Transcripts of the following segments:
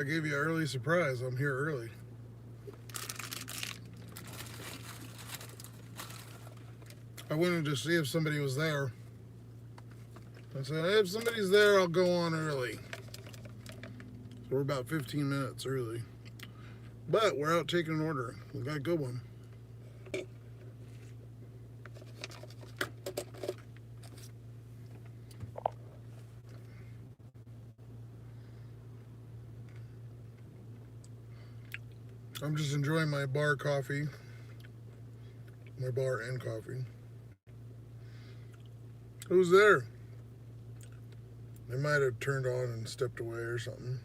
I gave you an early surprise. I'm here early. I wanted to see if somebody was there. I said, hey, if somebody's there, I'll go on early. So we're about 15 minutes early. But we're out taking an order. We got a good one. I'm just enjoying my bar coffee. My bar and coffee. Who's there? They might have turned on and stepped away or something.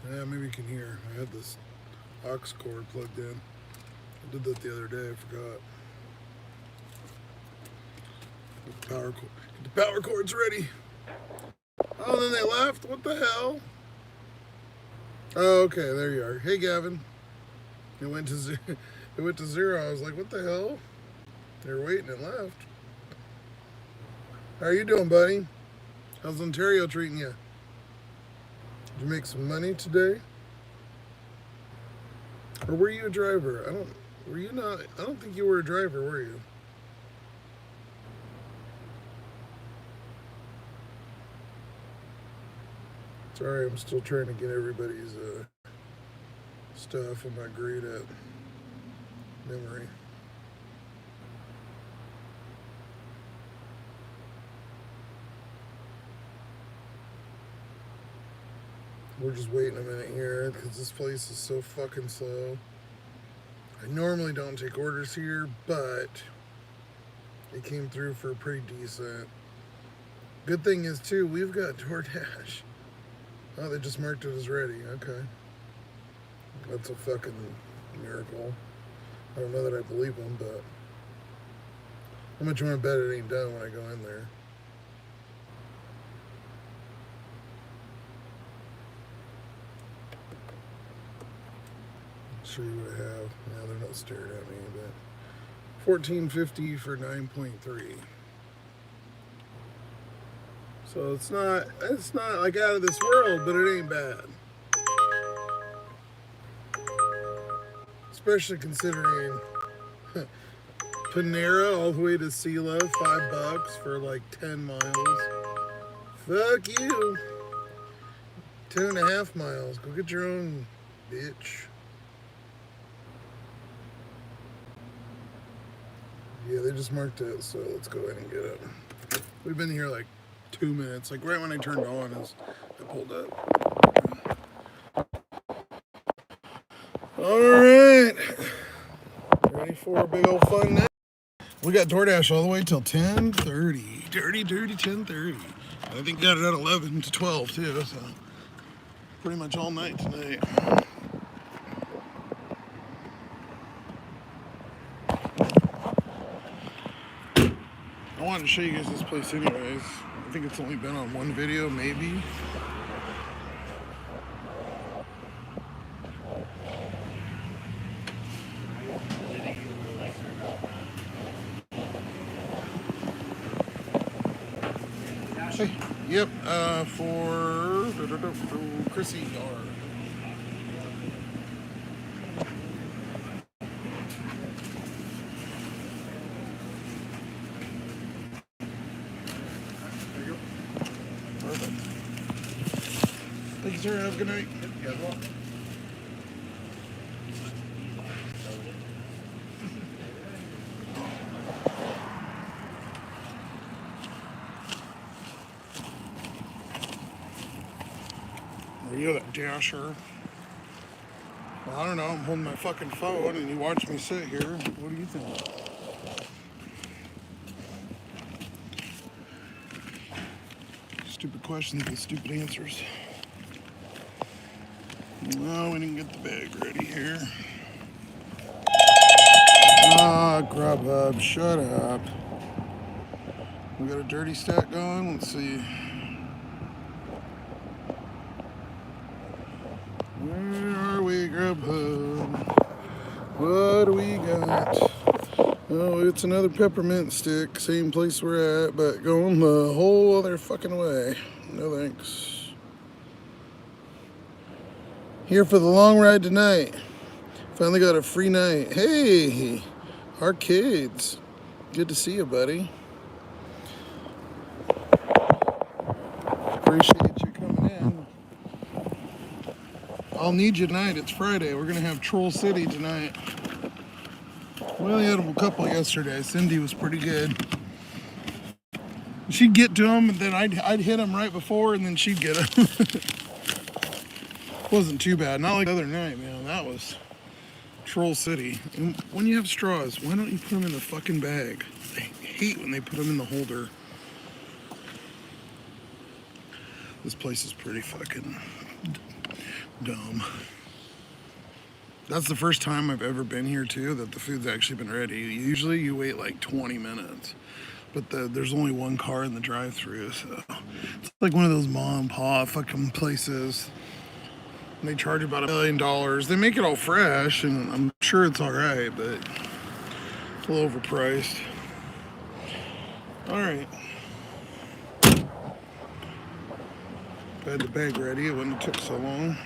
Yeah, maybe you can hear. I had this aux cord plugged in. I did that the other day. I forgot. Get the power cord's ready. Oh, then they left? What the hell? Oh, okay, there you are. Hey, Gavin. It went to zero. It went to zero. I was like, what the hell? They were waiting and left. How are you doing, buddy? How's Ontario treating you? Did you make some money today? Or were you a driver? Were you not? I don't think you were a driver, were you? Sorry, I'm still trying to get everybody's stuff. I'm not great at memory. We're just waiting a minute here because this place is so fucking slow. I normally don't take orders here, but it came through for pretty decent. Good thing is, too, we've got DoorDash. Oh, they just marked it as ready. Okay. That's a fucking miracle. I don't know that I believe them, but how much you want to bet it ain't done when I go in there? Show you what I have. Yeah, they're not staring at me, but $14.50 for 9.3. So it's not like out of this world, but it ain't bad. Especially considering Panera all the way to Sela, $5 for like 10 miles. Fuck you. 10.5 miles. Go get your own, bitch. Yeah, they just marked it, so let's go ahead and get it. We've been here like 2 minutes. Like right when I turned on is I pulled up. Alright. Ready for a big old fun night? We got DoorDash all the way till 10:30. Dirty 10:30. I think got it at 11 to 12 too, so pretty much all night tonight. I wanted to show you guys this place anyways. I think it's only been on one video, maybe. Hey, yep, for Chrissy or perfect. Thank you, sir. Have a good night. Yeah, well. There you go, that dasher. Well, I don't know. I'm holding my fucking phone and you watch me sit here. What do you think? Stupid questions get stupid answers. No, we didn't get the bag ready here. Ah, Grubhub, shut up. We got a dirty stack going. Let's see. Where are we, Grubhub? What do we got? peppermint. Oh, it's another peppermint stick. Same place we're at, but going the whole other fucking way. No thanks. Here for the long ride tonight. Finally got a free night. Hey, arcades. Good to see you, buddy. Appreciate you coming in. I'll need you tonight. It's Friday. We're gonna have Troll City tonight. We only had a couple yesterday. Cindy was pretty good. She'd get to them, and then I'd hit them right before, and then she'd get them. Wasn't too bad. Not like the other night, man. That was Troll City. And when you have straws, why don't you put them in the fucking bag? I hate when they put them in the holder. This place is pretty fucking dumb. That's the first time I've ever been here too that the food's actually been ready. Usually you wait like 20 minutes, but there's only one car in the drive-thru, so it's like one of those mom and pop fucking places. And they charge about $1 million. They make it all fresh, and I'm sure it's all right, but it's a little overpriced. All right. I had the bag ready. It wouldn't have took so long.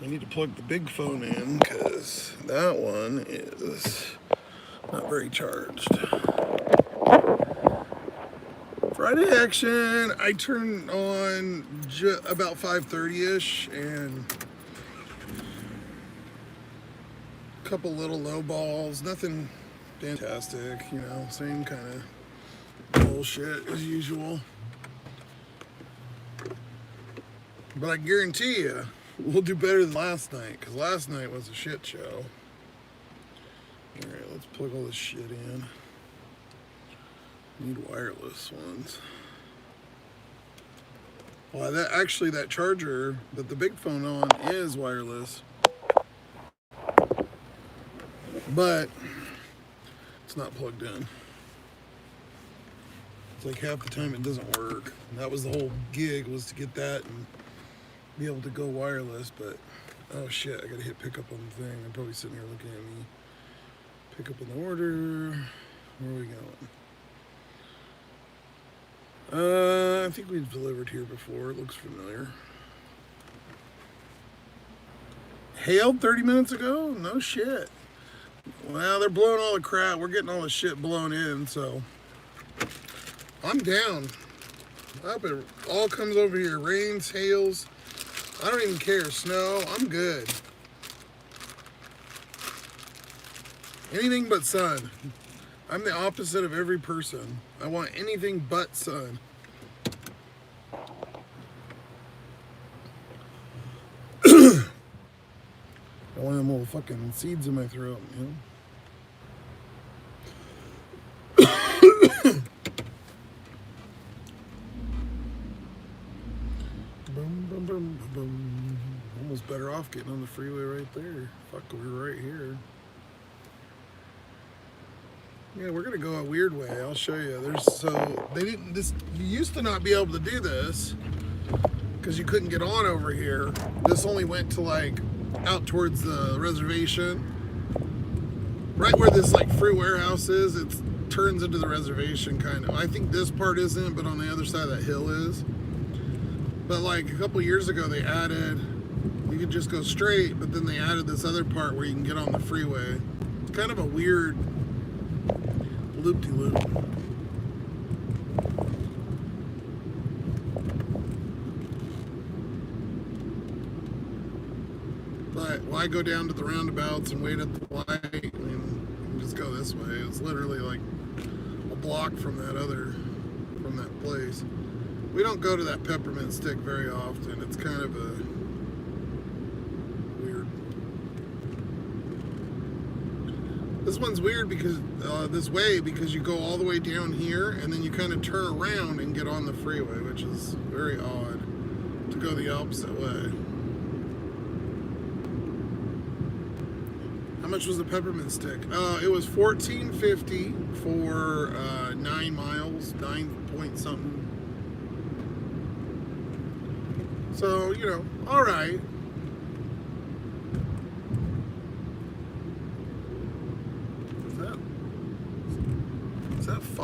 I need to plug the big phone in because that one is not very charged. Friday action, I turned on about 5:30ish and a couple little low balls, nothing fantastic, you know, same kind of bullshit as usual. But I guarantee you, we'll do better than last night, because last night was a shit show. Alright, let's plug all this shit in. Need wireless ones. Well, that charger that the big phone on is wireless. But it's not plugged in. It's like half the time it doesn't work. And that was the whole gig, was to get that and be able to go wireless, but oh shit, I gotta hit pick up on the thing. I'm probably sitting here looking at me. Pick up on the order. Where are we going? I think we've delivered here before. It looks familiar. Hailed 30 minutes ago? No shit. Well, they're blowing all the crap. We're getting all the shit blown in, so I'm down. I hope it all comes over here. Rains, hails. I don't even care. Snow. I'm good. Anything but sun. I'm the opposite of every person. I want anything but sun. I want them little fucking seeds in my throat, you know? Boom, boom, boom, boom. Almost better off getting on the freeway right there. Fuck, we're right here. Yeah, we're gonna go a weird way. I'll show you. You used to not be able to do this because you couldn't get on over here. This only went to like out towards the reservation. Right where this like fruit warehouse is, it turns into the reservation kind of. I think this part isn't, but on the other side of that hill is. But like a couple years ago they added, you could just go straight, but then they added this other part where you can get on the freeway. It's kind of a weird loop-de-loop. But why go down to the roundabouts and wait at the light? I mean, you can just go this way. It's literally like a block from that place. We don't go to that peppermint stick very often. It's kind of a weird. This one's weird because because you go all the way down here and then you kind of turn around and get on the freeway, which is very odd to go the opposite way. How much was the peppermint stick? It was $14.50 for 9 miles, 9 point something. So, you know, all right.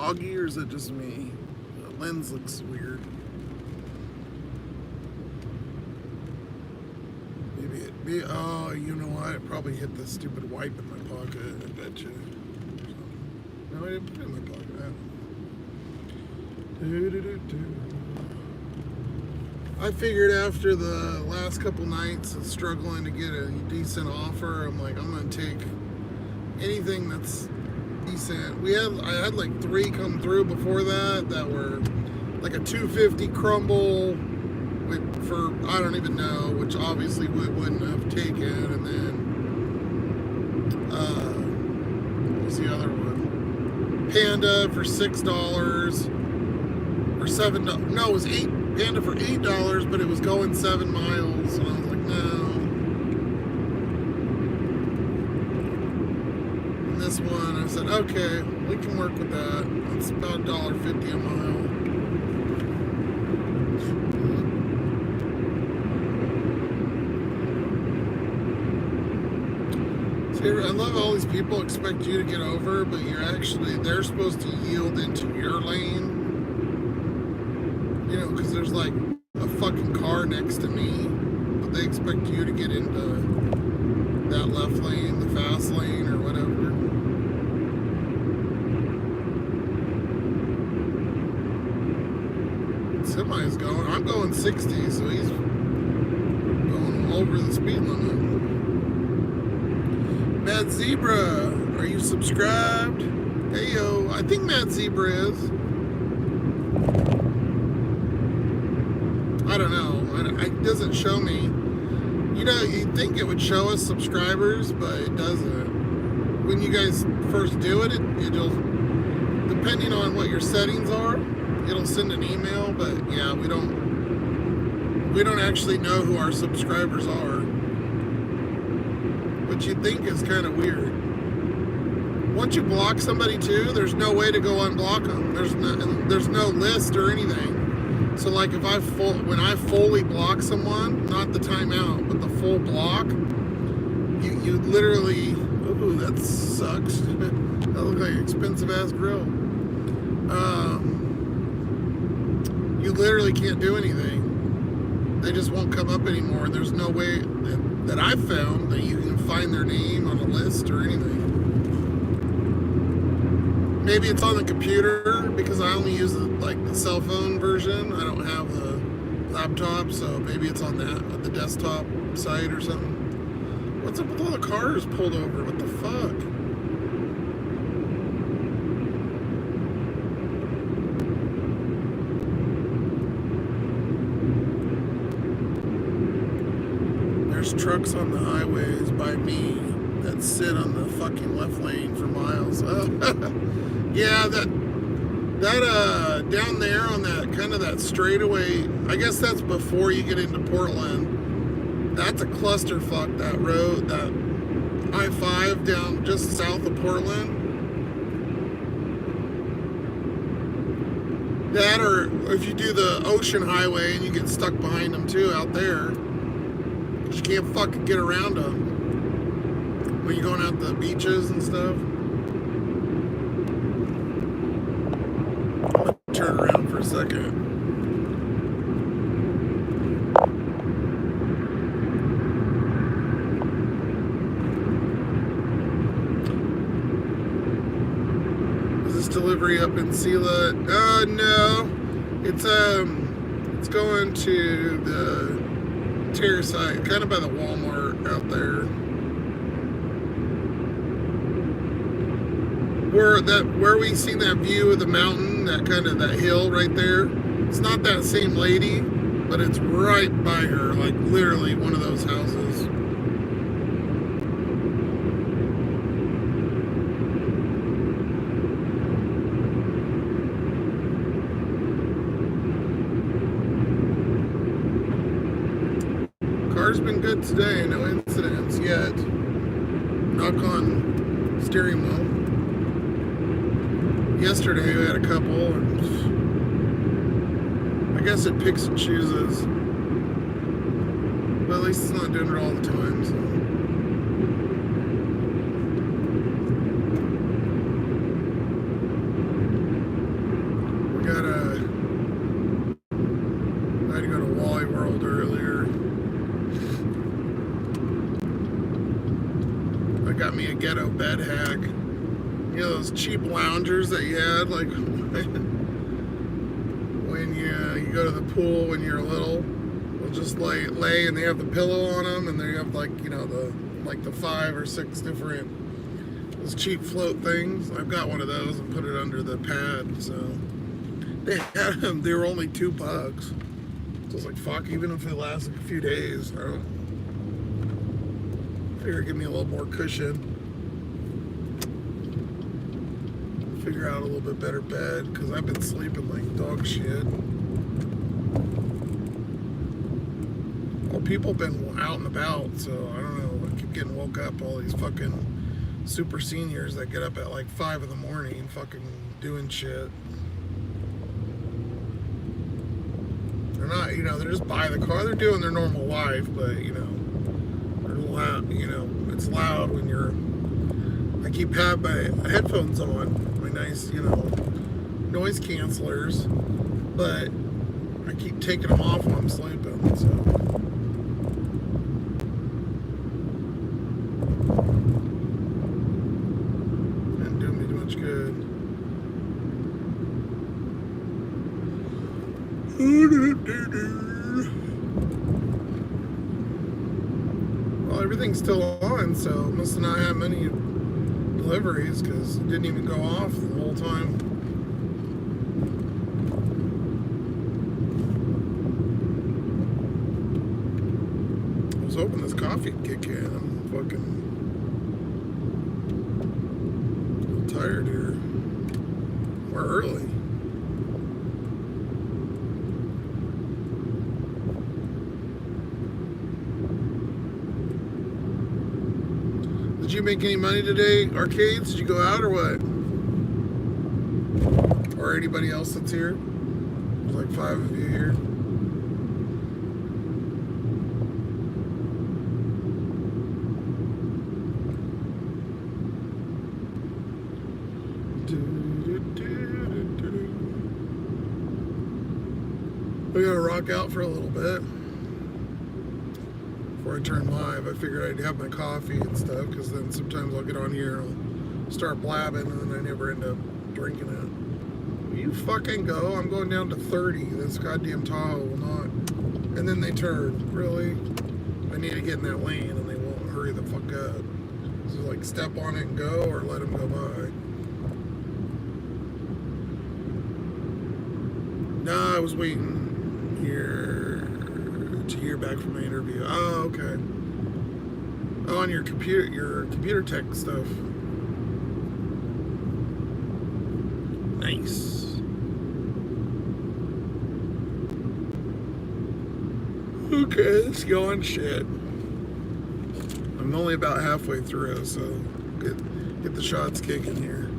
foggy, or is it just me? The lens looks weird. Oh, you know what? I probably hit the stupid wipe in my pocket, I bet you. No, I didn't put it in my pocket. I figured after the last couple nights of struggling to get a decent offer, I'm like, I'm gonna take anything that's decent. I had like 3 come through before that were like a 250 crumble for I don't even know, which obviously we wouldn't have taken, and then what was the other one? Panda for $6 or $7. No, it was Panda for $8, but it was going 7 miles, and I was like, no. And this one, I said, okay, we can work with that. It's about $1.50 a mile. I love all these people expect you to get over, but they're supposed to yield into your lane. You know, because there's like a fucking car next to me, but they expect you to get into that left lane, the fast lane, or whatever. Semi's going, I'm going 60, so he's going over the speed limit. Mad Zebra, are you subscribed? Hey yo, I think Mad Zebra is. I don't know. It doesn't show me. You know, you'd think it would show us subscribers, but it doesn't. When you guys first do it, it'll, depending on what your settings are, it'll send an email. But yeah, we don't actually know who our subscribers are. Which you'd think is kind of weird. Once you block somebody too, there's no way to go unblock them. There's no list or anything. So like when I fully block someone, not the timeout, but the full block, you literally, ooh, that sucks. That looks like an expensive ass grill. You literally can't do anything. They just won't come up anymore. There's no way that I've found that you can find their name on a list or anything. Maybe it's on the computer because I only use the cell phone version. I don't have the laptop, so maybe it's on the desktop site or something. What's up with all the cars pulled over? What the fuck? There's trucks on the highways by me that sit on the fucking left lane for miles. Yeah, that down there on that kind of that straightaway, I guess that's before you get into Portland. That's a clusterfuck, that road, that I-5 down just south of Portland. That, or if you do the Ocean Highway and you get stuck behind them too out there, you can't fucking get around them when you're going out the beaches and stuff. I'm gonna turn around for a second. Is this delivery up in Sela? No. It's going to the Terra site, kind of by the Walmart out there. Where we seen that view of the mountain, that hill right there. It's not that same lady, but it's right by her, like literally one of those houses. Car's been good today, no incidents yet. Knock on steering wheel. Yesterday we had a couple, and I guess it picks and chooses. But at least it's not doing it all the time, so. got me a ghetto bed hack. You know those cheap loungers that you had, like when you go to the pool when you're little. They'll just lay and they have the pillow on them, and they have like the 5 or 6 different those cheap float things. I've got one of those and put it under the pad. So they had them. They were only $2. So I was like, fuck, even if it lasts like a few days, I don't figure give me a little more cushion. Figure out a little bit better bed, because I've been sleeping like dog shit. Well, people have been out and about, so I don't know. I keep getting woke up. All these fucking super seniors that get up at like 5 in the morning fucking doing shit. They're not, they're just by the car. They're doing their normal life, but, they're loud, it's loud when you're, I keep having my headphones on, my nice, noise cancelers, but I keep taking them off while I'm sleeping, so. Didn't do me much good. Well, everything's still on, so must not have many deliveries, because it didn't even go off the whole time. I was hoping this coffee would kick in. I'm fucking a little tired here. We're early. Did you make any money today, Arcades? Did you go out or what? Or anybody else that's here? There's like 5 of you here. We gotta rock out for a little bit before I turn live. I figured I'd have my coffee and stuff, because then sometimes I'll get on here and I'll start blabbing, and then I never end up drinking it. Will you fucking go? I'm going down to 30. This goddamn Tahoe will not. And then they turn. Really? I need to get in that lane, and they won't hurry the fuck up. So like step on it and go, or let them go by. No, I was waiting here to hear back from my interview. Oh, okay. Oh, on your computer tech stuff. Nice. Okay, let's go on shit. I'm only about halfway through, so get the shots kicking here.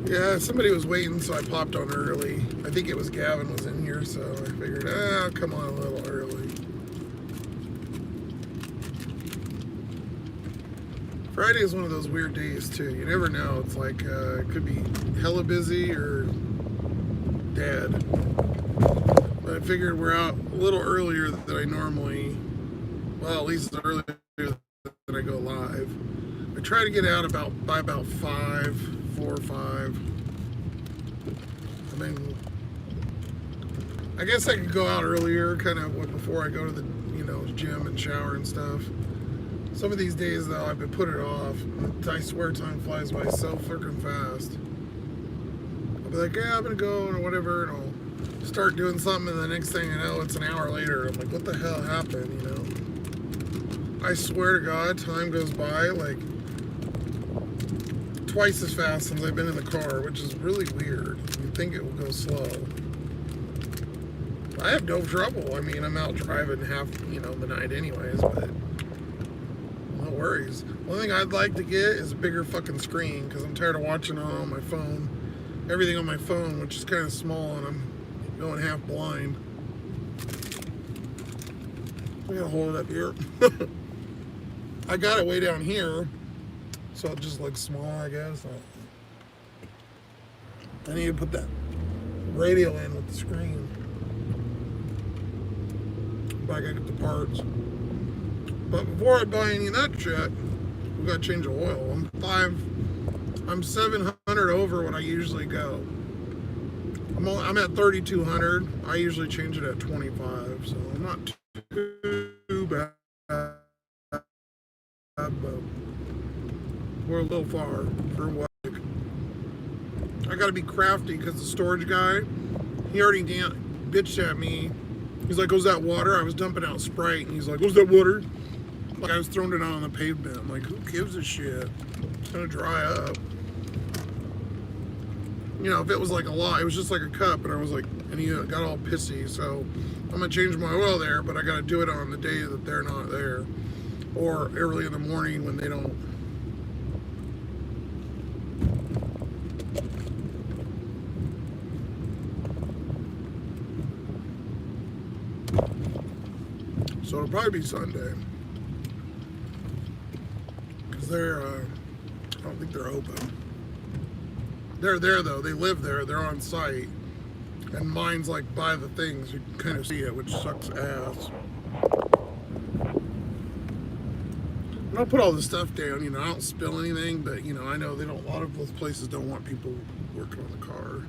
Yeah, somebody was waiting, so I popped on early. I think it was Gavin was in here, so I figured, I'll come on a little early. Friday is one of those weird days, too. You never know. It's like, it could be hella busy or dead. But I figured we're out a little earlier than I normally, well, at least earlier than I go live. I try to get out by about 4 or 5. I mean, I guess I could go out earlier, kind of before I go to the, gym and shower and stuff. Some of these days, though, I've been putting it off. I swear time flies by so freaking fast. I'll be like, yeah, I'm gonna go or whatever, and I'll start doing something, and the next thing I know, it's an hour later. I'm like, what the hell happened, I swear to God, time goes by like twice as fast since I've been in the car, which is really weird. You'd think it would go slow. I have no trouble. I mean, I'm out driving half, the night anyways, but no worries. One thing I'd like to get is a bigger fucking screen, because I'm tired of watching it on my phone. Everything on my phone, which is kind of small, and I'm going half blind. I gotta hold it up here. I got it way down here, so it just looks small, I guess. I need to put that radio in with the screen. But I gotta get the parts. But before I buy any of that shit, we gotta change the oil. I'm 700 over what I usually go. I'm at 3,200. I usually change it at 25, so I'm not too bad. But we're a little far for what. I gotta be crafty because the storage guy, he already bitched at me. He's like, "Was that water?" I was dumping out Sprite, and he's like, "Was that water?" Like I was throwing it out on the pavement. I'm like, who gives a shit? It's gonna dry up. You know, if it was like a lot, it was just like a cup, and I was like, and he got all pissy. So I'm gonna change my oil there, but I gotta do it on the day that they're not there, or early in the morning when they don't. So it'll probably be Sunday, because I don't think they're open. They're there though. They live there. They're on site, and mine's like by the things. You can kind of see it, which sucks ass. And I'll put all the stuff down. You know, I don't spill anything, but you know, I know they don't. A lot of those places don't want people working on the car.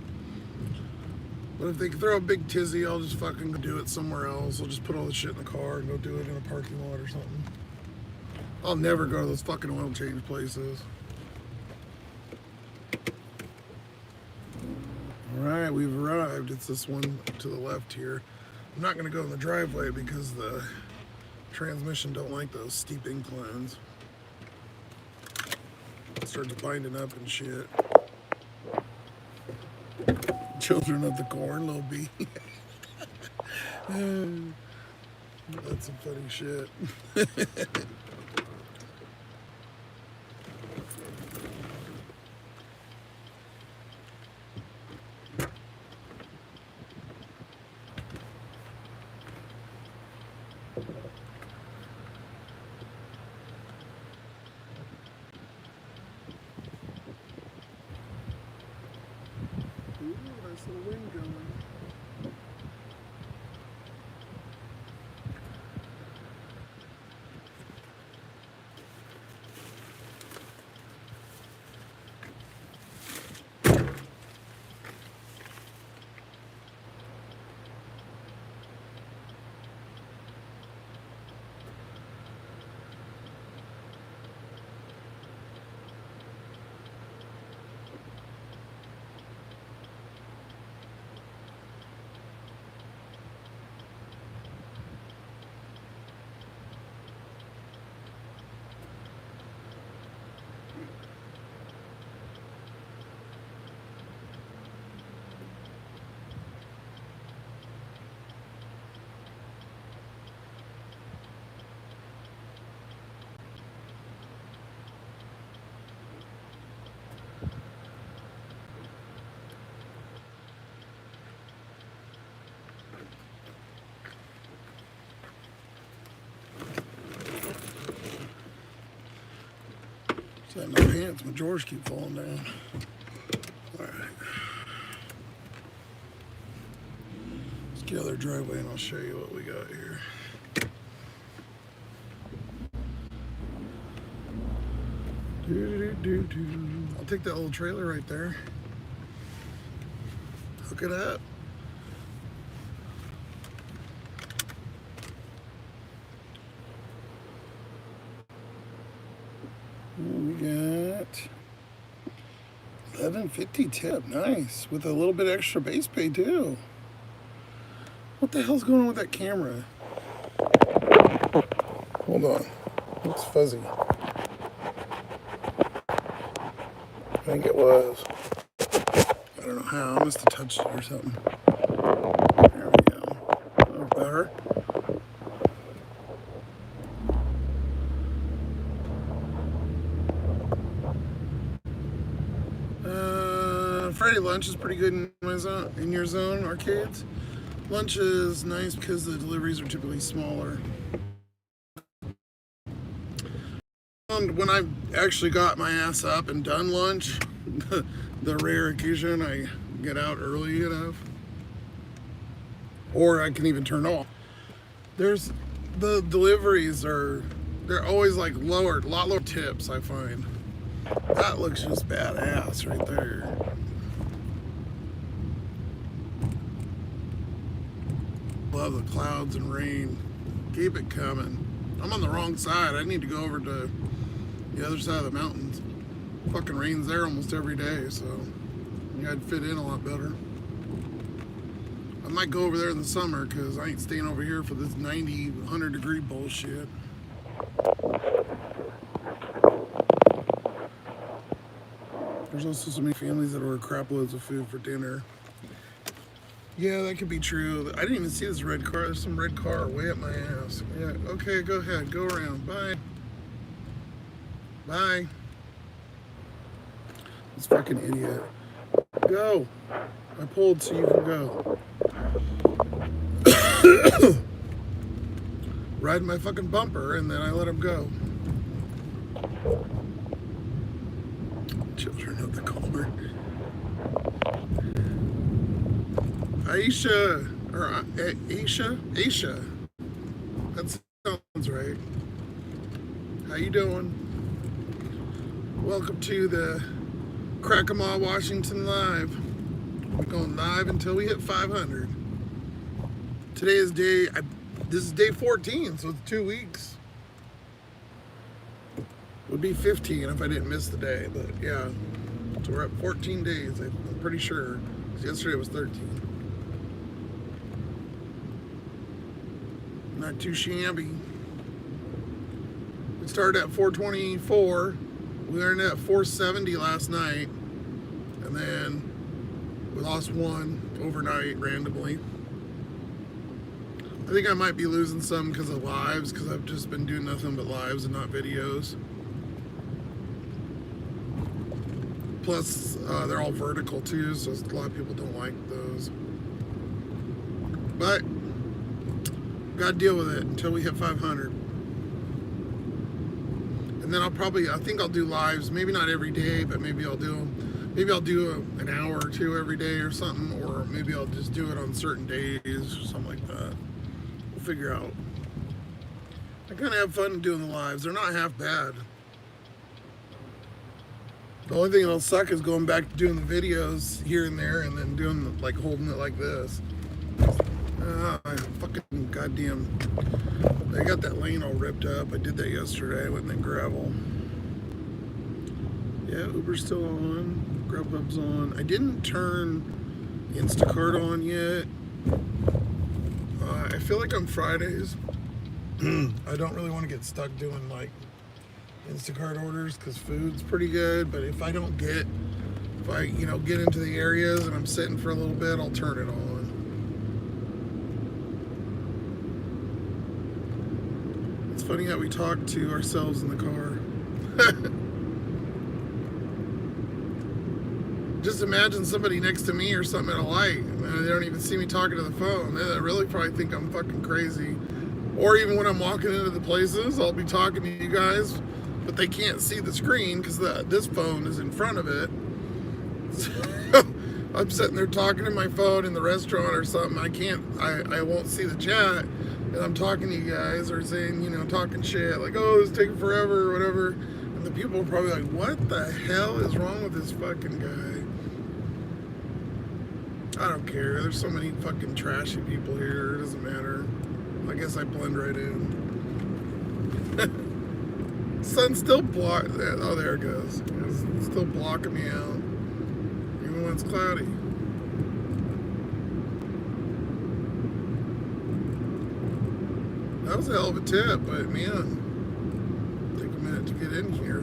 But if they throw a big tizzy, I'll just fucking go do it somewhere else. I'll just put all the shit in the car and go do it in a parking lot or something. I'll never go to those fucking oil change places. Alright, we've arrived. It's this one to the left here. I'm not going to go in the driveway because the transmission don't like those steep inclines. It starts binding up and shit. Children of the corn, little B. That's some funny shit. Nice little wind going. In my pants, my drawers keep falling down. Alright. Let's get out of their driveway and I'll show you what we got here. I'll take that little trailer right there. Hook it up. We got 11.50 tip, nice, with a little bit extra base pay too. What the hell's going on with that camera? Hold on, it's fuzzy. I think it was. I don't know how. I must have touched it or something. There we go. Oh, better. Friday lunch is pretty good in my zone, in your zone, arcades. Lunch is nice because the deliveries are typically smaller. When I actually got my ass up and done lunch, the rare occasion I get out early enough, or I can even turn off. There's the deliveries they're always like lower, a lot lower tips, I find. That looks just badass right there. Love the clouds and rain. Keep it coming. I'm on the wrong side. I need to go over to the other side of the mountains. Fucking rains there almost every day, so yeah, I'd fit in a lot better. I might go over there in the summer because I ain't staying over here for this 90, 100 degree bullshit. There's also so many families that order crap loads of food for dinner. Yeah, that could be true. I didn't even see this red car. There's some red car way up my ass. Yeah, okay, go ahead. Go around. Bye. Bye. This fucking idiot. Go. I pulled so you can go. Riding my fucking bumper and then I let him go. Children of the car. Aisha, or Aisha. That sounds right. How you doing? Welcome to the Crackamaw, Washington Live. We're going live until we hit 500. Today is this is day 14, so it's 2 weeks. It would be 15 if I didn't miss the day, but yeah. So we're at 14 days, I'm pretty sure. Yesterday was 13. Not too shabby. We started at 424. We earned at 470 last night. And then we lost one overnight randomly. I think I might be losing some because of lives, because I've just been doing nothing but lives and not videos. Plus, they're all vertical too, so a lot of people don't like those. But gotta deal with it until we hit 500. And then I think I'll do lives, maybe not every day, but maybe I'll do an hour or two every day or something, or maybe I'll just do it on certain days or something like that. We'll figure out. I kind of have fun doing the lives. They're not half bad. The only thing that'll suck is going back to doing the videos here and there and then doing, like, holding it like this. Fucking goddamn. They got that lane all ripped up. I did that yesterday with the gravel. Yeah, Uber's still on. Grubhub's on. I didn't turn Instacart on yet. I feel like on Fridays, I don't really want to get stuck doing like Instacart orders because food's pretty good. But if I get into the areas and I'm sitting for a little bit, I'll turn it on. It's funny how we talk to ourselves in the car. Just imagine somebody next to me or something at a light. They don't even see me talking to the phone. They really probably think I'm fucking crazy. Or even when I'm walking into the places, I'll be talking to you guys, but they can't see the screen because this phone is in front of it. So I'm sitting there talking to my phone in the restaurant or something. I won't see the chat, and I'm talking to you guys or saying, talking shit like, oh, it's taking forever or whatever. And the people are probably like, what the hell is wrong with this fucking guy? I don't care. There's so many fucking trashy people here. It doesn't matter. I guess I blend right in. Sun's still blocked. Oh, there it goes. It's still blocking me out, even when it's cloudy. That was a hell of a tip, but man, take a minute to get in here.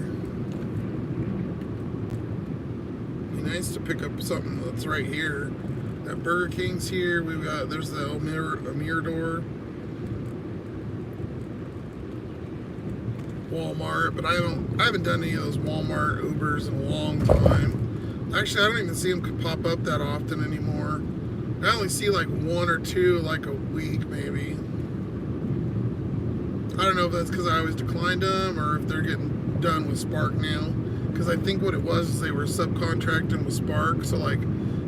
Be nice to pick up something that's right here. That Burger King's here. There's the Mirador, Walmart, but I haven't done any of those Walmart Ubers in a long time. Actually, I don't even see them pop up that often anymore. I only see like one or two like a week maybe. I don't know if that's because I always declined them or if they're getting done with Spark now. Because I think what it was is they were subcontracting with Spark, so like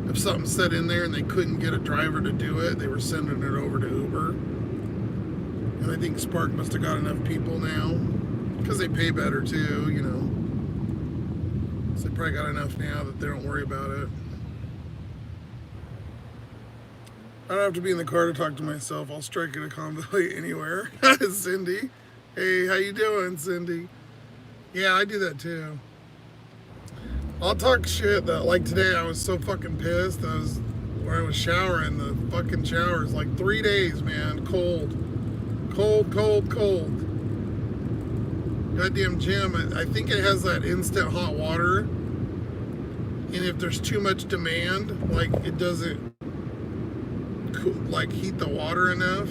if something set in there and they couldn't get a driver to do it, they were sending it over to Uber. And I think Spark must have got enough people now, because they pay better too, you know. So they probably got enough now that they don't worry about it. I don't have to be in the car to talk to myself. I'll strike it a convoy anywhere. Cindy. Hey, how you doing, Cindy? Yeah, I do that too. I'll talk shit that, like today, I was so fucking pissed. Where I was showering, the fucking showers, like 3 days, man, cold. Cold, cold, cold. Goddamn gym, I think it has that instant hot water. And if there's too much demand, like it doesn't like heat the water enough.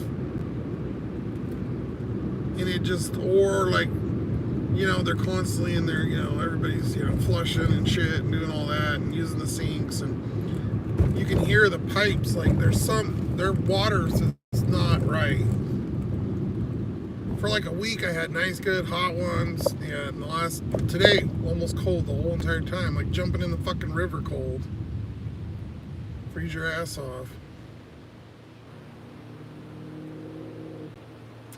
And it just, or like, you know, they're constantly in there, you know, everybody's, you know, flushing and shit and doing all that and using the sinks, and you can hear the pipes, like their water is not right. For like a week I had nice good hot ones. Yeah, and today almost cold the whole entire time, like jumping in the fucking river cold. Freeze your ass off.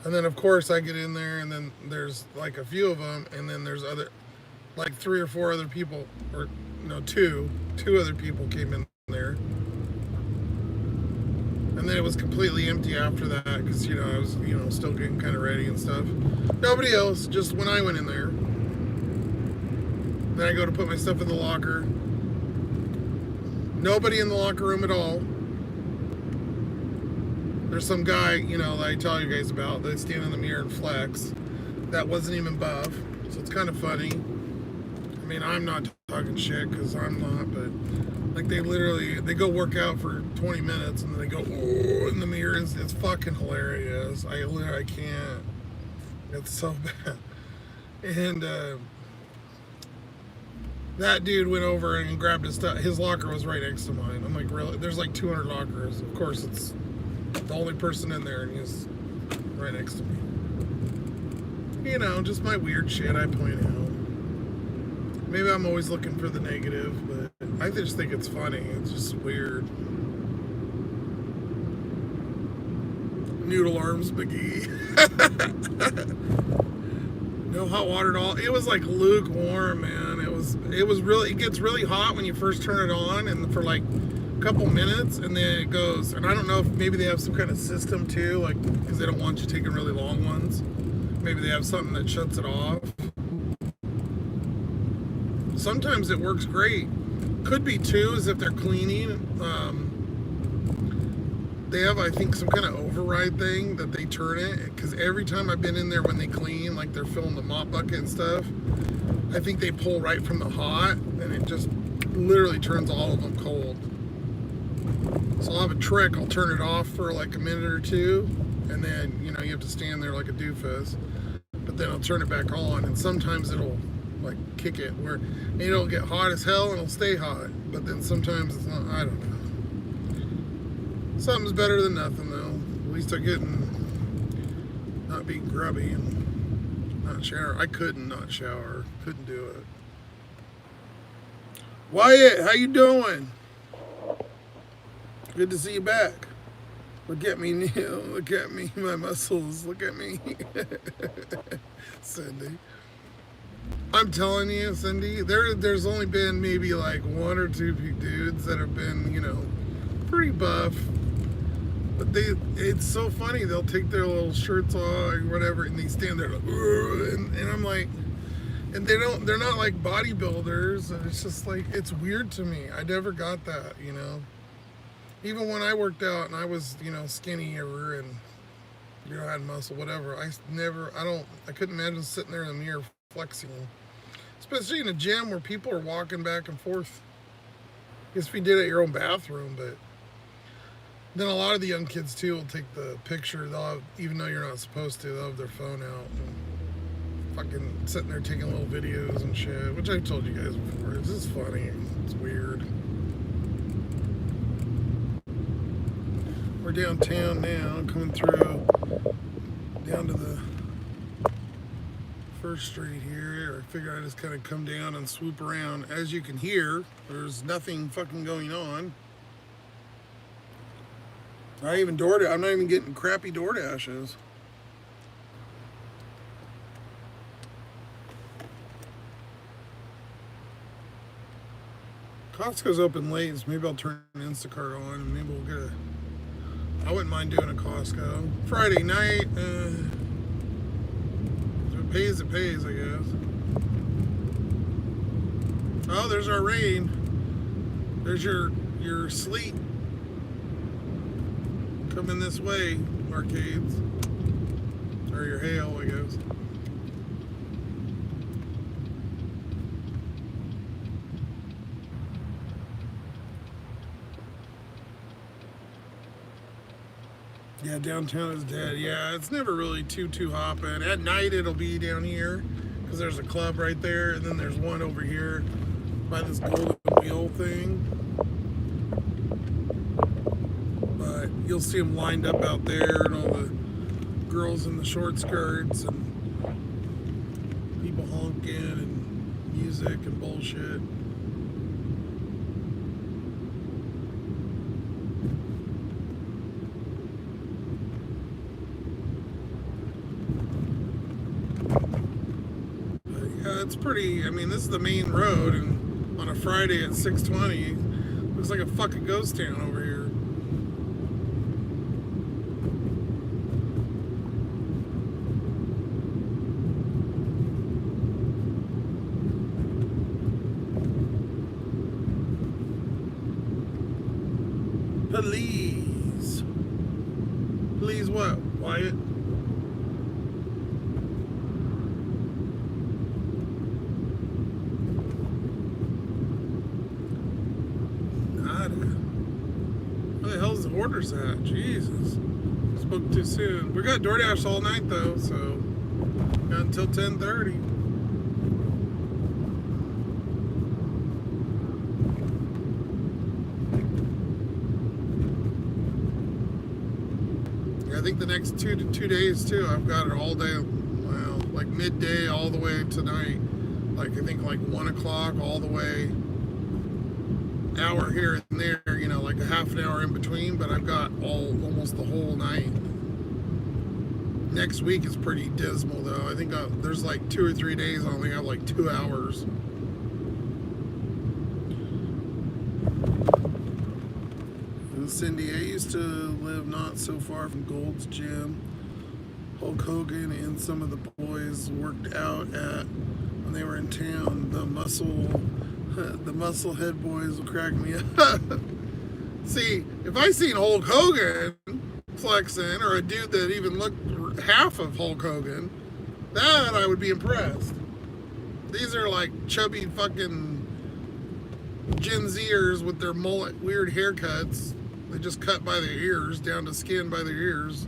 And then of course I get in there, and then there's like a few of them, and then there's other, like 3 or 4 other people, or no, two other people came in there. And then it was completely empty after that, because, you know, I was, you know, still getting kind of ready and stuff. Nobody else, just when I went in there. Then I go to put my stuff in the locker. Nobody in the locker room at all. There's some guy, you know, that I tell you guys about, that stand in the mirror and flex. That wasn't even buff, so it's kind of funny. I mean, I'm not talking shit, because I'm not, but like they go work out for 20 minutes and then they go in the mirror. It's fucking hilarious. I can't. It's so bad. And that dude went over and grabbed his stuff. His locker was right next to mine. I'm like, really? There's like 200 lockers. Of course, it's the only person in there, and he's right next to me. You know, just my weird shit I point out. Maybe I'm always looking for the negative, but I just think it's funny. It's just weird. Noodle arms McGee. No hot water at all. It was like lukewarm, man. It was really, it gets really hot when you first turn it on, and for like a couple minutes, and then it goes. And I don't know if maybe they have some kind of system too, like, because they don't want you taking really long ones. Maybe they have something that shuts it off. Sometimes it works great. Could be too, is if they're cleaning. They have, I think, some kind of override thing that they turn it, because every time I've been in there when they clean, like they're filling the mop bucket and stuff, I think they pull right from the hot, and it just literally turns all of them cold. So I'll have a trick. I'll turn it off for like a minute or two, and then, you know, you have to stand there like a doofus, but then I'll turn it back on, and sometimes it'll like kick it where it'll get hot as hell and it'll stay hot, but then sometimes it's not. I don't know. Something's better than nothing, though. At least I'm getting, not being grubby and not shower. I couldn't not shower. Couldn't do it. Wyatt, how you doing? Good to see you back. Look at me, Neil. Look at me, my muscles. Look at me. Cindy. I'm telling you, Cindy, there's only been maybe like 1 or 2 dudes that have been, you know, pretty buff. But it's so funny. They'll take their little shirts off or whatever, and they stand there like, and I'm like, and they're not like bodybuilders. And it's just like, it's weird to me. I never got that, you know. Even when I worked out and I was, you know, skinnier and, you know, had muscle, whatever, I couldn't imagine sitting there in the mirror flexing. Especially in a gym where people are walking back and forth. I guess if you did it at your own bathroom, but then a lot of the young kids too will take the picture. They'll have, even though you're not supposed to, they'll have their phone out and fucking sitting there taking little videos and shit, which I've told you guys before. It's just funny. It's weird. We're downtown now, coming through down to the First Street here. I figure I just kind of come down and swoop around. As you can hear, there's nothing fucking going on. I'm not even getting crappy DoorDashes. Costco's open late, so maybe I'll turn Instacart on and maybe we'll get a. I wouldn't mind doing a Costco. Friday night, if it pays, I guess. Oh, there's our rain. There's your sleet coming this way, arcades. Or your hail, I guess. Yeah, downtown is dead. Yeah, it's never really too hopping. At night it'll be down here because there's a club right there, and then there's one over here by this golden wheel thing. But you'll see them lined up out there, and all the girls in the short skirts, and people honking, and music and bullshit. It's pretty. I mean, this is the main road, and on a Friday at 6:20, looks like a fucking ghost town over here. Please, please, what, Wyatt? Where the hell's the orders at? Jesus. Spoke too soon. We got DoorDash all night though, so got until 10:30. Yeah, I think the next two days too, I've got it all day, well, like midday all the way tonight. Like I think like 1 o'clock all the way. Hour here and there, you know, like a half an hour in between, but I've got almost the whole night. Next week is pretty dismal though. I think there's like 2 or 3 days I only have like 2 hours. And Cindy, I used to live not so far from Gold's Gym. Hulk Hogan and some of the boys worked out at when they were in town. The muscle head boys will crack me up. See, if I seen Hulk Hogan flexing, or a dude that even looked half of Hulk Hogan, that I would be impressed. These are like chubby fucking Gen Zers with their mullet weird haircuts. They just cut by their ears, down to skin by their ears.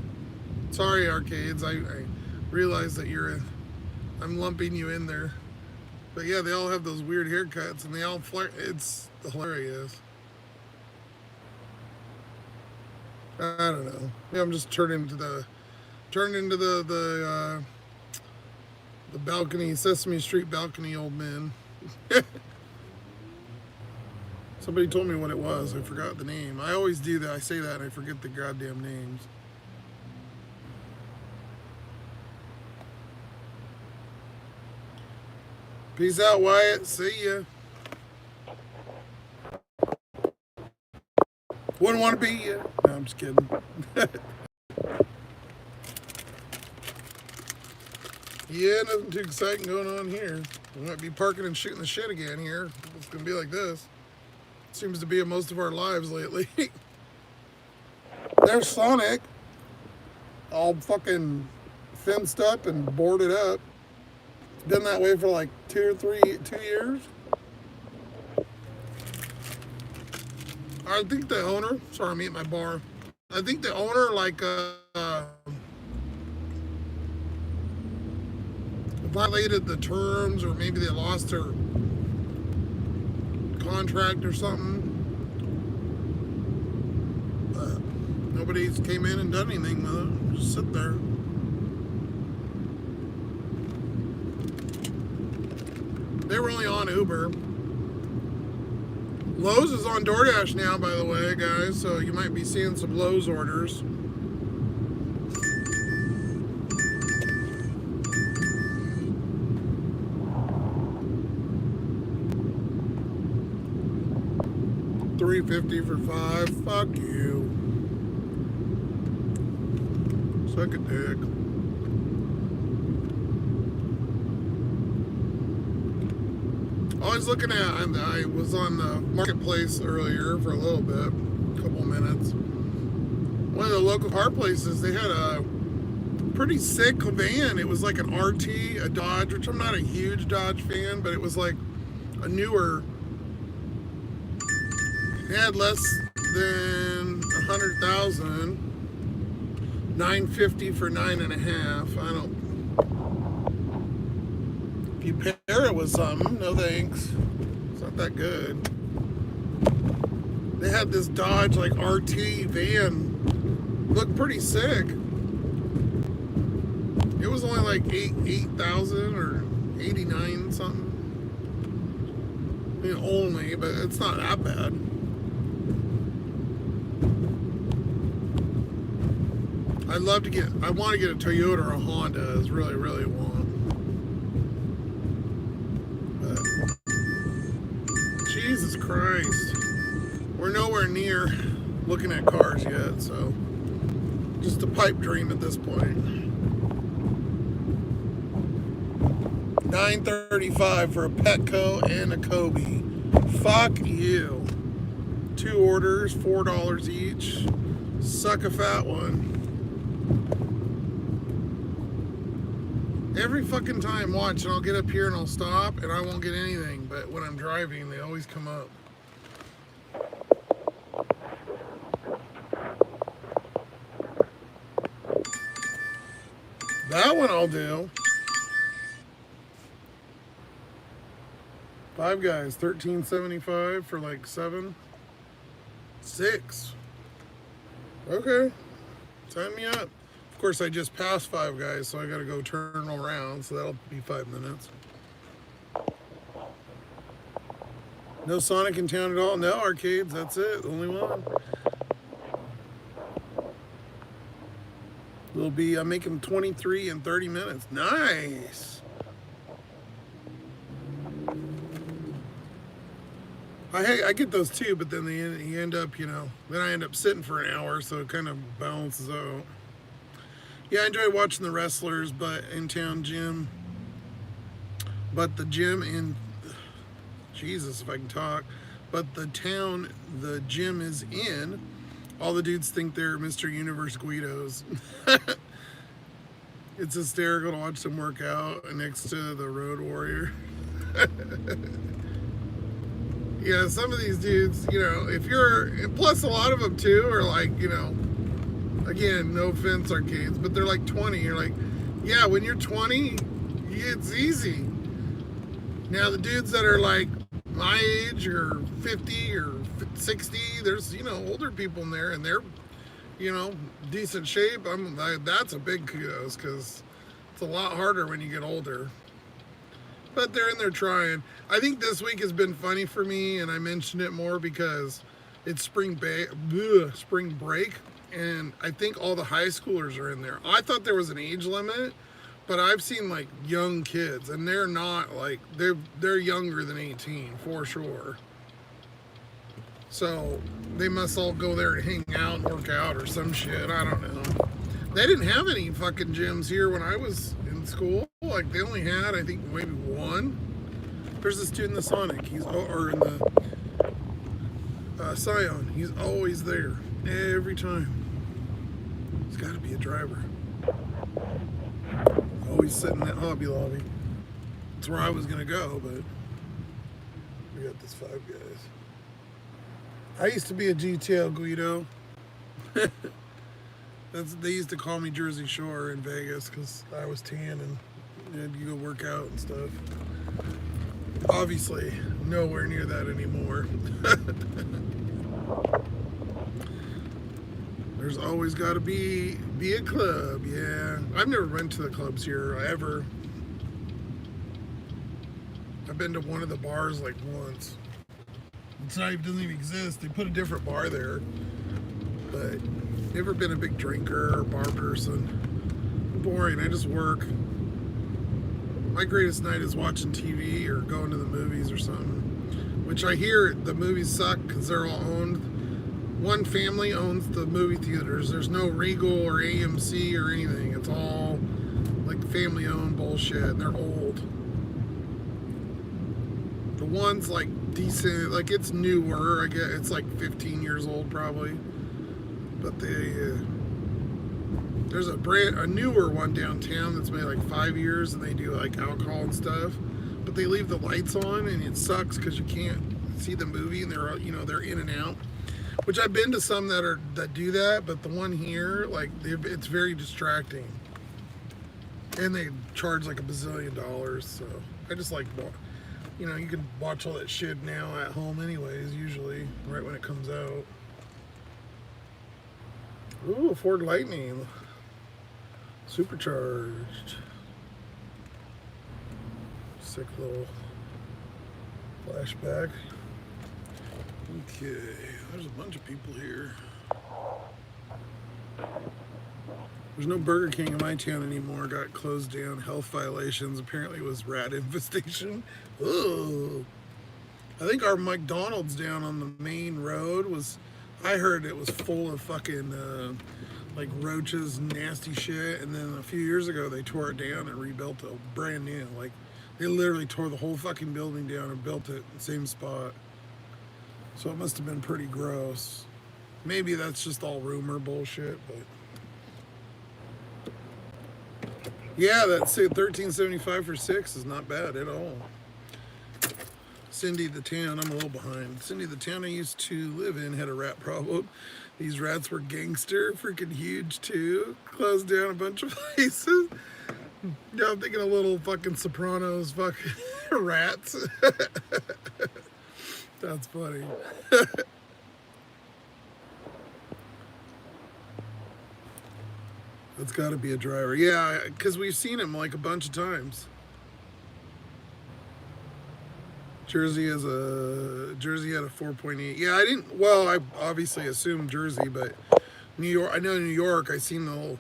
Sorry, arcades, I realize that I'm lumping you in there. But yeah, they all have those weird haircuts, and they all it's hilarious. I don't know. Yeah, I'm just turning into the balcony, Sesame Street balcony old man. Somebody told me what it was. I forgot the name. I always do that. I say that and I forget the goddamn names. Peace out, Wyatt. See ya. Wouldn't want to be you. No, I'm just kidding. Yeah, nothing too exciting going on here. We might be parking and shooting the shit again here. It's going to be like this. Seems to be in most of our lives lately. There's Sonic. All fucking fenced up and boarded up. It's been that way for like 2 years. I think the owner, sorry, I'm eating my bar. I think the owner, like, violated the terms, or maybe they lost their contract or something. But nobody's came in and done anything with it. Just sit there. They were only on Uber. Lowe's is on DoorDash now, by the way, guys, so you might be seeing some Lowe's orders. $350 for 5. Fuck you. Suck a dick. I was looking at, I was on the marketplace earlier for a little bit, a couple minutes. One of the local car places, they had a pretty sick van. It was like an RT, a Dodge, which I'm not a huge Dodge fan, but it was like a newer. It had less than 100,000. $950 for 9.5. I don't. If you pair it with something, no thanks. It's not that good. They had this Dodge like RT van. Looked pretty sick. It was only like 8,000 or 89 something. I mean, only, but it's not that bad. I want to get a Toyota or a Honda. Is really want. But Jesus Christ, we're nowhere near looking at cars yet. So just a pipe dream at this point. $9.35 for a Petco and a Kobe. Fuck you. 2 orders, $4 each. Suck a fat one. Every fucking time, watch, and I'll get up here and I'll stop and I won't get anything. But when I'm driving, they always come up. That one I'll do. Five Guys, $13.75 for like 7. 6. Okay. Sign me up. Of course, I just passed Five Guys, so I gotta go turn around, so that'll be 5 minutes. No Sonic in town at all? No arcades, that's it. Only one. Will be, I'm making 23 in 30 minutes. Nice. I get those too, but then you end up, then I end up sitting for an hour, so it kind of balances out. Yeah, I enjoy watching the wrestlers, but in town gym. But the gym in, Jesus, if I can talk. But the town the gym is in, all the dudes think they're Mr. Universe Guidos. It's hysterical to watch them work out next to the Road Warrior. Yeah, some of these dudes, if you're, plus a lot of them too are like, again, no offense arcades, but they're like 20. You're like, yeah, when you're 20, it's easy. Now the dudes that are like my age or 50 or 60, there's, older people in there and they're, decent shape. That's a big kudos because it's a lot harder when you get older. But they're in there trying. I think this week has been funny for me, and I mentioned it more because it's spring break, and I think all the high schoolers are in there. I thought there was an age limit, but I've seen like young kids, and they're not like they're younger than 18 for sure. So they must all go there and hang out and work out or some shit. I don't know. They didn't have any fucking gyms here when I was in school. Like they only had, I think, maybe one. There's this dude in the Sonic. Or in the Scion. He's always there every time. He's got to be a driver. Always sitting in that Hobby Lobby. That's where I was gonna go, but we got this Five Guys. I used to be a GTL Guido. They used to call me Jersey Shore in Vegas because I was tan and you go work out and stuff. Obviously, nowhere near that anymore. There's always got to be a club, yeah. I've never been to the clubs here ever. I've been to one of the bars like once. It doesn't even exist. They put a different bar there, but never been a big drinker or bar person. Boring. I just work. My greatest night is watching TV or going to the movies or something. which I hear the movies suck because they're all owned. One family owns the movie theaters. There's no Regal or AMC or anything. It's all like family owned bullshit, and they're old. The one's like decent, like it's newer. I guess it's like 15 years old probably. But there's a newer one downtown that's made like 5 years, and they do like alcohol and stuff. But they leave the lights on, and it sucks because you can't see the movie, and they're in and out. Which I've been to some that do that, but the one here, like, it's very distracting, and they charge like $1 bazillion. So I just like, you can watch all that shit now at home, anyways. Usually, right when it comes out. Ooh, Ford Lightning, supercharged. Sick little flashback. Okay, there's a bunch of people here. There's no Burger King in my town anymore. Got closed down. Health violations. Apparently it was rat infestation. Ugh. I think our McDonald's down on the main road I heard it was full of fucking like roaches, nasty shit. And then a few years ago they tore it down and rebuilt it brand new. Like they literally tore the whole fucking building down and built it in the same spot. So it must have been pretty gross. Maybe that's just all rumor bullshit, but yeah, that's it. $13.75 for 6 is not bad at all. Cindy the town, I'm a little behind. Cindy the town I used to live in had a rat problem. These rats were gangster, freaking huge too. Closed down a bunch of places. Yeah, I'm thinking of little fucking Sopranos fucking rats. That's funny. That's got to be a driver. Yeah, because we've seen him like a bunch of times. Jersey had a 4.8. Yeah, I obviously assumed Jersey, but New York, I know New York, I seen the whole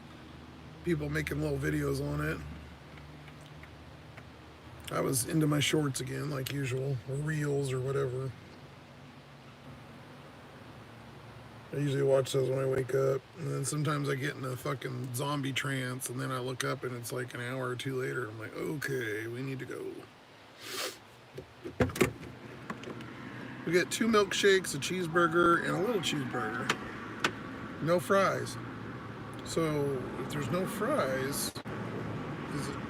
people making little videos on it. I was into my shorts again, like usual, or reels or whatever. I usually watch those when I wake up, and then sometimes I get in a fucking zombie trance, and then I look up and it's like an hour or two later. I'm like, okay, we need to go. We get 2 milkshakes, a cheeseburger, and a little cheeseburger. No fries. So if there's no fries,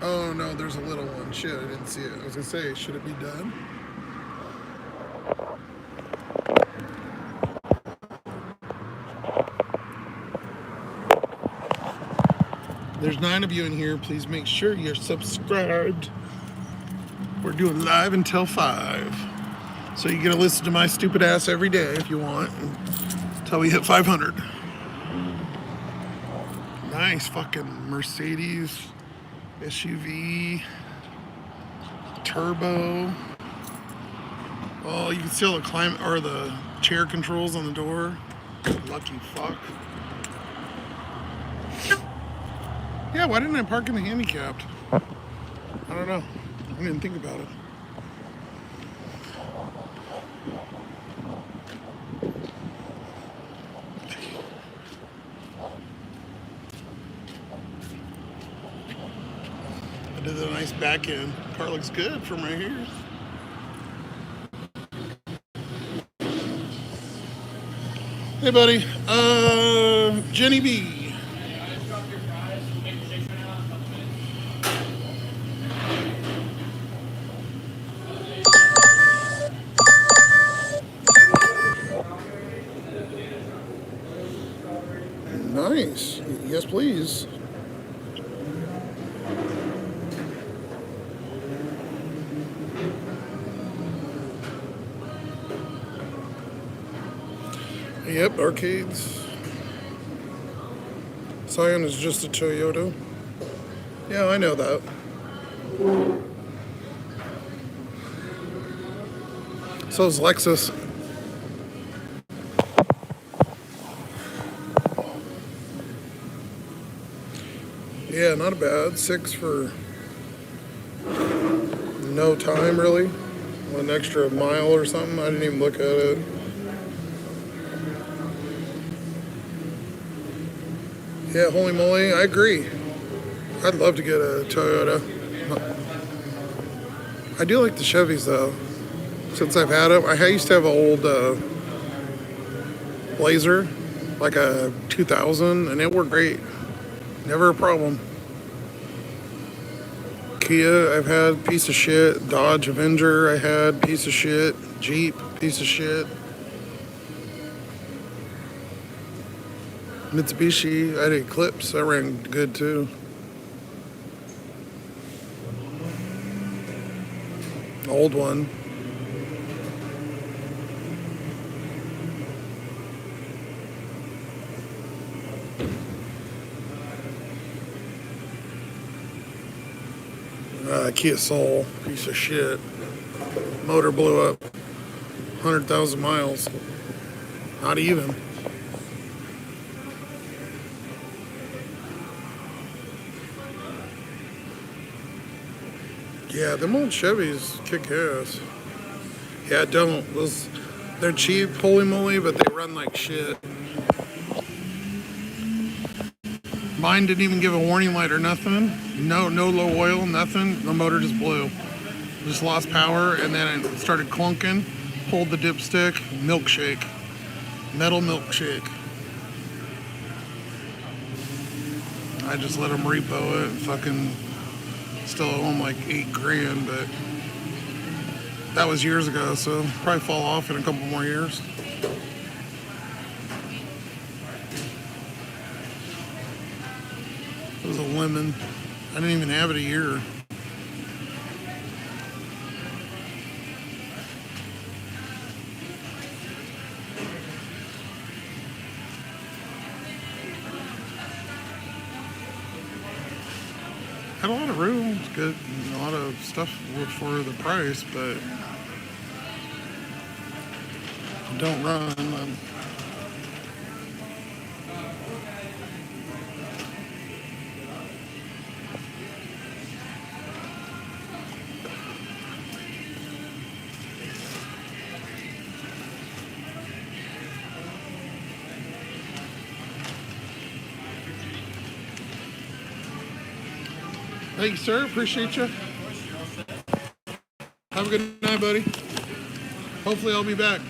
oh no, there's a little one. Shit, I didn't see it. I was gonna say, should it be done? There's 9 of you in here. Please make sure you're subscribed. We're doing live until 5. So you get to listen to my stupid ass every day if you want, until we hit 500. Nice fucking Mercedes SUV turbo. Oh, you can see all the climate or the chair controls on the door. Lucky fuck. Yeah, why didn't I park in the handicapped? I don't know. I didn't think about it. I did a nice back end. Car looks good from right here. Hey, buddy. Jenny B. Nice. Yes, please. Yep, arcades. Scion is just a Toyota. Yeah, I know that. So is Lexus. Yeah, not bad. 6 for no time, really. An extra mile or something. I didn't even look at it. Yeah, holy moly, I agree. I'd love to get a Toyota. I do like the Chevys though. Since I've had them, I used to have an old Blazer, like a 2000, and it worked great. Never a problem. Kia, I've had piece of shit. Dodge Avenger, I had piece of shit. Jeep, piece of shit. Mitsubishi, I had Eclipse, that ran good too. Old one. Kia Soul, piece of shit. Motor blew up. 100,000 miles. Not even. Yeah, them old Chevys kick ass. Yeah, don't. They're cheap, holy moly, but they run like shit. Mine didn't even give a warning light or nothing. No low oil, nothing. The motor just blew. Just lost power, and then it started clunking. Pulled the dipstick. Milkshake. Metal milkshake. I just let them repo it. Fucking still owe them like $8,000, but that was years ago, so probably fall off in a couple more years. It was a lemon. I didn't even have it a year. Had a lot of room. It's good. A lot of stuff for the price, but don't run. Thank you, sir. Appreciate you. Have a good night, buddy. Hopefully I'll be back.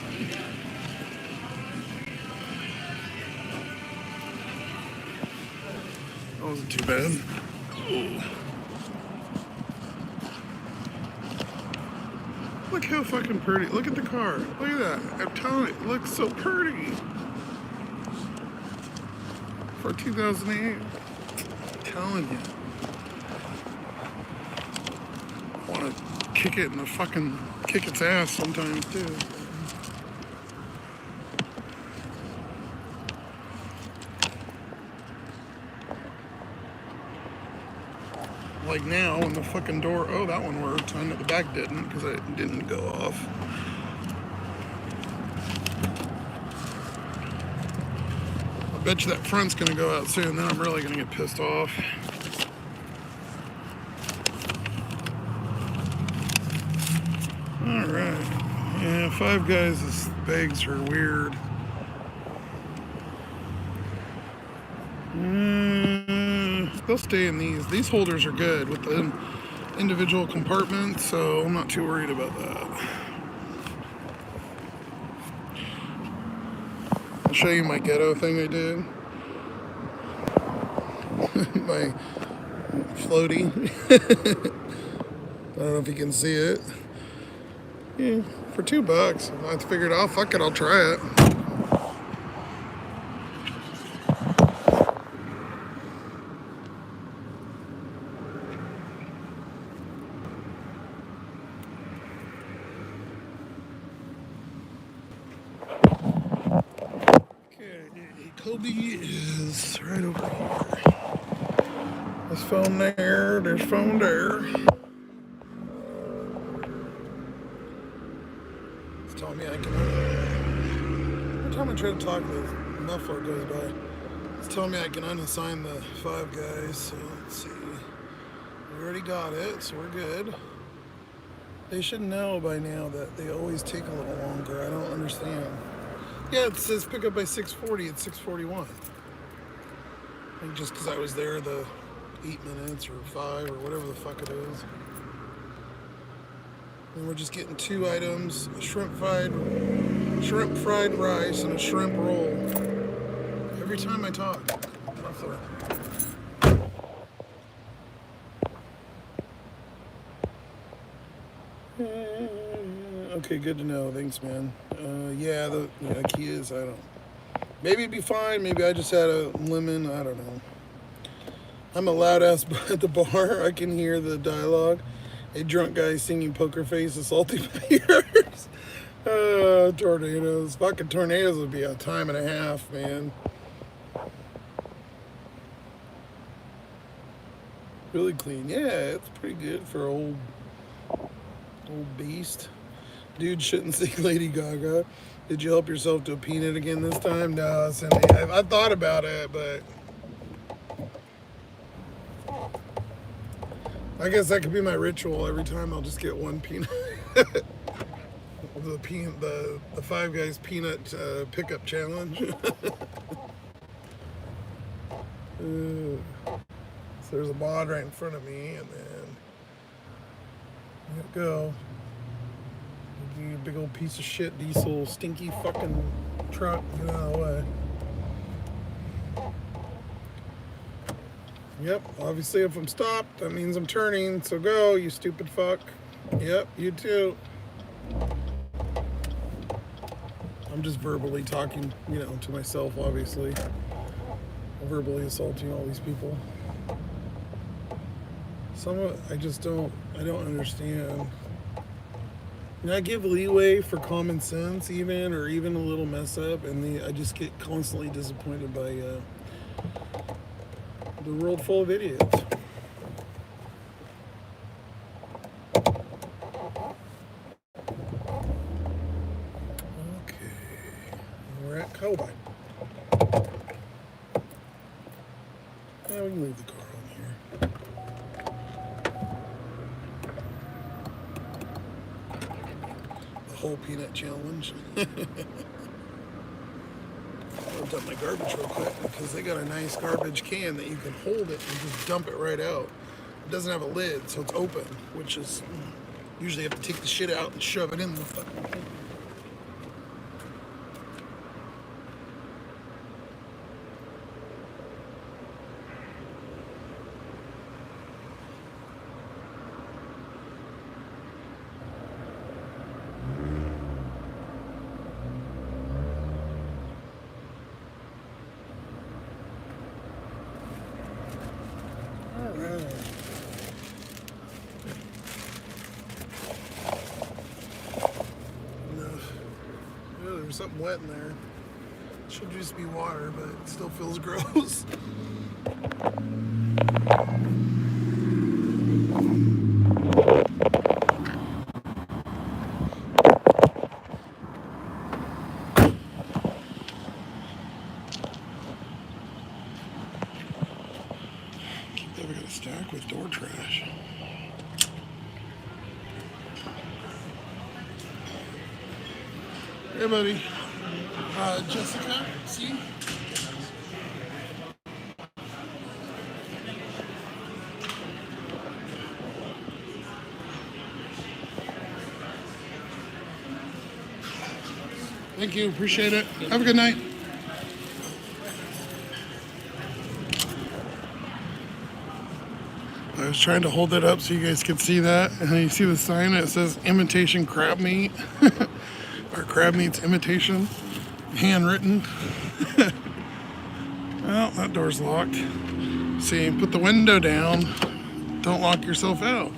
That wasn't too bad. Ooh. Look how fucking pretty. Look at the car. Look at that. I'm telling you, it looks so pretty. For 2008. I'm telling you. I want to kick it and kick its ass sometimes too. Like now, when the fucking door, oh, that one worked. I know the back didn't because it didn't go off. I bet you that front's gonna go out soon, then I'm really gonna get pissed off. Alright. Yeah, Five Guys' bags are weird. They'll stay in these. These holders are good with the individual compartments, so I'm not too worried about that. I'll show you my ghetto thing I did. My floaty. I don't know if you can see it. Yeah, for $2. I figured, oh, fuck it, I'll try it. Kobe is right over here. There's phone there, there's phone there. It's telling me I can. Every time I try to talk, the muffler goes by. It's telling me I can unassign the Five Guys, so let's see. We already got it, so we're good. They should know by now that they always take a little longer. I don't understand. Yeah, it says pick up by 6:40. It's 6:41. I think just because I was there the 8 minutes or 5 or whatever the fuck it is. And we're just getting 2 items: a shrimp fried rice and a shrimp roll. Every time I talk. Okay, good to know. Thanks, man. Yeah, the key is, I don't. Maybe it'd be fine. Maybe I just had a lemon. I don't know. I'm a loud ass at the bar. I can hear the dialogue. A drunk guy singing Poker Face, a salty beers. Tornadoes. Fucking tornadoes would be a time and a half, man. Really clean. Yeah, it's pretty good for old beast. Dude shouldn't sing Lady Gaga. Did you help yourself to a peanut again this time? No, Cindy. I thought about it, but I guess that could be my ritual. Every time I'll just get one peanut. the Five Guys peanut pickup challenge. So there's a mod right in front of me, and then there you go. You big old piece of shit diesel stinky fucking truck. Get out of the way. Yep, obviously if I'm stopped, that means I'm turning, so go, you stupid fuck. Yep, you too. I'm just verbally talking, to myself, obviously. I'm verbally assaulting all these people. Some of it, I don't understand. I give leeway for common sense even, or even a little mess up, and I just get constantly disappointed by the world full of idiots. Okay, we're at Cowbine. Yeah, we can leave the car on here. The whole peanut challenge. I'll dump my garbage real quick because they got a nice garbage can that you can hold it and just dump it right out. It doesn't have a lid, so it's open, which is usually you have to take the shit out and shove it in the fucking thing. There's something wet in there. It should just be water, but it still feels gross. Keep that, we got a stack with door trash. Hey, buddy. Jessica, see? Thank you, appreciate it. Have a good night. I was trying to hold it up so you guys could see that. And then you see the sign that says imitation crab meat. Or crab meat's imitation. Handwritten. Well, that door's locked. See, put the window down. Don't lock yourself out.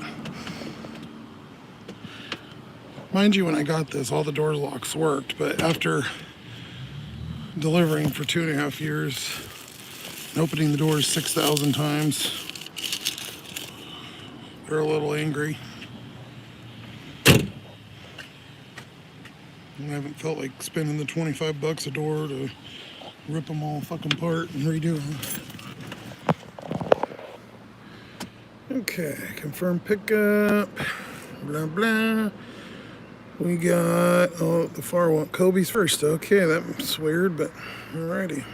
Mind you, when I got this, all the door locks worked, but after delivering for 2.5 years, opening the doors 6,000 times, they're a little angry. I haven't felt like spending the $25 a door to rip them all fucking apart and redo them. Okay, confirm pickup. Blah, blah. We got, oh, the far one. Kobe's first. Okay, that's weird, but alrighty.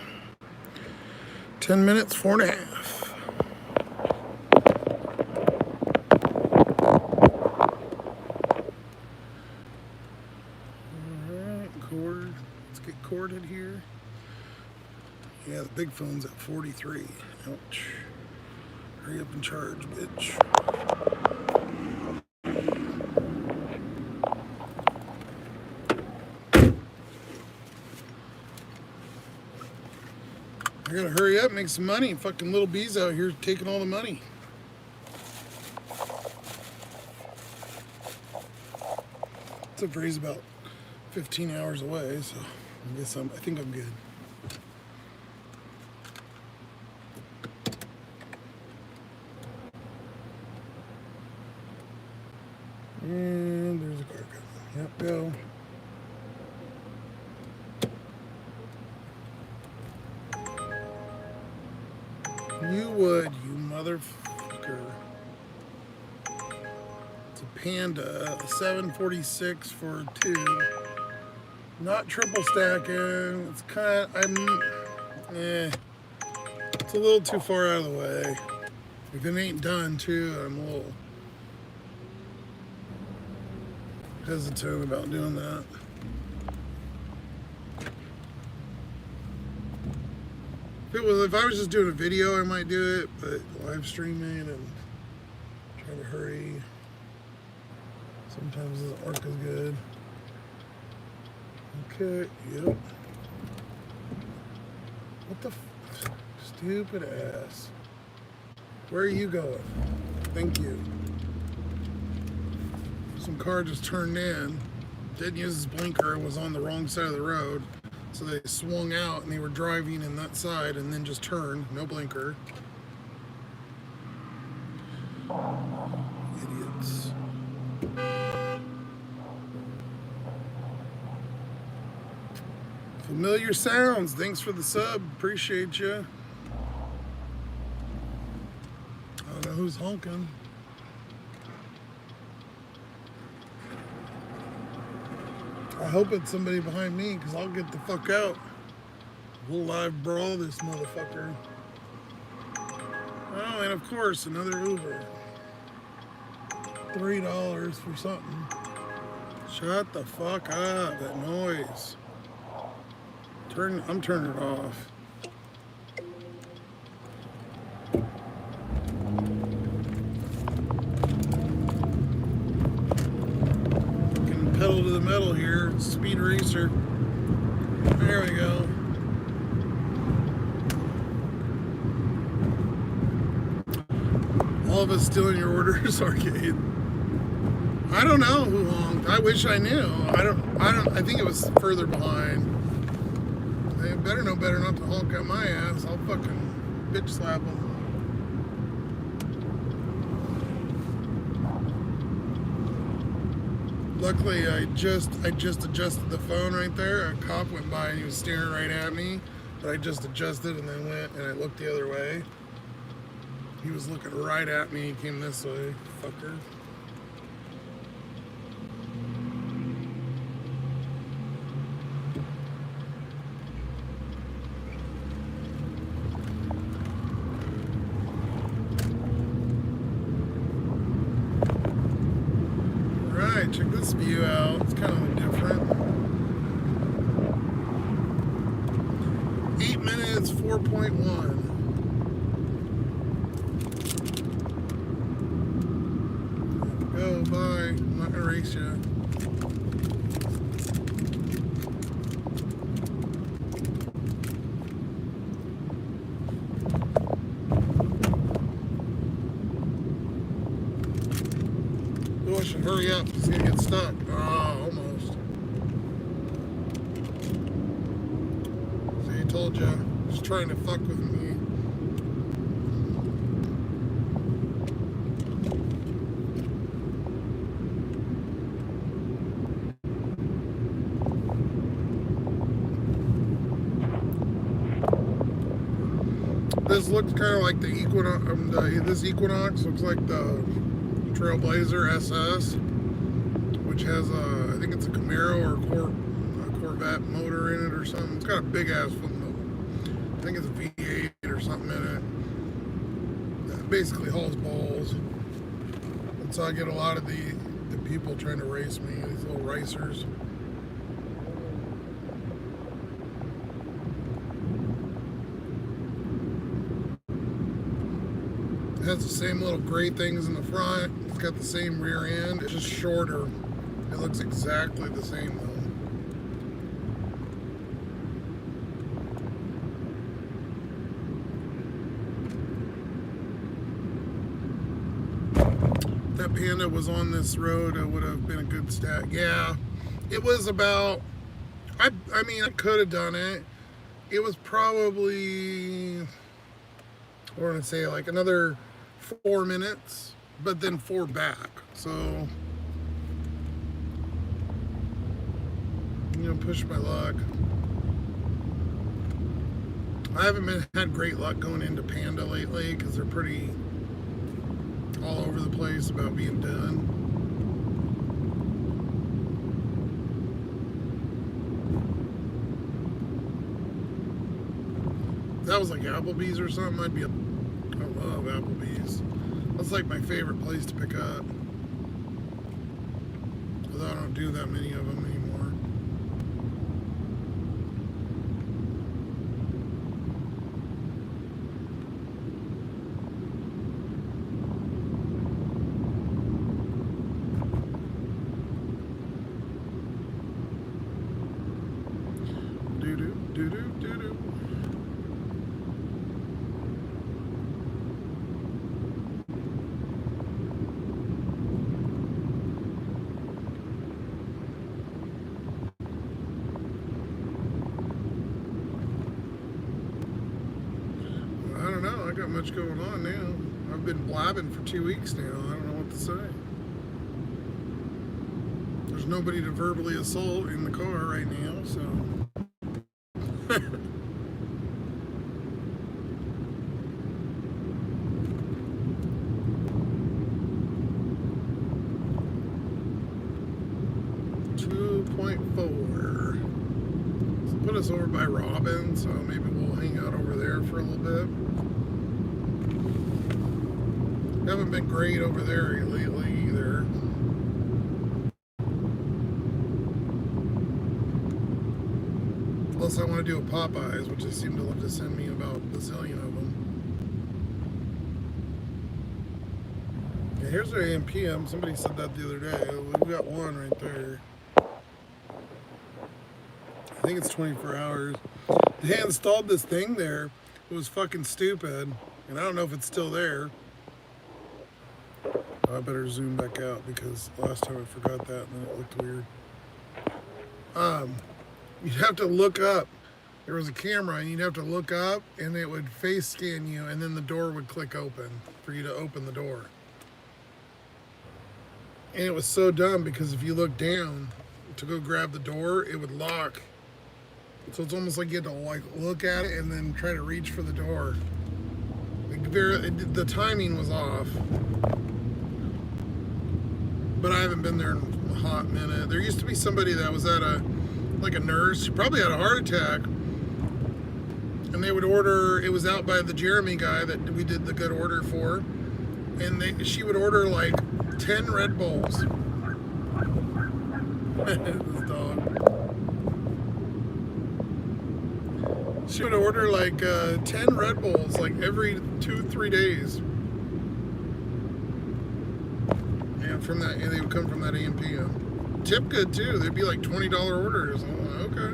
10 minutes, 4.5. Alright, cord. Let's get corded here. Yeah, the big phone's at 43. Ouch. Hurry up and charge, bitch. I gotta hurry up, make some money. Fucking little bees out here taking all the money. Delivery's about 15 hours away, so I think I'm good. And there's a car coming. Yep, go. You would, you motherfucker. It's a Panda, a 746 for 2. Not triple stacking. It's kind of, it's a little too far out of the way. If it ain't done too, I'm a little hesitant about doing that. If I was just doing a video, I might do it, but live streaming and trying to hurry sometimes doesn't work as good. Okay, yep. What the stupid ass? Where are you going? Thank you. Some car just turned in, didn't use his blinker, and was on the wrong side of the road. So they swung out and they were driving in that side and then just turned, no blinker. Idiots. Familiar sounds. Thanks for the sub. Appreciate you. I don't know who's honking. I hope it's somebody behind me, because I'll get the fuck out. We'll live brawl this motherfucker. Oh, and of course, another Uber. $3 for something. Shut the fuck up, that noise. I'm turning it off. Pedal to the metal here, speed racer. There we go. All of us stealing your orders, Arcade. I don't know who honked. I wish I knew. I think it was further behind. They better know better not to honk at my ass. I'll fucking bitch slap them. Luckily, I just adjusted the phone right there. A cop went by and he was staring right at me, but I just adjusted and then went and I looked the other way. He was looking right at me. He came this way, fucker. Check this view out. It's kind of different. 8 minutes, 4.1. Go, bye. I'm not gonna race you. Oh, I should hurry up. He's gonna get stuck. Oh, almost. See, I told you. He's trying to fuck with me. This looks kind of like the Equinox. This Equinox looks like the Trailblazer SS. which has a, I think it's a Camaro or a Corvette motor in it or something. It's got a big ass foot mill. I think it's a V8 or something in it. That basically hauls balls. And so I get a lot of the people trying to race me, these little racers. It has the same little gray things in the front. It's got the same rear end. It's just shorter. It looks exactly the same though. That Panda was on this road, it would have been a good stat. Yeah, it was about, I mean, I could have done it. It was probably, I want to say like another 4 minutes, but then 4 back. So, you know, push my luck. I haven't had great luck going into Panda lately because they're pretty all over the place about being done. If that was like Applebee's or something, I'd be a, I love Applebee's. That's like my favorite place to pick up. Although I don't do that many of them anymore. Do-do. I don't know. I got much going on now. I've been blabbing for 2 weeks now. I don't know what to say. There's nobody to verbally assault in the car right now, so. Put us over by Robin, so maybe we'll hang out over there for a little bit. Haven't been great over there lately either. Plus I want to do a Popeyes, which they seem to love to send me about a bazillion of them. Yeah, here's our AM PM. Somebody said that the other day. We've got one right there. I think it's 24 hours. They installed this thing there. It was fucking stupid. And I don't know if it's still there. I better zoom back out because last time I forgot that and then it looked weird. You'd have to look up. There was a camera and you'd have to look up and it would face scan you and then the door would click open for you to open the door. And it was so dumb because if you look down to go grab the door, it would lock. So it's almost like you had to like look at it and then try to reach for the door. The timing was off. But I haven't been there in a hot minute. There used to be somebody that was at a nurse. She probably had a heart attack. And they would order, it was out by the Jeremy guy that we did the good order for. And she would order like 10 Red Bulls. This dog. She would order like 10 Red Bulls like every 2-3 days. And from that, and they would come from that AM PM. Tip good too. They'd be like $20 orders. I'm like, okay.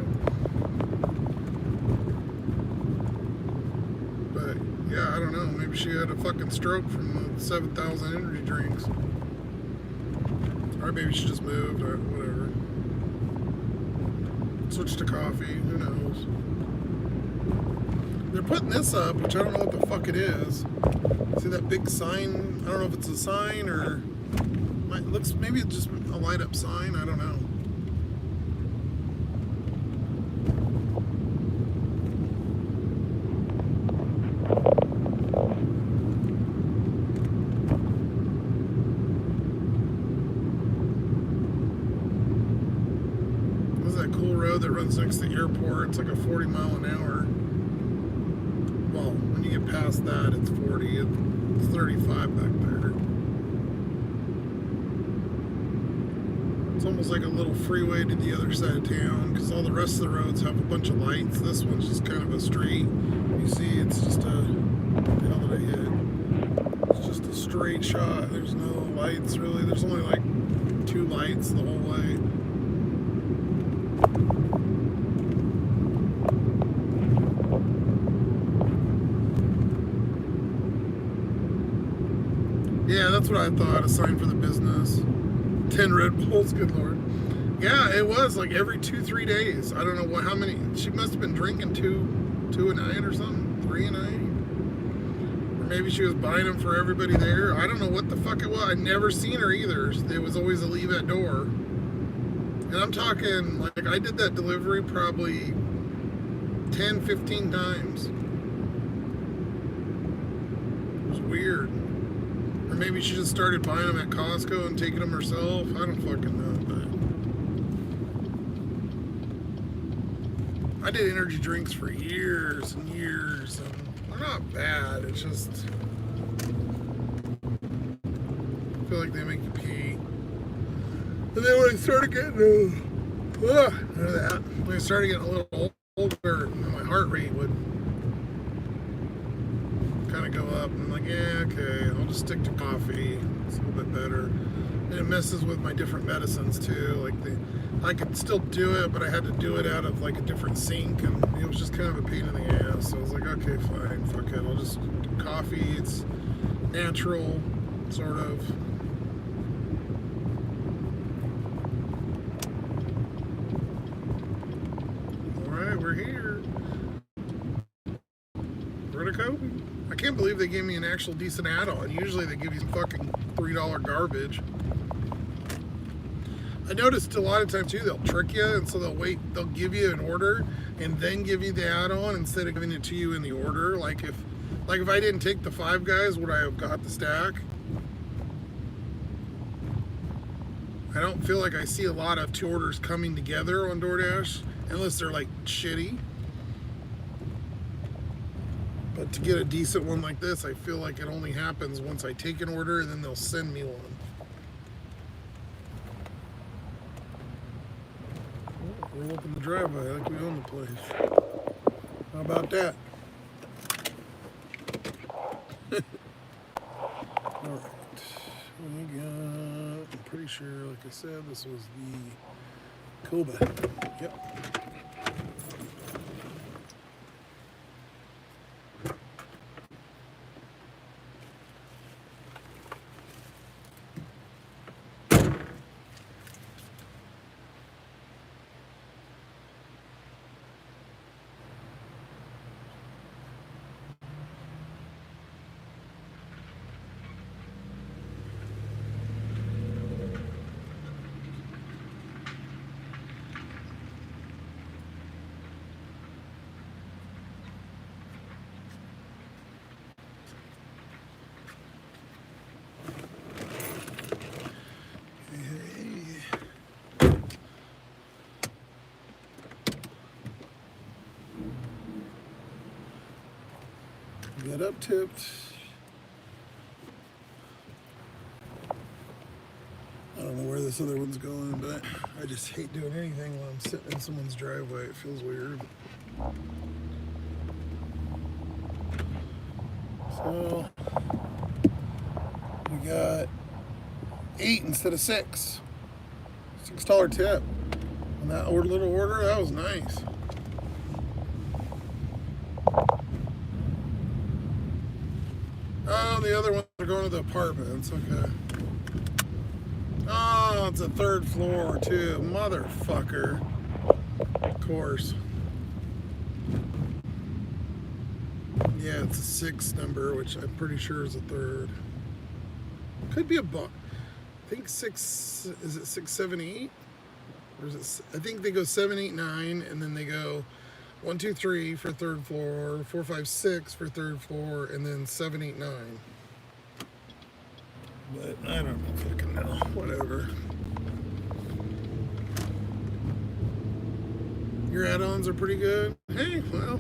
But yeah, I don't know. Maybe she had a fucking stroke from the 7,000 energy drinks. Or maybe she just moved or whatever. Switched to coffee. Who knows? They're putting this up, which I don't know what the fuck it is. See that big sign? I don't know if it's a sign or it looks, maybe it's just a light up sign. I don't know. road that runs next to the airport. It's like a 40 mile an hour. Well, when you get past that, it's 40. It's 35 back there. It's almost like a little freeway to the other side of town because all the rest of the roads have a bunch of lights. This one's just kind of a straight. You see, it's just a, what the hell did I hit? It's just a straight shot. There's no lights really. There's only like 2 lights the whole way. Yeah, that's what I thought. A sign for the business. 10 Red Bulls, good Lord. Yeah, it was like every 2-3 days. I don't know how many. She must have been drinking two a night or something, 3 a night. Or maybe she was buying them for everybody there. I don't know what the fuck it was. I'd never seen her either. There was always a leave at door. And I'm talking, like, I did that delivery probably 10, 15 times. It was weird. Or maybe she just started buying them at Costco and taking them herself. I don't fucking know. But I did energy drinks for years and years, and they're not bad. It's just, I feel like they make you pee. And then when I started getting, when I started getting a little older, my heart rate would kind of go up. And I'm like, yeah, okay, I'll just stick to coffee. It's a little bit better. And it messes with my different medicines too. Like I could still do it, but I had to do it out of like a different sink, and it was just kind of a pain in the ass. So I was like, okay, fine, fuck it. I'll just do coffee. It's natural, sort of. All right, we're here. We're gonna go. I can't believe they gave me an actual decent add-on. Usually they give you some fucking $3 garbage. I noticed a lot of times too, they'll trick you, and so they'll give you an order and then give you the add-on instead of giving it to you in the order. Like if I didn't take the 5 Guys, would I have got the stack? I don't feel like I see a lot of 2 orders coming together on DoorDash unless they're like shitty. But to get a decent one like this, I feel like it only happens once I take an order and then they'll send me one. Roll up in the driveway like we own the place. How about that? Alright. We got, I'm pretty sure, like I said, this was the Koba. Yep. Got up tipped. I don't know where this other one's going, but I just hate doing anything while I'm sitting in someone's driveway. It feels weird. So we got 8 instead of 6. $6 tip on that little order. That was nice. Oh, the other ones are going to the apartments. Okay. Oh, it's a 3rd floor too. Motherfucker. Of course. Yeah, it's a 6 number, which I'm pretty sure is a 3rd. Could be a I think 6. Is it 6, 7, 8? Or is it? I think they go 7, 8, 9, and then they go 1, 2, 3 for 3rd floor, 4, 5, 6 for 3rd floor, and then 7, 8, 9. But I don't fucking know. Whatever. Your add-ons are pretty good. Hey, well.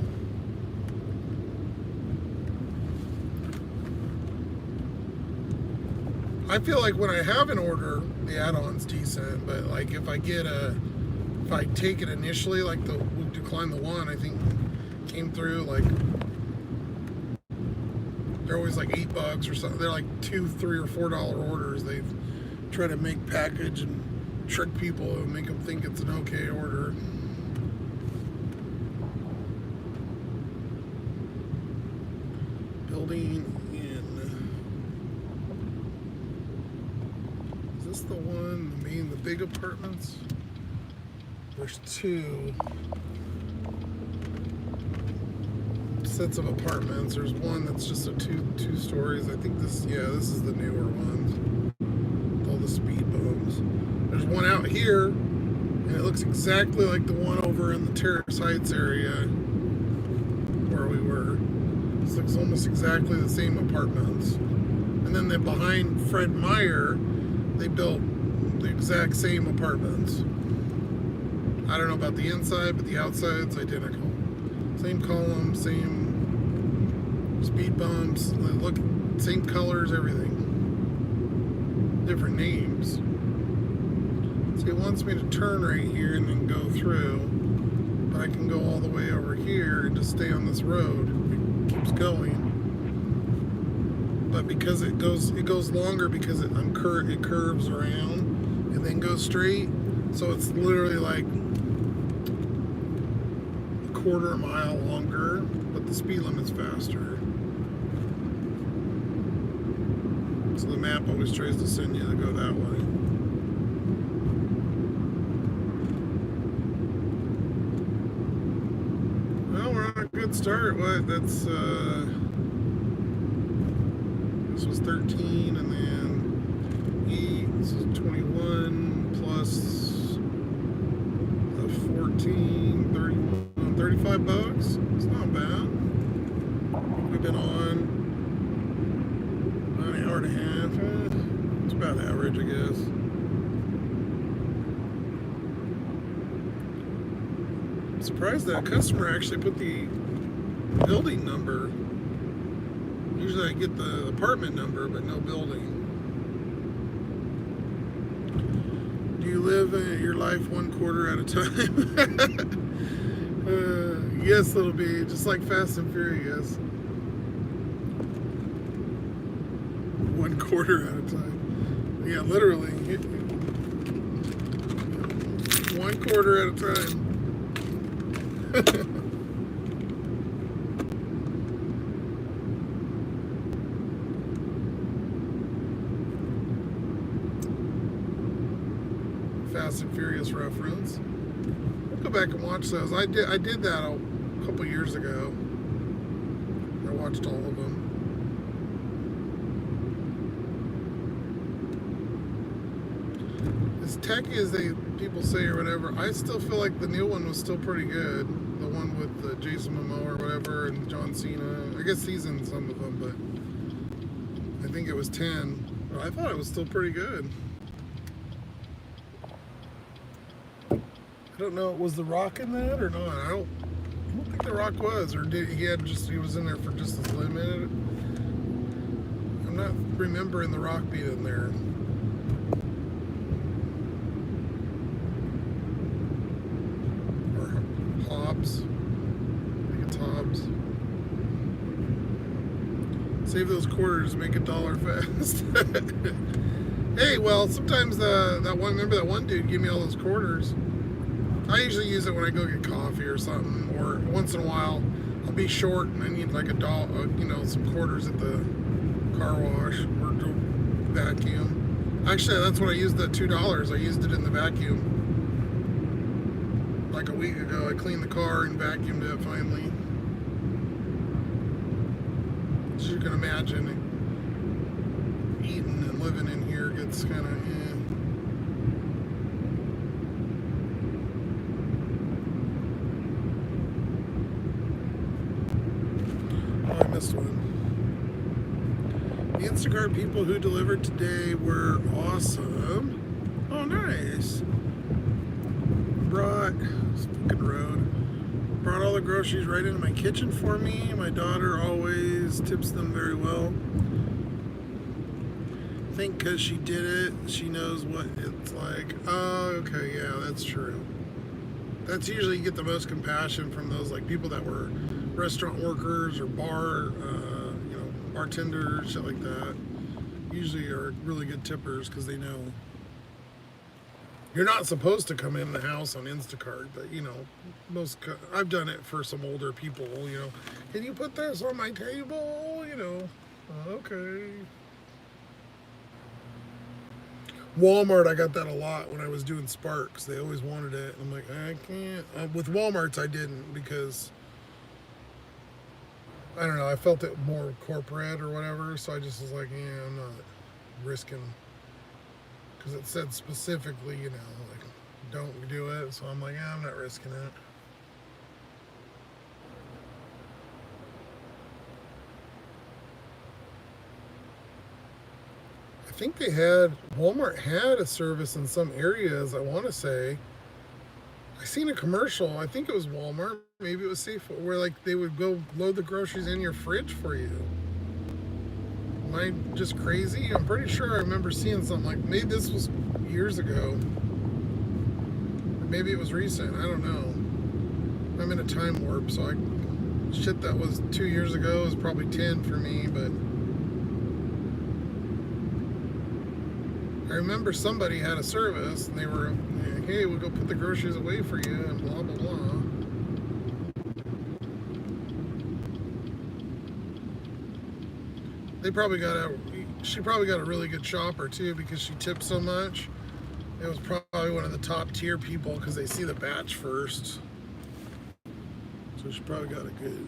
I feel like when I have an order, the add-on's decent, but like if I take it initially, like we decline the one, I think came through like they're always like $8 or something. They're like $2, $3, or $4 orders. They try to make package and trick people and make them think it's an okay order. Building in. Is this the one? The big apartments? There's two sets of apartments. There's one that's just a two stories. I think this is the newer ones. With all the speed bumps. There's one out here, and it looks exactly like the one over in the Terrace Heights area where we were. This looks almost exactly the same apartments. And then behind Fred Meyer, they built the exact same apartments. I don't know about the inside, but the outside's identical. Same column, same speed bumps, look, same colors, everything. Different names. So it wants me to turn right here and then go through, but I can go all the way over here and just stay on this road. It keeps going, but because it goes longer because it curves around and then goes straight. So it's literally like a quarter mile longer, but the speed limit's faster. So the map always tries to send you to go that way. Well, we're on a good start. What? That's this was 13, and then this is 21 plus 14, 31, $35. It's not bad. We've been on about an hour and a half. It's about average, I guess. I'm surprised that customer actually put the building number. Usually I get the apartment number, but no building. Do you live your life one quarter at a time? Yes, it'll be just like Fast and Furious. One quarter at a time. Yeah, literally. One quarter at a time. Fast and Furious reference. I'll go back and watch those. I did that a couple years ago. I watched all of them. As tacky as people say or whatever, I still feel like the new one was still pretty good. The one with Jason Momoa or whatever and John Cena. I guess he's in some of them, but I think it was 10. But I thought it was still pretty good. I don't know, was The Rock in that or not? I don't think The Rock was, or he was in there for just as limited. I'm not remembering The Rock being in there. Or Hobbs. I think it's Hobbs. Save those quarters, make $1 fast. Hey, well, sometimes remember that one dude gave me all those quarters. I usually use it when I go get coffee or something, or once in a while I'll be short and I need like some quarters at the car wash or to vacuum. Actually, that's what I used that $2. I used it in the vacuum. Like a week ago, I cleaned the car and vacuumed it finally. As you can imagine, eating and living in here gets kind of I missed one. The Instacart people who delivered today were awesome. Oh, nice. brought this fucking road. Brought all the groceries right into my kitchen for me. My daughter always tips them very well. I think because she did it, she knows what it's like. Oh, okay, yeah, that's true. That's usually you get the most compassion from those like people that were restaurant workers or bartenders, shit like that. Usually are really good tippers because they know you're not supposed to come in the house on Instacart, but I've done it for some older people. Can you put this on my table? Okay. Walmart, I got that a lot when I was doing Sparks. They always wanted it. I'm like, I can't. With Walmart's, I didn't because I don't know. I felt it more corporate or whatever, so I just was like, yeah, I'm not risking because it said specifically, like don't do it. So I'm like, yeah, I'm not risking it. I think Walmart had a service in some areas, I want to say. I seen a commercial, I think it was Walmart, maybe it was Safeway, where like they would go load the groceries in your fridge for you. Am I just crazy? I'm pretty sure I remember seeing something like, maybe this was years ago. Or maybe it was recent, I don't know. I'm in a time warp, so shit that was 2 years ago is probably 10 for me, but I remember somebody had a service and they were like, hey, we'll go put the groceries away for you and blah, blah, blah. She probably got a really good shopper too because she tipped so much. It was probably one of the top tier people because they see the batch first. So she probably got a good,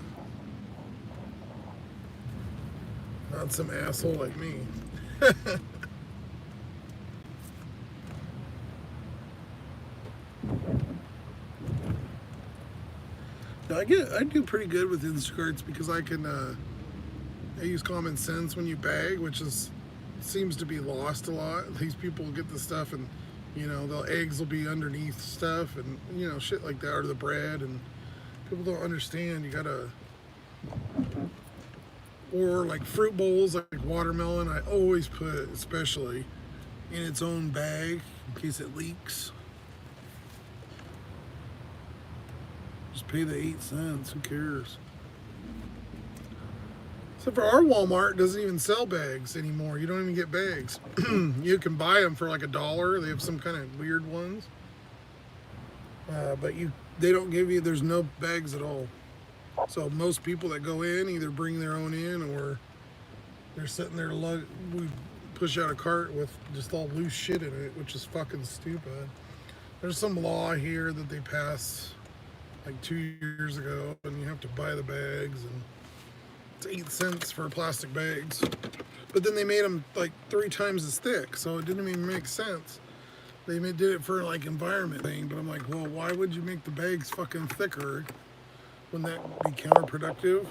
not some asshole like me. I do pretty good with Instacarts because I use common sense when you bag, which seems to be lost a lot. These people get the stuff and the eggs will be underneath stuff and shit like that, or the bread, and people don't understand. You gotta, or like fruit bowls, like watermelon, I always put especially in its own bag in case it leaks. Just pay the 8 cents. Who cares? So for our Walmart, doesn't even sell bags anymore. You don't even get bags. You can buy them for like $1. They have some kind of weird ones, but they don't give you. There's no bags at all. So most people that go in either bring their own in or they're sitting there. We push out a cart with just all loose shit in it, which is fucking stupid. There's some law here that they passed like 2 years ago, and you have to buy the bags, and it's 8 cents for plastic bags. But then they made them like 3 times as thick, so it didn't even make sense. They did it for like environment thing, but I'm like, well, why would you make the bags fucking thicker? Wouldn't that be counterproductive?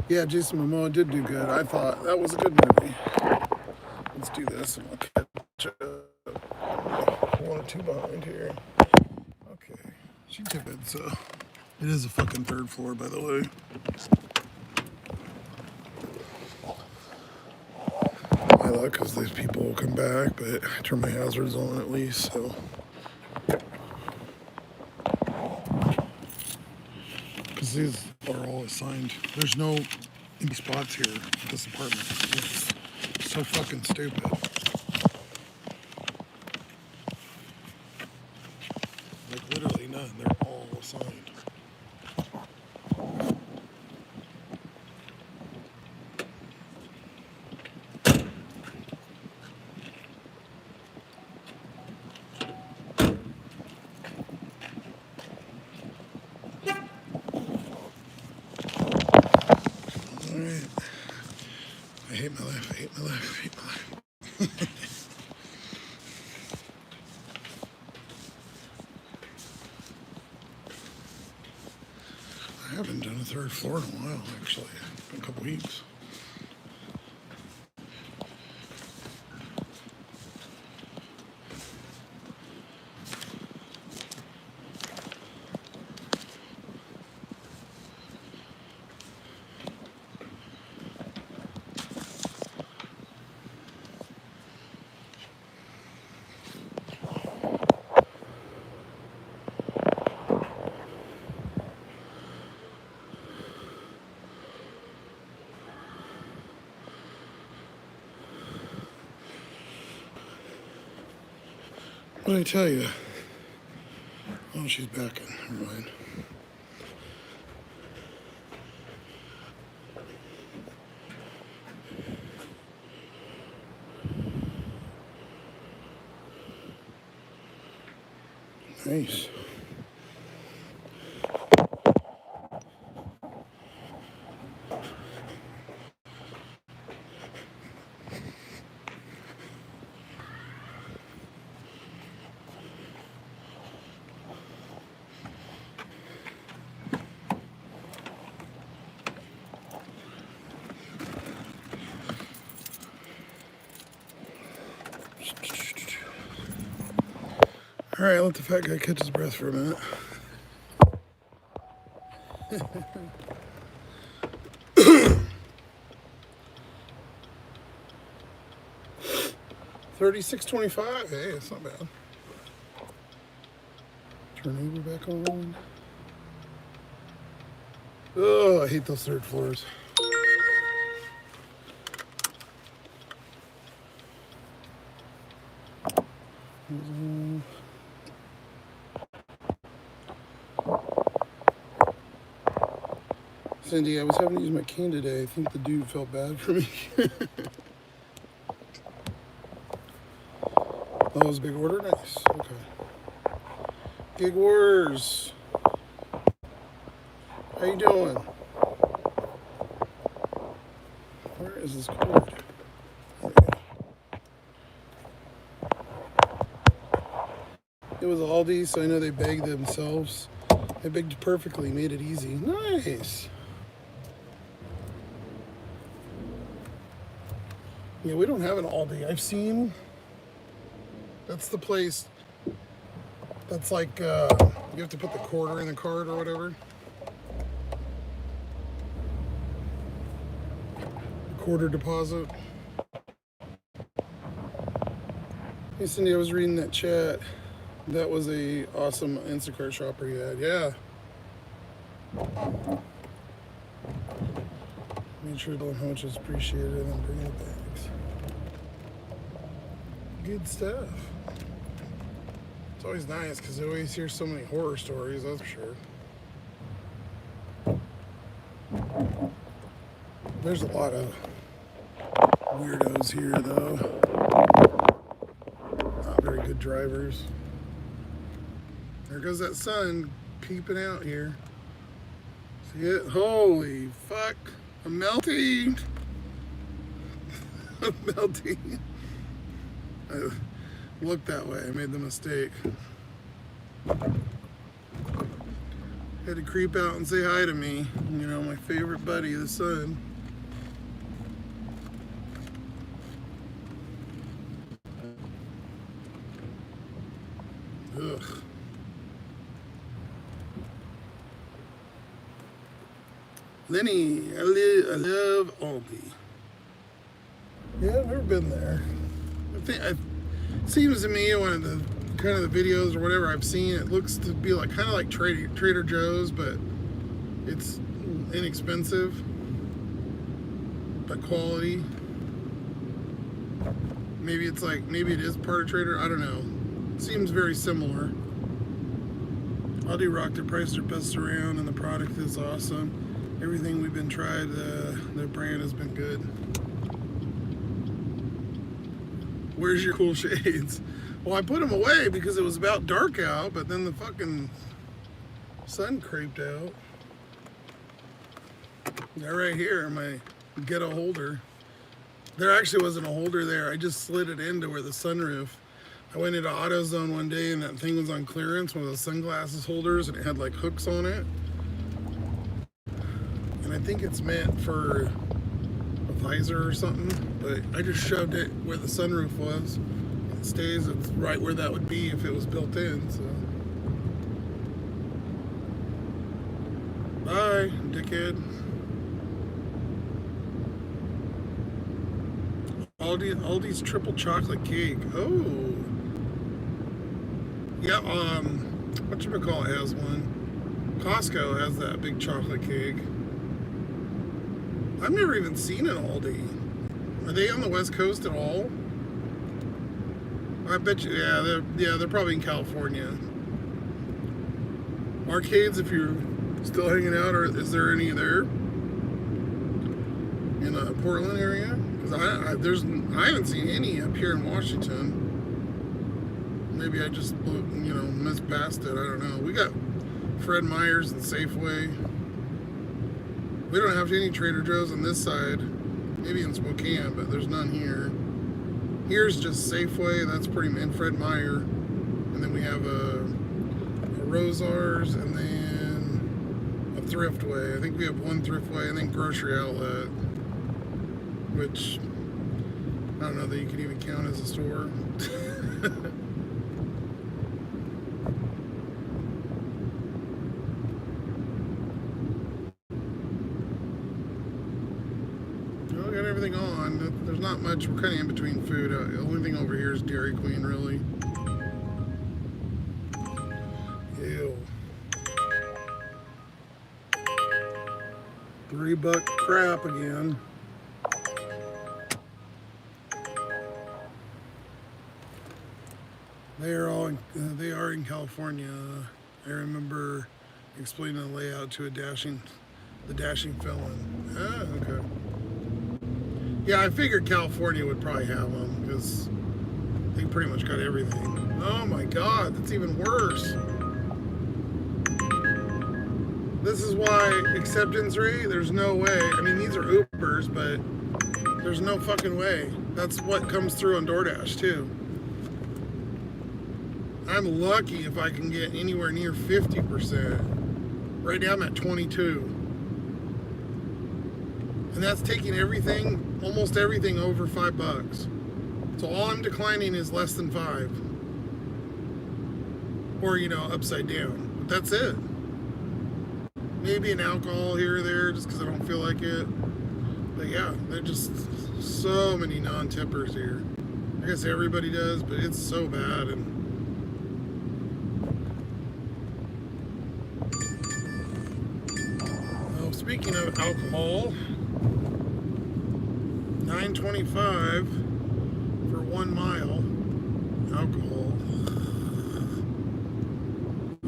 Yeah, Jason Momoa did do good. I thought that was a good movie. Let's do this and we'll catch up. 1 or 2 behind here. Okay. She tipped it, so it is a fucking 3rd floor, by the way. My luck, because these people will come back, but I turn my hazards on at least, so. Because these are all assigned. There's no empty spots here at this apartment. It's so fucking stupid. Like literally none. They're all assigned. Alright. I hate my life. I hate my life. I hate my life. I haven't done a 3rd floor in a while, actually. It's been a couple weeks. What did I tell you? Oh, she's back in. Never mind. Nice. All right, let the fat guy catch his breath for a minute. 36.25. Hey, it's not bad. Turn Uber back on. Oh, I hate those third floors. Cindy, I was having to use my cane today. I think the dude felt bad for me. That was a big order? Nice. Okay. Gig Wars. How you doing? Where is this cord? It was Aldi, so I know they bagged themselves. They bagged perfectly, made it easy. Nice. Yeah, we don't have an Aldi. I've seen. That's the place. That's like you have to put the quarter in the cart or whatever. Quarter deposit. Hey Cindy, I was reading that chat. That was a awesome Instacart shopper you had. Yeah. Make sure to know how much is appreciated and then bring it bags. Good stuff. It's always nice because I always hear so many horror stories, that's for sure. There's a lot of weirdos here, though. Not very good drivers. There goes that sun peeping out here. See it? Holy fuck. I'm melting. I'm melting. I looked that way. I made the mistake. Had to creep out and say hi to me. You know, my favorite buddy, the sun. Ugh. Lenny, I love Aldi. Yeah, I've never been there. It seems to me one of the kind of the videos or whatever I've seen, it looks to be like kind of like Trader Joe's, but it's inexpensive, but quality. Maybe it's like, maybe it is part of Trader, I don't know. It seems very similar. Aldi rocked their price, their best around, and the product is awesome. Everything we've been tried, their brand has been good. Where's your cool shades? Well, I put them away because it was about dark out, but then the fucking sun creeped out. They're right here, my ghetto holder. There actually wasn't a holder there. I just slid it into where the sunroof. I went into AutoZone one day and that thing was on clearance, one of those sunglasses holders, and it had like hooks on it. And I think it's meant for a visor or something, but I just shoved it where the sunroof was. It stays, it's right where that would be if it was built in, so. Bye, dickhead. Aldi's triple chocolate cake. Oh. Yeah, whatchamacallit has one. Costco has that big chocolate cake. I've never even seen an Aldi. Are they on the West Coast at all? I bet you, they're probably in California. Arcades, if you're still hanging out, or is there any there in the Portland area? Because I haven't seen any up here in Washington. Maybe I just missed past it. I don't know. We got Fred Meyer's and Safeway. We don't have any Trader Joe's on this side. Maybe in Spokane, but there's none here. Here's just Safeway. That's pretty, and Fred Meyer. And then we have a Rosars, and then a Thriftway. I think we have one Thriftway, and then Grocery Outlet, which I don't know that you could even count as a store. Well, got everything on. There's not much. We're kind of in between food. The only thing over here is Dairy Queen, really. Ew. $3 crap again. They are in California. I remember explaining the layout to the dashing felon. Ah, okay. Yeah, I figured California would probably have them because they pretty much got everything. Oh my God, that's even worse. This is why acceptance rate, there's no way. I mean, these are Ubers, but there's no fucking way. That's what comes through on DoorDash too. I'm lucky if I can get anywhere near 50%. Right now I'm at 22. And that's taking everything, almost everything over $5. So all I'm declining is less than 5. Or, upside down. But that's it. Maybe an alcohol here or there just because I don't feel like it. But yeah, there's just so many non-tippers here. I guess everybody does, but it's so bad. And speaking of alcohol, $9.25 for 1 mile alcohol.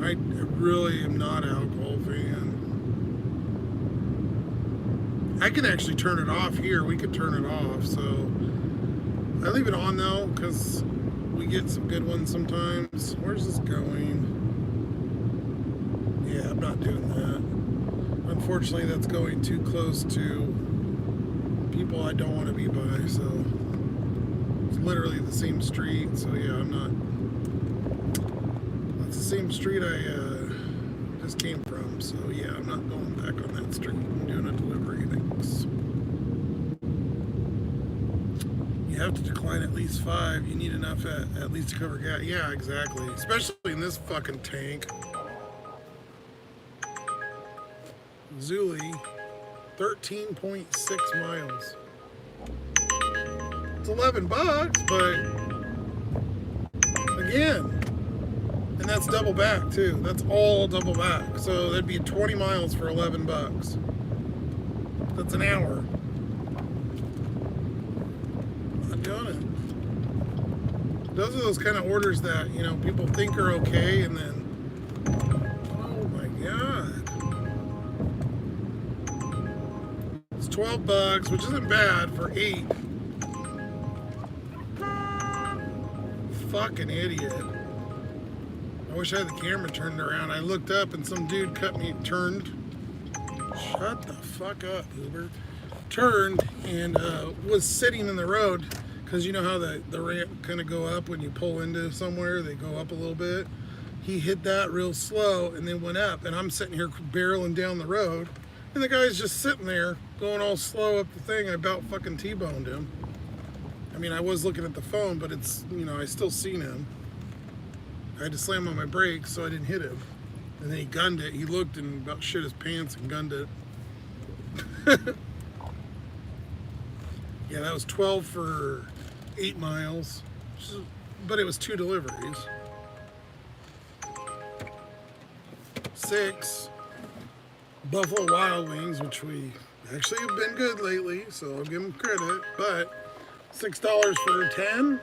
I really am not an alcohol fan. I can actually turn it off here. We could turn it off, so I leave it on though because we get some good ones sometimes. Where's this going? Yeah, I'm not doing that. Unfortunately, that's going too close to people I don't want to be by, so it's literally the same street, so yeah, I'm not. That's the same street I just came from, so yeah, I'm not going back on that street. I'm doing a delivery, thanks. You have to decline at least 5. You need enough at least to cover gas. Yeah, exactly. Especially in this fucking tank. Zuli, 13.6 miles. It's $11, but again, and that's double back too. That's all double back. So that'd be 20 miles for $11. That's an hour. Not doing it. Those are those kind of orders that, people think are okay, and then, oh my God. It's $12, which isn't bad for 8. Fucking idiot. I wish I had the camera turned around. I looked up and some dude turned. Shut the fuck up, Uber. Turned and was sitting in the road because you know how the ramp kind of go up when you pull into somewhere, they go up a little bit. He hit that real slow and then went up, and I'm sitting here barreling down the road, and the guy's just sitting there going all slow up the thing. I about fucking T-boned him. I mean, I was looking at the phone, but it's, I still seen him. I had to slam on my brakes so I didn't hit him. And then he gunned it. He looked and about shit his pants and gunned it. Yeah, that was 12 for 8 miles. But it was 2 deliveries. 6 Buffalo Wild Wings, which we actually have been good lately, so I'll give them credit. But $6 for 10?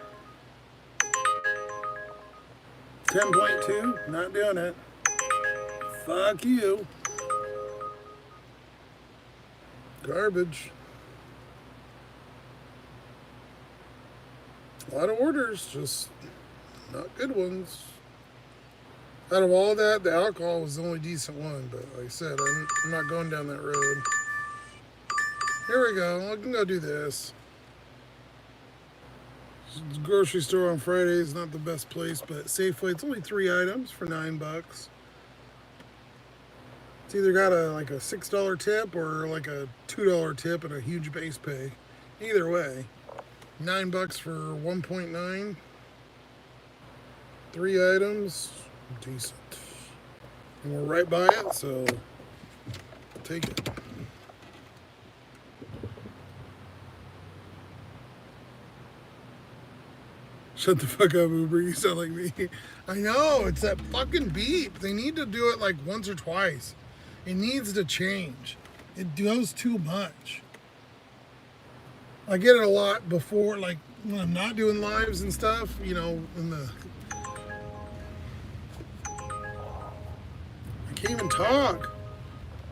10.2, not doing it. Fuck you. Garbage. A lot of orders, just not good ones. Out of all that, the alcohol was the only decent one, but like I said, I'm not going down that road. Here we go. I can go do this. The grocery store on Friday is not the best place, but Safeway, it's only 3 items for $9. It's either got like a $6 tip or like a $2 tip and a huge base pay. Either way, $9 for 1.9. 3 items, decent. And we're right by it, so I'll take it. Shut the fuck up, Uber. You sound like me. I know, it's that fucking beep. They need to do it like once or twice. It needs to change. It does too much. I get it a lot before, like when I'm not doing lives and stuff, you know, in the... I can't even talk.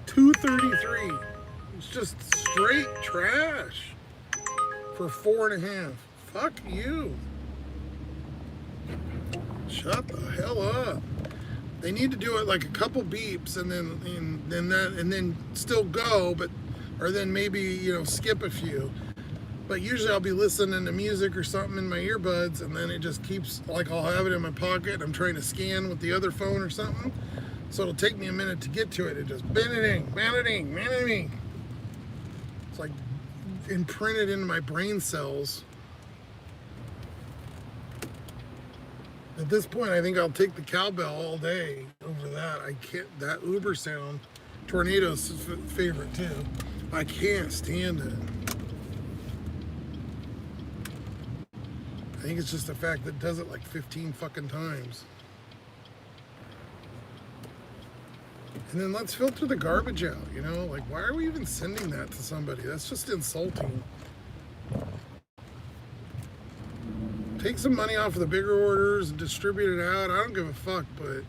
233. It's just straight trash for 4.5. Fuck you. Shut the hell up. They need to do it like a couple beeps and then still go, but or then maybe, you know, skip a few. But usually I'll be listening to music or something in my earbuds, and then it just keeps, like, I'll have it in my pocket. I'm trying to scan with the other phone or something, so it'll take me a minute to get to it. It just bang. It's like imprinted into my brain cells. At this point, I think I'll take the cowbell all day over that. I can't, that Uber sound, Tornado's favorite too. I can't stand it. I think it's just the fact that it does it like 15 fucking times. And then let's filter the garbage out, you know? Like, why are we even sending that to somebody? That's just insulting. Take some money off of the bigger orders and distribute it out. I don't give a fuck, but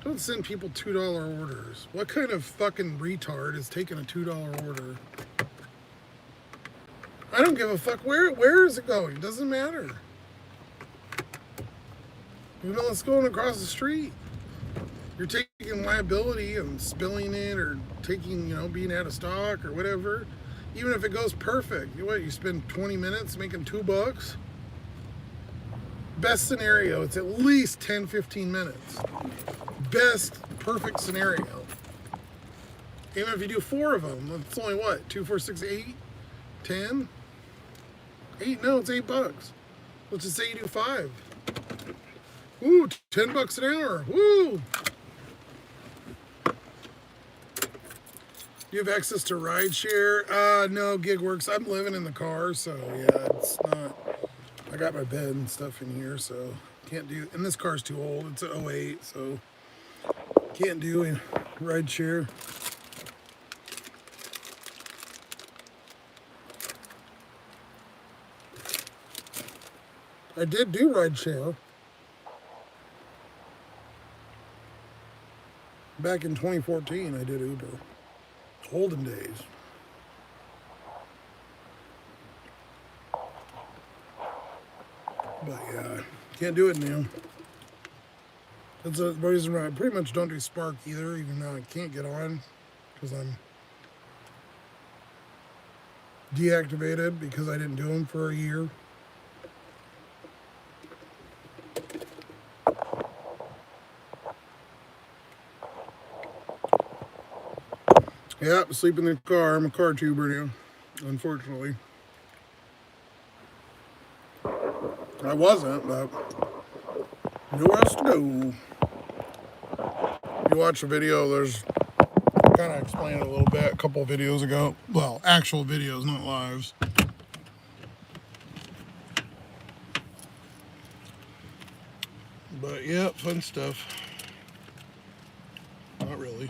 don't send people $2 orders. What kind of fucking retard is taking a $2 order? I don't give a fuck where is it going. It doesn't matter. You know, it's going across the street. You're taking liability and spilling it or taking, you know, being out of stock or whatever. Even if it goes perfect, you spend 20 minutes making $2? Best scenario, it's at least 10, 15 minutes. Best, perfect scenario. Even if you do 4 of them, it's only what? 2, 4, 6, 8? 10? 8? No, it's $8. Let's just say you do 5. Ooh, $10 an hour. Woo! You have access to rideshare? No, GigWorks. I'm living in the car, so yeah, it's not. I got my bed and stuff in here, so can't do. And this car's too old. It's an '08, so can't do a rideshare. I did do rideshare back in 2014. I did Uber. Olden days. But yeah, can't do it now. That's the reason why I pretty much don't do Spark either, even though I can't get on because I'm deactivated because I didn't do them for a year. Yeah, sleep in the car. I'm a car tuber now, unfortunately. I wasn't, but nowhere else to go. You watch the video, there's kind of explained it a little bit a couple of videos ago. Well, actual videos, not lives. But yeah, fun stuff. Not really.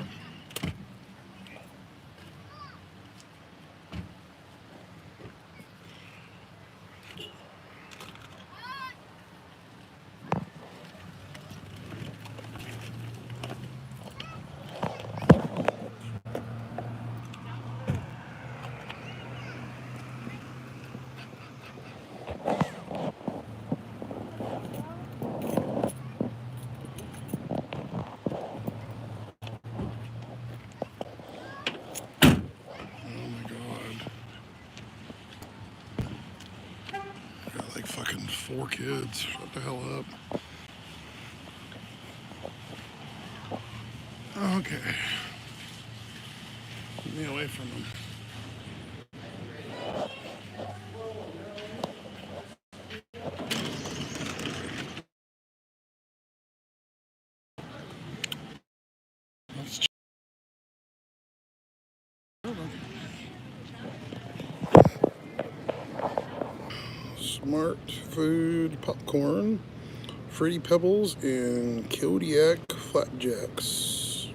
fucking 4 kids. Shut the hell up. Okay. Get me away from them. Smart Food Popcorn, Fruity Pebbles, and Kodiak Flapjacks.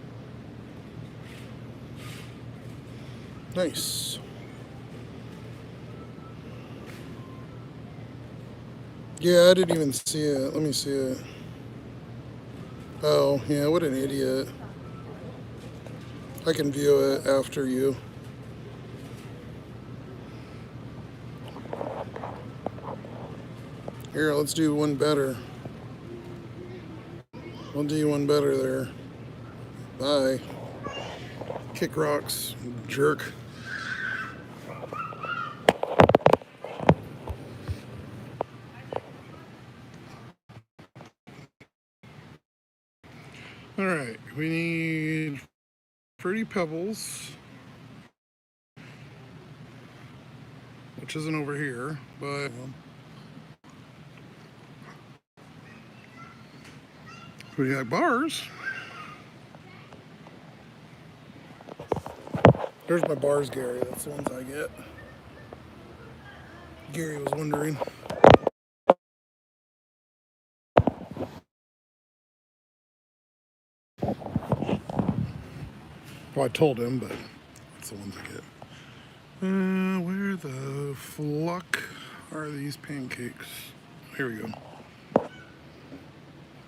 Nice. Yeah, I didn't even see it. Let me see it. Oh, yeah, what an idiot. I can view it after you. Here, let's do one better. We'll do one better there. Bye. Kick rocks, jerk. All right, we need Fruity Pebbles, which isn't over here, but we got bars. There's my bars, Gary. That's the ones I get. Gary was wondering. Well, I told him, but that's the ones I get. Where the fuck are these pancakes? Here we go.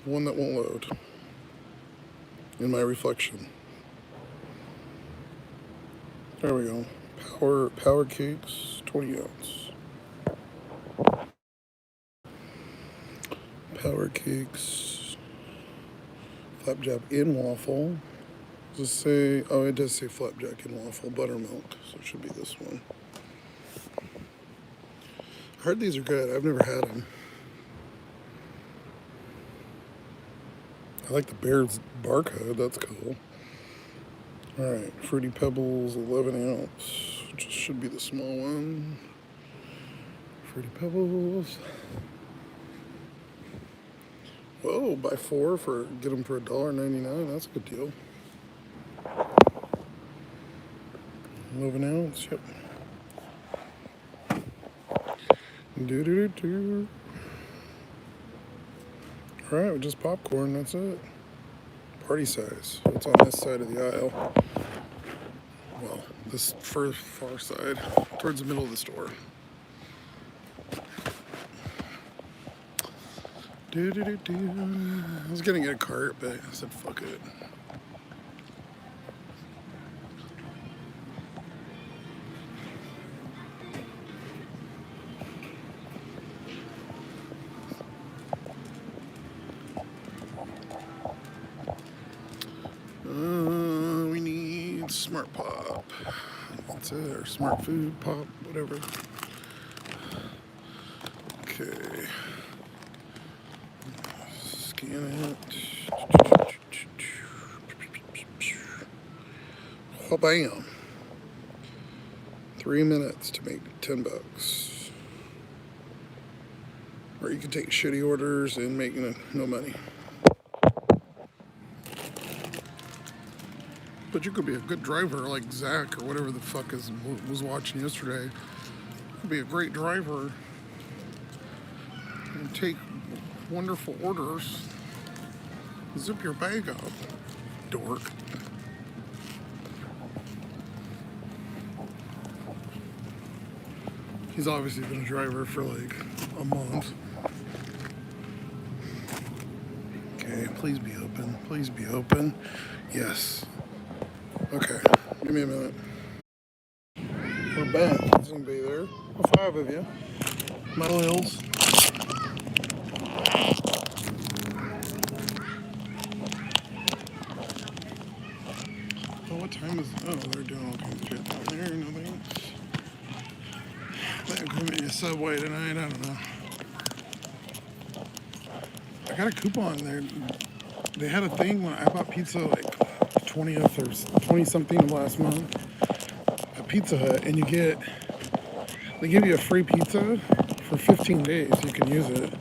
One that won't load. In my reflection. There we go. Power cakes, 20 ounce. Power cakes, flapjack in waffle. Does it say? Oh, it does say flapjack in waffle buttermilk, so it should be this one. I heard these are good. I've never had them. I like the Bears barcode. That's cool. All right, Fruity Pebbles, 11 ounce, which should be the small one. Fruity Pebbles. Whoa, buy 4 for get them for $1.99. That's a good deal. 11 ounce. Yep. Do. All right, just popcorn. That's it. Party size. It's on this side of the aisle. Well, this far side, towards the middle of the store. I was gonna get a cart, but I said fuck it. We need Smart Pop. That's it, or Smart Food Pop, whatever. Okay. Scan it. Oh, bam. 3 minutes to make $10. Or you can take shitty orders and make no money. But you could be a good driver like Zach or whatever the fuck was watching yesterday. You could be a great driver and take wonderful orders. Zip your bag up, dork. He's obviously been a driver for like a month. Okay, please be open. Please be open. Yes. Okay, give me a minute. We're back. Is anybody there? Well, 5 of you. Metal Hills. Oh, what time is it? Oh, they're doing all kinds of shit down there. No thanks. Might go to a Subway tonight. I don't know. got a coupon there. They had a thing when I bought pizza like 20th or 20 something of last month at Pizza Hut, and they give you a free pizza for 15 days. You can use it,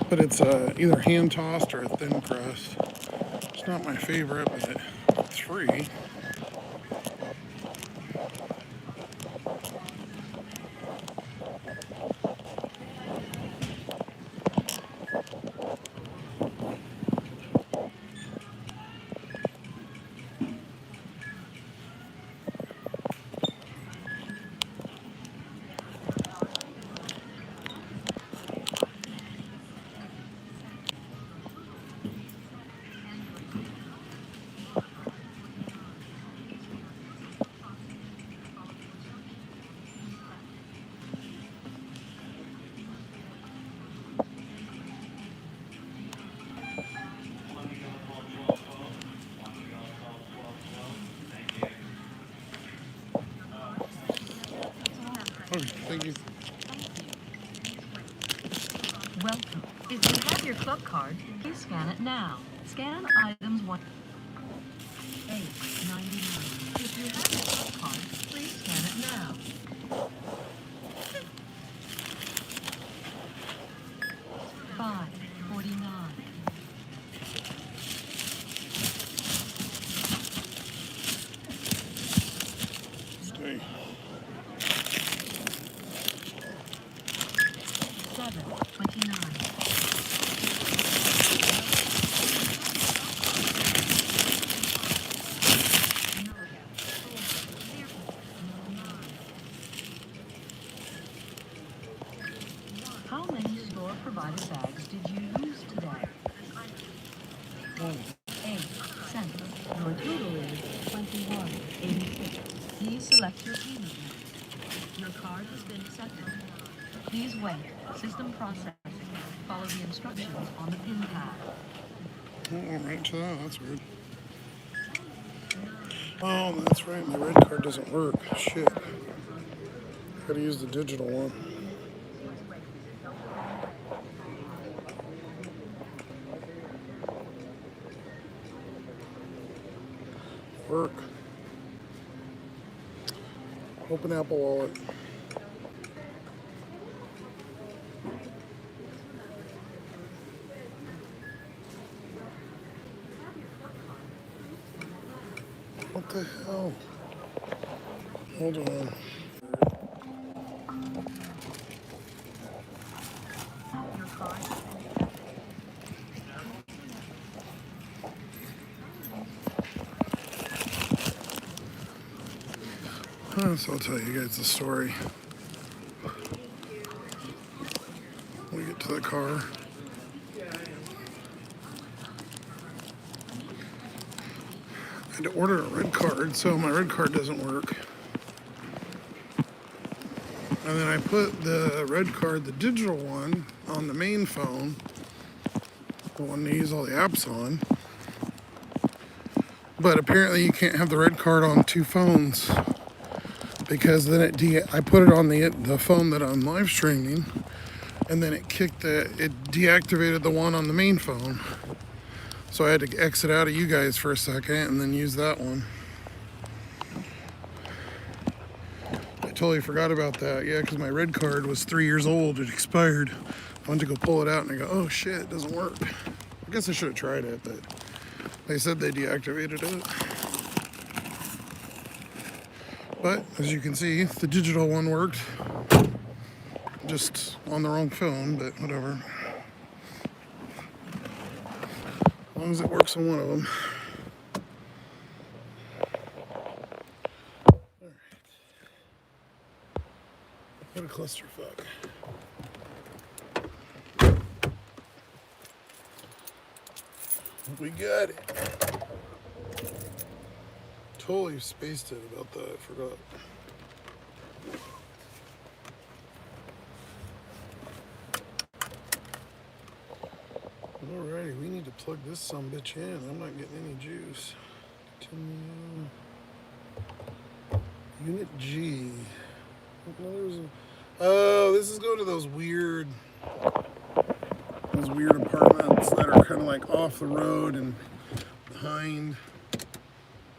but it's either hand tossed or a thin crust. It's not my favorite, but it's free. Okay, thank you. Welcome. If you have your club card, please scan it now. Scan items 1 $8.99. If you have your club card, please scan it now. $5.49. Stay. $7.29. How many store-provided bags did you use today? 8 cents. Your total is $21.86. Please select your payment method. Your card has been accepted. Please wait. System processing. Follow the instructions on the pin pad. Oh, right to that. That's weird. Oh, that's right. My red card doesn't work. Shit. Gotta use the digital one. Work. Open Apple Wallet. What the hell? Hold on. So I'll tell you guys the story. When we get to the car. I had to order a red card, so my red card doesn't work. And then I put the red card, the digital one, on the main phone, the one to use all the apps on. But apparently you can't have the red card on two phones, because then I put it on the phone that I'm live streaming, and then it deactivated the one on the main phone. So I had to exit out of you guys for a second and then use that one. I totally forgot about that. Yeah, because my red card was 3 years old. It expired. I went to go pull it out and I go, oh shit, it doesn't work. I guess I should have tried it, but they said they deactivated it. But as you can see, the digital one worked. Just on the wrong phone, but whatever. As long as it works on one of them. Alright. What a clusterfuck. We got it. Totally spaced it about that, I forgot. Alrighty, we need to plug this sumbitch in. I'm not getting any juice. Continue. Unit G. Oh, this is going to those weird those weird apartments that are kind of like off the road and behind.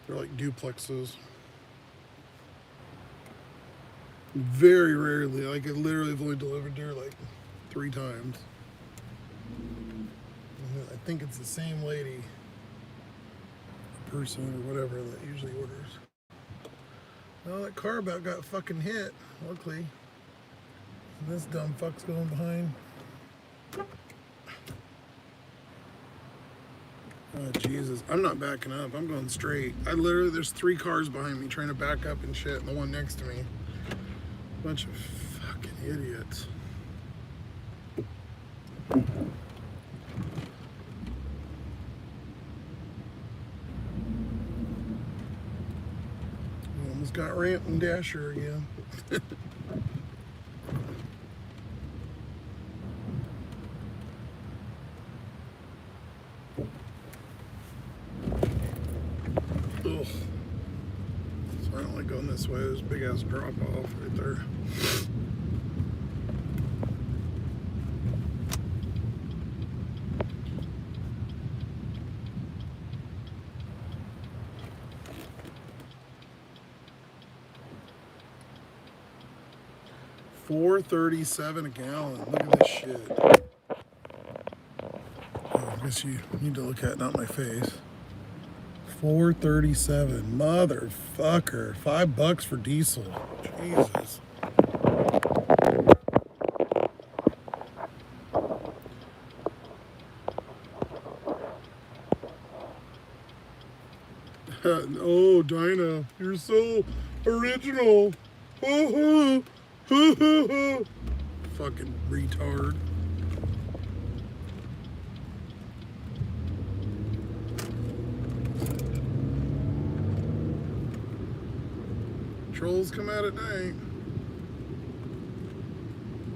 They're like duplexes. Very rarely, like I literally have only delivered there like 3 times. I think it's the same lady, person or whatever that usually orders. Well, that car about got fucking hit, luckily. And this dumb fuck's going behind. Oh, Jesus. I'm not backing up. I'm going straight. There's 3 cars behind me trying to back up and shit, and the one next to me. Bunch of fucking idiots. We almost got Ramp and Dasher again. Ugh. So I don't like going this way. There's a big ass drop off right there. $4.37 a gallon. Look at this shit. Oh, I guess you need to look at it, not my face. $4.37, motherfucker. $5 for diesel. Jesus. Oh, Dinah, you're so original. Fucking retard. Trolls come out at night.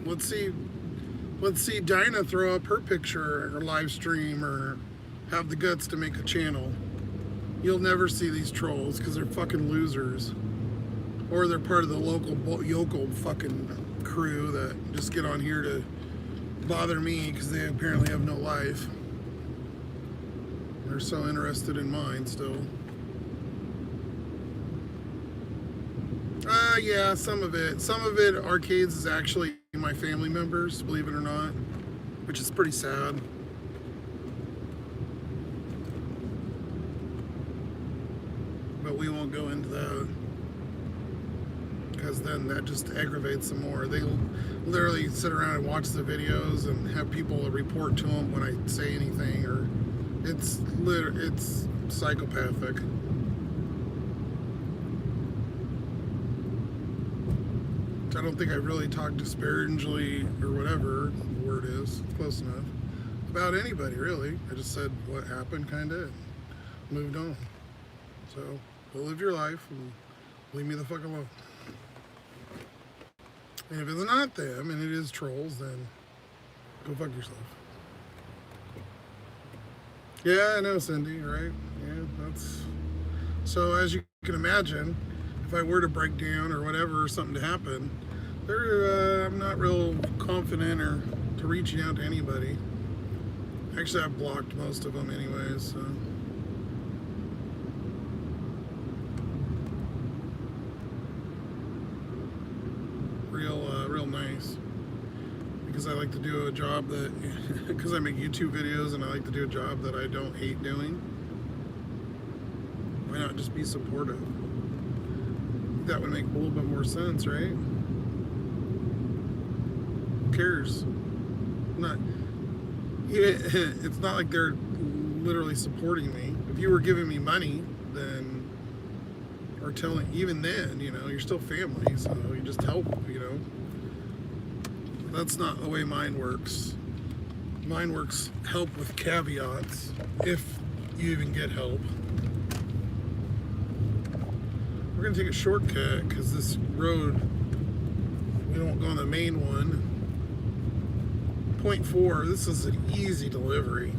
Let's see Dinah throw up her picture or live stream or have the guts to make a channel. You'll never see these trolls because they're fucking losers. Or they're part of the local yokel fucking crew that just get on here to bother me because they apparently have no life. They're so interested in mine still. Yeah, some of it. Some of it, Arcades, is actually my family members, believe it or not, which is pretty sad. But we won't go into that, because then that just aggravates them more. They'll literally sit around and watch the videos and have people report to them when I say anything, or it's psychopathic. I don't think I really talked disparagingly or whatever the word is, it's close enough, about anybody really. I just said what happened, kind of, moved on. So go live your life and leave me the fuck alone. And if it's not them and it is trolls, then go fuck yourself. Yeah, I know, Cindy, right? Yeah, that's... So as you can imagine, if I were to break down or whatever, or something to happen, I'm not real confident or to reaching out to anybody. Actually, I've blocked most of them anyways, so... Real nice, because I like to do a job that, because I make YouTube videos and I like to do a job that I don't hate doing. Why not just be supportive? That would make a little bit more sense, right? Who cares? It's not like they're literally supporting me. If you were giving me money, then, or telling, even then, you know, you're still family, so you just help, you know. That's not the way mine works. Mine works help with caveats, if you even get help. We're gonna take a shortcut because this road, we don't go on the main one. 0.4, this is an easy delivery.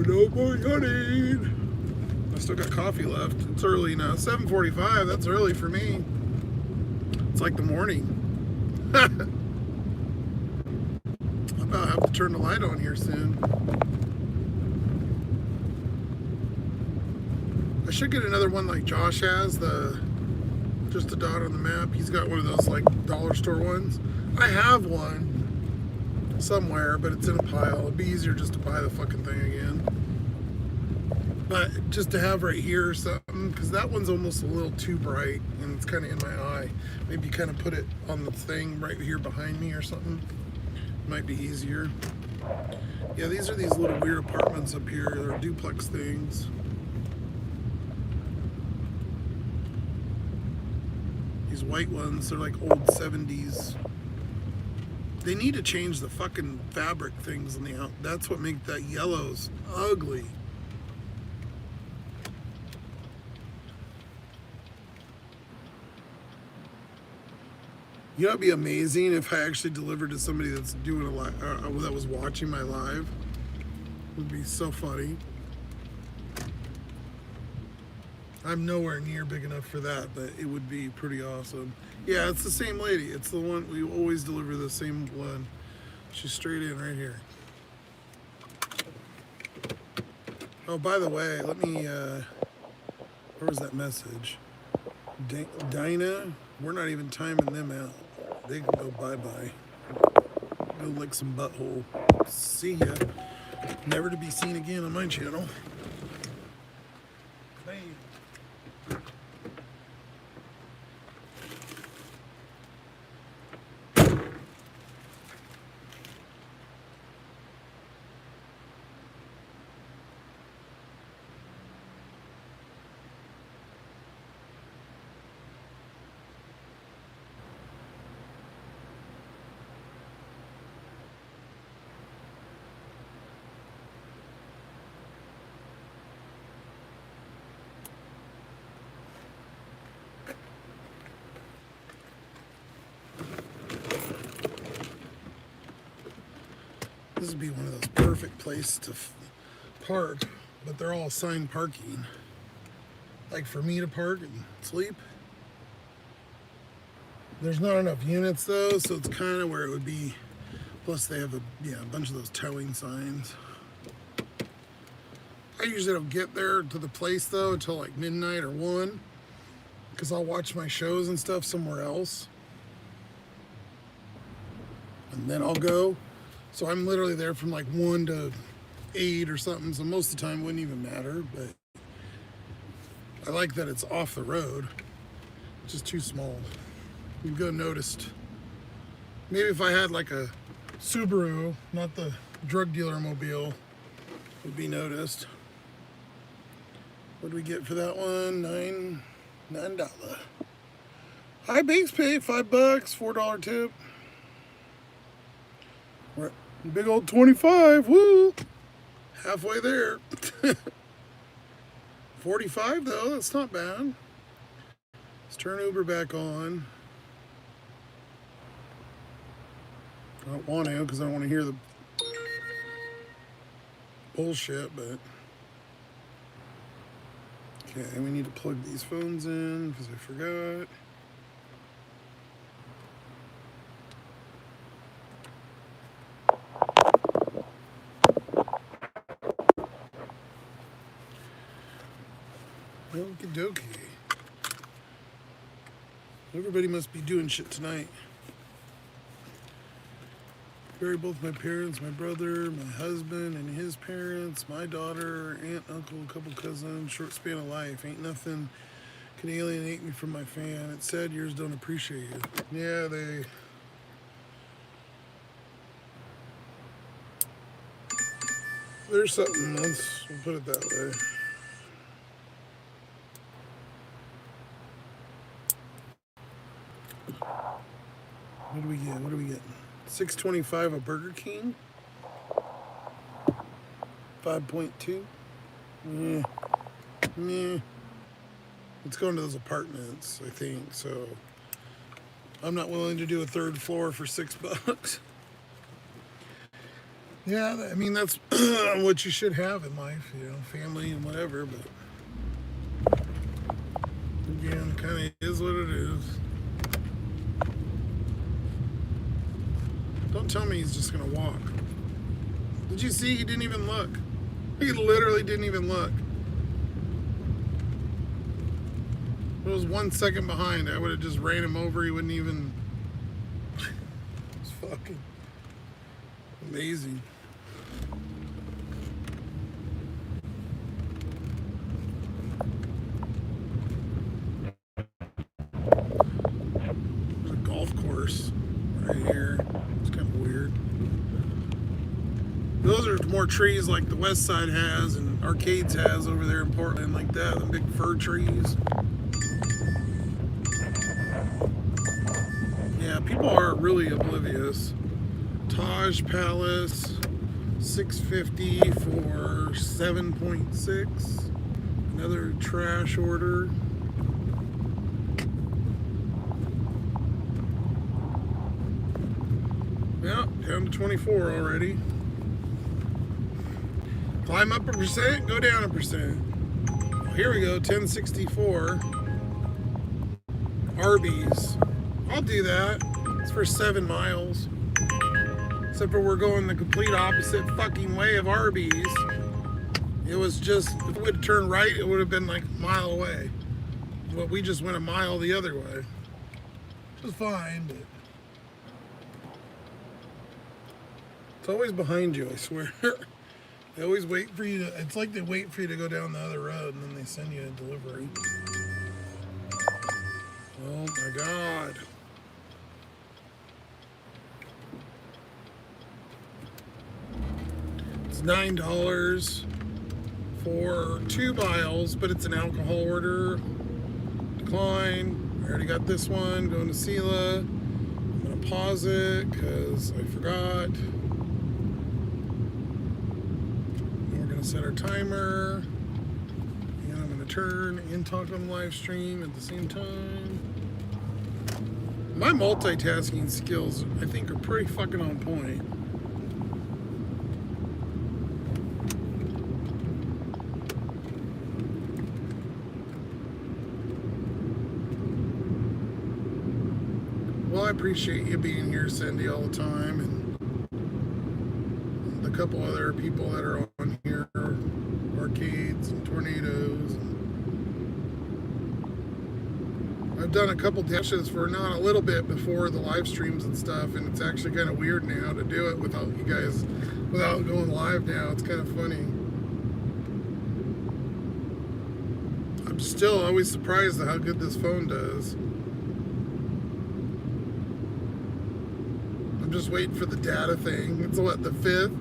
No more hunting. I still got coffee left. It's early now. 7:45. That's early for me. It's like the morning. I about have to turn the light on here soon. I should get another one like Josh has, just a dot on the map. He's got one of those like dollar store ones. I have one somewhere, but it's in a pile. It'd be easier just to buy the fucking thing again. But just to have right here or something, because that one's almost a little too bright and it's kind of in my eye. Maybe kind of put it on the thing right here behind me or something. Might be easier. Yeah, these are these little weird apartments up here. They're duplex things. These white ones, they're like old 70s. They need to change the fucking fabric things in the out. That's what makes that yellows ugly. You know, it'd be amazing if I actually delivered to somebody that's doing a live, that was watching my live. It would be so funny. I'm nowhere near big enough for that, but it would be pretty awesome. Yeah, it's the same lady. It's the one, we always deliver the same one. She's straight in right here. Oh, by the way, let me, where was that message? Dinah, we're not even timing them out. They can go bye-bye. Go lick some butthole. See ya. Never to be seen again on my channel. Bam. This would be one of those perfect places to park, but they're all assigned parking. Like for me to park and sleep. There's not enough units though, so it's kind of where it would be. Plus they have a bunch of those towing signs. I usually don't get there to the place though until like midnight or 1, because I'll watch my shows and stuff somewhere else. And then I'll go. So I'm literally there from like 1 to 8 or something. So most of the time it wouldn't even matter, but I like that it's off the road. It's just too small. You'd go noticed. Maybe if I had like a Subaru, not the drug dealer mobile, it would be noticed. What do we get for that one? $9. High base pay, $5, $4 tip. We're at big old 25, woo! Halfway there. 45 though, that's not bad. Let's turn Uber back on. I don't want to because I don't want to hear the bullshit, but okay, we need to plug these phones in because I forgot. Okie dokie. Everybody must be doing shit tonight. Buried both my parents, my brother, my husband, and his parents, my daughter, aunt, uncle, a couple cousins. Short span of life. Ain't nothing can alienate me from my fan. It's sad yours don't appreciate you. Yeah, there's something. We'll put it that way. What do we get? What are we getting? $6.25 a Burger King. 5.2. Yeah. It's going to those apartments, I think. So I'm not willing to do a third floor for $6. Yeah, I mean that's what you should have in life, family and whatever. But again, kind of is what it is. Don't tell me he's just gonna walk. Did you see? He didn't even look. He literally didn't even look. If it was 1 second behind, I would have just ran him over. He wouldn't even. It's fucking amazing. There's a golf course right here. It's kind of weird. Those are more trees like the West Side has and Arcades has over there in Portland, like that. The big fir trees. Yeah, people are really oblivious. Taj Palace, $650 for 7.6. Another trash order. Yeah, down to 24 already. Climb up 1%, go down 1%. Here we go, 1064. Arby's. I'll do that. It's for 7 miles. Except for we're going the complete opposite fucking way of Arby's. It was just, if it would turn right, it would have been like a mile away. But we just went a mile the other way. Which is fine, but it's always behind you, I swear. They always wait for you to, it's like they wait for you to go down the other road and then they send you a delivery. Oh my God. It's $9 for 2 miles, but it's an alcohol order. Decline. I already got this one. Going to Sela. I'm going to pause it because I forgot. We're going to set our timer. And I'm going to turn and talk on the live stream at the same time. My multitasking skills, I think, are pretty fucking on point. Well, I appreciate you being here, Cindy, all the time, and the couple other people that are on here, Arcades and Tornadoes. I've done a couple dashes for not a little bit before the live streams and stuff, and it's actually kind of weird now to do it without you guys, without going live now. It's kind of funny. I'm still always surprised at how good this phone does. I'm just waiting for the data thing. It's what, the 5th?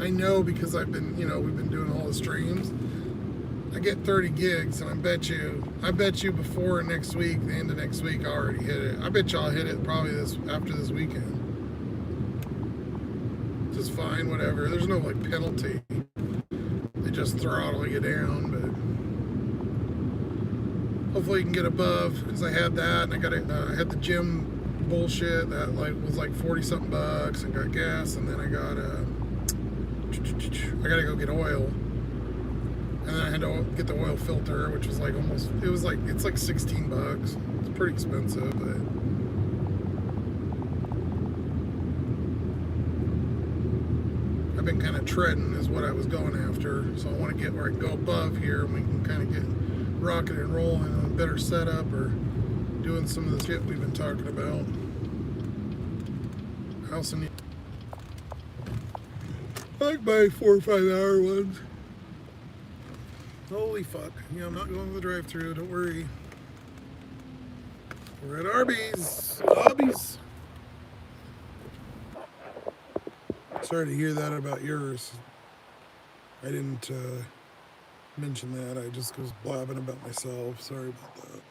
I know because I've been, we've been doing all the streams. I get 30 gigs, and I bet you before next week, the end of next week, I already hit it. I bet y'all hit it probably after this weekend. Just fine, whatever. There's no penalty. They just throttle you down, but hopefully you can get above, because I had that, and I had the gym bullshit that was like 40 something bucks, and got gas, and then I gotta go get oil. And then I had to get the oil filter, which was it's like 16 bucks. It's pretty expensive, but I've been kind of treading is what I was going after. So I want to get where I can go above here and we can kind of get rocking and rolling on a better setup or doing some of the shit we've been talking about. I also need like my 4 or 5 hour ones. Holy fuck. Yeah, I'm not going to the drive-thru, don't worry. We're at Arby's. Arby's. Sorry to hear that about yours. I didn't mention that. I just was blabbing about myself. Sorry about that.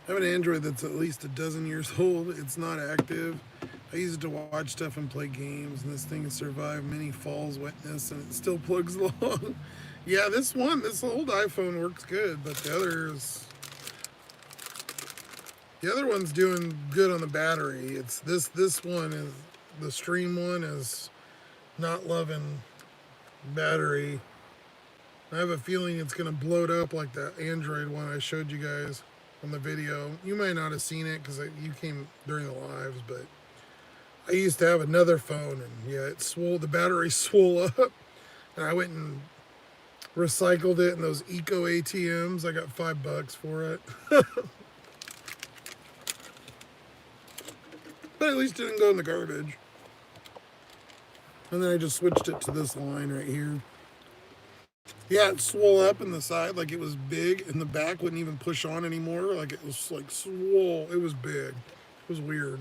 I have an Android that's at least a dozen years old. It's not active. I use it to watch stuff and play games, and this thing has survived many falls, wetness, and it still plugs along. Yeah, this old iPhone works good, but the others, The other one's doing good on the battery. It's this one is the stream one is not loving battery. I have a feeling it's gonna bloat up like that Android one I showed you guys on the video. You might not have seen it because you came during the lives, but I used to have another phone and yeah, it swole. The battery swole up, and I went and recycled it in those eco ATMs. I got $5 for it. But at least it didn't go in the garbage. And then I just switched it to this line right here. Yeah, it swole up in the side like it was big, and the back wouldn't even push on anymore. Like it was like swole. It was big. It was weird.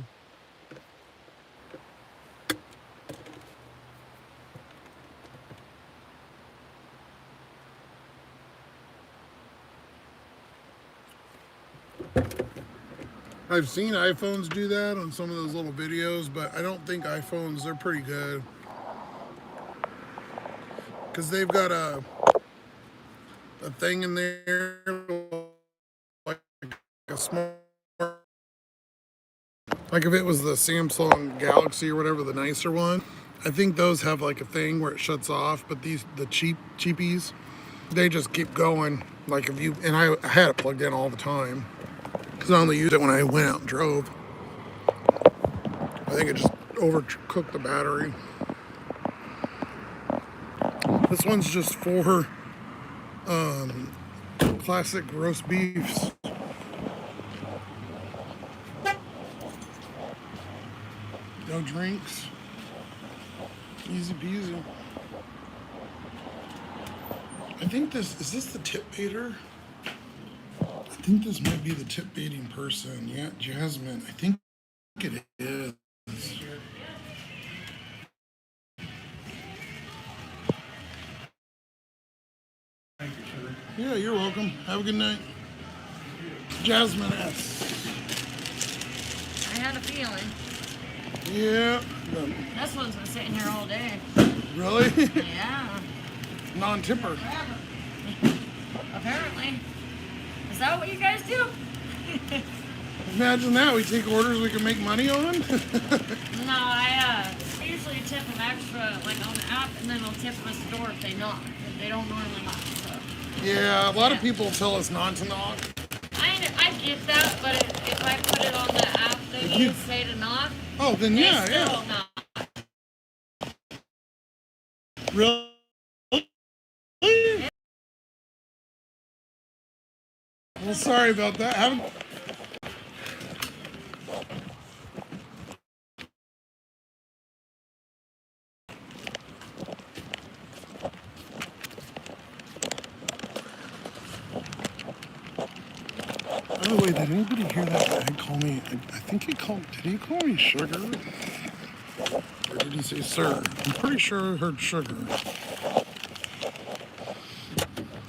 I've seen iPhones do that on some of those little videos, but I don't think iPhones, they're pretty good. Because they've got a thing in there like a smart, like if it was the Samsung Galaxy or whatever, the nicer one, I think those have like a thing where it shuts off, but the cheapies, they just keep going. Like if you, and I had it plugged in all the time because I only used it when I went out and drove. I think it just overcooked the battery. This one's just for classic roast beefs. No drinks. Easy peasy. I think this, is this the tip baiter? I think this might be the tip baiting person. Yeah, Jasmine. I think it is. Yeah, you're welcome. Have a good night. Jasmine S. I had a feeling. Yeah. This one's been sitting here all day. Really? Yeah. Non-tipper. Apparently. Is that what you guys do? Imagine that. We take orders we can make money on. No, I usually tip them extra, like on the app, and then I'll tip them at the door if they knock. If they don't normally knock. So. Yeah, a lot of people tell us not to knock. I get that, but if I put it on the app thingy and say to knock, oh, then they yeah, still yeah. knock. Really? Well, sorry about that. By the way, did anybody hear that guy call me? I think he called. Did he call me sugar? Or did he say sir? I'm pretty sure I heard sugar.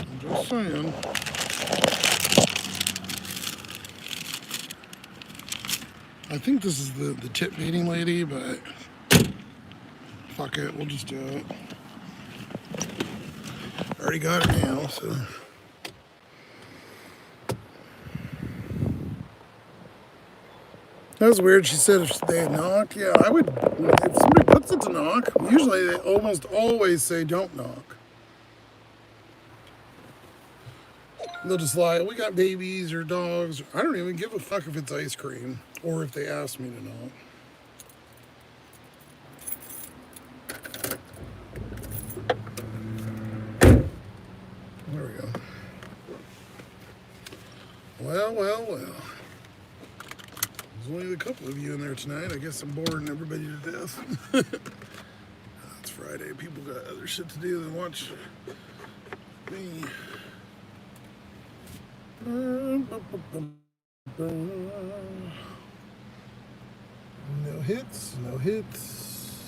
I'm just saying. I think this is the tip baiting lady, but fuck it, we'll just do it. I already got it now, so. That was weird. She said if they had knocked. Yeah, I would. If somebody puts it to knock, usually they almost always say don't knock. They'll just lie, we got babies or dogs. I don't even give a fuck if it's ice cream or if they ask me to knock. There we go. Well, well, well. There's only a couple of you in there tonight. I guess I'm boring everybody to death. It's Friday. People got other shit to do than watch me. No hits, no hits.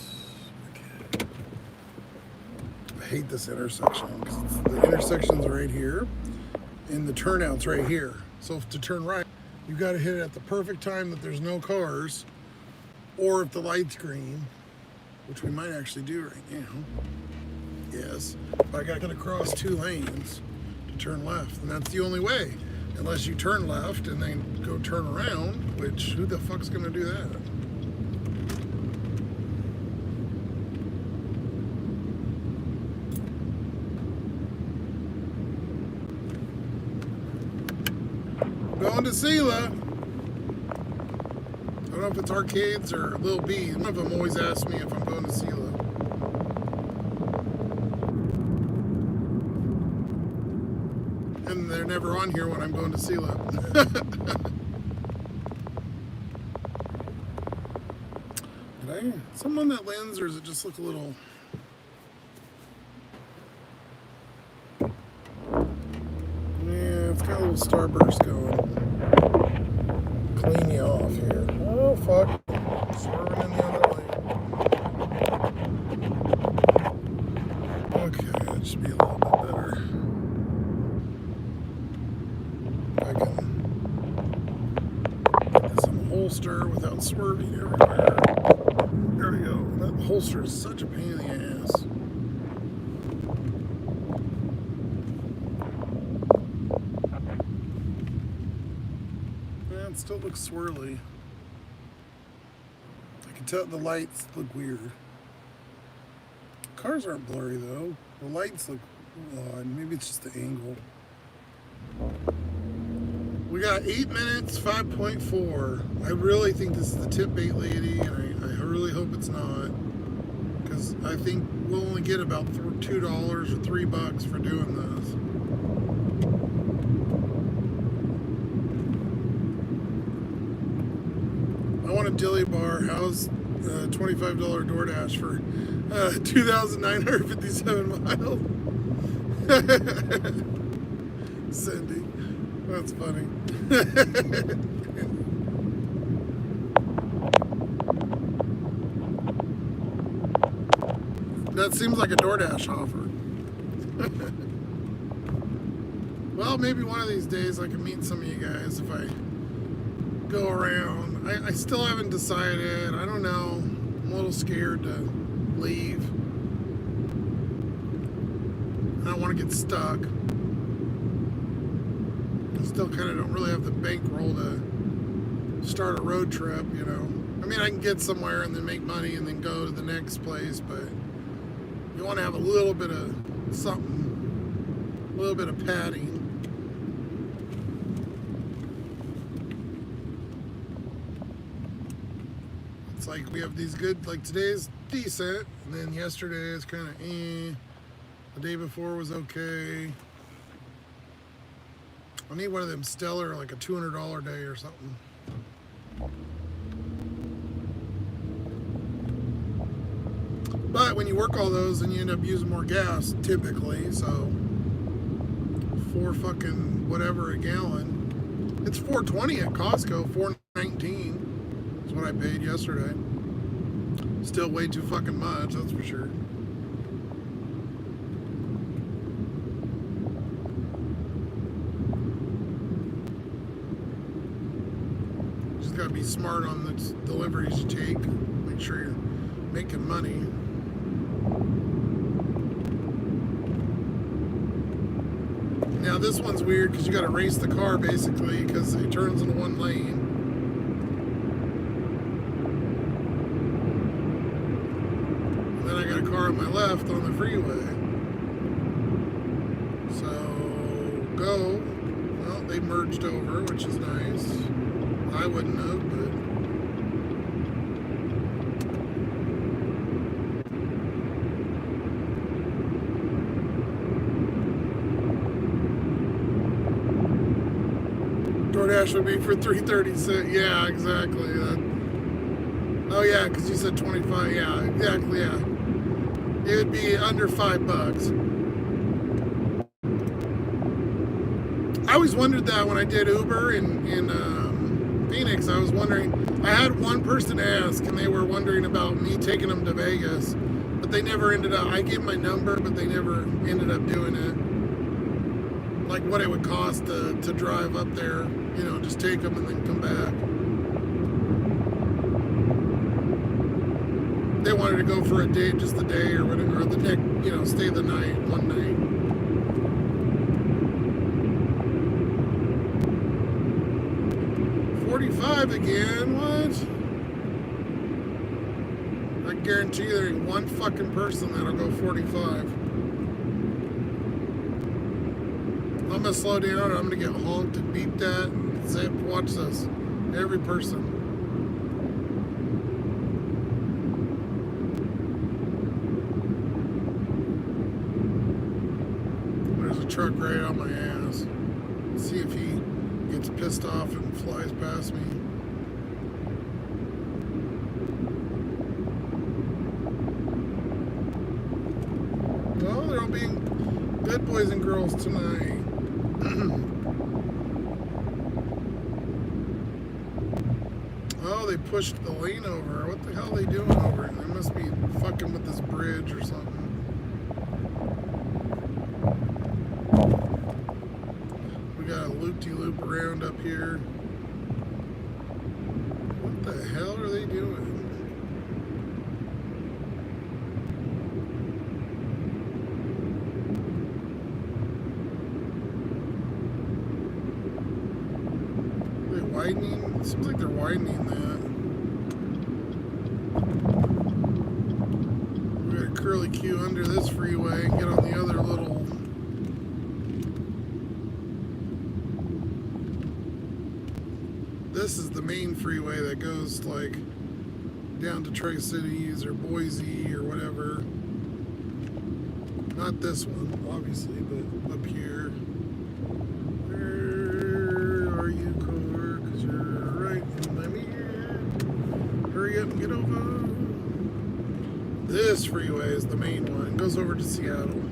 Okay. I hate this intersection because the intersection's right here and the turnout's right here. So if to turn right, you got to hit it at the perfect time that there's no cars, or if the light's green, which we might actually do right now. Yes, but I got to cross 2 lanes to turn left, and that's the only way. Unless you turn left and then go turn around, which who the fuck's gonna do that? Going to Sela. I don't know if it's arcades or Lil B. One of them always asks me if I'm going to Sela. And they're never on here when I'm going to Sela. Did I something on that lens, or does it just look a little? Yeah, it's got a little starburst going. Clean you off here. Oh fuck! Swerving in the other lane. Okay, that should be a little bit better. I can get this in the holster without swerving everywhere. There we go. That holster is such a pain in the ass. Yeah, it still looks swirly. I can tell the lights look weird. Cars aren't blurry though. The lights look odd. Maybe it's just the angle. We got 8 minutes, 5.4. I really think this is the tip bait lady, and I really hope it's not. Because I think we'll only get about $2 or $3 for doing this. I want a dilly bar. How's $25 DoorDash for 2,957 miles? Cindy. That's funny. That seems like a DoorDash offer. Well, maybe one of these days I can meet some of you guys if I go around. I still haven't decided. I don't know. I'm a little scared to leave. I don't want to get stuck. Still kind of don't really have the bankroll to start a road trip, you know. I mean, I can get somewhere and then make money and then go to the next place, but you want to have a little bit of something, a little bit of padding. It's like we have these good, like today's decent, and then yesterday is kind of eh. The day before was okay. I need one of them stellar, like a $200 day or something. But when you work all those, then you end up using more gas, typically. So, $4 fucking whatever a gallon. It's $4.20 at Costco. $4.19 is what I paid yesterday. Still way too fucking much, that's for sure. Gotta be smart on the deliveries you take. Make sure you're making money. Now this one's weird because you gotta race the car basically because it turns into one lane. And then I got a car on my left on the freeway. So go. Well, they merged over, which is nice. I wouldn't have, but DoorDash would be for $3.30. Yeah, exactly. Oh yeah, because you said 25. Yeah, exactly. Yeah, it would be under $5. I always wondered that when I did Uber in Phoenix. I was wondering, I had one person ask, and they were wondering about me taking them to Vegas, but they never ended up, I gave my number, but they never ended up doing it. Like what it would cost to drive up there, you know, just take them and then come back. They wanted to go for a day, just the day or whatever, or the next, you know, stay the night, one night. 45 again. What? I guarantee you there ain't one fucking person that'll go 45. I'm gonna slow down. I'm gonna get honked and beeped at and zip. Watch this. Every person. There's a truck right on my ass. See if he gets pissed off and flies past me. Well, they're all being good boys and girls tonight. Oh, they pushed the lane over. What the hell are they doing over it? They must be fucking with this bridge or something. We got a loop-de-loop around up here. What the hell are they doing? Are they widening? It seems like they're widening that. We're gonna curly Q under this freeway and get on the other little. This is the main freeway that goes like down to Tri-Cities or Boise or whatever. Not this one, obviously, but up here. Where are you, car? Because you're right in my mirror. Hurry up and get over. This freeway is the main one. It goes over to Seattle.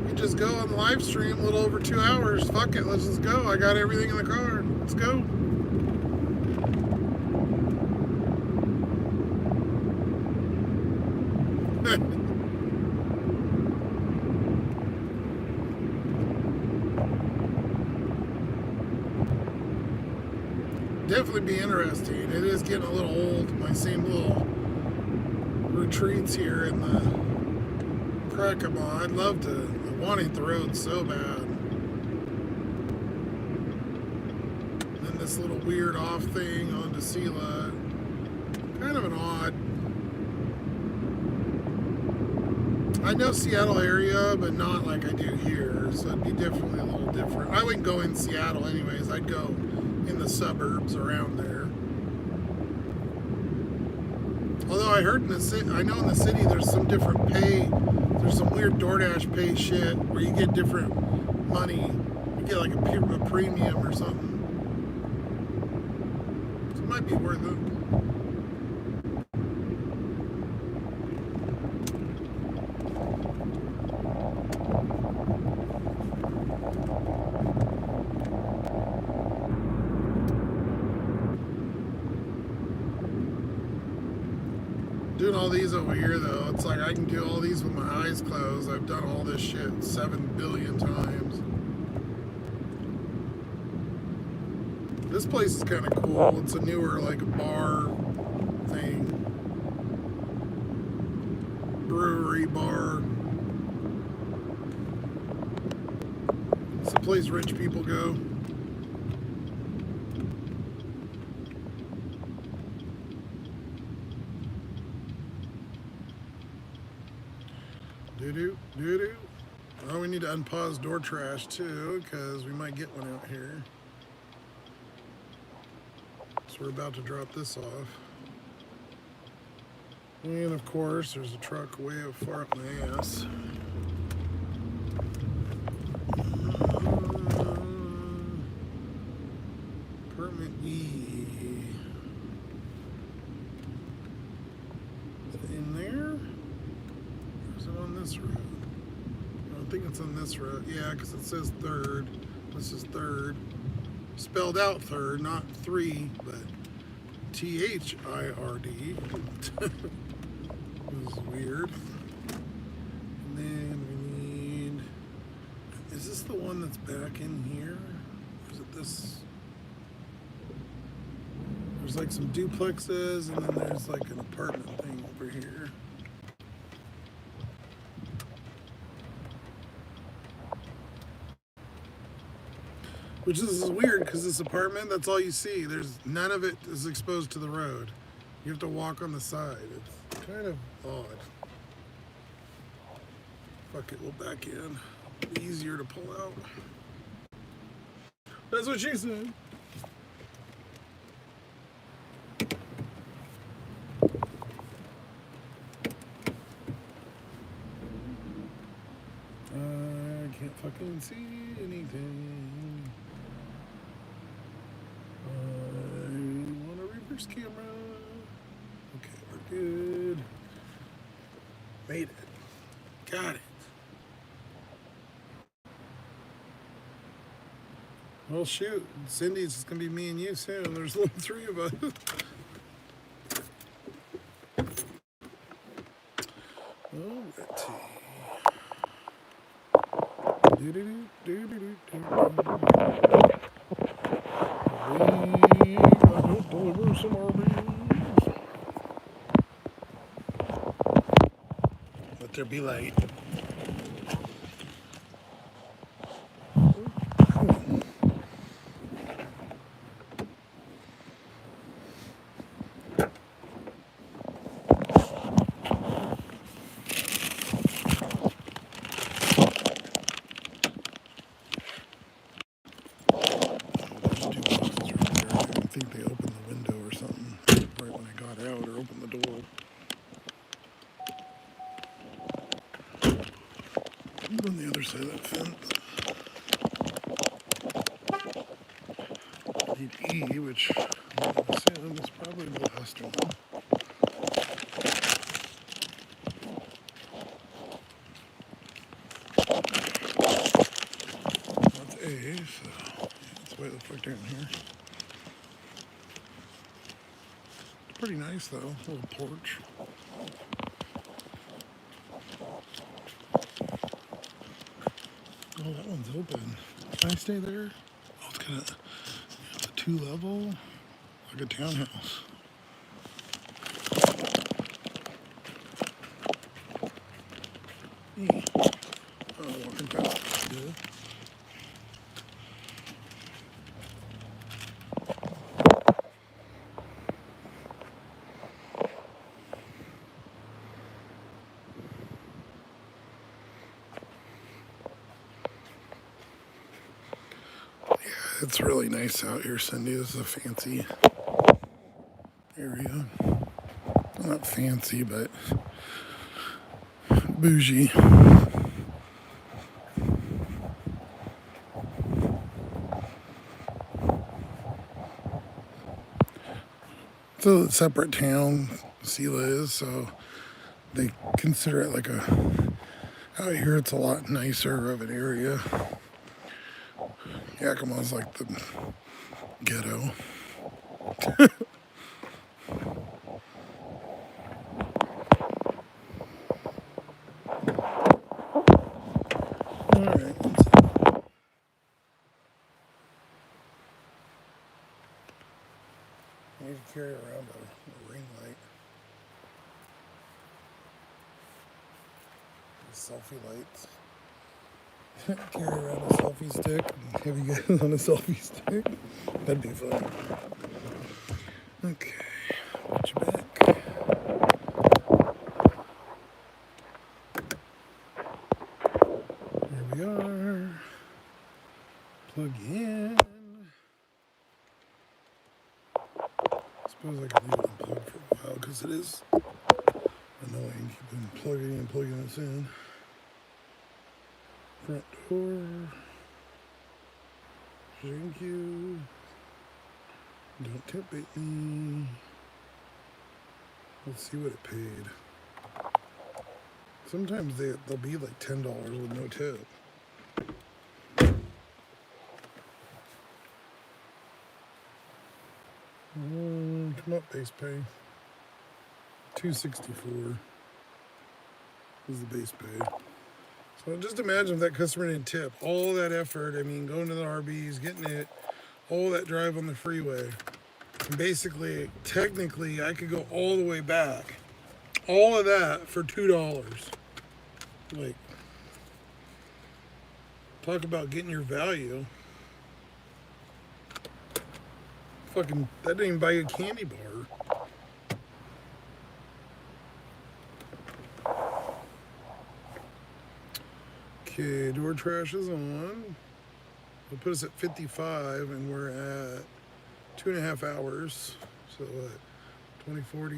We just go on the live stream a little over 2 hours. Fuck it, let's just go. I got everything in the car. Let's go. Definitely be interesting. It is getting a little old. My same little retreats here in the Crackamore. I'd love to. I want to hit the road so bad. And then this little weird off thing onto Sela. Kind of an odd. I know Seattle area, but not like I do here. So it'd be definitely a little different. I wouldn't go in Seattle anyways. I'd go in the suburbs around there. Although I heard in the city, I know in the city there's some different pay. There's some weird DoorDash pay shit where you get different money. You get like a premium or something. So it might be worth it. Doing all these over here though, it's like I can do all these with my eyes closed. I've done all this shit 7 billion times. This place is kind of cool. It's a newer like bar thing. Brewery bar. It's a place rich people go. Doo-doo. Oh, we need to unpause door trash too, because we might get one out here. So we're about to drop this off. And of course, there's a truck way up far up my ass. Permit E. Is it in there? Or is it on this road? I think it's on this road. Yeah, because it says third. This is third. Spelled out third, not 3, but T-H-I-R-D. This is weird. And then we need... Is this the one that's back in here? Or is it this? There's like some duplexes, and then there's like an apartment thing over here. Which is weird because this apartment, that's all you see. There's none of it is exposed to the road. You have to walk on the side. It's kind of odd. Fuck it, we'll back in. Be easier to pull out. That's what she said. I can't fucking see anything. I want a reverse camera. Okay, we're good. Made it. Got it. Well, shoot. Cindy's it's going to be me and you soon. There's only 3 of us. Alrighty. We gotta deliver some Arby's. Let there be light. I think they opened the window or something right when I got out, or opened the door. On the other side of that fence. Need E, which I'm going to assume is probably the last one. That's A, so let's way the fuck down here. It's pretty nice though, little porch. Oh, that one's open. Can I stay there? Oh, it's a 2-level, like a townhouse. E. Oh, walking past. Good. It's really nice out here, Cindy. This is a fancy area. Well, not fancy, but bougie. It's a separate town, Sela is, so they consider it like out here it's a lot nicer of an area. Yakima's like the ghetto. Alright, let's see. I need to carry around a ring light. Selfie lights. Carry around a selfie stick and have you guys on a selfie stick. That'd be fun. Okay, put you back. Here we are. Plug in. I suppose I could leave it unplugged for a while because it is annoying keeping plugging and plugging this in. Front door. Thank you. Don't tip bait me. Let's see what it paid. Sometimes they'll be like $10 with no tip. Come up, base pay. $2.64 is the base pay. So just imagine if that customer didn't tip. All that effort, I mean, going to the RBs, getting it, all that drive on the freeway. And basically, technically, I could go all the way back. All of that for $2. Like, talk about getting your value. Fucking, that didn't even buy you a candy bar. Okay, door trash is on. It'll put us at 55, and we're at 2.5 hours. So what? 20, 40,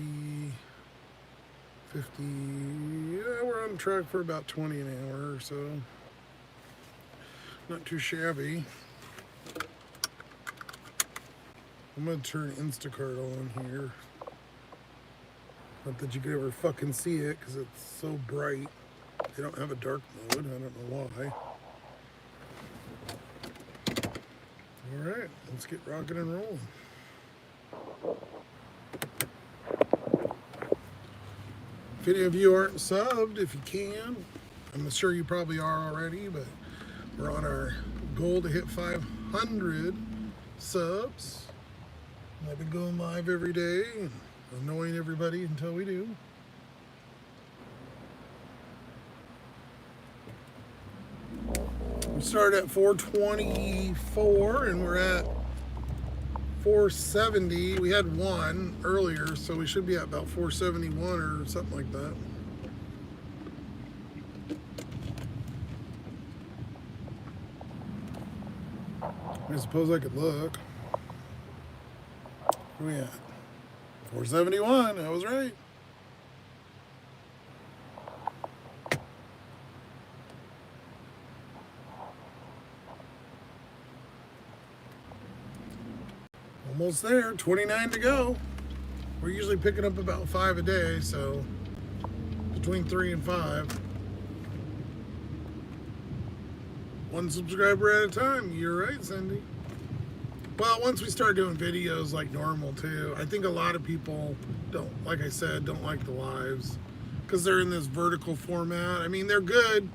50. Yeah, we're on track for about 20 an hour or so. Not too shabby. I'm gonna turn Instacart on here. Not that you could ever fucking see it because it's so bright. They don't have a dark mode. I don't know why. Alright, let's get rocking and rolling. If any of you aren't subbed, if you can, I'm sure you probably are already, but we're on our goal to hit 500 subs. And I've been going live every day and annoying everybody until we do. We started at 424 and we're at 470. We had one earlier, so we should be at about 471 or something like that. I suppose I could look. Where we at? 471. I was right. Almost there. 29 to go. We're usually picking up about 5 a day, so between 3 and 5. One subscriber at a time. You're right, Cindy. Well, once we start doing videos like normal too, I think a lot of people don't, like I said, don't like the lives because they're in this vertical format. I mean, they're good,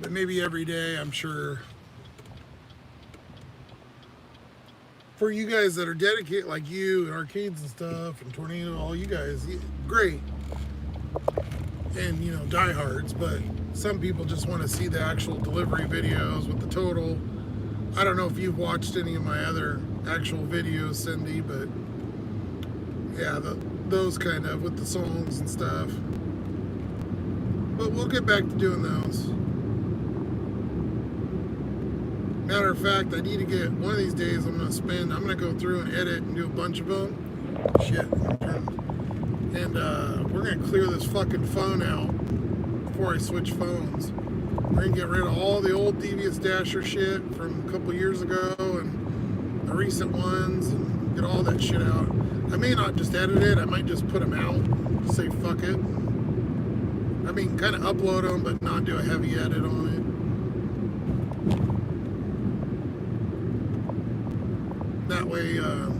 but maybe every day, I'm sure. For you guys that are dedicated, like you and Arcades and stuff, and Tornado, all you guys, great. And, you know, diehards, but some people just want to see the actual delivery videos with the total. I don't know if you've watched any of my other actual videos, Cindy, but yeah, those kind of with the songs and stuff. But we'll get back to doing those. Matter of fact, I need to get one of these days. I'm gonna go through and edit and do a bunch of them. Shit. And we're gonna clear this fucking phone out before I switch phones. We're gonna get rid of all the old Devious Dasher shit from a couple years ago and the recent ones and get all that shit out. I may not just edit it, I might just put them out, say fuck it. I mean, kind of upload them, but not do a heavy edit on it. That way, I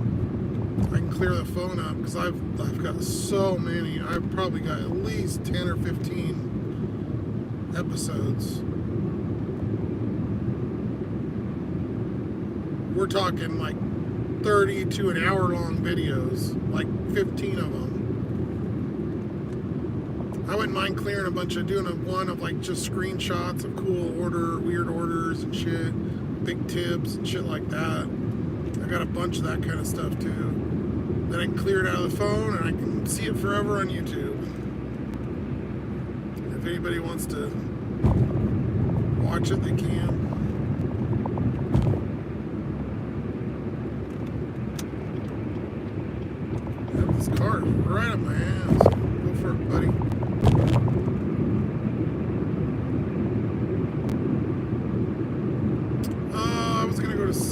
can clear the phone up because I've got so many. I've probably got at least 10 or 15 episodes. We're talking like 30 to an hour long videos, like 15 of them. I wouldn't mind clearing doing one of like just screenshots of cool weird orders and shit, big tips and shit like that. I got a bunch of that kind of stuff too. Then I can clear it out of the phone and I can see it forever on YouTube. If anybody wants to watch it, they can. Yeah, this car is right up my ass. Go for it, buddy.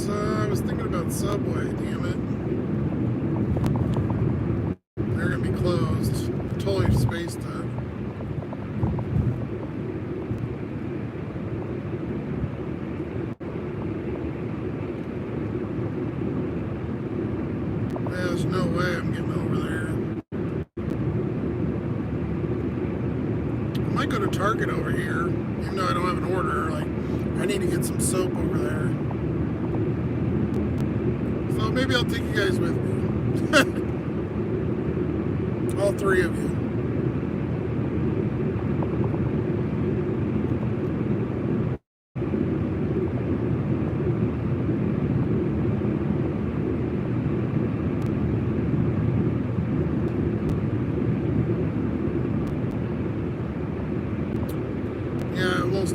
I was thinking about Subway, damn it. They're gonna be closed. Totally spaced up. There's no way I'm getting over there. I might go to Target over here, even though I don't have an order. Like, I need to get some soap over there. So maybe I'll take you guys with me. All 3 of you.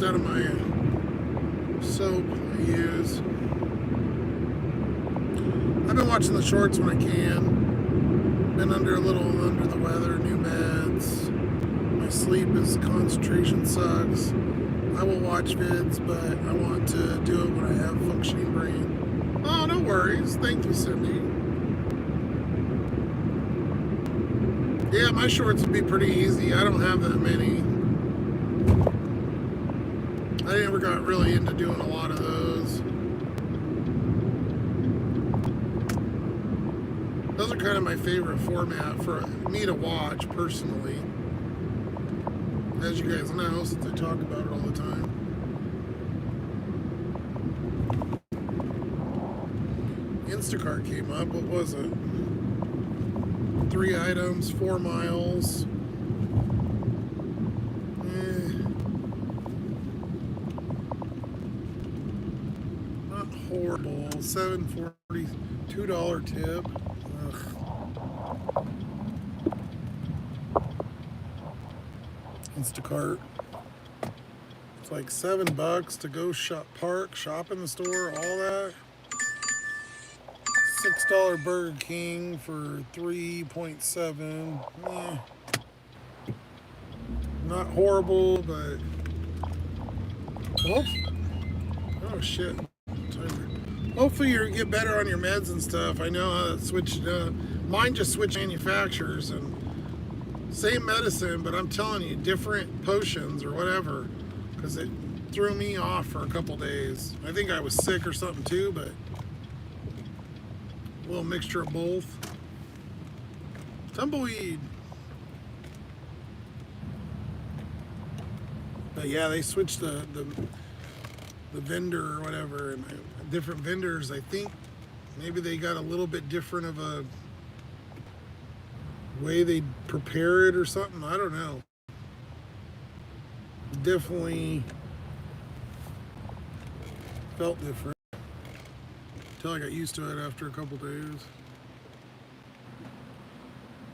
out of my soap I use. I've been watching the shorts when I can. Been under the weather, new meds. My sleep is concentration sucks. I will watch vids, but I want to do it when I have functioning brain. Oh, no worries. Thank you, Cindy. Yeah, my shorts would be pretty easy. I don't have that many. I never got really into doing a lot of those. Those are kind of my favorite format for me to watch personally. As you guys know, since I talk about it all the time. Instacart came up. What was it? 3 items, 4 miles. Not horrible. $7.40, $2 tip. Ugh. Instacart. It's like $7 to go shop in the store, all that. $6 Burger King for 3.7. Not horrible, but oh shit. Hopefully you get better on your meds and stuff. I know how that switched. Mine just switched manufacturers and same medicine, but I'm telling you, different potions or whatever, because it threw me off for a couple days. I think I was sick or something too, but a little mixture of both. Tumbleweed. But yeah, they switched the vendor or whatever, and different vendors. I think maybe they got a little bit different of a way they prepare it or something. I don't know. Definitely felt different until I got used to it after a couple days.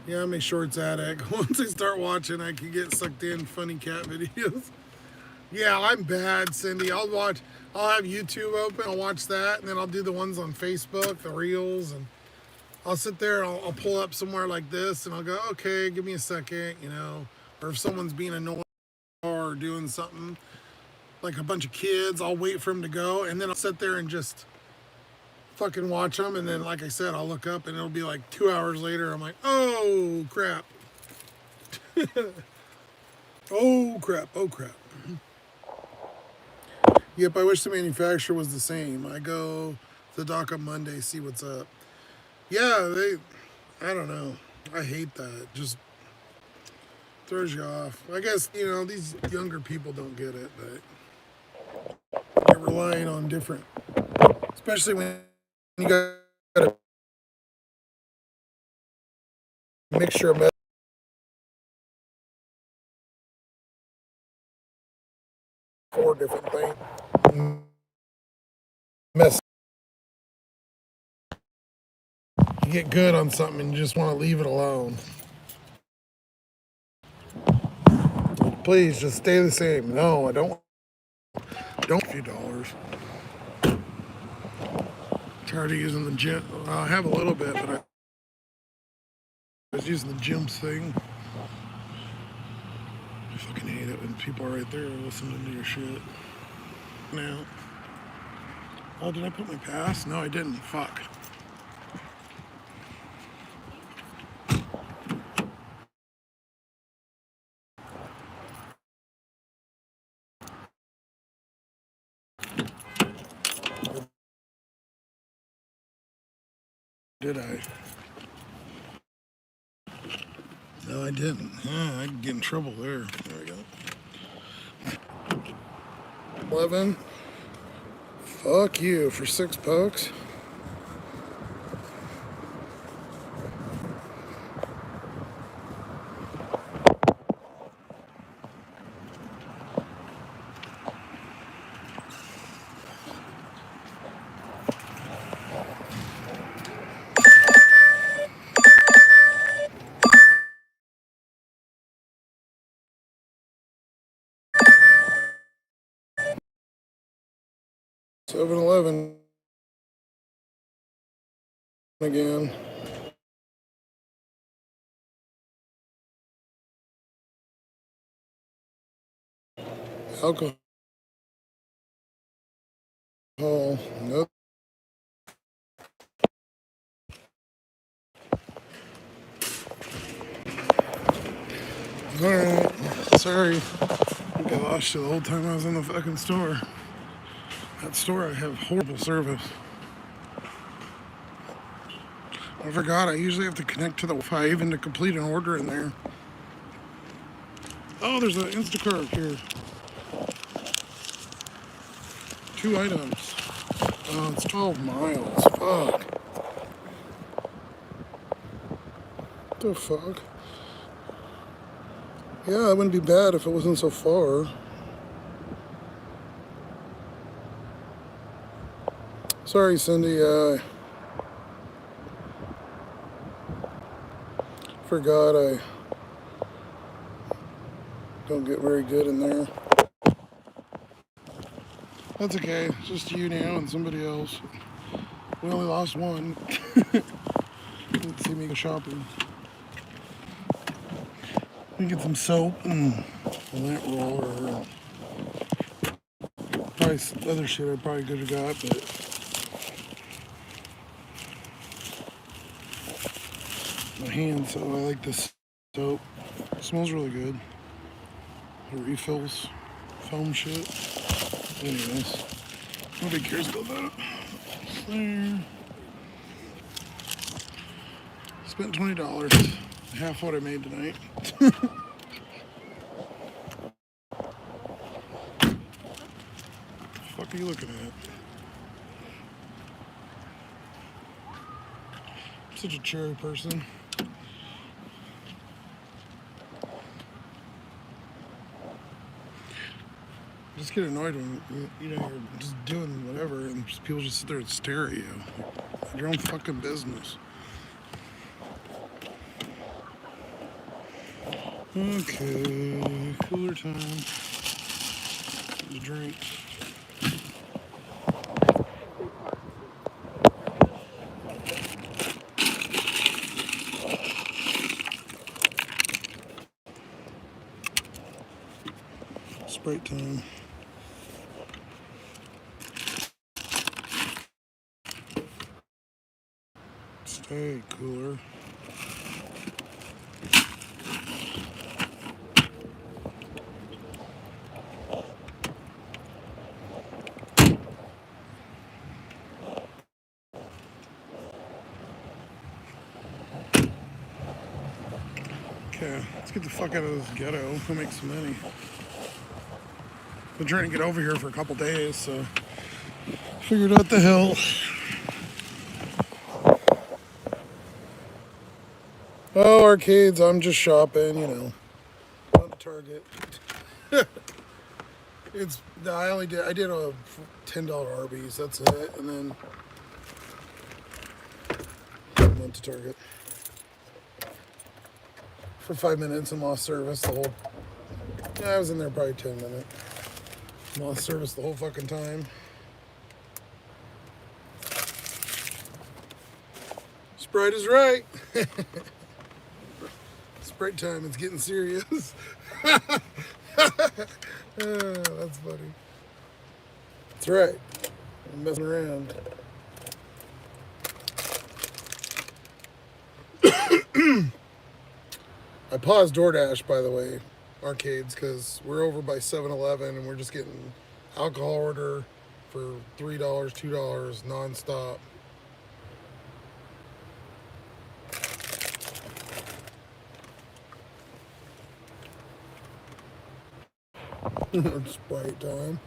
Yeah, I'm a shorts addict. Once I start watching, I can get sucked in funny cat videos. Yeah, I'm bad, Cindy. I'll have YouTube open, I'll watch that, and then I'll do the ones on Facebook, the reels, and I'll sit there and I'll pull up somewhere like this and I'll go, okay, give me a second, or if someone's being annoying or doing something, like a bunch of kids, I'll wait for them to go, and then I'll sit there and just fucking watch them, and then, like I said, I'll look up and it'll be like 2 hours later, I'm like, oh crap. Oh crap. Yep, I wish the manufacturer was the same. I go to the dock on Monday, see what's up. Yeah, I don't know. I hate that. Just throws you off. I guess, these younger people don't get it, but you're relying on different, especially when you got a mixture of 4 different things. Mess. You get good on something and you just want to leave it alone. Please just stay the same. No, I don't. Don't a few dollars. Tired of using the gym. I have a little bit, but I was using the gym thing. I fucking hate it when people are right there listening to your shit. Now. Oh, did I put my pass? No, I didn't. Fuck. Did I? No, I didn't. Yeah, I'd get in trouble there. There we go. 11. Fuck you for 6 pokes. 7-Eleven again. Alcohol. Nope. Alright. Sorry. I think I lost you the whole time I was in the fucking store. That store, I have horrible service. I forgot, I usually have to connect to the Wi-Fi even to complete an order in there. Oh, there's an Instacart here. 2 items. Oh, it's 12 miles. Fuck. What the fuck? Yeah, it wouldn't be bad if it wasn't so far. Sorry, Cindy. Forgot I don't get very good in there. That's okay. It's just you now and somebody else. We only lost one. Let's see me go shopping. We get some soap and a lint roller. Probably some other shit I probably could have got, but my hands, so I like this soap. It smells really good. The refills, foam shit. Anyways, nobody cares about that. There. Spent $20. Half what I made tonight. What are you looking at? I'm such a cherry person. I just get annoyed when you're just doing whatever and people just sit there and stare at you. Your own fucking business. Okay, cooler time. Just a drink. Sprite time. Stay cooler. Okay, let's get the fuck out of this ghetto. Who makes some money? Been trying to get over here for a couple days, so figured out the hell. Oh, arcades, I'm just shopping, Not Target. I did a $10 Arby's, that's it, and then went to Target for 5 minutes and lost service the whole. Yeah, I was in there probably 10 minutes. Lost service the whole fucking time. Sprite is right. Sprite time, it's getting serious. Oh, that's funny. That's right. I'm messing around. I paused DoorDash, by the way, arcades, because we're over by 7-Eleven and we're just getting alcohol order for $3, $2 nonstop. Sprite time.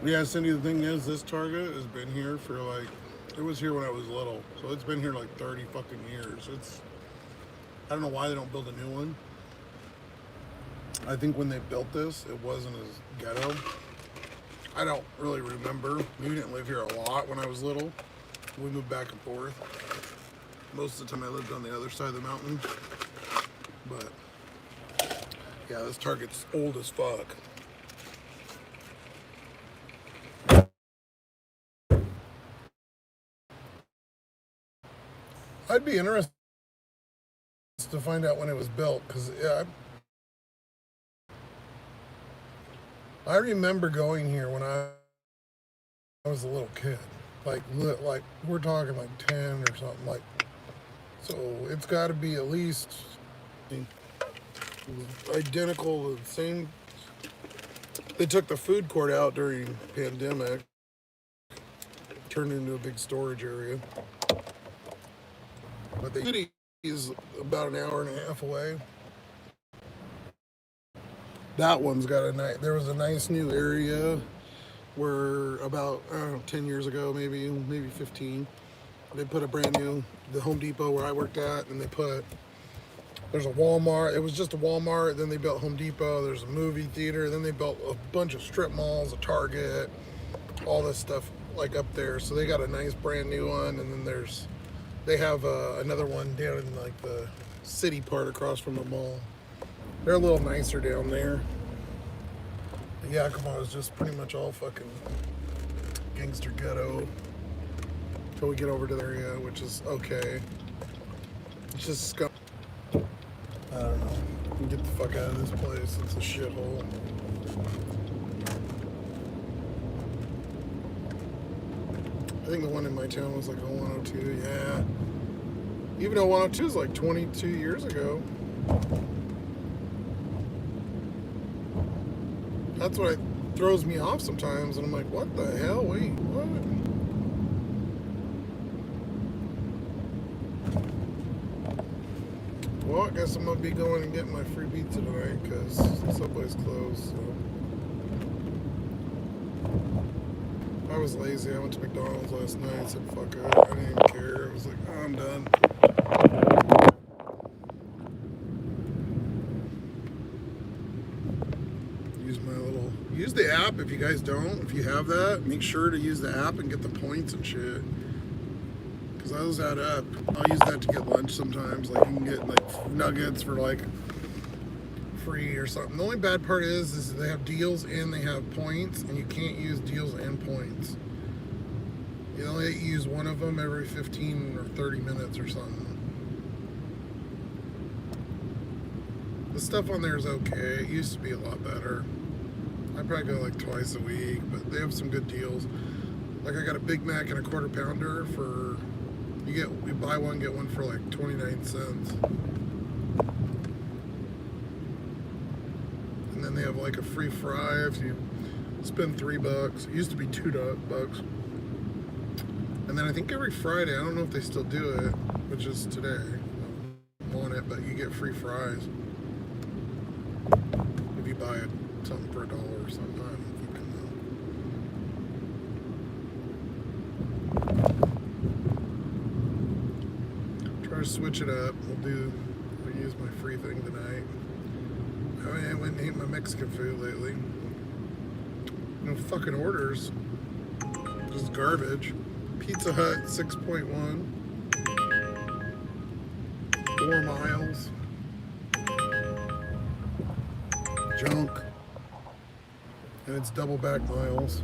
Yeah, Cindy, the thing is, this Target has been here for it was here when I was little. So it's been here like 30 fucking years. I don't know why they don't build a new one. I think when they built this, it wasn't as ghetto. I don't really remember. We didn't live here a lot when I was little. We moved back and forth. Most of the time I lived on the other side of the mountain. But yeah, this Target's old as fuck. I'd be interested to find out when it was built, because yeah, I remember going here when I was a little kid. Like we're talking like 10 or something. Like, so it's got to be at least identical, the same. They took the food court out during pandemic, turned it into a big storage area. But the city is about an hour and a half away. That one's got a nice. There was a nice new area where about, I don't know, 10 years ago, maybe 15, they put a brand new, the Home Depot where I worked at, and there's a Walmart. It was just a Walmart. Then they built Home Depot. There's a movie theater. Then they built a bunch of strip malls, a Target, all this stuff like up there. So they got a nice brand new one. And then they have another one down in like the city part across from the mall. They're a little nicer down there. But Yakima is just pretty much all fucking gangster ghetto until we get over to the area, which is okay. It's just scum. I don't know. Get the fuck out of this place. It's a shithole. I think the one in my town was like 102. Yeah. Even though 102 is like 22 years ago. That's what throws me off sometimes. And I'm like, what the hell? Wait, what? Well, I guess I'm gonna be going and getting my free pizza tonight because Subway's closed. So I was lazy. I went to McDonald's last night. Said fuck it. I didn't even care. I was like, oh, I'm done. Use the app if you guys don't. If you have that, make sure to use the app and get the points and shit. Because those add up. I'll use that to get lunch sometimes. Like you can get like nuggets for like free or something. The only bad part is they have deals and they have points, and you can't use deals and points. You only use one of them every 15 or 30 minutes or something. The stuff on there is okay. It used to be a lot better. I probably go like twice a week, but they have some good deals. Like I got a Big Mac and a quarter pounder for, you buy one, get one for like 29 cents. And then they have like a free fry if you spend $3. It used to be $2. And then I think every Friday, I don't know if they still do it, which is today. I'm on it, but you get free fries if you buy it. Something for $1 or something. I don't fucking know. Try to switch it up. I'll use my free thing tonight. I went and ate my Mexican food lately. No fucking orders. Just garbage. Pizza Hut 6.1. 4 miles. Junk. And it's double back miles.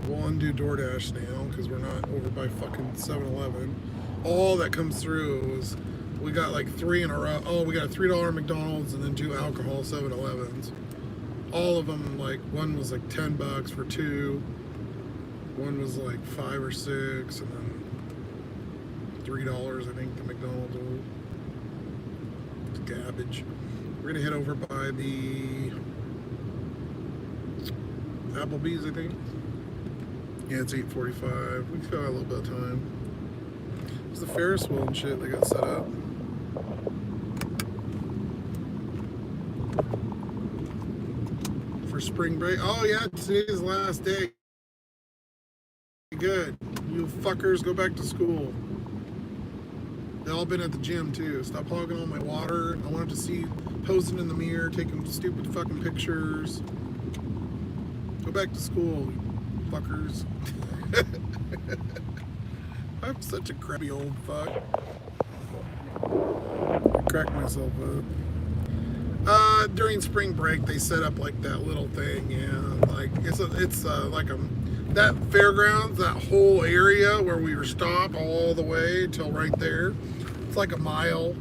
We'll undo DoorDash now because we're not over by fucking 7-Eleven. All that comes through is we got like 3 in a row. Oh, we got a $3 McDonald's and then 2 alcohol 7-Elevens. All of them, like one was like $10 for 2. One was like 5 or 6, and then $3 I think the McDonald's was. It's garbage. We're gonna head over by the Applebee's, I think. Yeah, it's 8:45. We still got a little bit of time. There's the Ferris wheel and shit they got set up. For spring break. Oh yeah, today's the last day. Good. You fuckers go back to school. They all been at the gym too. Stop hogging all my water. I wanted to see posing in the mirror, taking stupid fucking pictures. Go back to school, fuckers. I'm such a crappy old fuck. I crack myself up. During spring break, they set up like that little thing. Yeah, like it's like that fairgrounds, that whole area where we were stopped all the way till right there. It's like a mile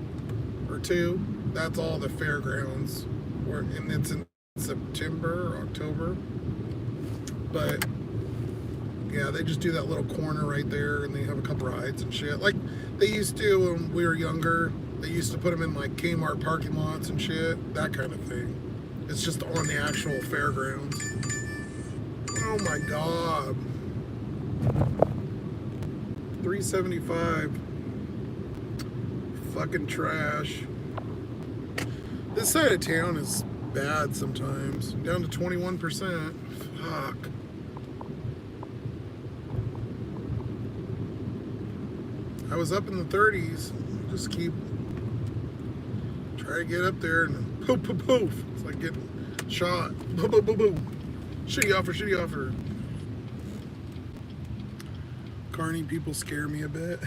or two. That's all the fairgrounds. And it's in September or October. But yeah, they just do that little corner right there, and they have a couple rides and shit. Like they used to when we were younger. They used to put them in like Kmart parking lots and shit, that kind of thing. It's just on the actual fairgrounds. Oh my god. $3.75. Fucking trash. This side of town is bad sometimes. Down to 21%. Fuck. I was up in the 30s. Just keep try to get up there and then poof, poof, poof. It's like getting shot. Boom, boom, boom, boom. Shitty offer, shitty offer. Carney people scare me a bit.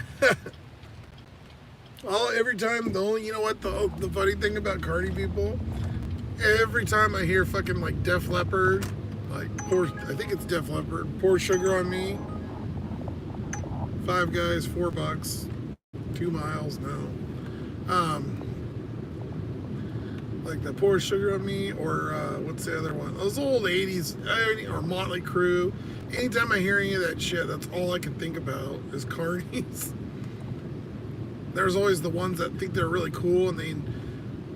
Every time, you know what, the funny thing about Carney people? Every time I hear fucking like Def Leppard, like I think it's Def Leppard, Pour Sugar on Me. 5 guys, $4, 2 miles, no. Like the Pour Sugar on Me, or what's the other one? Those old 80s, or Motley Crue. Anytime I hear any of that shit, that's all I can think about is Carnies. There's always the ones that think they're really cool, and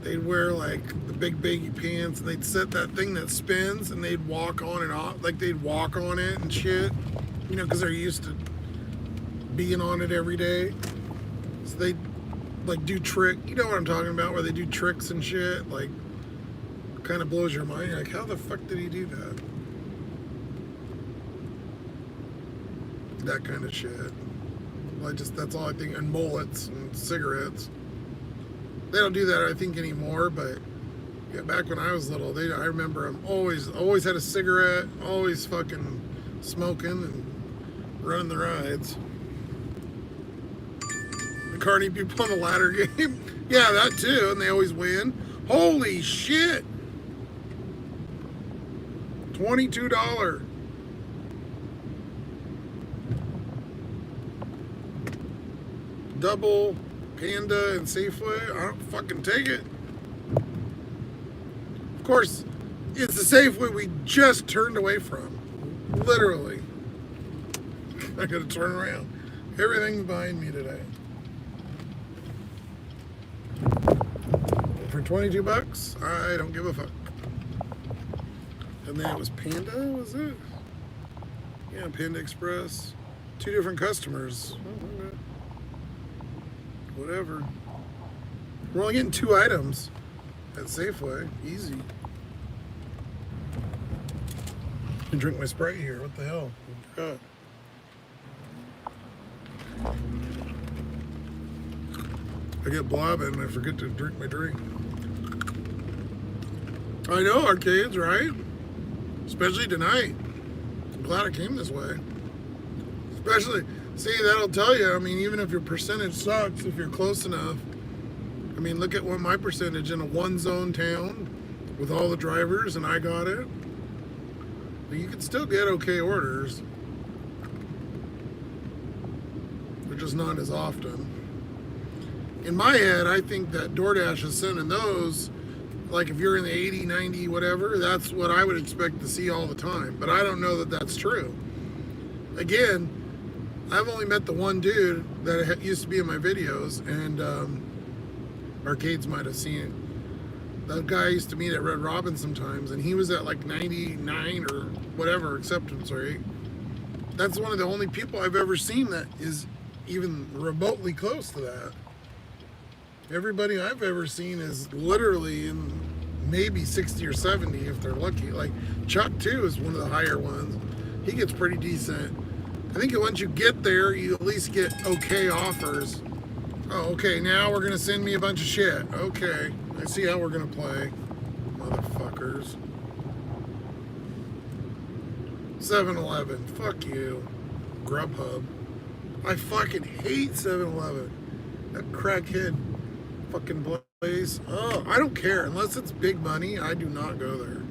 they'd wear like the big baggy pants, and they'd set that thing that spins, and they'd walk on and off, like they'd walk on it and shit, you know, because they're used to being on it every day. So they like do you know what I'm talking about, where they do tricks and shit, like kind of blows your mind. You're like, how the fuck did he do that? That kind of shit. That's all I think. And mullets and cigarettes. They don't do that, I think, anymore, but yeah, back when I was little, I remember them always had a cigarette, always fucking smoking and running the rides. Carney people in the ladder game. Yeah, that too, and they always win. Holy shit. $22. Double Panda and Safeway. I don't fucking take it. Of course, it's the Safeway we just turned away from. Literally. I gotta turn around. Everything's behind me today. For $22, I don't give a fuck. And then it was Panda, was it? Yeah, Panda Express. 2 different customers. Oh, okay. Whatever. We're only getting 2 items at Safeway. Easy. I can drink my Sprite here. What the hell? I forgot. I get blobbing and I forget to drink my drink. I know, arcades, right? Especially tonight. I'm glad I came this way. Especially, see, that'll tell you, I mean, even if your percentage sucks, if you're close enough. I mean, look at what my percentage in a 1-zone town with all the drivers, and I got it. But you can still get okay orders. They're just not as often. In my head, I think that DoorDash is sending those, like if you're in the 80, 90, whatever, that's what I would expect to see all the time. But I don't know that that's true. Again, I've only met the one dude that used to be in my videos, and arcades might have seen it. That guy I used to meet at Red Robin sometimes, and he was at like 99 or whatever acceptance rate. That's one of the only people I've ever seen that is even remotely close to that. Everybody I've ever seen is literally in maybe 60 or 70 if they're lucky. Like Chuck too is one of the higher ones. He gets pretty decent. I think once you get there, you at least get okay offers. Oh, okay, now we're gonna send me a bunch of shit. Okay, I see how we're gonna play. Motherfuckers. 7-Eleven. Fuck you. Grubhub. I fucking hate 7-Eleven. That crackhead fucking place. Oh, I don't care. Unless it's big money, I do not go there.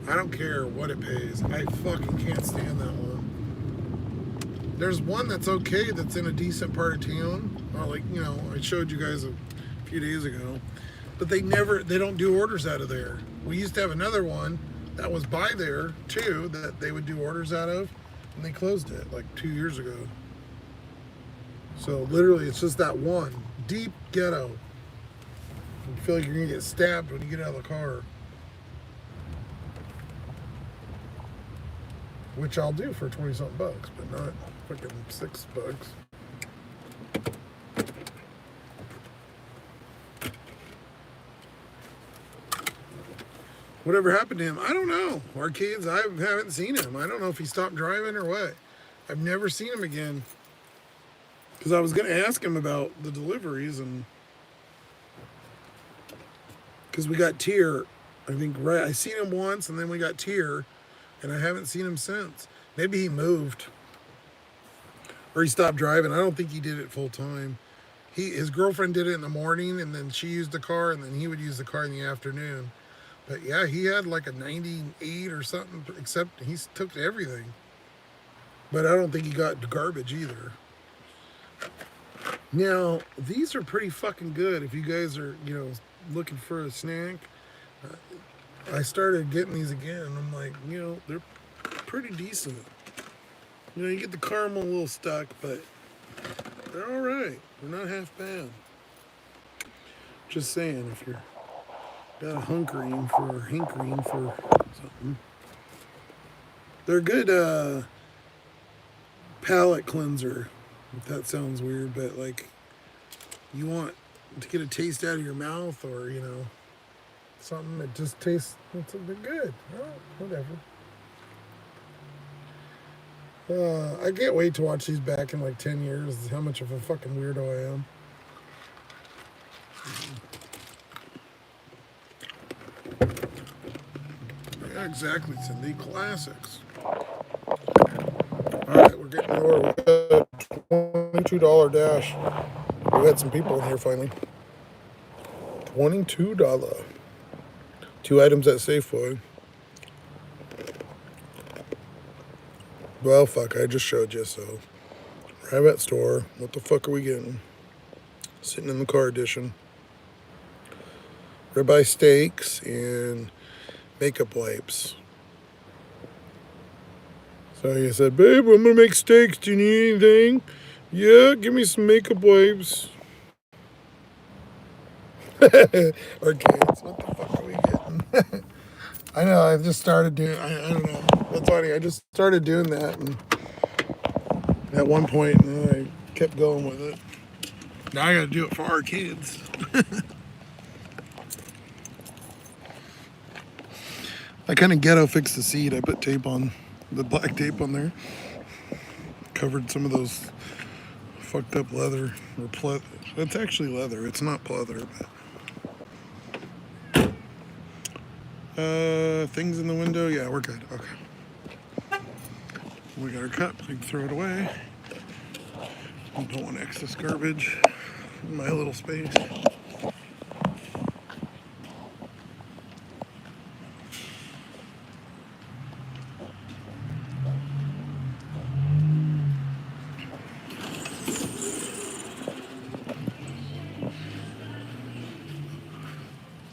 I don't care what it pays. I fucking can't stand that one. There's one that's okay, that's in a decent part of town. Like, you know, I showed you guys a few days ago. But they don't do orders out of there. We used to have another one that was by there too, that they would do orders out of, and they closed it like 2 years ago. So literally it's just that one. Deep ghetto. You feel like you're gonna get stabbed when you get out of the car. Which I'll do for 20-something bucks, but not fucking $6. Whatever happened to him? I don't know. Arcades, I haven't seen him. I don't know if he stopped driving or what. I've never seen him again. Because I was going to ask him about the deliveries, and because we got Tier, I think, right. I seen him once, and then we got Tier, and I haven't seen him since. Maybe he moved, or he stopped driving. I don't think he did it full time. His girlfriend did it in the morning, and then she used the car, and then he would use the car in the afternoon. But yeah, he had like a 98 or something, except he took everything. But I don't think he got garbage either. Now, these are pretty fucking good if you guys are, you know, looking for a snack. I started getting these again, and I'm like, you know, they're pretty decent. You know, you get the caramel a little stuck, but they're all right. They're not half bad. Just saying, if you're got a hankering for something. They're good palate cleanser, if that sounds weird, but like you want to get a taste out of your mouth, or, you know, something that just tastes, they're good. Oh, whatever. I can't wait to watch these back in like 10 years, how much of a fucking weirdo I am. Yeah, exactly, Cindy. Classics. Alright, we're getting over $22 dash. We had some people in here finally. $22. 2 items at Safeway. Well, fuck, I just showed you, so. Private store. What the fuck are we getting? Sitting in the car edition. Ribeye steaks and makeup wipes. So he said, babe, I'm gonna make steaks. Do you need anything? Yeah, give me some makeup wipes. Arcades, what the fuck are we getting? I know, I just started doing, I don't know. That's funny, I just started doing that, and at one point, and I kept going with it. Now I gotta do it for our kids. I kind of ghetto fixed the seat. I put tape on, the black tape on there. Covered some of those fucked up leather, or pleather. It's actually leather, it's not pleather, but. Things in the window, yeah, we're good, okay. We got our cup, we can throw it away. I don't want excess garbage in my little space.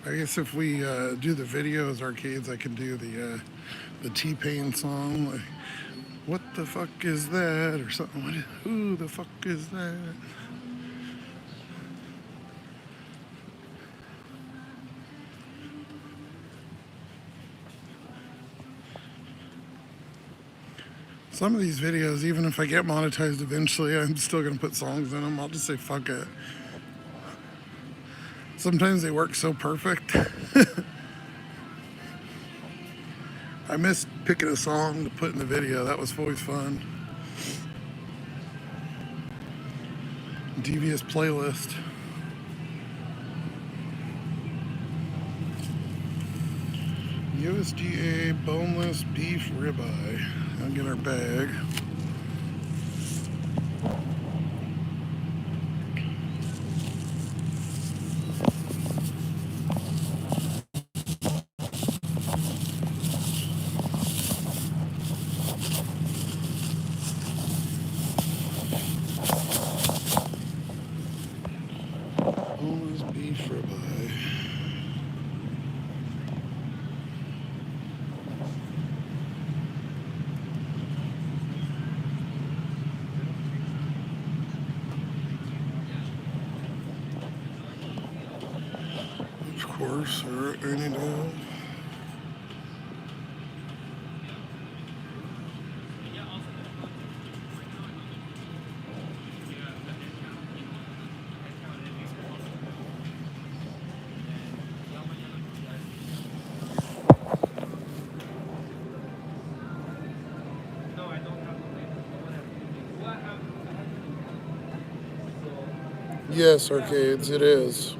I guess if we do the videos, Arcades, I can do the T-Pain song, like, what the fuck is that, or something. Who the fuck is that? Some of these videos, even if I get monetized eventually, I'm still gonna put songs in them. I'll just say fuck it. Sometimes they work so perfect. I missed picking a song to put in the video. That was always fun. Devious playlist. USDA boneless beef ribeye. I'll get our bag. Boneless beef ribeye. Of course, any day. Yes, arcades, it is.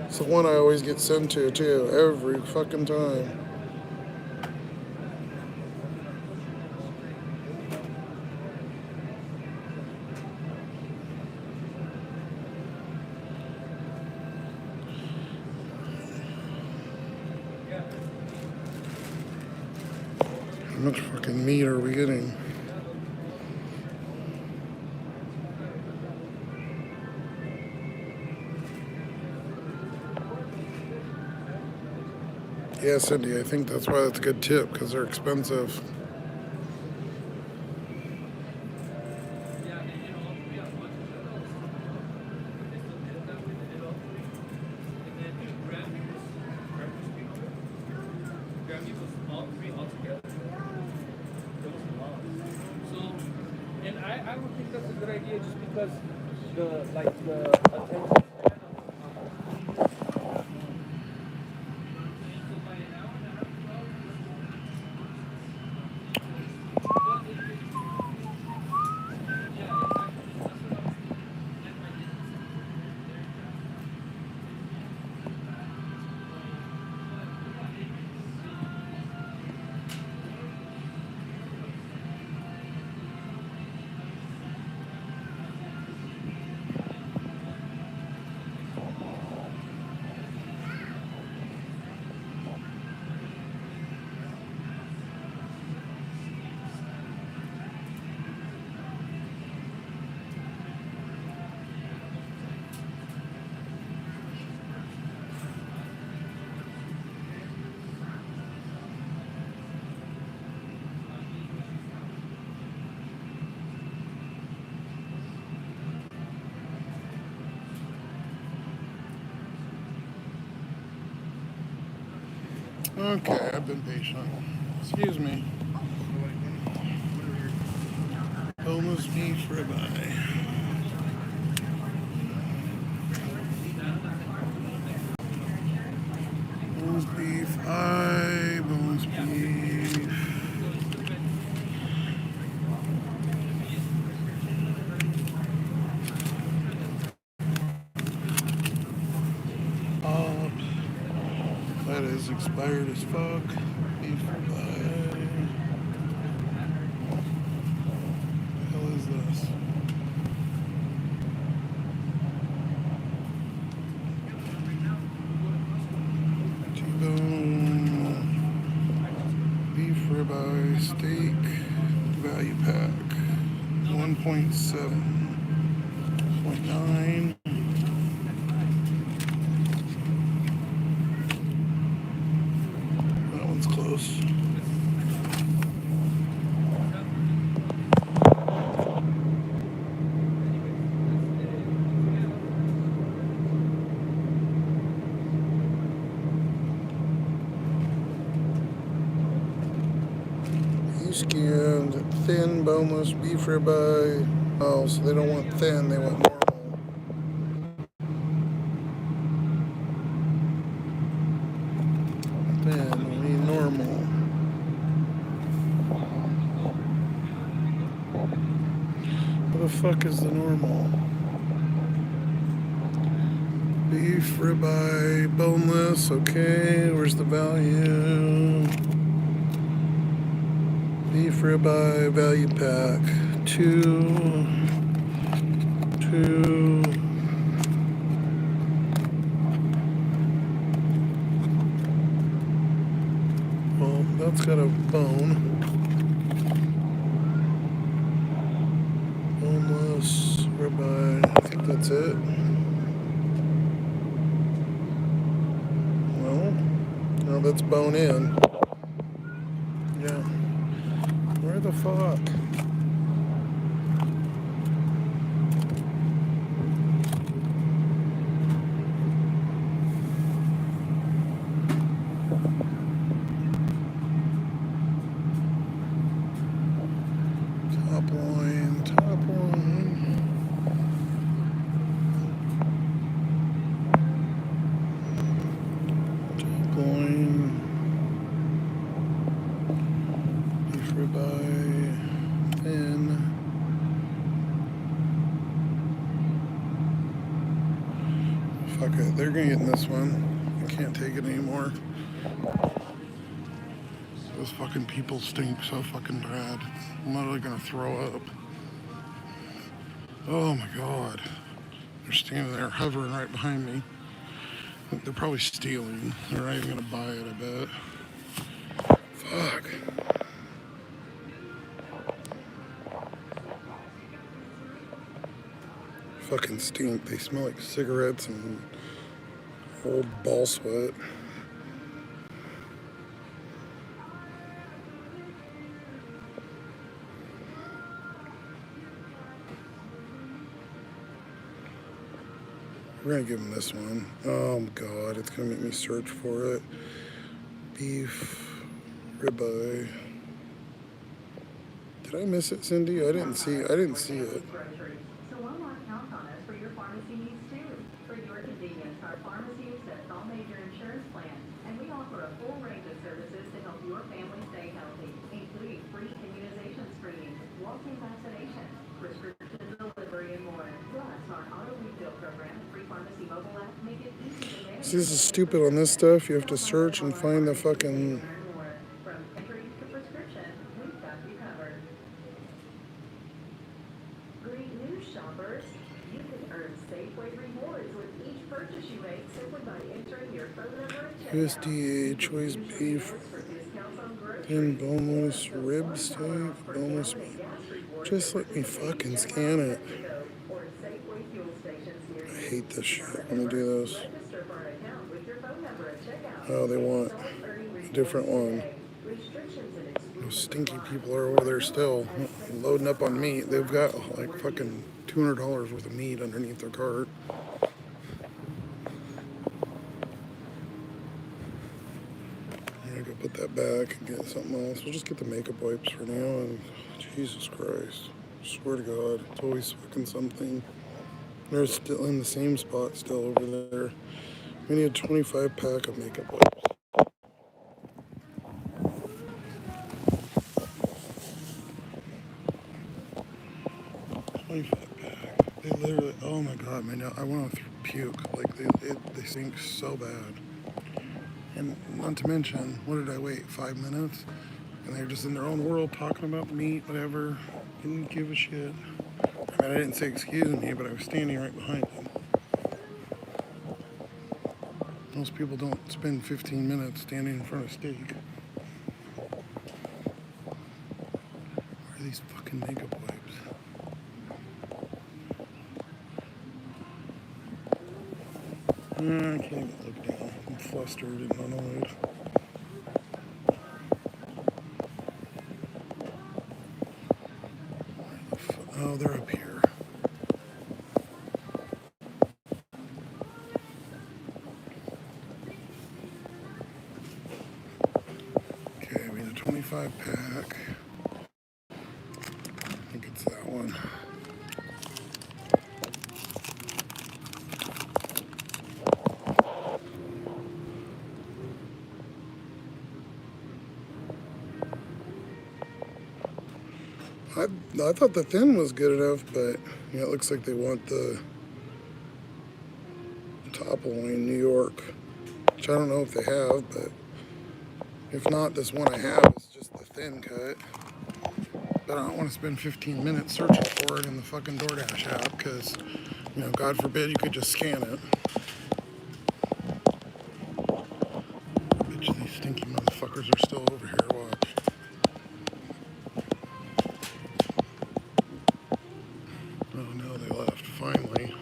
It's the one I always get sent to, too, every fucking time. How much fucking meat are we getting? Yeah, Cindy, I think that's why that's a good tip, because they're expensive. And I don't think that's a good idea just because the attention. Okay, I've been patient. Excuse me. Boneless beef ribeye. Boneless beef, boneless beef. Up. That is expired as fuck. Beef ribeye. What the hell is this? T-bone. Beef ribeye steak. Value pack. 1.7.9. That one's close. Skinned, thin, boneless beef ribeye. Oh, so they don't want thin, they want normal. Thin, we need normal. What the fuck is the normal? Beef ribeye, boneless. Okay, where's the value? Beef ribeye value pack. Two. Well, that's got a bone. Boneless ribeye. I think that's it. No, that's bone in. Yeah. Where the fuck? Top line. Top line. Beef ribeye. Thin. Fuck it. They're gonna get in this one. I can't take it anymore. Those fucking people stink so fucking bad. I'm literally gonna throw up. Oh my god. They're standing there hovering right behind me. They're probably stealing. They're not even gonna buy it, I bet. Fuck. Fucking stink. They smell like cigarettes and old ball sweat. We're gonna give them this one. Oh god, it's gonna make me search for it. Beef ribeye. Did I miss it, Cindy? I didn't see it. So Walmart counts on us for your pharmacy needs too. For your convenience, our pharmacy accepts all major insurance plans, and we offer a full range of services to help your family stay healthy, including free immunization screenings, walk-in vaccination, prescription delivery, and more. Plus, our auto refill program, free pharmacy mobile app, make it easy to manage. See, this is stupid on this stuff. You have to search and find the fucking. From entry to prescription, we've got you covered. Great news, shoppers. You can earn Safeway rewards with each purchase you make simply by entering your phone number at checkout. USDA choice beef and boneless rib steak, boneless meat. Just let me fucking scan it. I hate this shit when they do this. Oh, they want a different one. Those stinky people are over there still loading up on meat. They've got like fucking $200 worth of meat underneath their cart. I'm gonna go put that back and get something else. We'll just get the makeup wipes for now. And Jesus Christ, I swear to God, it's always fucking something. They're still in the same spot still over there. We need a 25 pack of makeup wipes. 25 pack. They literally, oh my god, man, I want to puke. Like, they stink so bad. And not to mention, what did I wait, 5 minutes? And they're just in their own world talking about the meat, whatever. Didn't give a shit. I mean, I didn't say excuse me, but I was standing right behind them. Most people don't spend 15 minutes standing in front of steak. Where are these fucking makeup wipes? I can't even look down. I'm flustered and annoyed. Oh, they're up here. Okay, we need a 25 pack. I think it's that one. I thought the thin was good enough, but yeah, it looks like they want the Top Loin, New York, which I don't know if they have, but if not, this one I have is just the thin cut. But I don't want to spend 15 minutes searching for it in the fucking DoorDash app because, you know, God forbid you could just scan it. I bet you these stinky motherfuckers are still over here. Watch. Oh no, they left finally.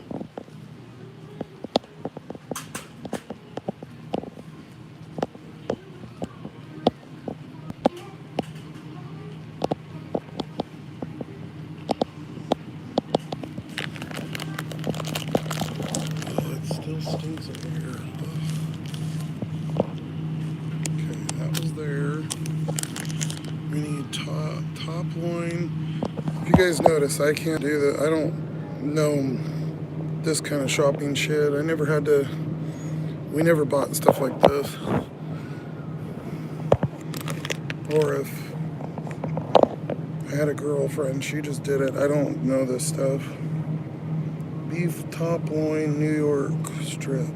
Oh, it still stinks over here. Okay, that was there. We need top loin. If you guys notice, I can't do that. I don't know this kind of shopping shit. I never had to. We never bought stuff like this. Or if I had a girlfriend, she just did it. I don't know this stuff. Beef top loin, New York strip.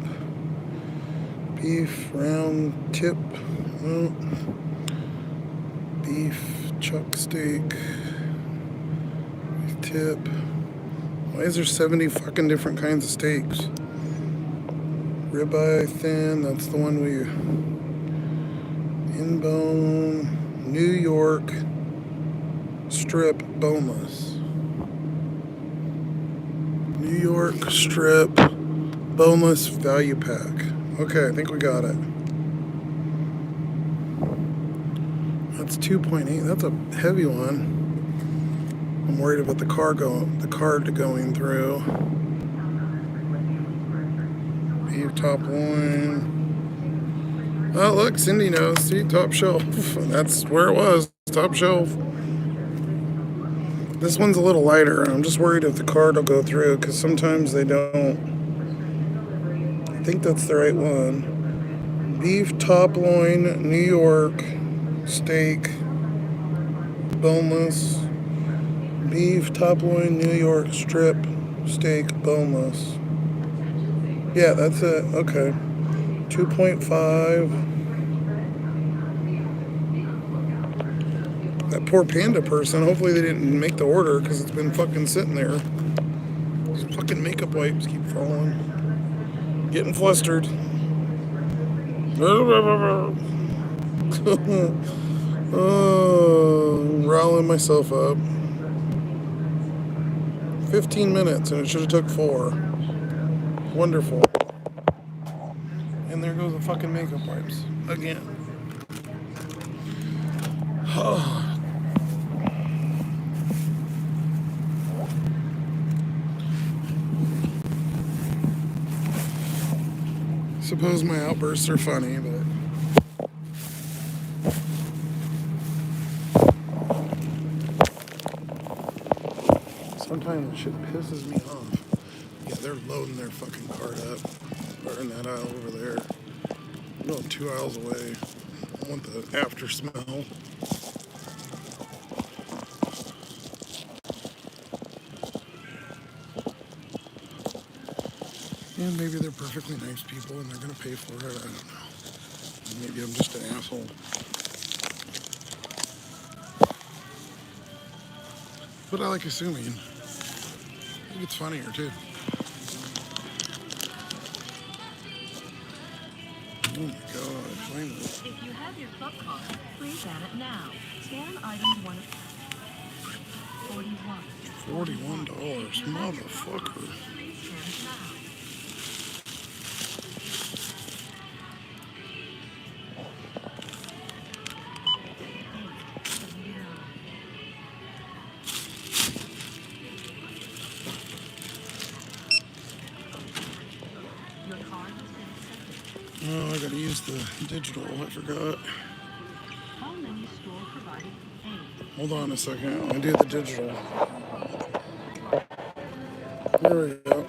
Beef round tip. Well, beef chuck steak. Beef tip. Why is there 70 fucking different kinds of steaks? Ribeye thin, that's the one we. In bone, New York strip boneless. New York strip boneless value pack. Okay, I think we got it. That's 2.8. That's a heavy one. I'm worried about the card going through. Beef top loin. Oh, look, Cindy knows. See, top shelf. That's where it was. Top shelf. This one's a little lighter. I'm just worried if the card will go through because sometimes they don't. I think that's the right one. Beef top loin, New York steak, boneless. Beef top loin, New York strip steak, boneless. Yeah, that's it. Okay. 2.5. That poor panda person, hopefully they didn't make the order because it's been fucking sitting there. These fucking makeup wipes keep falling. Getting flustered. Oh, riling myself up. 15 minutes and it should have took 4. Wonderful. And there goes the fucking makeup wipes. Again. Oh. Suppose my outbursts are funny, but sometimes the shit pisses me off. Yeah, they're loading their fucking cart up. Or in that aisle over there. I'm going 2 aisles away. I want the after smell. And maybe they're perfectly nice people and they're gonna pay for it. I don't know. Maybe I'm just an asshole. But I like assuming. I think it's funnier too. Oh my god, finally. If you have your club card, please scan it now. Scan items 1 of 41. $41, motherfucker. Please scan it now. Your card has been accepted. Oh, I gotta use the digital. I forgot. All menu store provided. Hold on a second. I do the digital. There we go.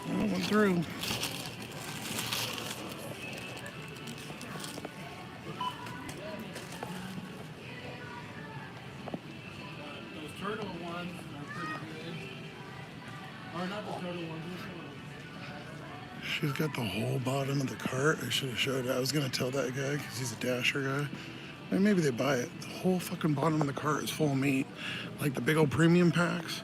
Oh, went through. Those turtle ones are pretty good. She's got the whole bottom of the cart. I should have showed it. I was going to tell that guy because he's a dasher guy. And maybe they buy it. The whole fucking bottom of the cart is full of meat. Like the big old premium packs.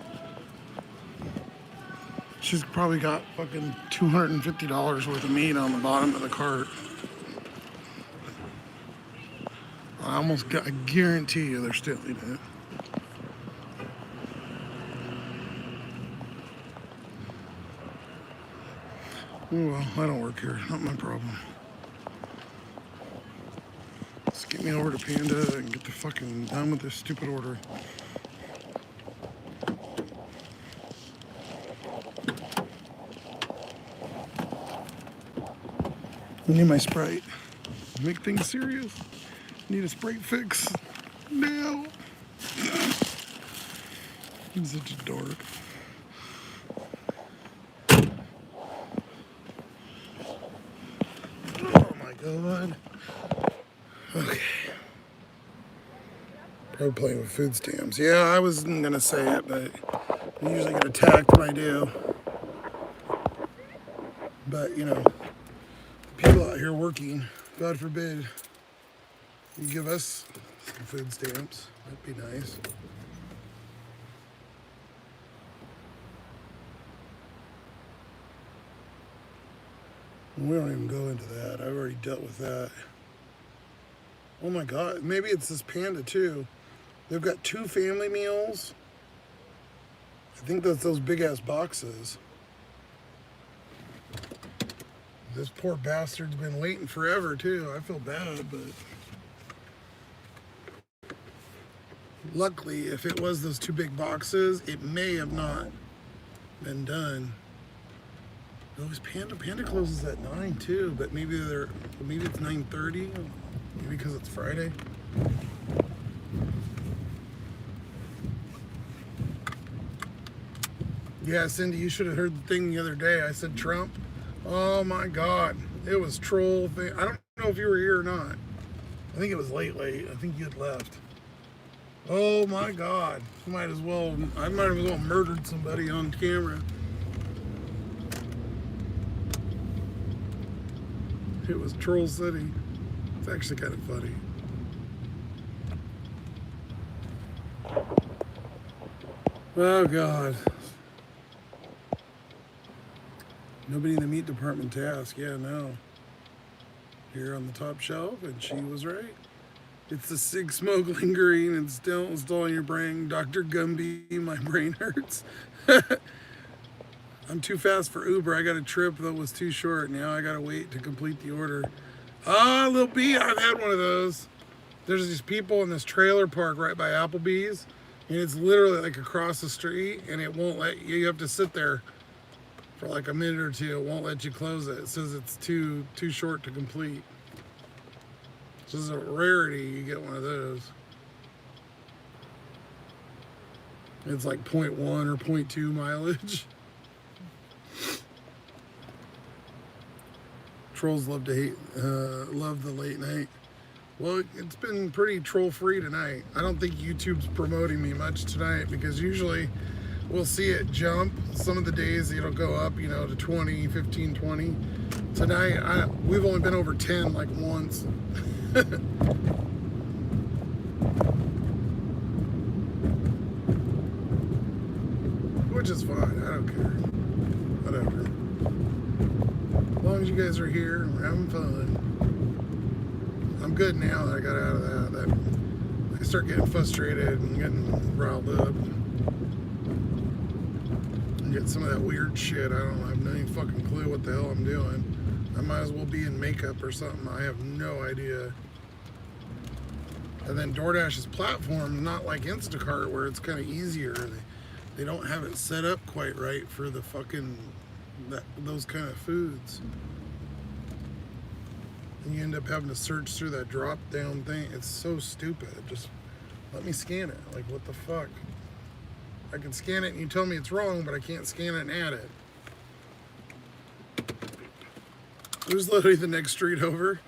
She's probably got fucking $250 worth of meat on the bottom of the cart. I guarantee you they're stealing it. Oh well, I don't work here. Not my problem. Just get me over to Panda and get the fucking done with this stupid order. I need my Sprite. Make things serious. Need a Sprite fix now. I'm such a dork. Oh my god. Okay. Probably playing with food stamps. Yeah, I wasn't gonna say it, but I usually get attacked when I do. But you know, people out here working, God forbid, you give us some food stamps. That'd be nice. We don't even go into that. I've already dealt with that. Oh my God, maybe it's this Panda too. They've got 2 family meals. I think that's those big ass boxes. This poor bastard's been waiting forever too. I feel bad, but luckily, if it was those 2 big boxes, it may have not been done. No, it's Panda closes at 9 too, but maybe it's 9:30, maybe because it's Friday. Yeah, Cindy, you should have heard the thing the other day. I said Trump. Oh my God, it was troll thing. I don't know if you were here or not. I think it was late. I think you had left. Oh my God, I might as well murdered somebody on camera. It was Troll City. It's actually kind of funny. Oh God. Nobody in the meat department to ask. Yeah, no. Here on the top shelf, and she was right. It's the cig smoke lingering and still in your brain. Dr. Gumby, my brain hurts. I'm too fast for Uber. I got a trip that was too short. Now I gotta wait to complete the order. Ah, Lil B, I've had one of those. There's these people in this trailer park right by Applebee's, and it's literally like across the street, and it won't let you. You have to sit there for like a minute or two. It won't let you close it. It says it's too short to complete. This is a rarity. You get one of those. It's like 0.1 or 0.2 mileage. Trolls love the late night. Well, it's been pretty troll free tonight. I don't think YouTube's promoting me much tonight because usually we'll see it jump. Some of the days it'll go up, to 20, 15, 20. Tonight, we've only been over 10 like once. Which is fine. I don't care. Whatever. As long as you guys are here, we're having fun. I'm good now that I got out of that. I start getting frustrated and getting riled up. And get some of that weird shit. I have no fucking clue what the hell I'm doing. I might as well be in makeup or something. I have no idea. And then DoorDash's platform is not like Instacart where it's kind of easier. They don't have it set up quite right for the fucking those kind of foods. And you end up having to search through that drop down thing. It's so stupid. Just let me scan it. Like, what the fuck? I can scan it and you tell me it's wrong, but I can't scan it and add it. Who's literally the next street over?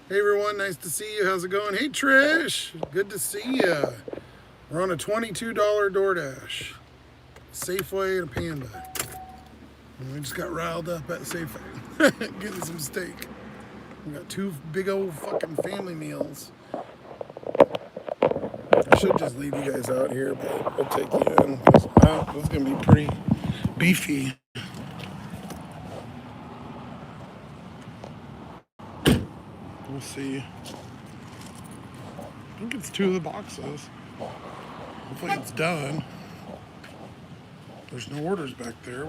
Hey everyone, nice to see you. How's it going? Hey Trish, good to see you. We're on a $22 DoorDash. Safeway and Panda. And we just got riled up at Safe getting some steak. We got 2 big old fucking family meals. I should just leave you guys out here, but I'll take you in. This is going to be pretty beefy. We'll see. I think it's 2 of the boxes. Hopefully it's done. There's no orders back there.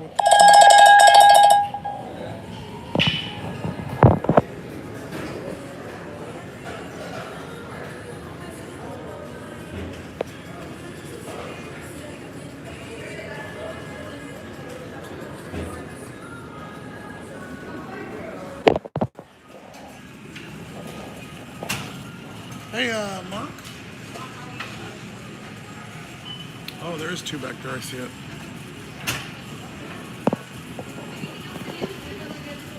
Hey, Mark. Oh, there is 2 back there. I see it.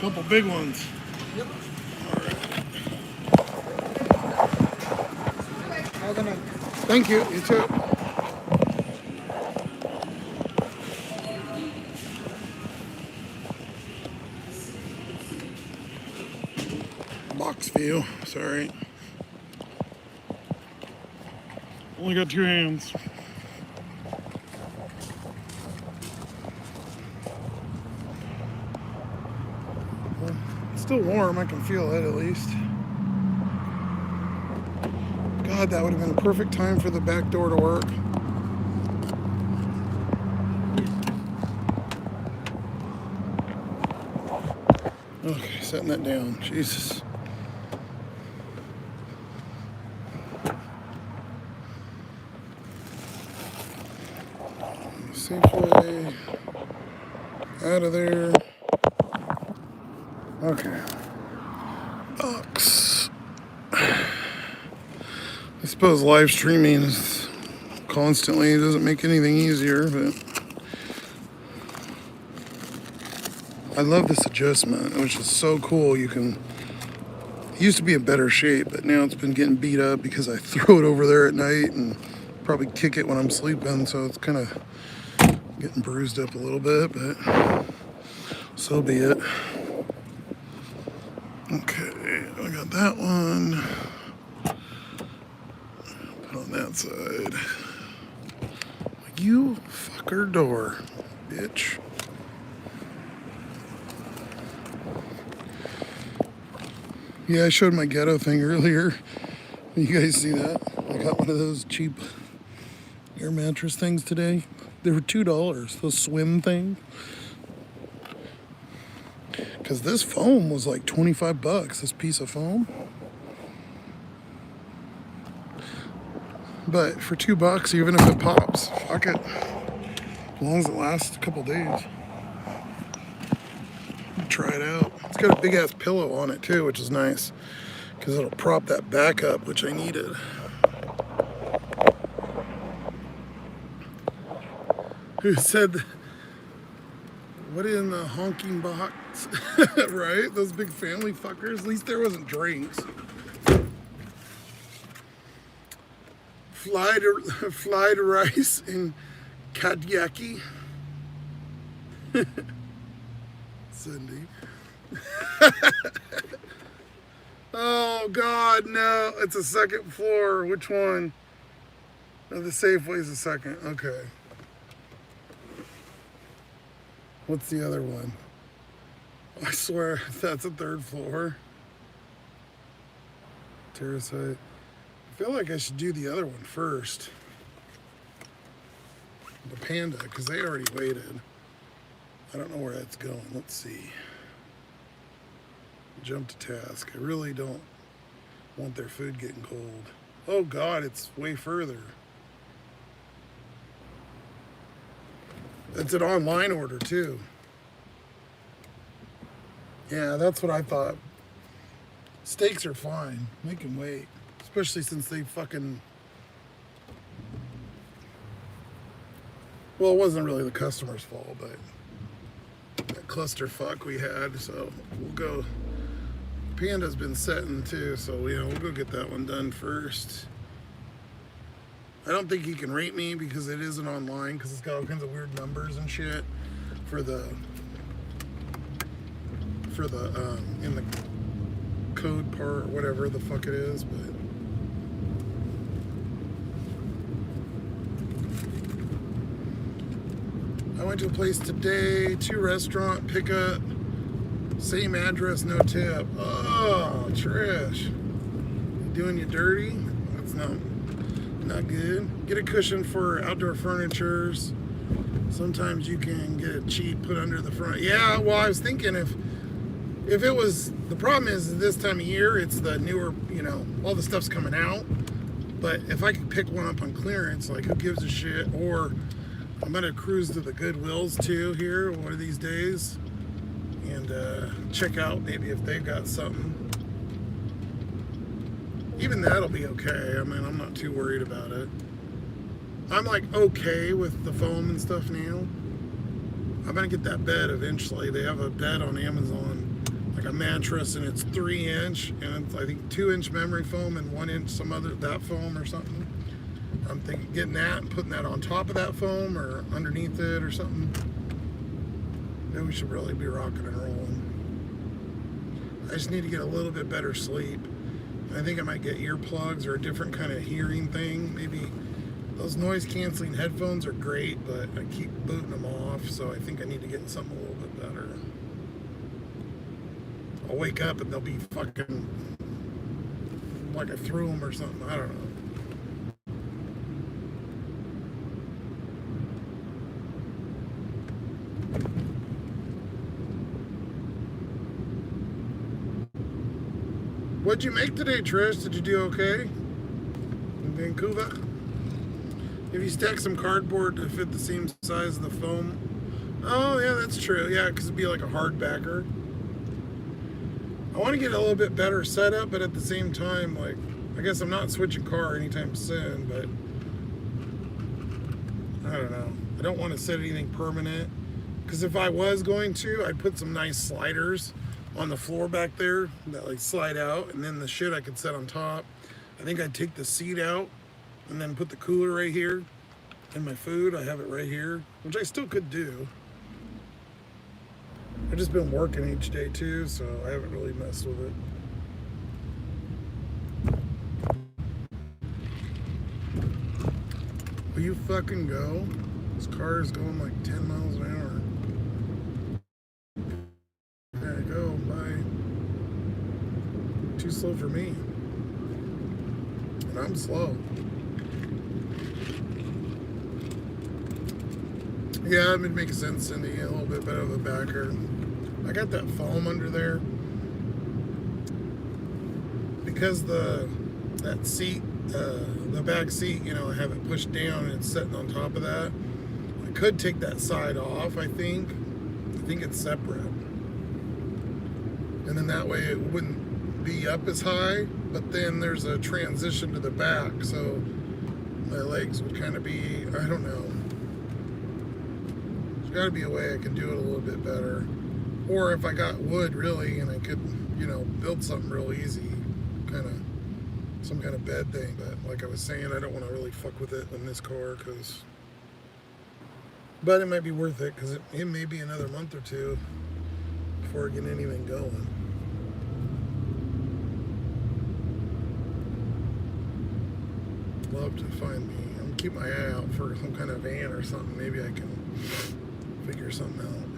Couple big ones. Yep. All right. Have a good night. Thank you. You too. Box view. Sorry. Only got 2 hands. Well, it's still warm. I can feel it at least. God, that would have been a perfect time for the back door to work. Okay, setting that down. Jesus. Safeway. Out of there. Okay. Box. I suppose live streaming is constantly doesn't make anything easier, but I love this adjustment, which is so cool. You can, it used to be in better shape, but now it's been getting beat up because I throw it over there at night and probably kick it when I'm sleeping, so it's kind of getting bruised up a little bit, but so be it. Okay, I got that one. Put on that side. You fucker door, bitch. Yeah, I showed my ghetto thing earlier. You guys see that? I got one of those cheap air mattress things today. They were $2, those swim thing. Because this foam was like 25 bucks, this piece of foam. But for $2, even if it pops, fuck it. As long as it lasts a couple days. Try it out. It's got a big ass pillow on it too, which is nice. Because it'll prop that back up, which I needed. Who said, what in the honking box? Right? Those big family fuckers. At least there wasn't drinks. Fried rice and kadyaki. Cindy. Oh God, no! It's a second floor. Which one? Oh, the Safeway's a second. Okay. What's the other one? I swear that's a 3rd floor. Terrace height. I feel like I should do the other one first. The Panda, because they already waited. I don't know where that's going. Let's see. Jump to task. I really don't want their food getting cold. Oh God, it's way further. It's an online order too. Yeah, that's what I thought. Steaks are fine. Make them wait. Especially since they fucking... Well, it wasn't really the customer's fault, but that clusterfuck we had, so we'll go. Panda's been setting too, so we'll go get that one done first. I don't think he can rate me because it isn't online, because it's got all kinds of weird numbers and shit for the for the in the code part, whatever the fuck it is, but I went to a place today, 2 restaurant pickup, same address, no tip. Oh, Trish, doing you dirty? That's not good. Get a cushion for outdoor furnitures. Sometimes you can get it cheap, put under the front. Yeah, well, I was thinking if it was, the problem is this time of year, it's the newer, all the stuff's coming out. But if I could pick one up on clearance, like who gives a shit? Or I'm gonna cruise to the Goodwills too here one of these days and check out maybe if they've got something. Even that'll be okay. I mean, I'm not too worried about it. I'm like okay with the foam and stuff now. I'm gonna get that bed eventually. They have a bed on Amazon, like a mattress, and it's 3-inch, and it's, I think 2-inch memory foam and 1-inch some other that foam or something. I'm thinking getting that and putting that on top of that foam or underneath it or something. Then we should really be rocking and rolling. I just need to get a little bit better sleep. I think I might get earplugs or a different kind of hearing thing. Maybe those noise canceling headphones are great, but I keep booting them off, so I think I need to get something a little bit better. I'll wake up and they'll be fucking like I threw them or something. I don't know. What'd you make today, Trish? Did you do okay in Vancouver? If you stack some cardboard to fit the same size of the foam. Oh, yeah, that's true. Yeah, because it'd be like a hard backer. I want to get a little bit better setup, but at the same time, like, I guess I'm not switching car anytime soon, but I don't know. I don't want to set anything permanent, because if I was going to, I'd put some nice sliders on the floor back there that like slide out, and then the shit I could set on top. I think I'd take the seat out and then put the cooler right here, and my food, I have it right here, which I still could do. I've just been working each day too, so I haven't really messed with it. Will you fucking go? This car is going like 10 miles an hour. There you go, bye. Too slow for me. And I'm slow. Yeah, it would make sense, Cindy. A little bit better of a backer. I got that foam under there because that seat, the back seat, I have it pushed down and it's sitting on top of that. I could take that side off. I think it's separate, and then that way it wouldn't be up as high. But then there's a transition to the back, so my legs would kind of be, I don't know. There's got to be a way I can do it a little bit better. Or if I got wood really and I could, build something real easy, some kind of bed thing. But like I was saying, I don't want to really fuck with it in this car, but it might be worth it, because it may be another month or two before I get anything going. Love to find me. I'm gonna keep my eye out for some kind of van or something. Maybe I can figure something out.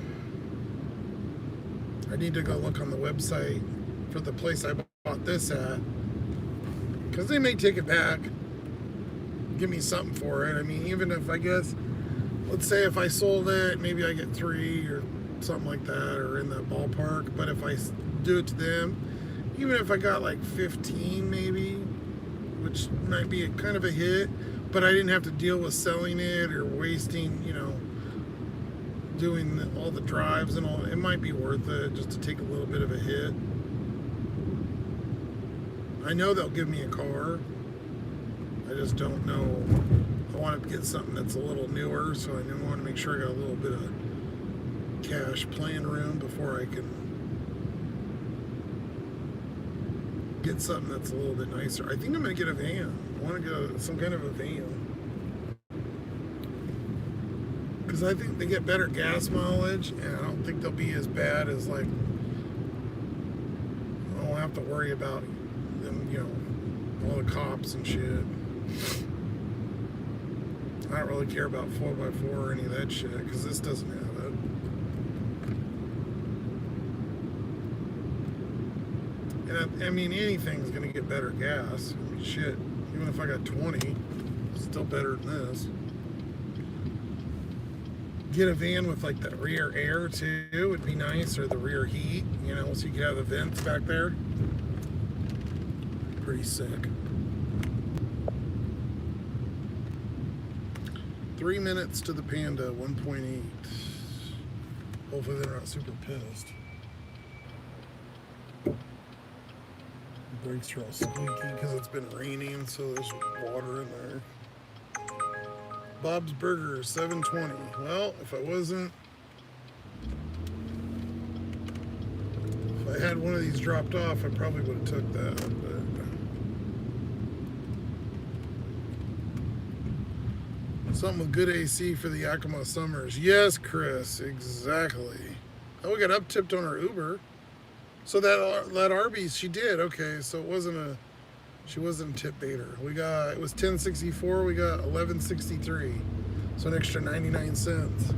I need to go look on the website for the place I bought this at, because they may take it back, give me something for it. I mean, even if let's say if I sold it, maybe I get 3 or something like that, or in the ballpark. But if I do it to them, even if I got like 15 maybe, which might be kind of a hit, but I didn't have to deal with selling it or wasting, doing all the drives and all. It might be worth it just to take a little bit of a hit. I know they'll give me a car. I just don't know. I want to get something that's a little newer, so I want to make sure I got a little bit of cash playing room before I can get something that's a little bit nicer. I think I'm going to get a van. I want to get some kind of a van, because I think they get better gas mileage, and I don't think they'll be as bad as like to worry about them, you know, all the cops and shit. I don't really care about 4x4 or any of that shit because this doesn't have it. And I mean, anything's gonna get better gas. I mean, shit, even if I got 20, it's still better than this. Get a van with like the rear air too would be nice, or the rear heat, you know, so you could have the vents back there. Pretty sick. 3 minutes to the Panda, 1.8. Hopefully they're not super pissed. Brakes are all squeaky because it's been raining, so there's water in there. Bob's Burgers, 720. Well, if I had one of these dropped off, I probably would have took that, but something with good AC for the Yakima summers. Yes, Chris, exactly. Oh, we got up tipped on our Uber. So that Arby's, she did. Okay, so she wasn't a tip baiter. It was $10.64, we got $11.63. So an extra 99 cents.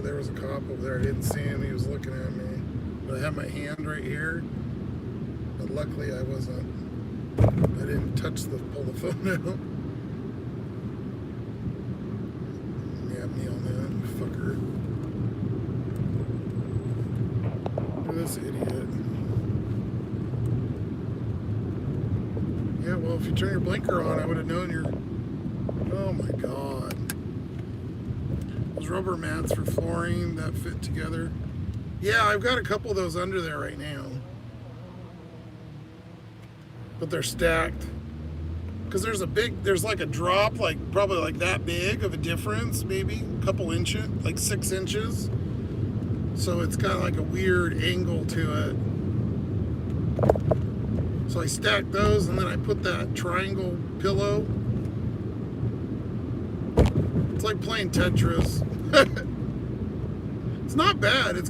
There was a cop over there. I didn't see him. He was looking at me. But I had my hand right here. But luckily I didn't pull the phone out. Yeah, me on that fucker. Look at this idiot. Yeah, well, if you turn your blinker on, I would have known you're... Oh my God. Those rubber mats for flooring that fit together. Yeah, I've got a couple of those under there right now. But they're stacked. Because there's like a drop, like probably like that big of a difference, maybe a couple inches, like 6 inches. So it's got like a weird angle to it. So I stacked those and then I put that triangle pillow. It's like playing Tetris. It's not bad. It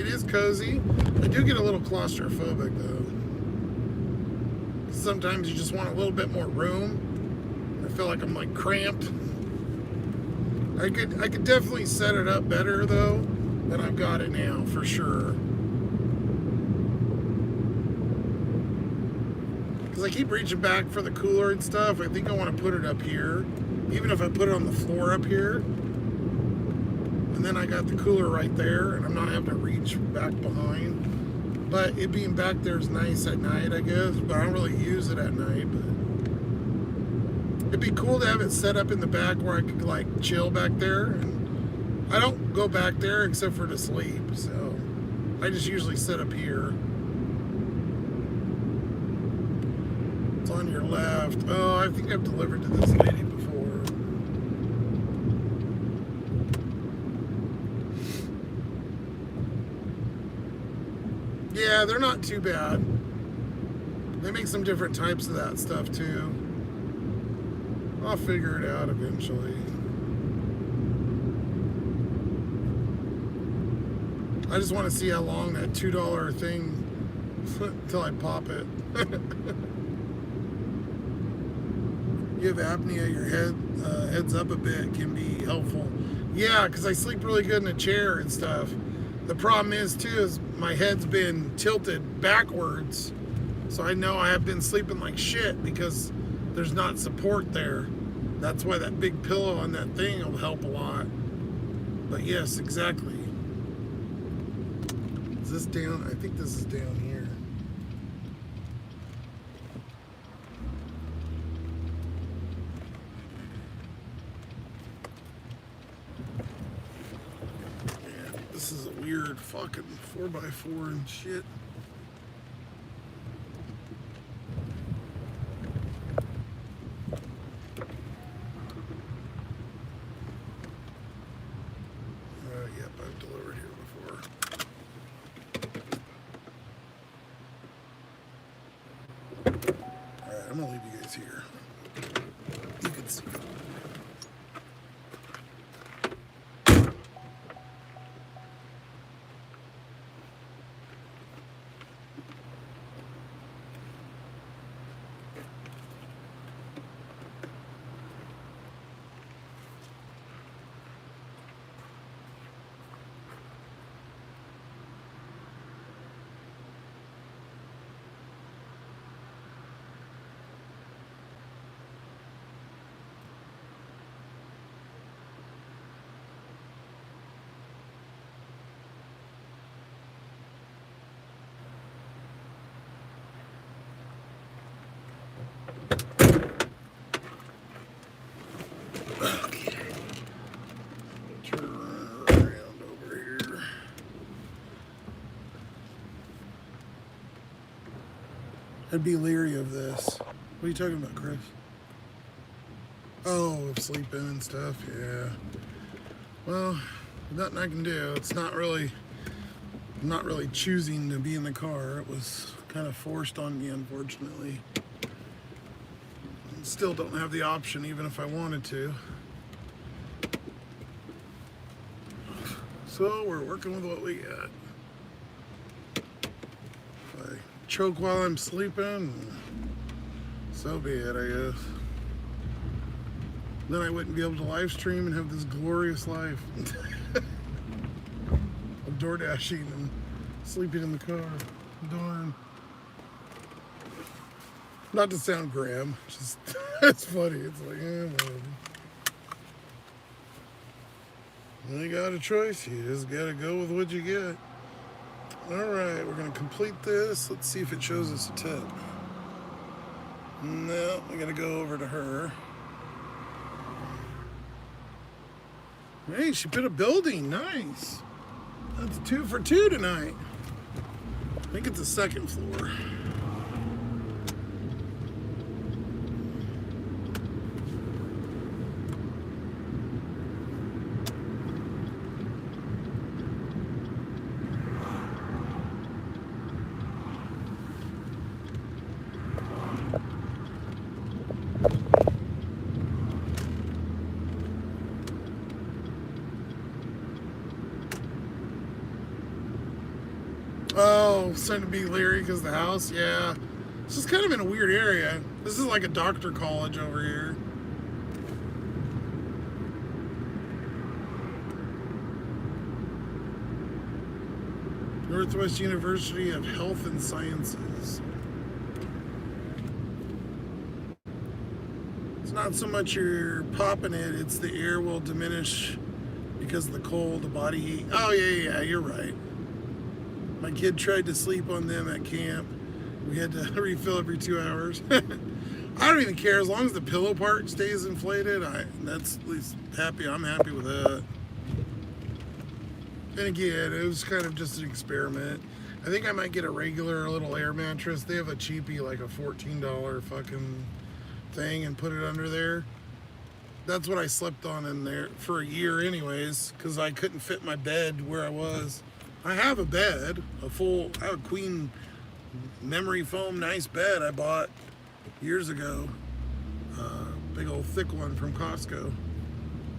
is cozy. I do get a little claustrophobic though. Sometimes you just want a little bit more room. I feel like I'm like cramped. I could definitely set it up better though than I've got it now for sure. Because I keep reaching back for the cooler and stuff. I think I want to put it up here. Even if I put it on the floor up here. And then I got the cooler right there and I'm not having to reach back behind. But it being back there is nice at night, I guess. But I don't really use it at night. But it'd be cool to have it set up in the back where I could like chill back there. And I don't go back there except for to sleep. So I just usually sit up here. It's on your left. Oh, I think I've delivered to this lady before. Yeah, they're not too bad. They make some different types of that stuff too. I'll figure it out eventually. I just want to see how long that $2 thing until I pop it. You have apnea, your heads up a bit can be helpful. Yeah, because I sleep really good in a chair and stuff. The problem is my head's been tilted backwards, so I know I have been sleeping like shit because there's not support there. That's why that big pillow on that thing will help a lot. But yes, exactly. Is this down? I think this is down here. This is a weird fucking 4x4 and shit. Yep, I've delivered here before. Alright, I'm gonna leave you guys here. You can see. I'd be leery of this. What are you talking about, Chris? Oh, of sleeping and stuff, yeah. Well, nothing I can do. It's not really, I'm not really choosing to be in the car. It was kind of forced on me, unfortunately. Still don't have the option, even if I wanted to. So we're working with what we got. If I choke while I'm sleeping, so be it, I guess. Then I wouldn't be able to live stream and have this glorious life of door dashing and sleeping in the car. Darn. Not to sound grim, just it's funny. It's like, yeah, whatever. When you got a choice, you just gotta go with what you get. Alright, we're gonna complete this. Let's see if it shows us a tip. No, we gotta go over to her. Hey, she put a building. Nice. That's 2 for 2 tonight. I think it's the second floor. Oh, starting to be leery because of the house. Yeah, it's just kind of in a weird area. This is like a doctor college over here. Northwest University of Health and Sciences. It's not so much you're popping it, it's the air will diminish because of the cold, the body heat. Oh, yeah, you're right. My kid tried to sleep on them at camp. We had to refill every 2 hours. I don't even care as long as the pillow part stays inflated. That's at least happy. I'm happy with that. And again, it was kind of just an experiment. I think I might get a regular little air mattress. They have a cheapie, like a $14 fucking thing, and put it under there. That's what I slept on in there for a year anyways, because I couldn't fit my bed where I was. I have a bed, I have a queen memory foam nice bed I bought years ago. Big old thick one from Costco.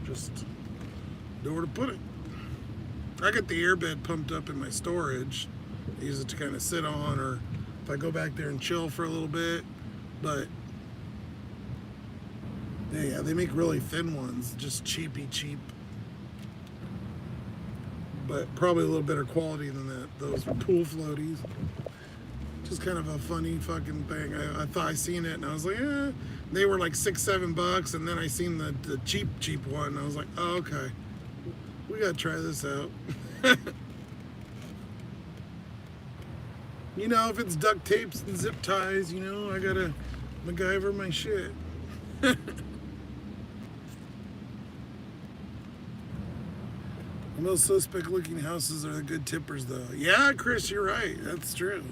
Just nowhere to put it. I got the air bed pumped up in my storage. I use it to kind of sit on, or if I go back there and chill for a little bit. But yeah, they make really thin ones, just cheap. But probably a little better quality than those pool floaties. Just kind of a funny fucking thing. I thought I seen it and I was like, eh. They were like $6-7, and then I seen the cheap one and I was like, oh, okay, we gotta try this out. You know, if it's duct tapes and zip ties, you know, I gotta MacGyver my shit. Most suspect looking houses are the good tippers though. Yeah, Chris, you're right. That's true.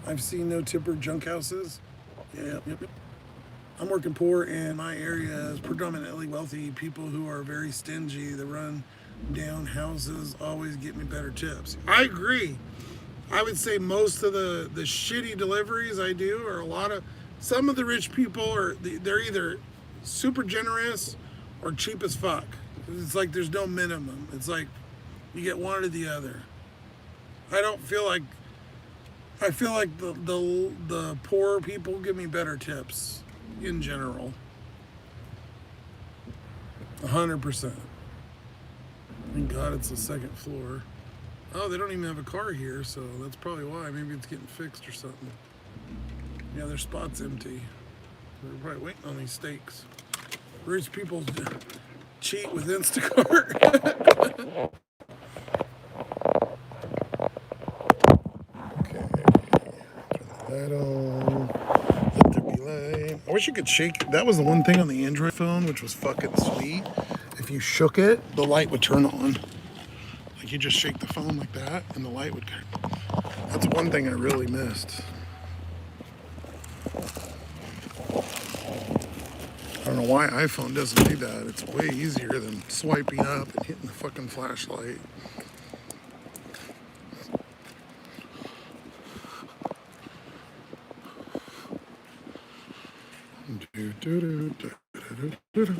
I've seen no tipper junk houses. Yeah, yep. I'm working poor and my area is predominantly wealthy. People who are very stingy, the run down houses always get me better tips. I agree. I would say most of the shitty deliveries I do are some of the rich people they're either super generous or cheap as fuck. It's like there's no minimum. It's like you get one or the other. I feel like the poor people give me better tips in general. 100%. Thank God it's the second floor. Oh, they don't even have a car here, so that's probably why. Maybe it's getting fixed or something. Yeah, their spot's empty. They're probably waiting on these steaks. Rich people cheat with Instacart. Okay. Turn that on. Let there be light. I wish you could shake it. That was the one thing on the Android phone, which was fucking sweet. If you shook it, the light would turn on. Like you just shake the phone like that and the light would turn. That's one thing I really missed. I don't know why iPhone doesn't do that. It's way easier than swiping up and hitting the fucking flashlight. Do, do, do, do, do, do, do.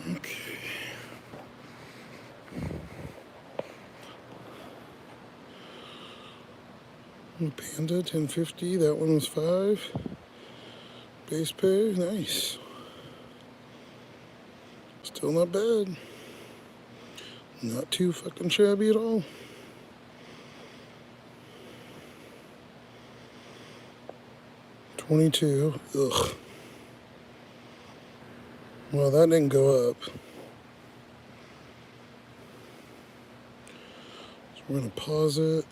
Okay. Panda 1050, that one was 5. Base pay, nice. Still not bad. Not too fucking shabby at all. $22. Ugh. Well, that didn't go up. So we're gonna pause it.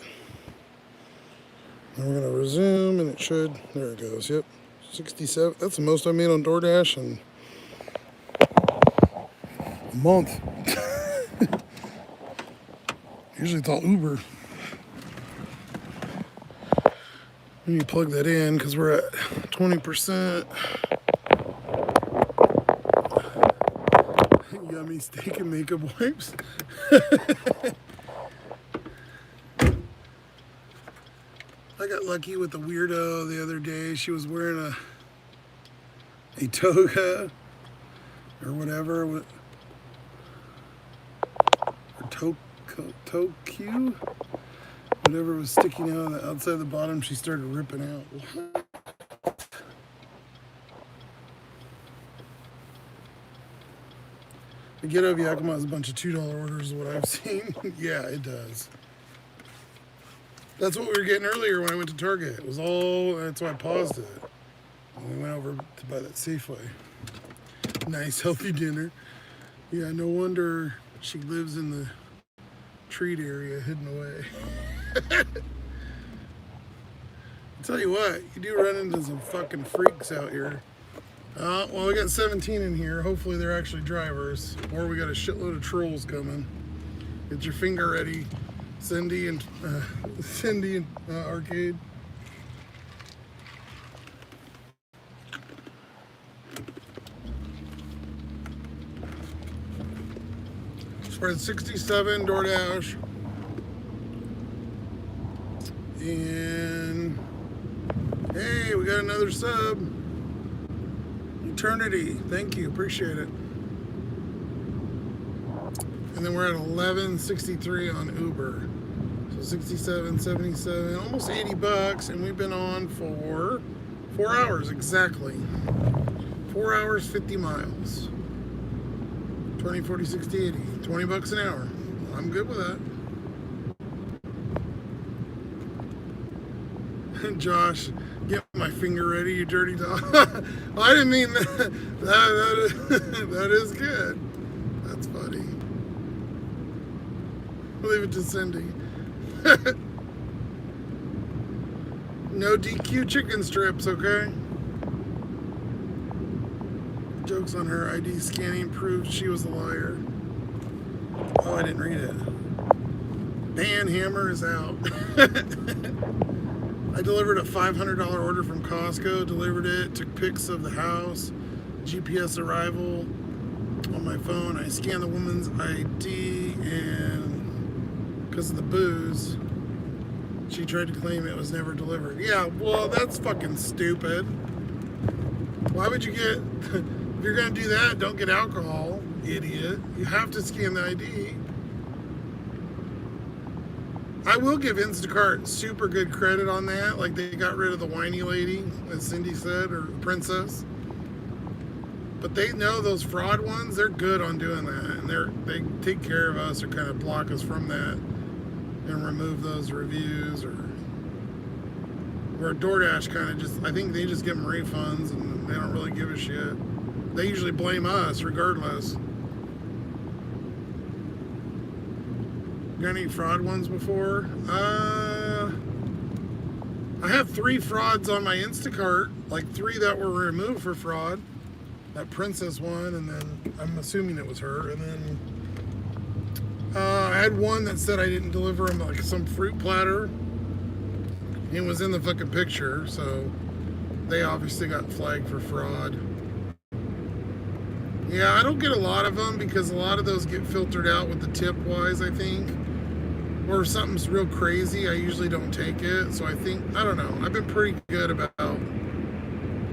And we're gonna resume, and it should. There it goes. Yep. 67. That's the most I made on DoorDash in a month. Usually it's all Uber. When you plug that in, because we're at 20%. Yummy steak and makeup wipes. I got lucky with the weirdo the other day. She was wearing a toga or whatever, or toe-cue, whatever was sticking out on the outside of the bottom. She started ripping out. The Ghetto of Yakima has a bunch of $2 orders, is what I've seen. Yeah, it does. That's what we were getting earlier when I went to Target. It was all, that's why I paused it. And we went over to buy that Safeway. Nice, healthy dinner. Yeah, no wonder she lives in the treat area, hidden away. I'll tell you what, you do run into some fucking freaks out here. Well, we got 17 in here. Hopefully they're actually drivers. Or we got a shitload of trolls coming. Get your finger ready, Cindy and Arcade. Spread 67 DoorDash. And hey, we got another sub. Eternity, thank you, appreciate it. And then we're at 1163 on Uber. So 67, 77, almost $80, and we've been on for 4 hours exactly. 4 hours, 50 miles. 20, 40, 60, 80. $20 an hour. I'm good with that. Josh, get my finger ready, you dirty dog. Well, I didn't mean that. That is good. That's funny. Leave it to Cindy. No DQ chicken strips, okay? Jokes on her. ID scanning proved she was a liar. Oh, I didn't read it. Ban hammer is out. I delivered a $500 order from Costco, delivered it, took pics of the house, GPS arrival on my phone. I scanned the woman's ID, and because of the booze, she tried to claim it was never delivered. Yeah, well, that's fucking stupid. Why would you get, if you're going to do that, don't get alcohol, idiot. You have to scan the ID. I will give Instacart super good credit on that. Like, they got rid of the whiny lady, as Cindy said, or princess. But they know those fraud ones, they're good on doing that. And they take care of us or kind of block us from that and remove those reviews. Or where DoorDash kind of just, I think they just give them refunds and they don't really give a shit. They usually blame us regardless. Got any fraud ones before? I have 3 frauds on my Instacart, like 3 that were removed for fraud. That princess one, and then I'm assuming it was her. And then I had one that said I didn't deliver him like some fruit platter. It was in the fucking picture, so they obviously got flagged for fraud. Yeah, I don't get a lot of them because a lot of those get filtered out with the tip wise, I think. Or if something's real crazy, I usually don't take it. So I think, I don't know, I've been pretty good about.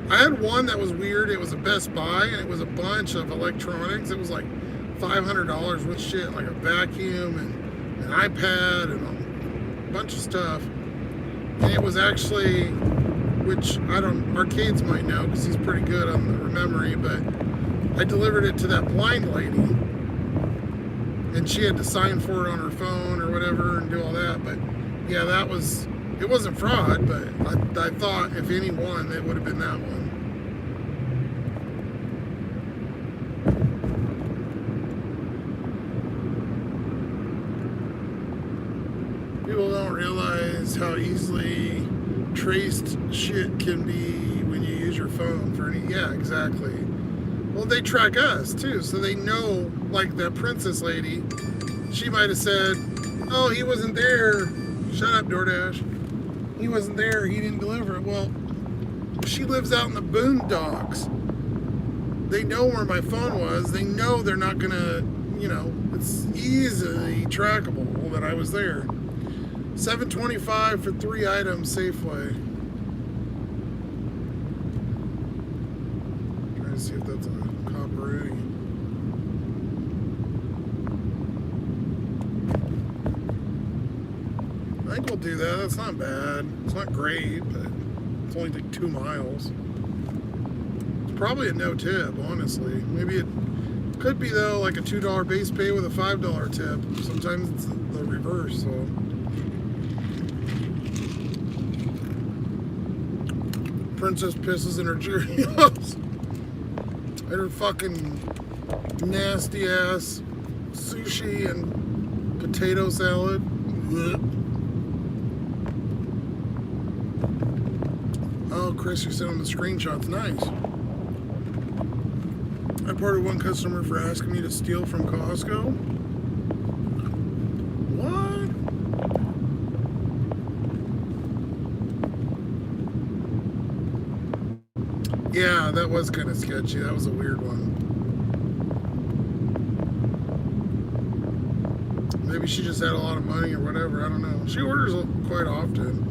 I had one that was weird. It was a Best Buy and it was a bunch of electronics. It was like $500 with shit, like a vacuum and an iPad and a bunch of stuff. And it was actually, which I don't, Arcades might know because he's pretty good on the memory, but I delivered it to that blind lady and she had to sign for it on her phone or whatever and do all that. But yeah, that was, it wasn't fraud, but I thought if any one, it would have been that one. People don't realize how easily traced shit can be when you use your phone for any, yeah, exactly. Well, they track us too, so they know, like that princess lady, she might have said, oh, he wasn't there. Shut up, DoorDash. He wasn't there, he didn't deliver it. Well, she lives out in the boondocks. They know where my phone was. They know they're not gonna, you know, it's easily trackable that I was there. $7.25 for 3 items, Safeway. Trying to see if that's a copperoonie. I think we'll do that. That's not bad. It's not great, but it's only like 2 miles. It's probably a no tip, honestly. Maybe it could be though, like a $2 base pay with a $5 tip. Sometimes it's the reverse. So. Princess pisses in her Cheerios. And her fucking nasty ass sushi and potato salad. Blech. Oh, Chris, you're sending the screenshots. Nice. I parted one customer for asking me to steal from Costco. What? Yeah, that was kind of sketchy. That was a weird one. Maybe she just had a lot of money or whatever. I don't know. She orders quite often.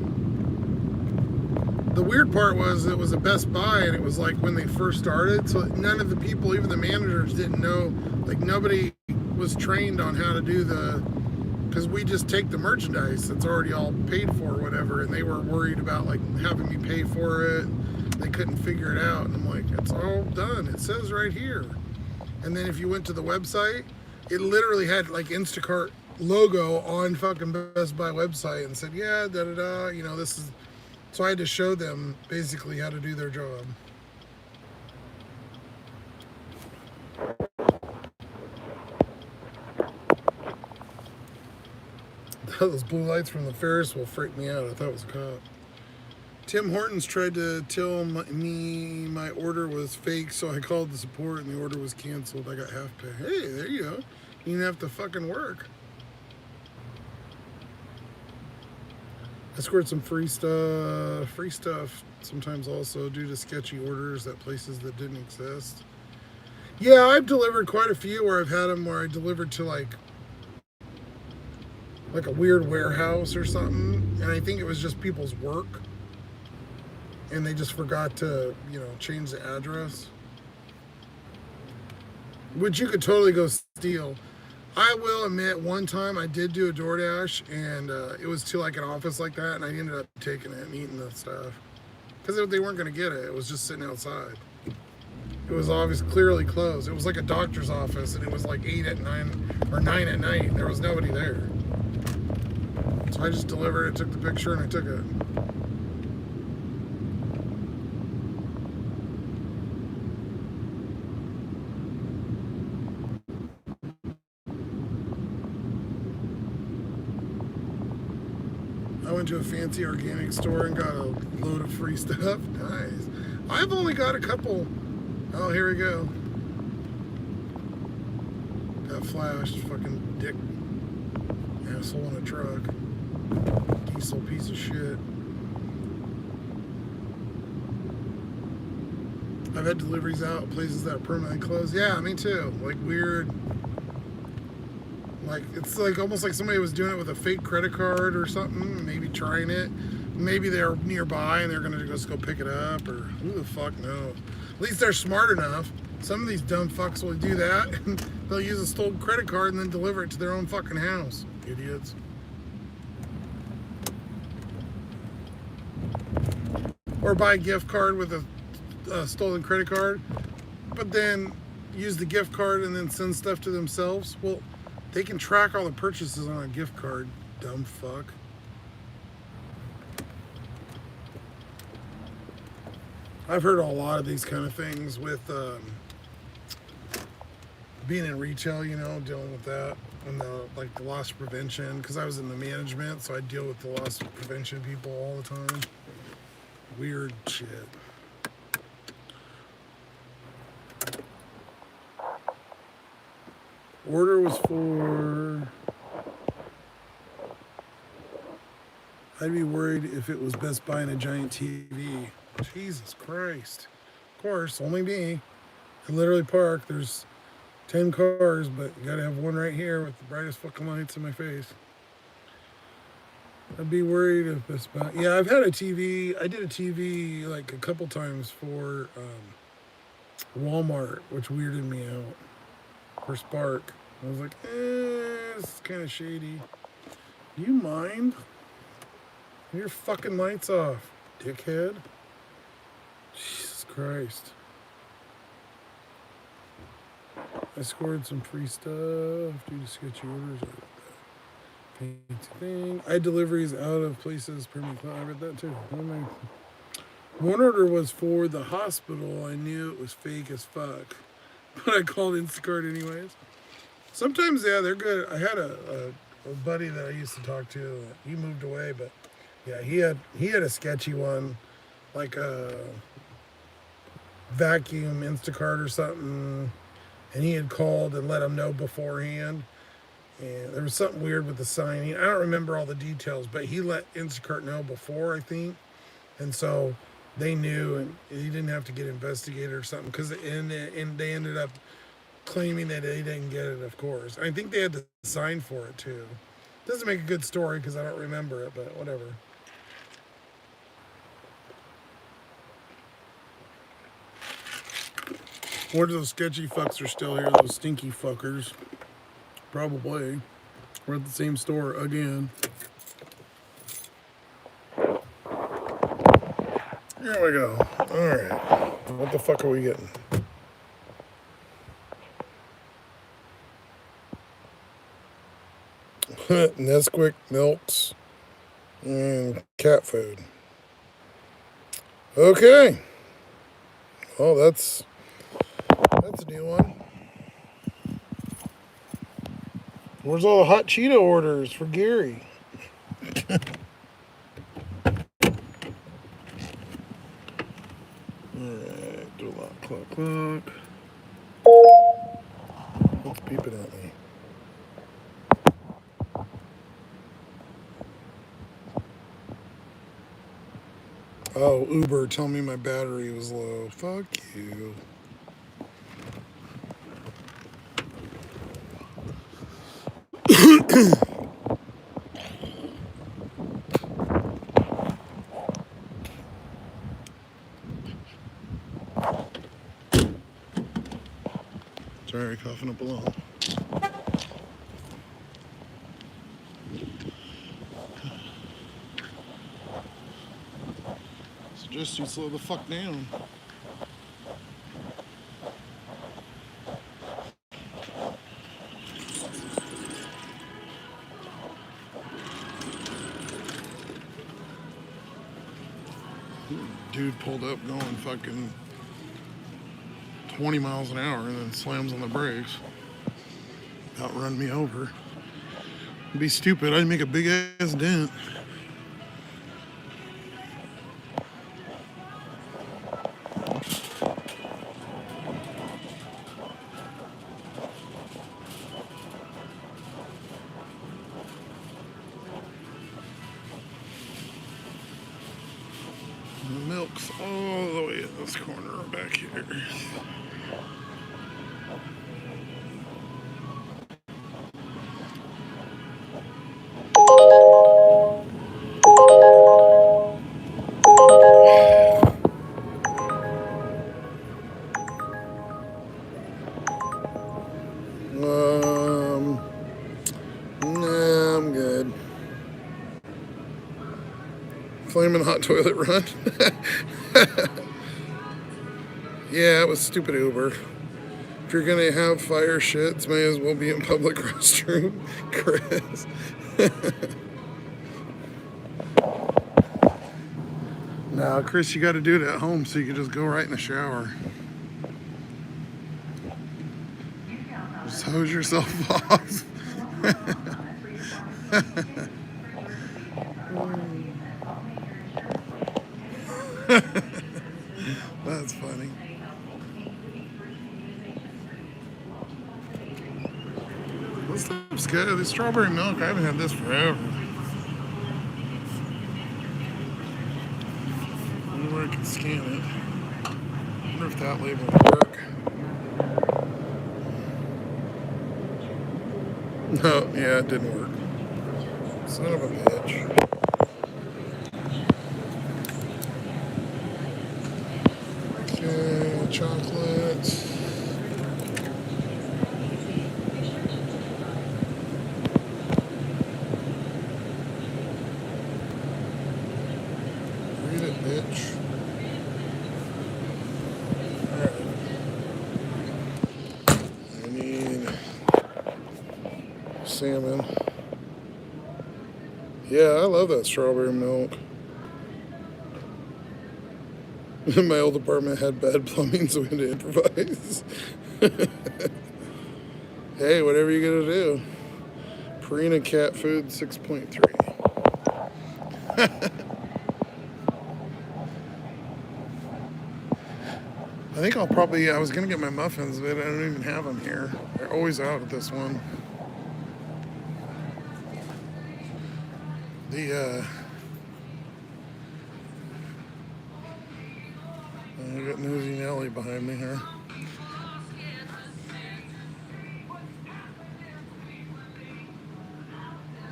The weird part was it was a Best Buy and it was like when they first started. So none of the people, even the managers, didn't know. Like nobody was trained on how to do the, because we just take the merchandise that's already all paid for or whatever. And they were worried about like having me pay for it. They couldn't figure it out. And I'm like, it's all done. It says right here. And then if you went to the website, it literally had like Instacart logo on fucking Best Buy website and said, yeah, da-da-da, you know, this is, so I had to show them basically how to do their job. Those blue lights from the Ferris wheel freaked me out. I thought it was a cop. Tim Hortons tried to tell me my order was fake, so I called the support and the order was canceled. I got half pay. Hey, there you go. You didn't have to fucking work. I scored some free stuff sometimes also due to sketchy orders at places that didn't exist. Yeah, I've delivered quite a few where I've had them where I delivered to like a weird warehouse or something, and I think it was just people's work and they just forgot to, you know, change the address, which you could totally go steal. I will admit, one time I did do a DoorDash, and it was to like an office like that, and I ended up taking it and eating the stuff because they weren't going to get it. It was just sitting outside. It was obviously clearly closed. It was like a doctor's office, and it was like 8 at 9 or 9 at night. There was nobody there, so I just delivered it, took the picture, and I took it. I went to a fancy organic store and got a load of free stuff. Nice. I've only got a couple. Oh, here we go. Got flashed. Fucking dick. Asshole in a truck. Diesel piece of shit. I've had deliveries out places that are permanently closed. Yeah, me too. Like weird. Like it's like almost like somebody was doing it with a fake credit card or something, maybe trying it. Maybe they're nearby and they're gonna just go pick it up, or who the fuck knows. At least they're smart enough. Some of these dumb fucks will do that and they'll use a stolen credit card and then deliver it to their own fucking house. Idiots. Or buy a gift card with a stolen credit card, but then use the gift card and then send stuff to themselves. Well, they can track all the purchases on a gift card, dumb fuck. I've heard a lot of these kind of things with being in retail, you know, dealing with that and like the loss prevention, because I was in the management, so I deal with the loss prevention people all the time. Weird shit. Order was for... I'd be worried if it was Best Buy and a giant TV. Jesus Christ. Of course, only me. I literally park. There's 10 cars, but you gotta have one right here with the brightest fucking lights in my face. I'd be worried if Best Buy... Yeah, I've had a TV. I did a TV like a couple times for Walmart, which weirded me out. For Spark. I was like, this is kind of shady. Do you mind? Your fucking lights off, dickhead. Jesus Christ. I scored some free stuff due to sketchy orders. Fancy thing. I had deliveries out of places permanently. I read that too. One order was for the hospital. I knew it was fake as fuck, but I called Instacart anyways. Sometimes, yeah, they're good. I had a buddy that I used to talk to. He moved away, but yeah, he had a sketchy one, like a vacuum Instacart or something, and he had called and let him know beforehand. And there was something weird with the signing. I don't remember all the details, but he let Instacart know before, I think, and so they knew, and he didn't have to get investigated or something. Because and they ended up claiming that they didn't get it, of course. I think they had to sign for it too. Doesn't make a good story because I don't remember it, but whatever. What if those sketchy fucks are still here, those stinky fuckers? Probably. We're at the same store again. Here we go. Alright. What the fuck are we getting? Nesquik milks and cat food. Okay. Oh, that's a new one. Where's all the hot Cheeto orders for Gary? Alright, do a lot. Clock. What's beeping at me? Oh, Uber, tell me my battery was low. Fuck you. Sorry, coughing up a lung. Just you slow the fuck down. Dude pulled up going fucking 20 miles an hour and then slams on the brakes. About run me over. It'd be stupid. I'd make a big ass dent. The milk's all the way in this corner back here. Nah, I'm good. Flaming hot toilet run. Yeah, it was stupid Uber. If you're gonna have fire shits, may as well be in public restroom, Chris. No, Chris, you got to do it at home so you can just go right in the shower. Just hose yourself off. That's funny. This looks good. This strawberry milk, I haven't had this forever. I wonder where I can scan it. I wonder if that label will work. No, yeah, it didn't work. Son of a bitch. Okay, chocolate. Read it, bitch. Alright. I need salmon. Yeah, I love that strawberry milk. My old apartment had bad plumbing, so we had to improvise. Hey, whatever you gotta do. Purina cat food 6.3. I think I was gonna get my muffins, but I don't even have them here. They're always out at this one. I got Nosy Nelly behind me here.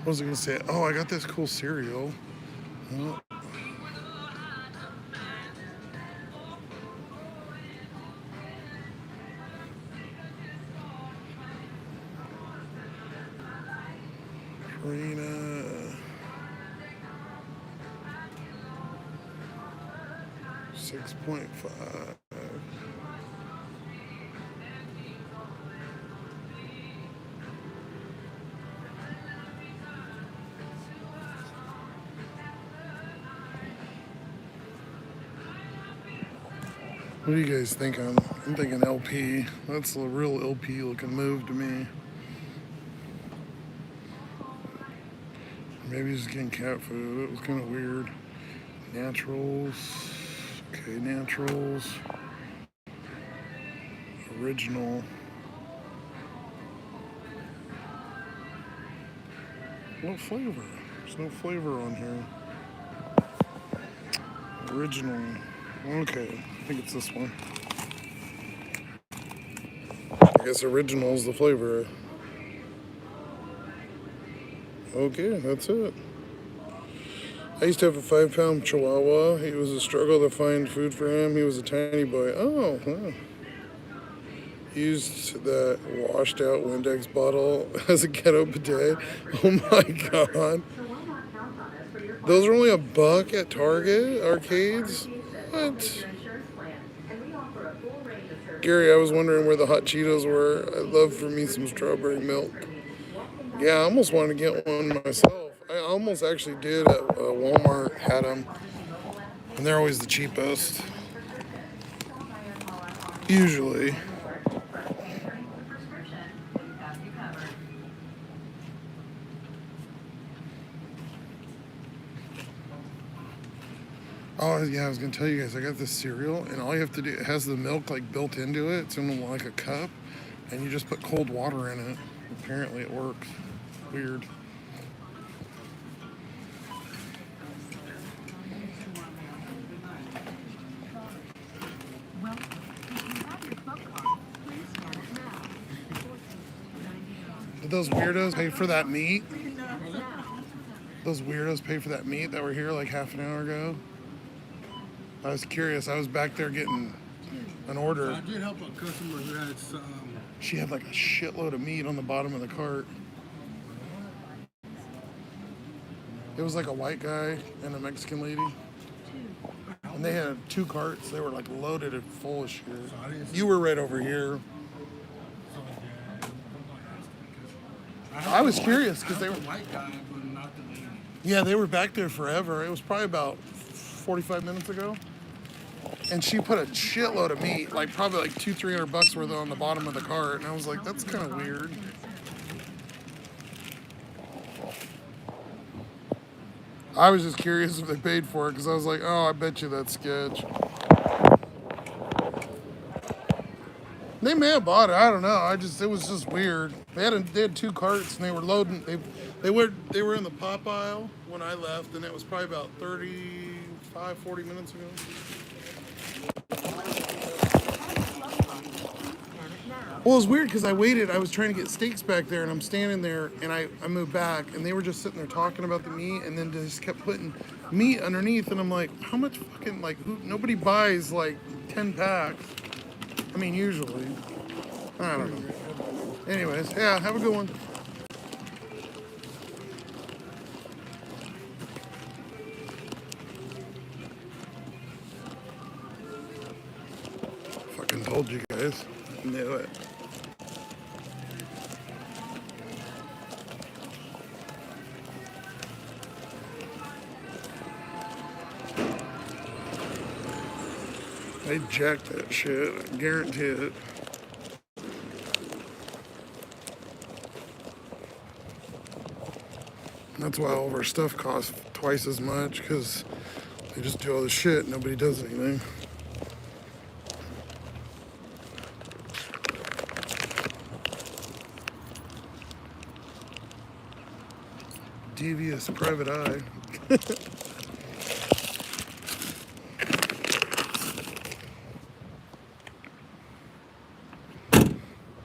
What was I gonna say? Oh, I got this cool cereal. Oh. Purina 6.5. What do you guys think on? I'm thinking LP. That's a real LP looking move to me. Maybe he's getting cat food. It was kind of weird. Naturals. Okay, naturals. Original. What flavor? There's no flavor on here. Original. Okay, I think it's this one. I guess original is the flavor. Okay, that's it. I used to have a 5-pound chihuahua. It was a struggle to find food for him. He was a tiny boy. Oh, wow. Used that washed out Windex bottle as a ghetto bidet. Oh my God. Those are only $1 at Target arcades. What? Gary, I was wondering where the hot Cheetos were. I'd love for me some strawberry milk. Yeah, I almost wanted to get one myself. I almost actually did at Walmart, had them. And they're always the cheapest. Usually. Oh, yeah, I was going to tell you guys, I got this cereal, and all you have to do, it has the milk, like, built into it. It's in, like, a cup, and you just put cold water in it. Apparently it works. Weird. Well, if you have your club card, please scan it now. Did those weirdos pay for that meat? Those weirdos pay for that meat that were here, like, half an hour ago? I was curious. I was back there getting an order. I did help a customer who had some. She had like a shitload of meat on the bottom of the cart. It was like a white guy and a Mexican lady. And they had 2 carts. They were like loaded and full of shit. You were right over here. I was curious because they were. White guy, but not the lady. Yeah, they were back there forever. It was probably about 45 minutes ago. And she put a shitload of meat, like probably like $200-300 worth on the bottom of the cart. And I was like, that's kind of weird. I was just curious if they paid for it because I was like, oh, I bet you that's sketch. They may have bought it. I don't know. It was just weird. They had 2 carts and they were loading. They were in the pop aisle when I left, and it was probably about 40 minutes ago. Well, it was weird because I waited. I was trying to get steaks back there, and I'm standing there, and I moved back, and they were just sitting there talking about the meat, and then just kept putting meat underneath, and I'm like, how much fucking, like, nobody buys, like, 10 packs. I mean, usually. I don't know. Anyways, yeah, have a good one. Fucking told you guys. Knew it. They jacked that shit, I guarantee it. That's why all of our stuff costs twice as much, because they just do all this shit and nobody does anything. Devious private eye.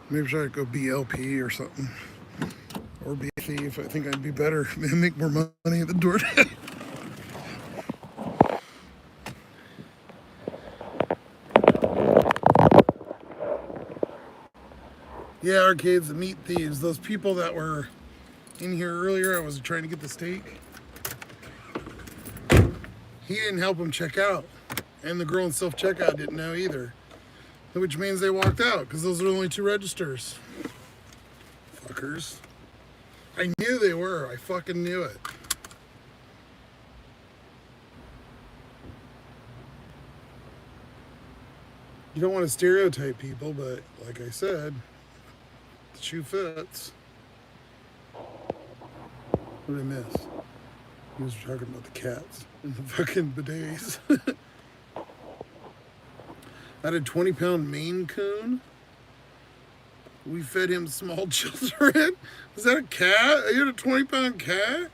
Maybe I should go BLP or something. Or be a thief. I think I'd be better and make more money at the door. Yeah, arcades, the meat thieves. Those people that were in here earlier, I was trying to get the steak. He didn't help them check out. And the girl in self-checkout didn't know either. Which means they walked out, because those are the only 2 registers. Fuckers. I knew they were. I fucking knew it. You don't want to stereotype people, but like I said, the shoe fits. What did I miss? He was talking about the cats and the fucking bidets. I had a 20-pound Maine Coon. We fed him small children. Was that a cat? You had a 20-pound cat?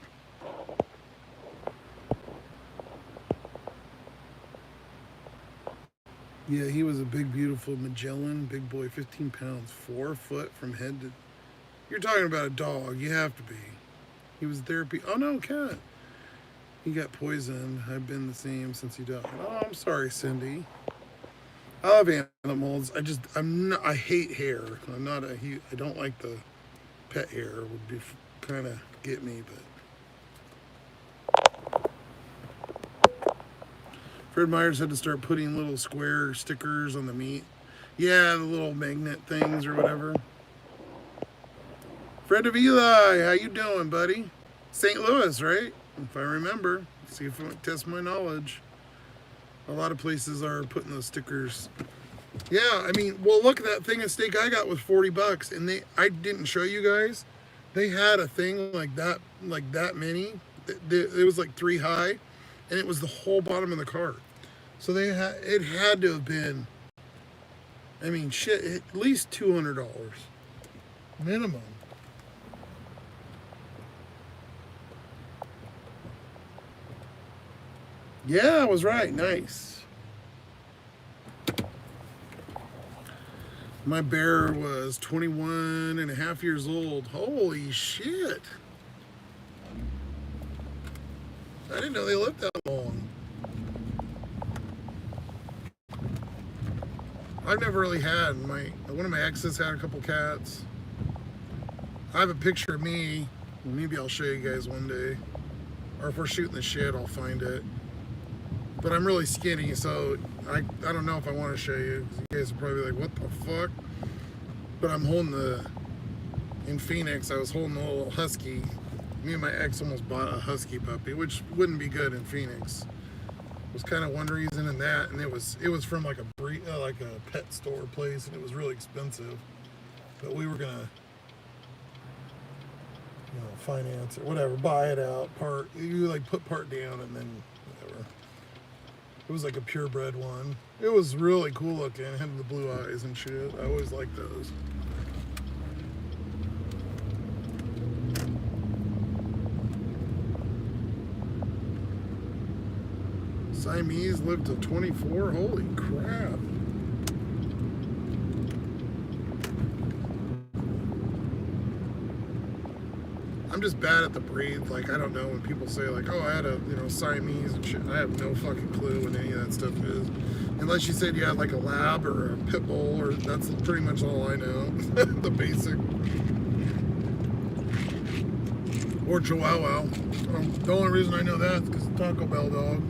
Yeah, he was a big, beautiful Magellan, big boy, 15 pounds, 4 foot from head to... You're talking about a dog. You have to be. He was therapy. Oh, no, cat. He got poisoned. I've been the same since he died. Oh, I'm sorry, Cindy. I love animals. I hate hair. I don't like the pet hair. It would be kind of get me, but Fred Meyer's had to start putting little square stickers on the meat. Yeah, the little magnet things or whatever. Fred of Eli, how you doing, buddy? St. Louis, right? If I remember. See if I can test my knowledge. A lot of places are putting those stickers. Yeah, I mean, well, look at that thing of steak I got was $40, and I didn't show you guys. They had a thing like that many. It was like 3 high, and it was the whole bottom of the cart. So it had to have been, I mean, shit, at least $200 minimum. Yeah, I was right. Nice. My bear was 21 and a half years old. Holy shit. I didn't know they lived that long. I've never really had. One of my exes had a couple cats. I have a picture of me. Maybe I'll show you guys one day. Or if we're shooting the shit, I'll find it. But I'm really skinny, so I don't know if I want to show you. You guys are probably like, what the fuck? But I'm holding in Phoenix, I was holding a little husky. Me and my ex almost bought a husky puppy, which wouldn't be good in Phoenix. It was kind of one reason in that, and it was from like a pet store place, and it was really expensive. But we were gonna, finance or whatever, buy it out, you like put part down and then whatever. It was like a purebred one. It was really cool looking. It had the blue eyes and shit. I always liked those. Siamese lived to 24. Holy crap. I'm just bad at the breed. Like, I don't know when people say like, oh, I had a, Siamese and shit. I have no fucking clue what any of that stuff is. Unless you said you had like a lab or a pit bull, or that's pretty much all I know. The basic. Or Chihuahua. The only reason I know that is because of Taco Bell dog.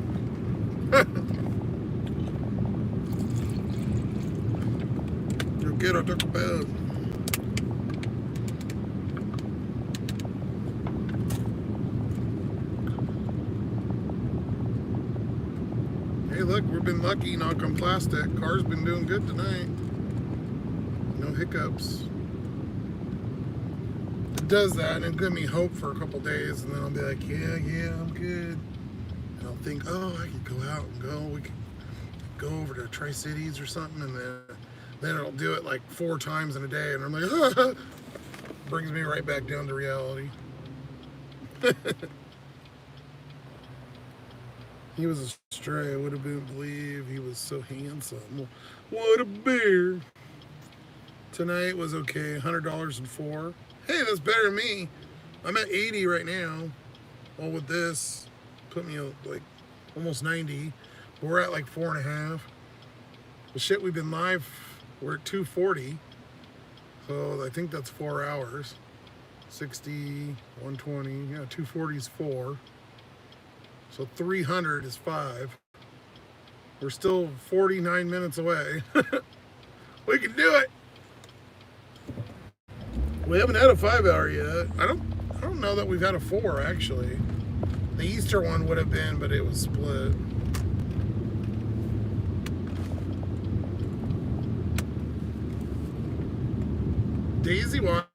You'll get a Taco Bell. Hey, look, we've been lucky, knock on plastic. Car's been doing good tonight. No hiccups. It does that, and it'll give me hope for a couple days, and then I'll be like, yeah, I'm good. And I'll think, oh, I could go out and we could go over to Tri-Cities or something, and then it'll do it like 4 times in a day, and I'm like, brings me right back down to reality. He was a stray. I would have been believe he was so handsome. What a bear. Tonight was okay. $100.04. Hey, that's better than me. I'm at 80 right now. Well, with this, put me like almost 90. We're at like 4.5. The shit, we've been live. We're at 240. So I think that's 4 hours. 60, 120. Yeah, 240 is 4. So 300 is 5. We're still 49 minutes away. We can do it. We haven't had a 5 hour yet. I don't know that we've had a 4 actually. The Easter one would have been, but it was split. Daisy watches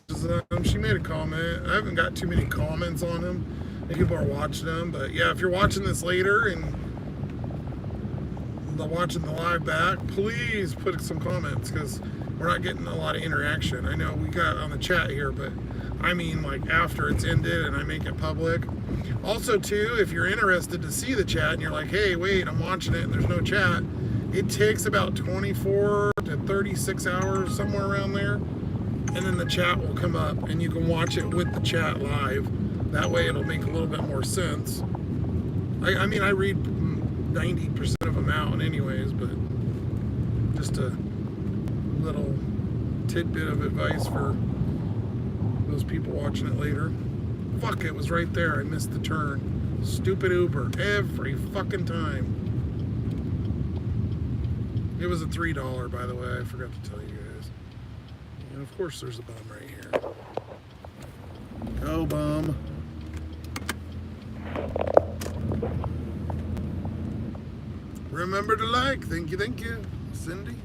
them. She made a comment. I haven't got too many comments on them. People are watching them, but yeah, if you're watching this later and watching the live back, please put some comments, because we're not getting a lot of interaction. I know we got on the chat here, but I mean like after it's ended and I make it public. Also too, if you're interested to see the chat and you're like, hey, wait, I'm watching it and there's no chat, it takes about 24 to 36 hours, somewhere around there, and then the chat will come up and you can watch it with the chat live. That way it'll make a little bit more sense. I mean, I read 90% of them out anyways, but just a little tidbit of advice for those people watching it later. Fuck, it was right there. I missed the turn. Stupid Uber. Every fucking time. It was a $3, by the way. I forgot to tell you guys. And of course, there's a bum right here. Go, bum. Remember to like. Thank you, Cindy.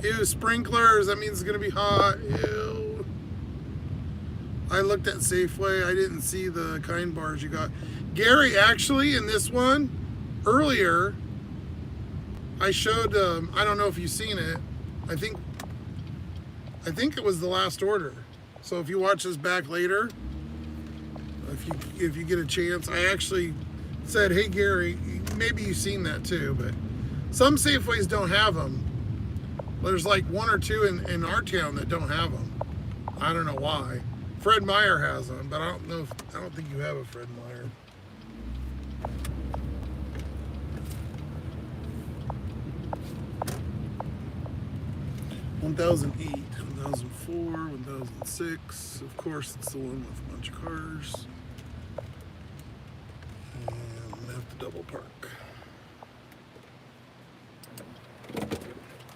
Ew, sprinklers. That means it's gonna be hot. Ew. I looked at Safeway. I didn't see the kind bars you got. Gary, actually, in this one earlier, I showed. I don't know if you've seen it. I think it was the last order. So if you watch this back later, if you get a chance, I actually said, "Hey Gary, maybe you've seen that too." But some Safeways don't have them. There's like one or two in our town that don't have them. I don't know why. Fred Meyer has them, but I don't think you have a Fred Meyer. (1008), 2004, 1006. Of course, it's the one with a bunch of cars. And I'm gonna have to double park.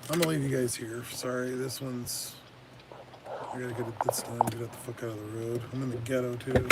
I'm gonna leave you guys here. Sorry, this one's. I gotta get it this time. Get the fuck out of the road. I'm in the ghetto too.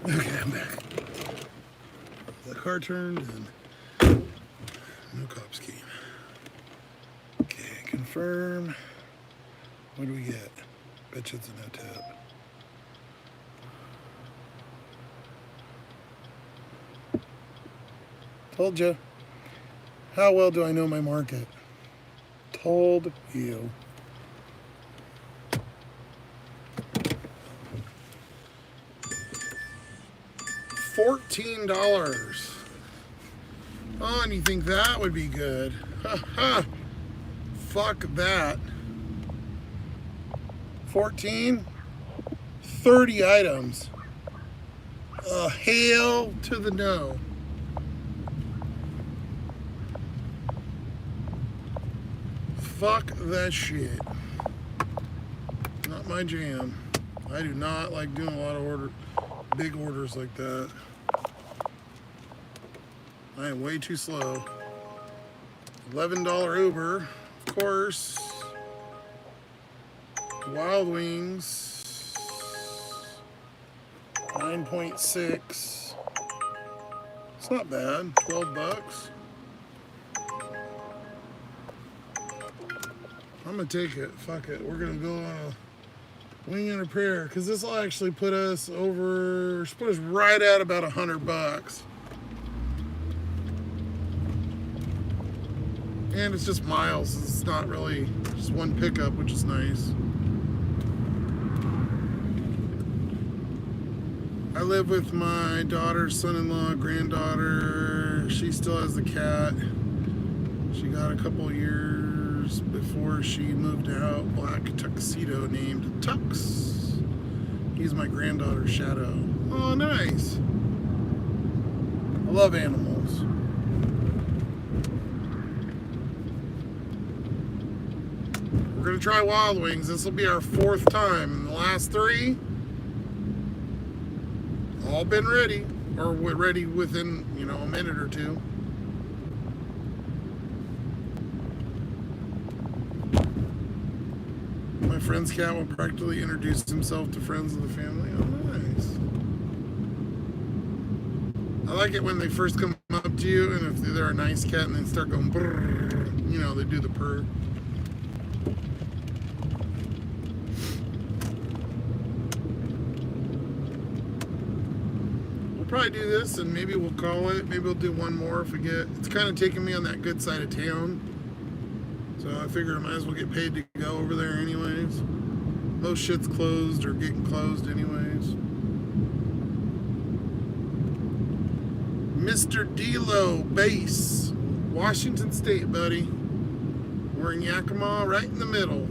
Okay, I'm back. The car turned and no cops came. Okay, confirm. What do we get? Bet you it's a no tap. Told you. How well do I know my market? Told you. $14. Oh, and you think that would be good? Ha ha! Fuck that. 14? 30 items. Hail to the no. Fuck that shit. Not my jam. I do not like doing a lot of big orders like that. I am way too slow. $11 Uber, of course. Wild Wings, 9.6. It's not bad. 12 bucks. I'm gonna take it. Fuck it. We're gonna go on a wing and a prayer, because this will actually put us right at about $100. And it's just miles. It's not really just one pickup, which is nice. I live with my daughter's son-in-law, granddaughter. She still has the cat. She got a couple years before she moved out. Black tuxedo named Tux. He's my granddaughter's shadow. Oh, nice. I love animals. We're gonna try Wild Wings. This will be our 4th time. And the last 3, all been ready, or ready within, a minute or two. My friend's cat will practically introduce himself to friends of the family. Oh, nice. I like it when they first come up to you, and if they're a nice cat, and then start going brrr, you know, they do the purr. We'll probably do this, and maybe we'll call it. Maybe we'll do one more if we get. It's kind of taking me on that good side of town, so I figure I might as well get paid to go over there anyways. Most shit's closed or getting closed anyways. Mr. D'Lo Base, Washington State, buddy. We're in Yakima, right in the middle.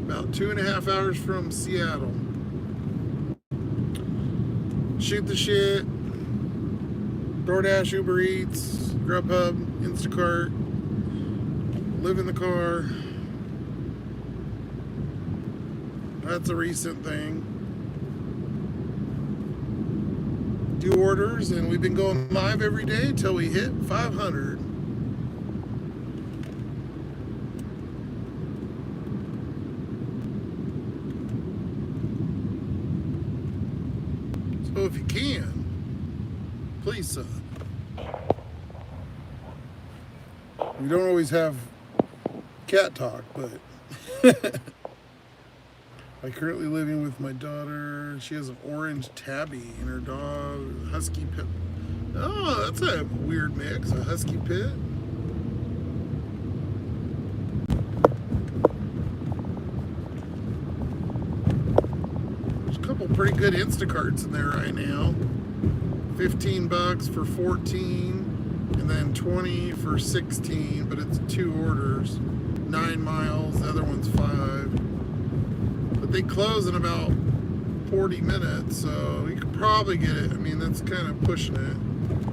About 2.5 hours from Seattle. Shoot the shit. DoorDash, Uber Eats, Grubhub, Instacart. Live in the car. That's a recent thing. Do orders, and we've been going live every day until we hit 500. So if you can, please sub. We don't always have cat talk, but I'm currently living with my daughter. She has an orange tabby and her dog, a husky pit. Oh, that's a weird mix, a husky pit. There's a couple pretty good Instacarts in there right now. $15 for 14, and then 20 for 16, but it's 2 orders. 9 miles, the other one's 5. But they close in about 40 minutes, so you could probably get it. I mean, that's kind of pushing it.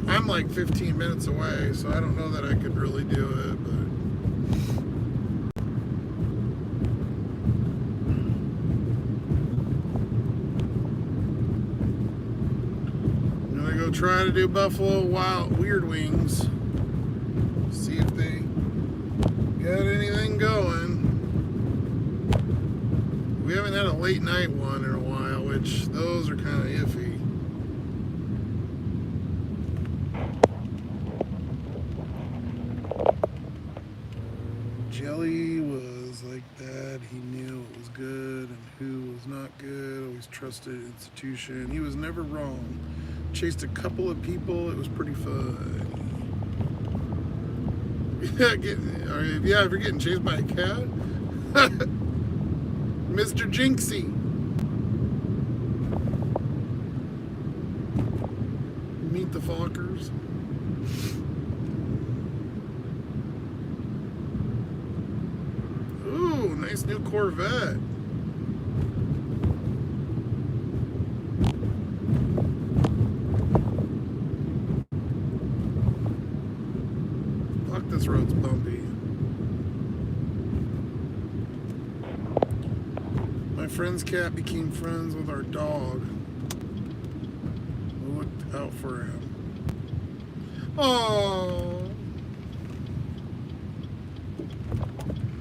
I'm like 15 minutes away, so I don't know that I could really do it, but I'm gonna go try to do Buffalo Wild Weird Wings. See if they got anything going. We haven't had a late night one in a while, which those are kind of iffy. Jelly was like that. He knew it was good and who was not good. Always trusted institution. He was never wrong. Chased a couple of people. It was pretty fun. Yeah, if you're getting chased by a cat. Mr. Jinxie. Meet the Fockers. Ooh, nice new Corvette. Fuck, this road's bumpy. My friend's cat became friends with our dog. We looked out for him. Oh,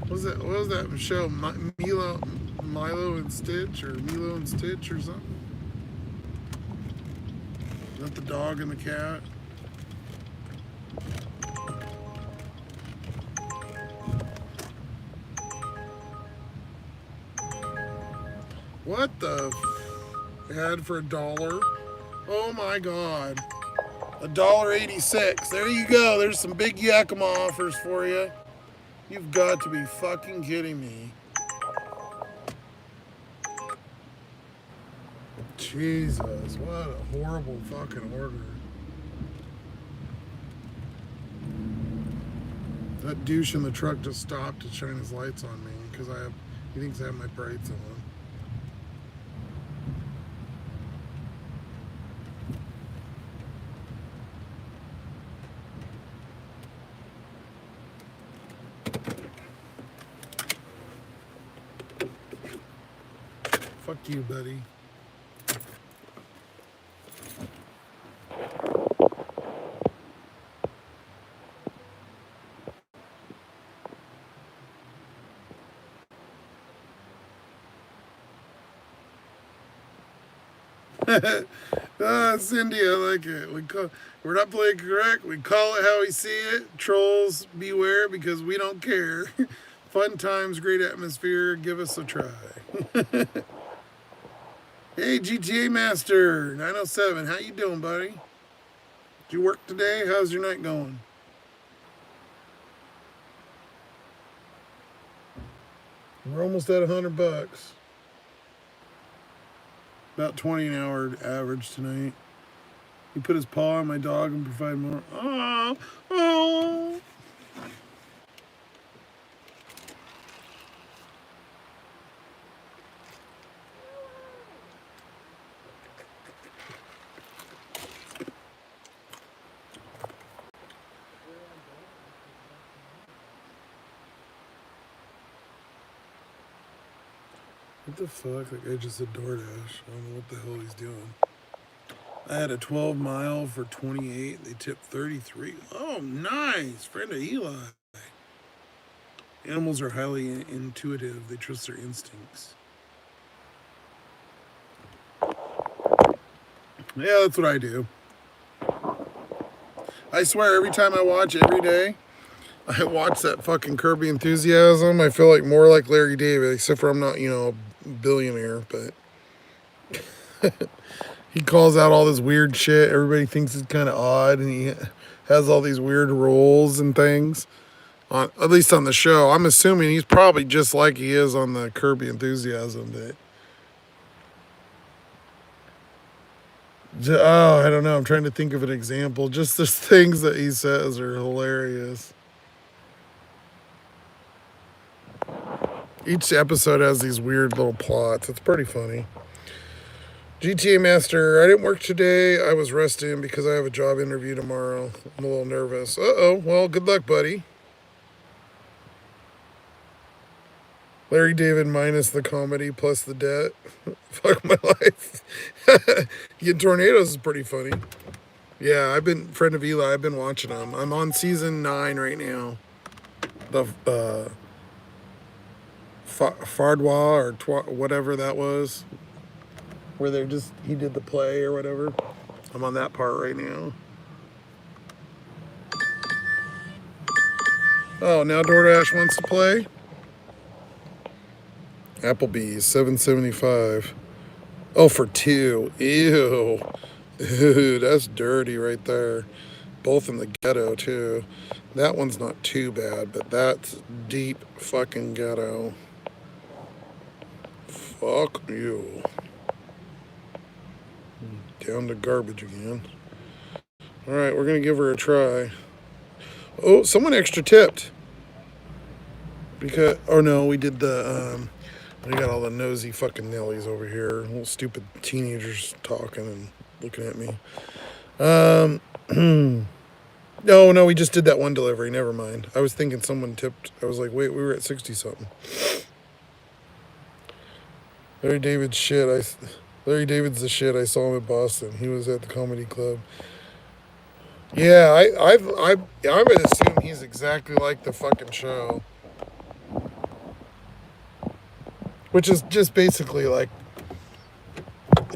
what was that show? Milo and Stitch, or Milo and Stitch, or something? Is that the dog and the cat? What the ad for $1? Oh my god. $1.86. There you go. There's some big Yakima offers for you. You've got to be fucking kidding me. Jesus, what a horrible fucking order. That douche in the truck just stopped to shine his lights on me because he thinks I have my brights on. Fuck you, buddy. Cindy, I like it. We're not playing correct. We call it how we see it. Trolls, beware because we don't care. Fun times, great atmosphere. Give us a try. Hey, GTA Master 907, how you doing, buddy? Did you work today? How's your night going? We're almost at $100. About 20 an hour average tonight. He put his paw on my dog and provide more. Oh, oh. What the fuck? That guy just said DoorDash. I don't know what the hell he's doing. I had a 12 mile for 28. They tipped 33. Oh, nice. Friend of Eli. Animals are highly intuitive. They trust their instincts. Yeah, that's what I do. I swear, every time I watch every day, I watch that fucking Kirby Enthusiasm. I feel like more like Larry David, except for I'm not, a billionaire, but he calls out all this weird shit. Everybody thinks it's kind of odd, and he has all these weird roles and things. At least on the show. I'm assuming he's probably just like he is on the Kirby Enthusiasm, but I don't know. I'm trying to think of an example. Just the things that he says are hilarious. Each episode has these weird little plots. It's pretty funny. GTA Master, I didn't work today. I was resting because I have a job interview tomorrow. I'm a little nervous. Uh-oh. Well, good luck, buddy. Larry David minus the comedy plus the debt. Fuck my life. Getting tornadoes is pretty funny. Yeah, friend of Eli, I've been watching them. I'm on season 9 right now. The Fardwa or whatever that was. Where he did the play or whatever. I'm on that part right now. Oh, now DoorDash wants to play? Applebee's, $7.75. Oh, for 2. Ew. Ew, that's dirty right there. Both in the ghetto, too. That one's not too bad, but that's deep fucking ghetto. Fuck you. Down to garbage again. Alright, we're going to give her a try. Oh, someone extra tipped. We did we got all the nosy fucking Nellies over here. Little stupid teenagers talking and looking at me. No, we just did that one delivery. Never mind. I was thinking someone tipped. I was like, wait, we were at 60-something. Larry David's the shit. I saw him in Boston. He was at the comedy club. Yeah, I would assume he's exactly like the fucking show. Which is just basically like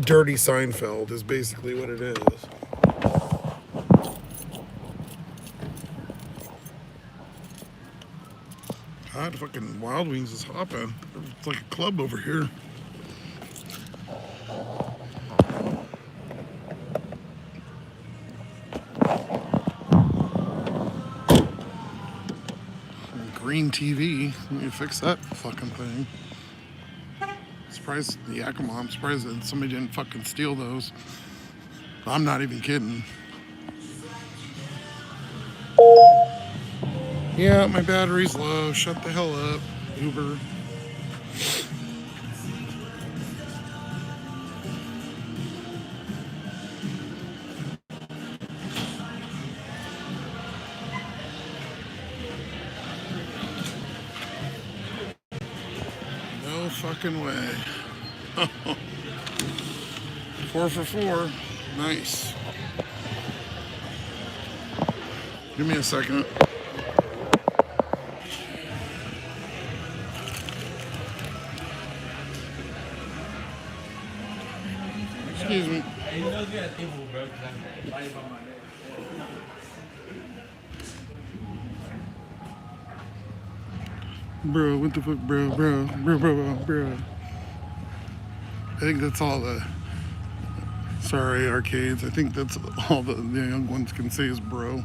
Dirty Seinfeld is basically what it is. God, fucking Wild Wings is hopping. It's like a club over here. Green TV. Let me fix that fucking thing. Surprised Yakima. I'm surprised that somebody didn't fucking steal those. I'm not even kidding. Yeah, my battery's low. Shut the hell up, Uber. No fucking way. 4 for 4. Nice. Give me a second. Hey, you know you got a table, bro. 'Cause I'm right by my neck. Bro, what the fuck, bro. I think that's all the, sorry, arcades. I think that's all the young ones can say is bro.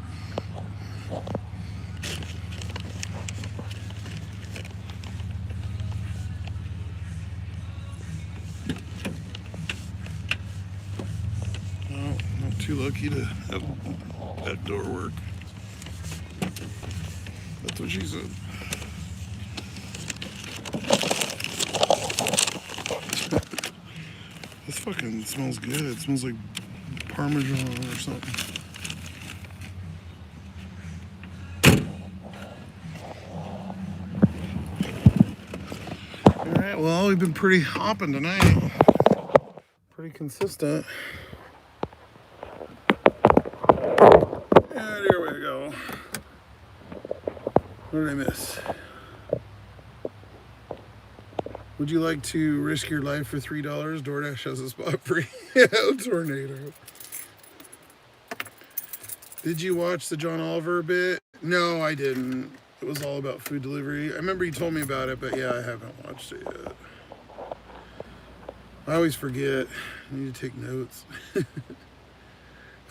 Oh, not too lucky to have that door work. That's what she said. This fucking smells good. It smells like Parmesan or something. Alright, well, we've been pretty hopping tonight. Pretty consistent. And here we go. What did I miss? Would you like to risk your life for $3? DoorDash has a spot free. Yeah, tornado. Did you watch the John Oliver bit? No, I didn't. It was all about food delivery. I remember you told me about it, but yeah, I haven't watched it yet. I always forget. I need to take notes.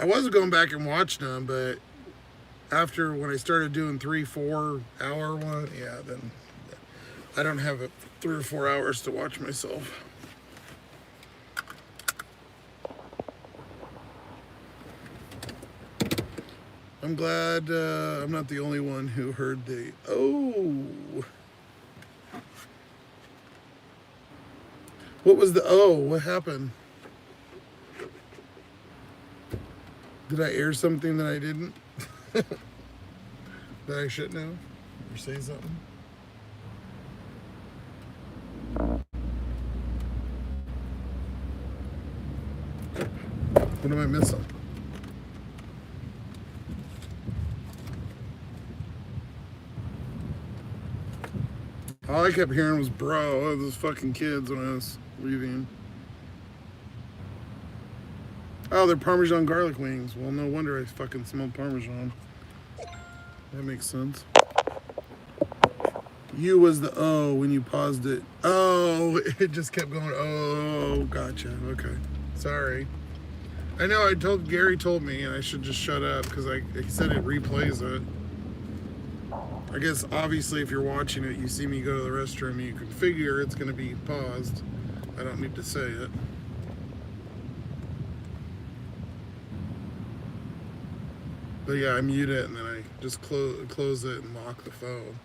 I was going back and watching them, but after when I started doing 3-4 hour one, yeah, then I don't have 3 or 4 hours to watch myself. I'm glad I'm not the only one who heard the, oh. What was the, oh, what happened? Did I air something that I didn't? That I shouldn't have? Or say something? What am I missing? All I kept hearing was bro, those fucking kids when I was leaving. Oh, they're Parmesan garlic wings. Well, no wonder I fucking smelled Parmesan. That makes sense. You was the O when you paused it. Oh, it just kept going. Oh, gotcha. Okay. Sorry. I know Gary told me and I should just shut up because he said it replays it. I guess obviously if you're watching it, you see me go to the restroom, you can figure it's going to be paused. I don't need to say it. But yeah, I mute it and then I just close it and lock the phone.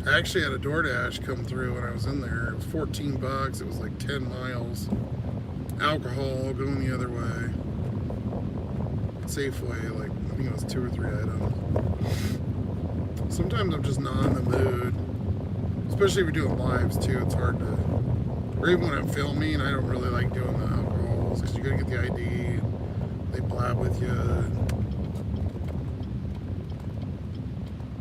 I actually had a DoorDash come through when I was in there. It was $14. It was like 10 miles. Alcohol going the other way. Safeway, like I think it was 2 or 3 items. Sometimes I'm just not in the mood. Especially if you're doing lives too, it's hard to, or even when I'm filming, I don't really like doing the alcohols because you gotta get the ID, they blab with you.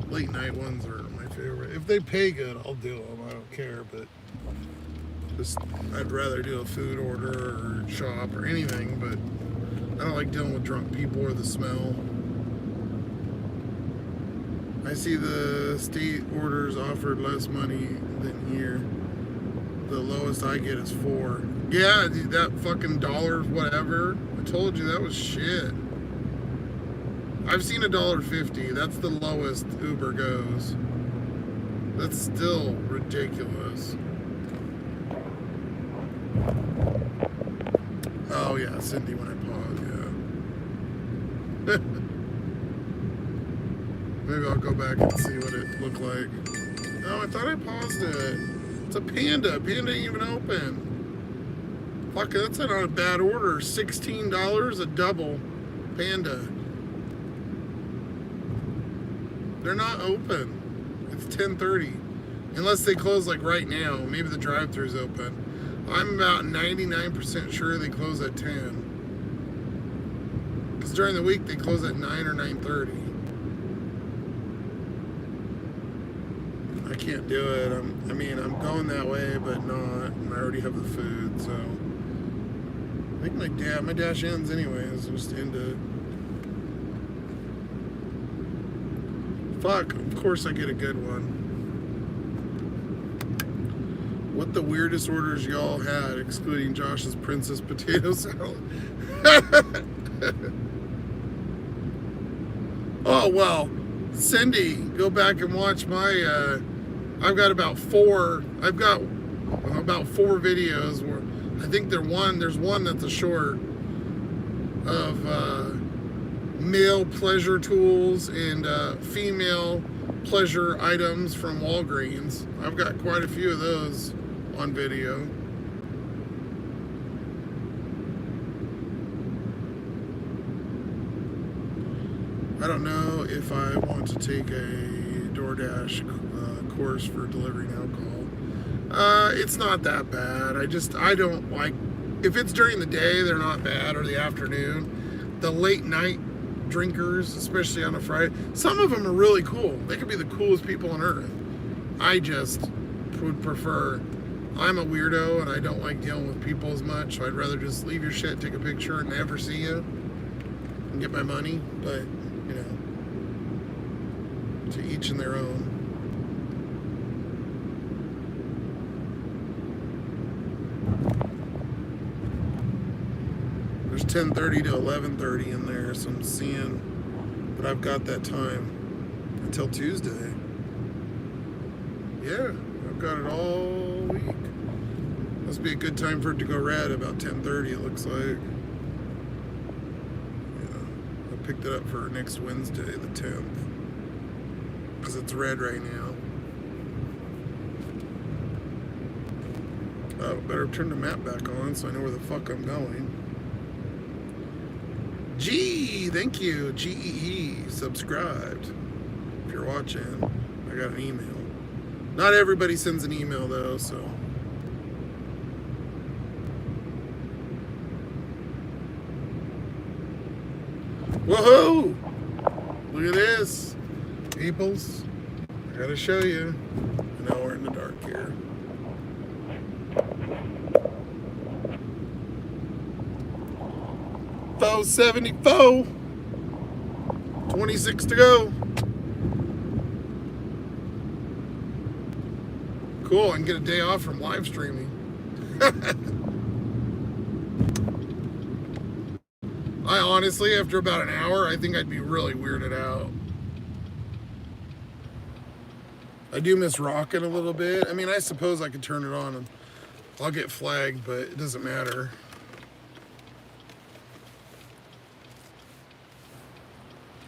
Late night ones are my favorite. If they pay good, I'll do them, I don't care, but just, I'd rather do a food order or shop or anything, but I don't like dealing with drunk people or the smell. I see the state orders offered less money than here. The lowest I get is 4. Yeah, that fucking dollar whatever. I told you that was shit. I've seen $1.50. That's the lowest Uber goes. That's still ridiculous. Oh yeah, Cindy when I pause, yeah. Maybe I'll go back and see what it looked like. Oh, I thought I paused it. It's a Panda. Panda ain't even open. Fuck, that's not a bad order. $16 a double Panda. They're not open. It's 10:30. Unless they close like right now. Maybe the drive-thru's open. I'm about 99% sure they close at 10. Because during the week they close at 9 or 9:30. I can't do it. I'm going that way, but not. And I already have the food, so I think my dash ends anyways. Just end it. Fuck. Of course I get a good one. What the weirdest orders y'all had, excluding Josh's Princess Potato Salad? Oh, well, Cindy, go back and watch my, I've got about four videos where I think there's one that's a short of male pleasure tools and female pleasure items from Walgreens. I've got quite a few of those on video. I don't know if I want to take a DoorDash course for delivering alcohol. It's not that bad. I don't like, if it's during the day, they're not bad, or the afternoon. The late night drinkers, especially on a Friday, some of them are really cool. They could be the coolest people on earth. I just would prefer, I'm a weirdo and I don't like dealing with people as much, so I'd rather just leave your shit, take a picture, and never see you and get my money. But, you know, to each in their own. There's 10:30 to 11:30 in there, so I'm seeing, but I've got that time until Tuesday. Yeah, I've got it all week. Must be a good time for it to go red, about 10:30 it looks like. Yeah, I picked it up for next Wednesday, the 10th, because it's red right now. Oh, better turn the map back on so I know where the fuck I'm going. G, thank you, GEE, subscribed. If you're watching, I got an email. Not everybody sends an email though, so. Woohoo! Look at this, peoples. I gotta show you. Now we're in the dark here. Foe 74. 26 to go. Cool, I can get a day off from live streaming. I honestly, after about an hour, I think I'd be really weirded out. I do miss rocking a little bit. I mean, I suppose I could turn it on and I'll get flagged, but it doesn't matter.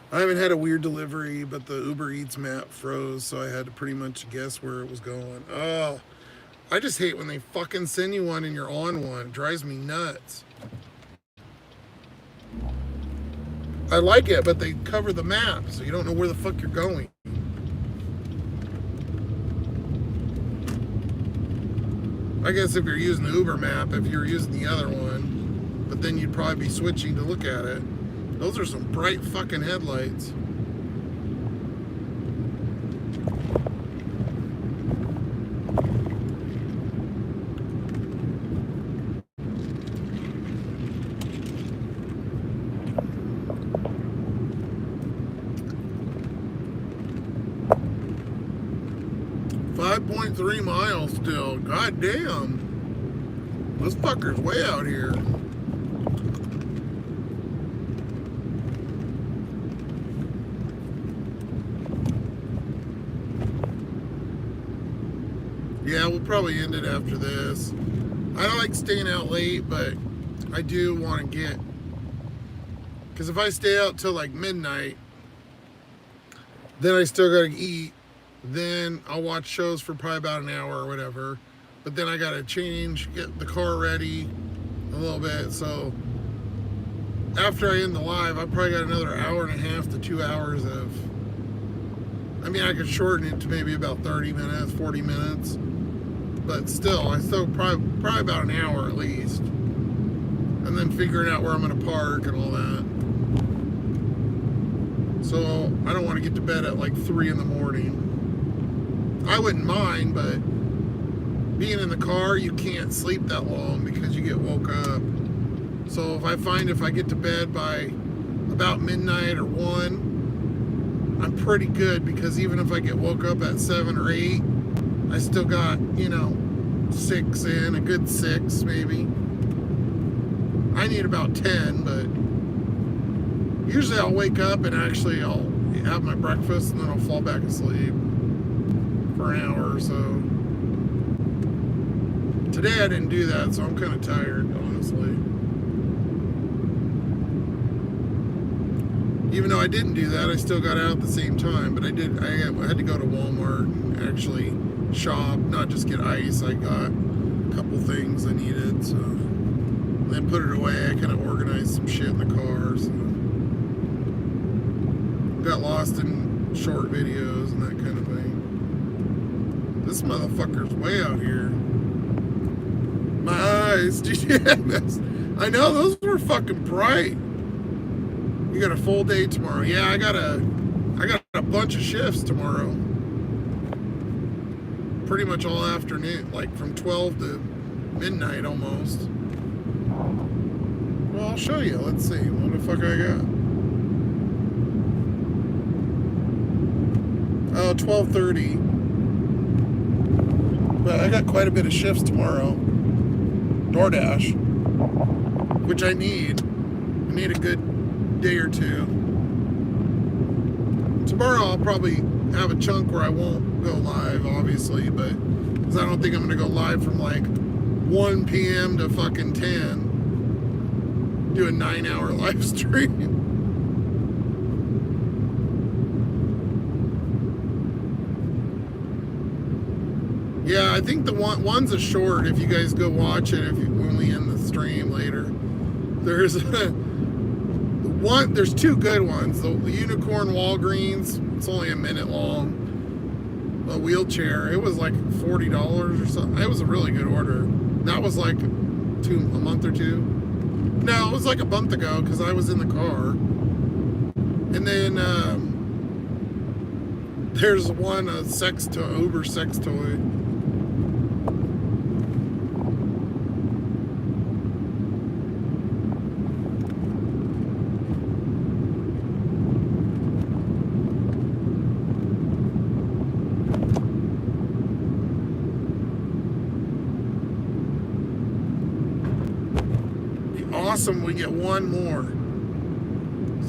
I haven't had a weird delivery, but the Uber Eats map froze, so I had to pretty much guess where it was going. Oh, I just hate when they fucking send you one and you're on one. It drives me nuts. I like it, but they cover the map, so you don't know where the fuck you're going. I guess if you're using the Uber map, if you're using the other one, but then you'd probably be switching to look at it. Those are some bright fucking headlights. .3 miles still. God damn. This fucker's way out here. Yeah, we'll probably end it after this. I don't like staying out late, but I do want to get, because if I stay out till like midnight, then I still gotta eat. Then I'll watch shows for probably about an hour or whatever. But then I gotta change, get the car ready a little bit. So after I end the live, I probably got another hour and a half to 2 hours of, I mean, I could shorten it to maybe about 30 minutes, 40 minutes. But still, I still probably about an hour at least. And then figuring out where I'm gonna park and all that. So I don't want to get to bed at like 3 in the morning. I wouldn't mind, but being in the car, you can't sleep that long because you get woke up. So if I get to bed by about midnight or 1, I'm pretty good, because even if I get woke up at 7 or 8, I still got, 6 in, a good 6 maybe. I need about 10, but usually I'll wake up and actually I'll have my breakfast and then I'll fall back asleep for an hour or so. Today I didn't do that, so I'm kind of tired, honestly. Even though I didn't do that, I still got out at the same time. But I had to go to Walmart and actually shop, not just get ice. I got a couple things I needed, so then put it away. I kind of organized some shit in the car, so got lost in short videos and that kind of thing. This motherfucker's way out here. My eyes, I know, those were fucking bright. You got a full day tomorrow. Yeah, I got a bunch of shifts tomorrow. Pretty much all afternoon, like from 12 to midnight almost. Well, I'll show you. Let's see what the fuck I got. Oh, 12:30. But I got quite a bit of shifts tomorrow. DoorDash, which I need. I need a good day or 2. Tomorrow I'll probably have a chunk where I won't go live, obviously, but because I don't think I'm going to go live from like 1 p.m. to fucking 10. Do a 9-hour live stream. Yeah, I think the one's a short. If you guys go watch it, when we end the stream later, there's there's 2 good ones. The Unicorn Walgreens, it's only a minute long. A wheelchair, it was like $40 or something. It was a really good order. That was like a month or 2. No, it was like a month ago because I was in the car. And then there's one, a Uber sex toy. Awesome, we get one more.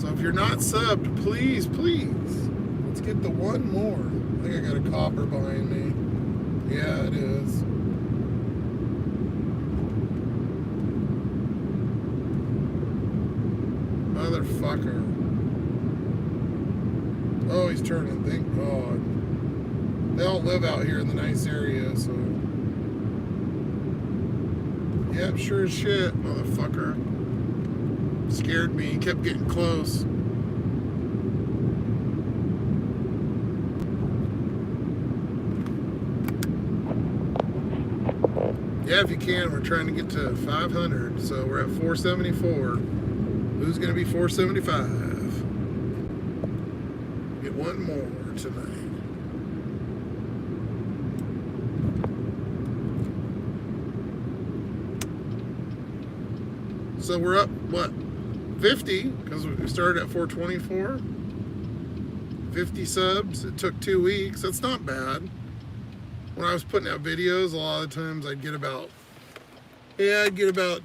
So if you're not subbed, please, let's get the one more. I think I got a copper behind me. Yeah, it is. Motherfucker. Oh, he's turning, thank God. They all live out here in the nice area, so. Yep, sure as shit, motherfucker. Scared me, he kept getting close. Yeah, if you can, we're trying to get to 500, so we're at 474. Who's gonna be 475? Get one more tonight. So we're up, what, 50, because we started at 424. 50 subs. It took 2 weeks. That's not bad. When I was putting out videos, a lot of the times I'd get about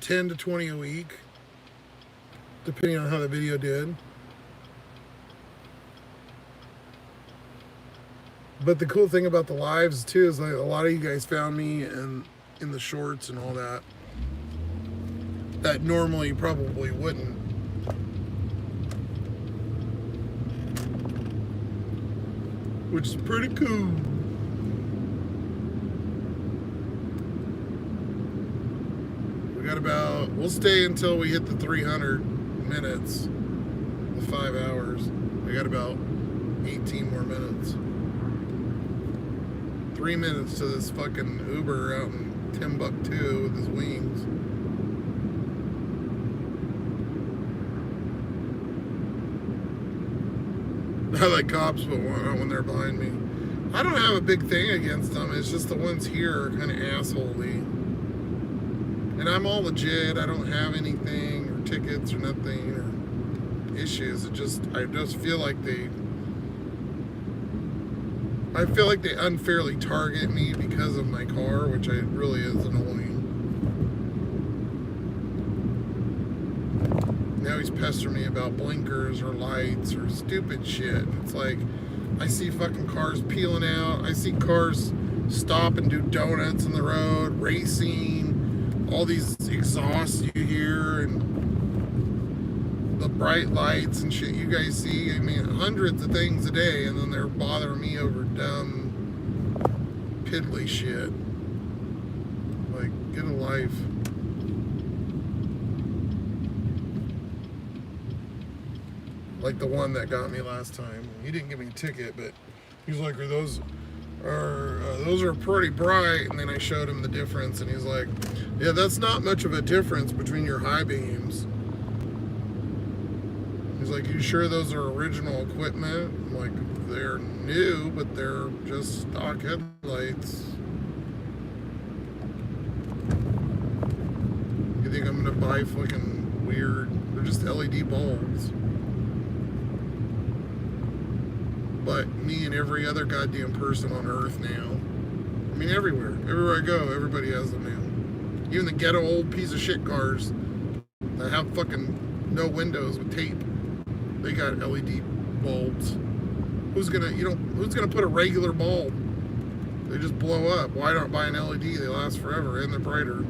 10 to 20 a week, depending on how the video did. But the cool thing about the lives too is like a lot of you guys found me in the shorts and all that normally probably wouldn't. Which is pretty cool. We'll stay until we hit the 300 minutes, the 5 hours. We got about 18 more minutes. 3 minutes to this fucking Uber out in Timbuktu with his wings. I like cops, but when they're behind me. I don't have a big thing against them. It's just the ones here are kind of assholey. And I'm all legit. I don't have anything or tickets or nothing or issues. I just feel like they unfairly target me because of my car, which really is annoying. Now he's pestering me about blinkers or lights or stupid shit. It's like, I see fucking cars peeling out. I see cars stop and do donuts in the road, racing, all these exhausts you hear, and the bright lights and shit you guys see. I mean, hundreds of things a day, and then they're bothering me over dumb, piddly shit. Like, get a life. Like the one that got me last time. He didn't give me a ticket, but he was like, those are pretty bright. And then I showed him the difference, and he's like, yeah, that's not much of a difference between your high beams. He's like, you sure those are original equipment? I'm like, they're new, but they're just stock headlights. You think I'm gonna buy fucking weird? They're just LED bulbs. But me and every other goddamn person on earth now. I mean, everywhere I go, everybody has them now. Even the ghetto old piece of shit cars that have fucking no windows with tape, they got LED bulbs. Who's gonna put a regular bulb? They just blow up. Why not buy an LED? They last forever and they're brighter.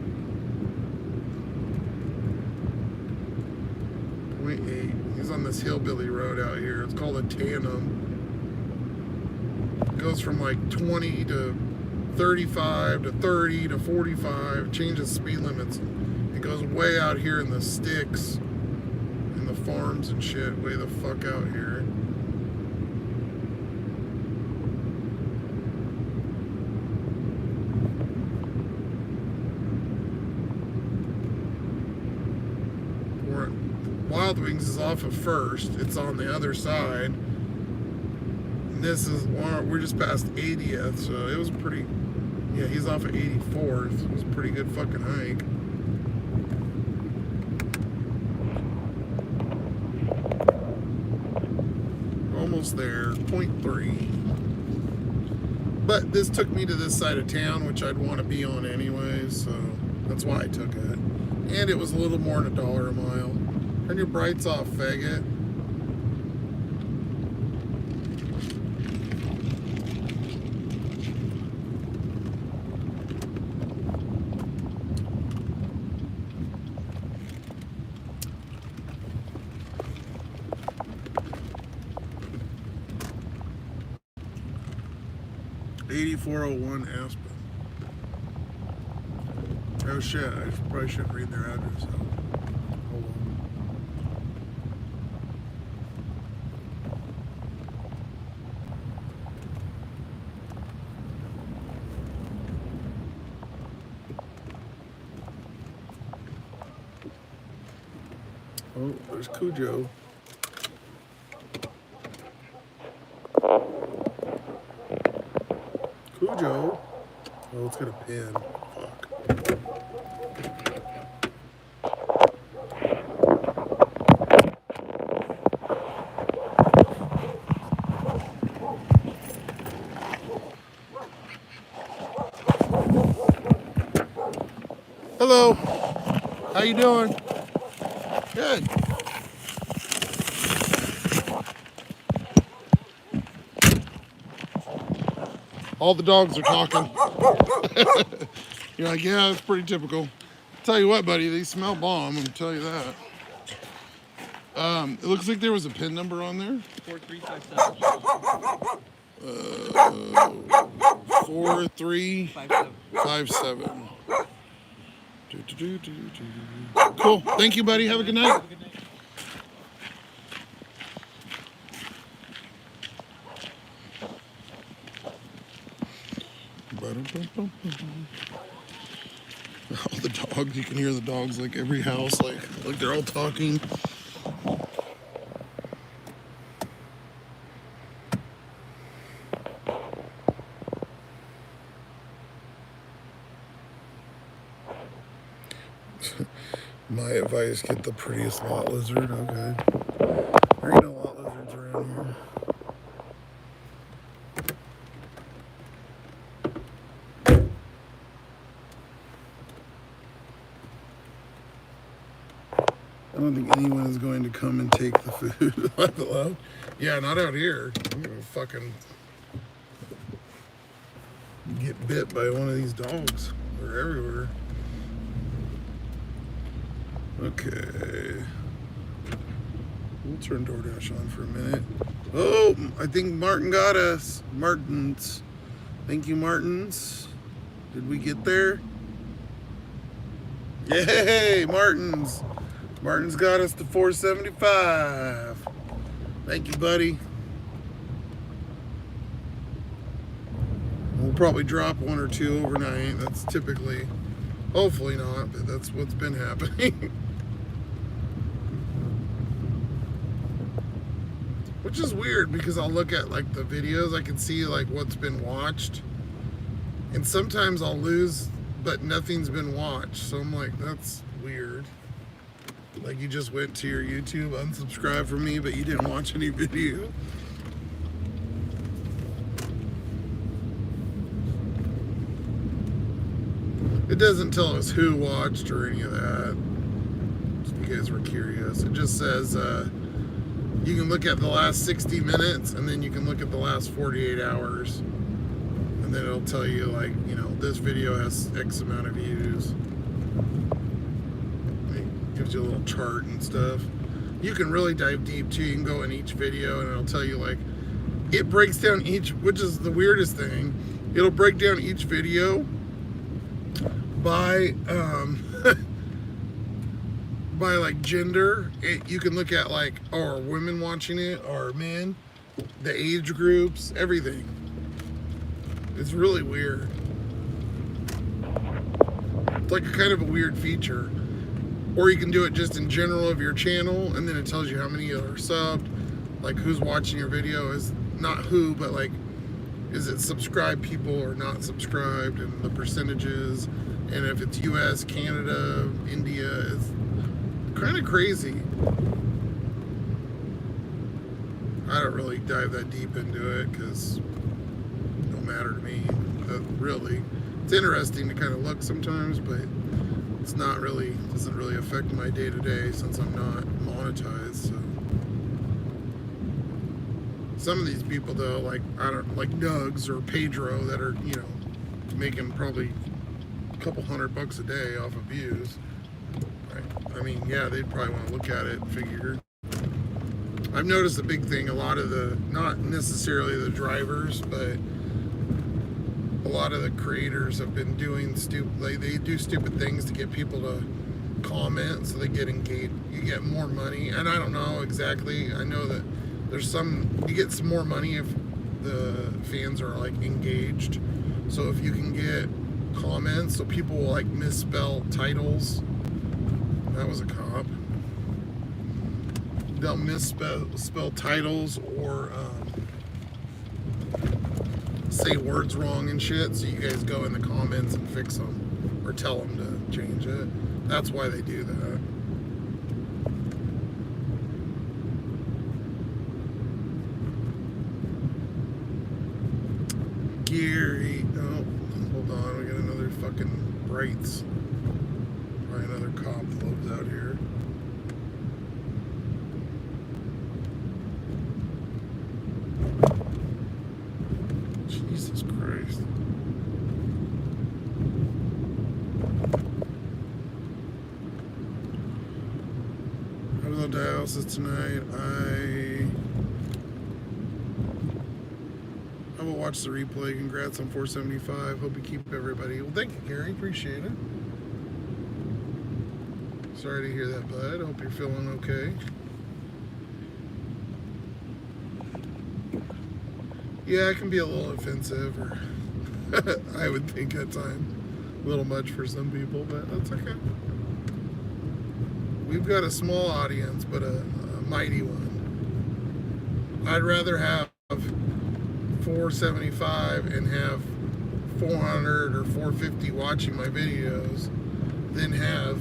0.8. He's on this hillbilly road out here. It's called a tandem. It goes from like 20 to 35 to 30 to 45. Changes speed limits. It goes way out here in the sticks, in the farms and shit. Way the fuck out here. Wild Wings is off of First. It's on the other side. And this is, we're just past 80th, so it was pretty, yeah, he's off of 84th. It was a pretty good fucking hike. Almost there, 0.3. But this took me to this side of town, which I'd want to be on anyway, so that's why I took it. And it was a little more than $1 a mile. Turn your brights off, faggot. $8401 Aspen. Oh shit, I probably shouldn't read their address out. Hold on. Oh, there's Cujo. Cujo. Oh, it's got a pin. Fuck. Hello. How you doing? Good. All the dogs are talking. You're like, yeah, that's pretty typical. Tell you what, buddy, they smell bomb. I'm gonna tell you that. It looks like there was a PIN number on there. 4357. 4357. Cool. Thank you, buddy. Have a good night. All the dogs, you can hear the dogs like every house, like they're all talking. my advice, get the prettiest lot lizard. Okay. There ain't no lot lizards around here. I don't think anyone is going to come and take the food. Hello? Yeah, not out here. I'm gonna fucking get bit by one of these dogs. They're everywhere. Okay. We'll turn DoorDash on for a minute. Oh, I think Martin got us. Martins. Thank you, Martins. Did we get there? Yay, Martins. Martin's got us to 475. Thank you, buddy. We'll probably drop one or two overnight. That's typically, hopefully not, but that's what's been happening. Which is weird because I'll look at like the videos, I can see like what's been watched. And sometimes I'll lose, but nothing's been watched. So I'm like, that's weird. Like you just went to your YouTube, unsubscribed from me, but you didn't watch any video. It doesn't tell us who watched or any of that. If you guys were curious. It just says you can look at the last 60 minutes and then you can look at the last 48 hours. And then it'll tell you like, you know, this video has X amount of views. It gives you a little chart and stuff. You can really dive deep too. You can go in each video and it'll tell you like, it breaks down each, which is the weirdest thing. It'll break down each video by by like gender. You can look at like, are women watching it or men, the age groups, everything. It's really weird. It's like a kind of a weird feature. Or you can do it just in general of your channel and then it tells you how many are subbed, like who's watching your video, is not who, but like is it subscribed people or not subscribed, and the percentages, and if it's US, Canada, India. It's kind of crazy. I don't really dive that deep into it because it don't matter to me. Really, it's interesting to kind of look sometimes, but it's not really, doesn't really affect my day-to-day since I'm not monetized. So some of these people though, like like Doug's or Pedro, that are, you know, making probably a couple $100 a day off of views. I mean, yeah, they'd probably want to look at it and figure. I've noticed a big thing, a lot of the, not necessarily the drivers, but a lot of the creators have been doing they do stupid things to get people to comment, so they get engaged. You get more money, and I don't know exactly. I know that there's you get some more money if the fans are like engaged. So if you can get comments, so people will like misspell titles. That was a cop. They'll misspell titles or say words wrong and shit, so you guys go in the comments and fix them or tell them to change it. That's why they do that. Gary, oh, hold on, we got another fucking Brights. Probably another cop that lives out here. Jesus Christ. I was on dialysis tonight. I will watch the replay. Congrats on 475. Hope you keep everybody. Well, thank you, Gary. Appreciate it. Sorry to hear that, bud. I hope you're feeling okay. Yeah, it can be a little offensive, or I would think at times a little much for some people, but that's okay. We've got a small audience, but a mighty one. I'd rather have 475 and have 400 or 450 watching my videos than have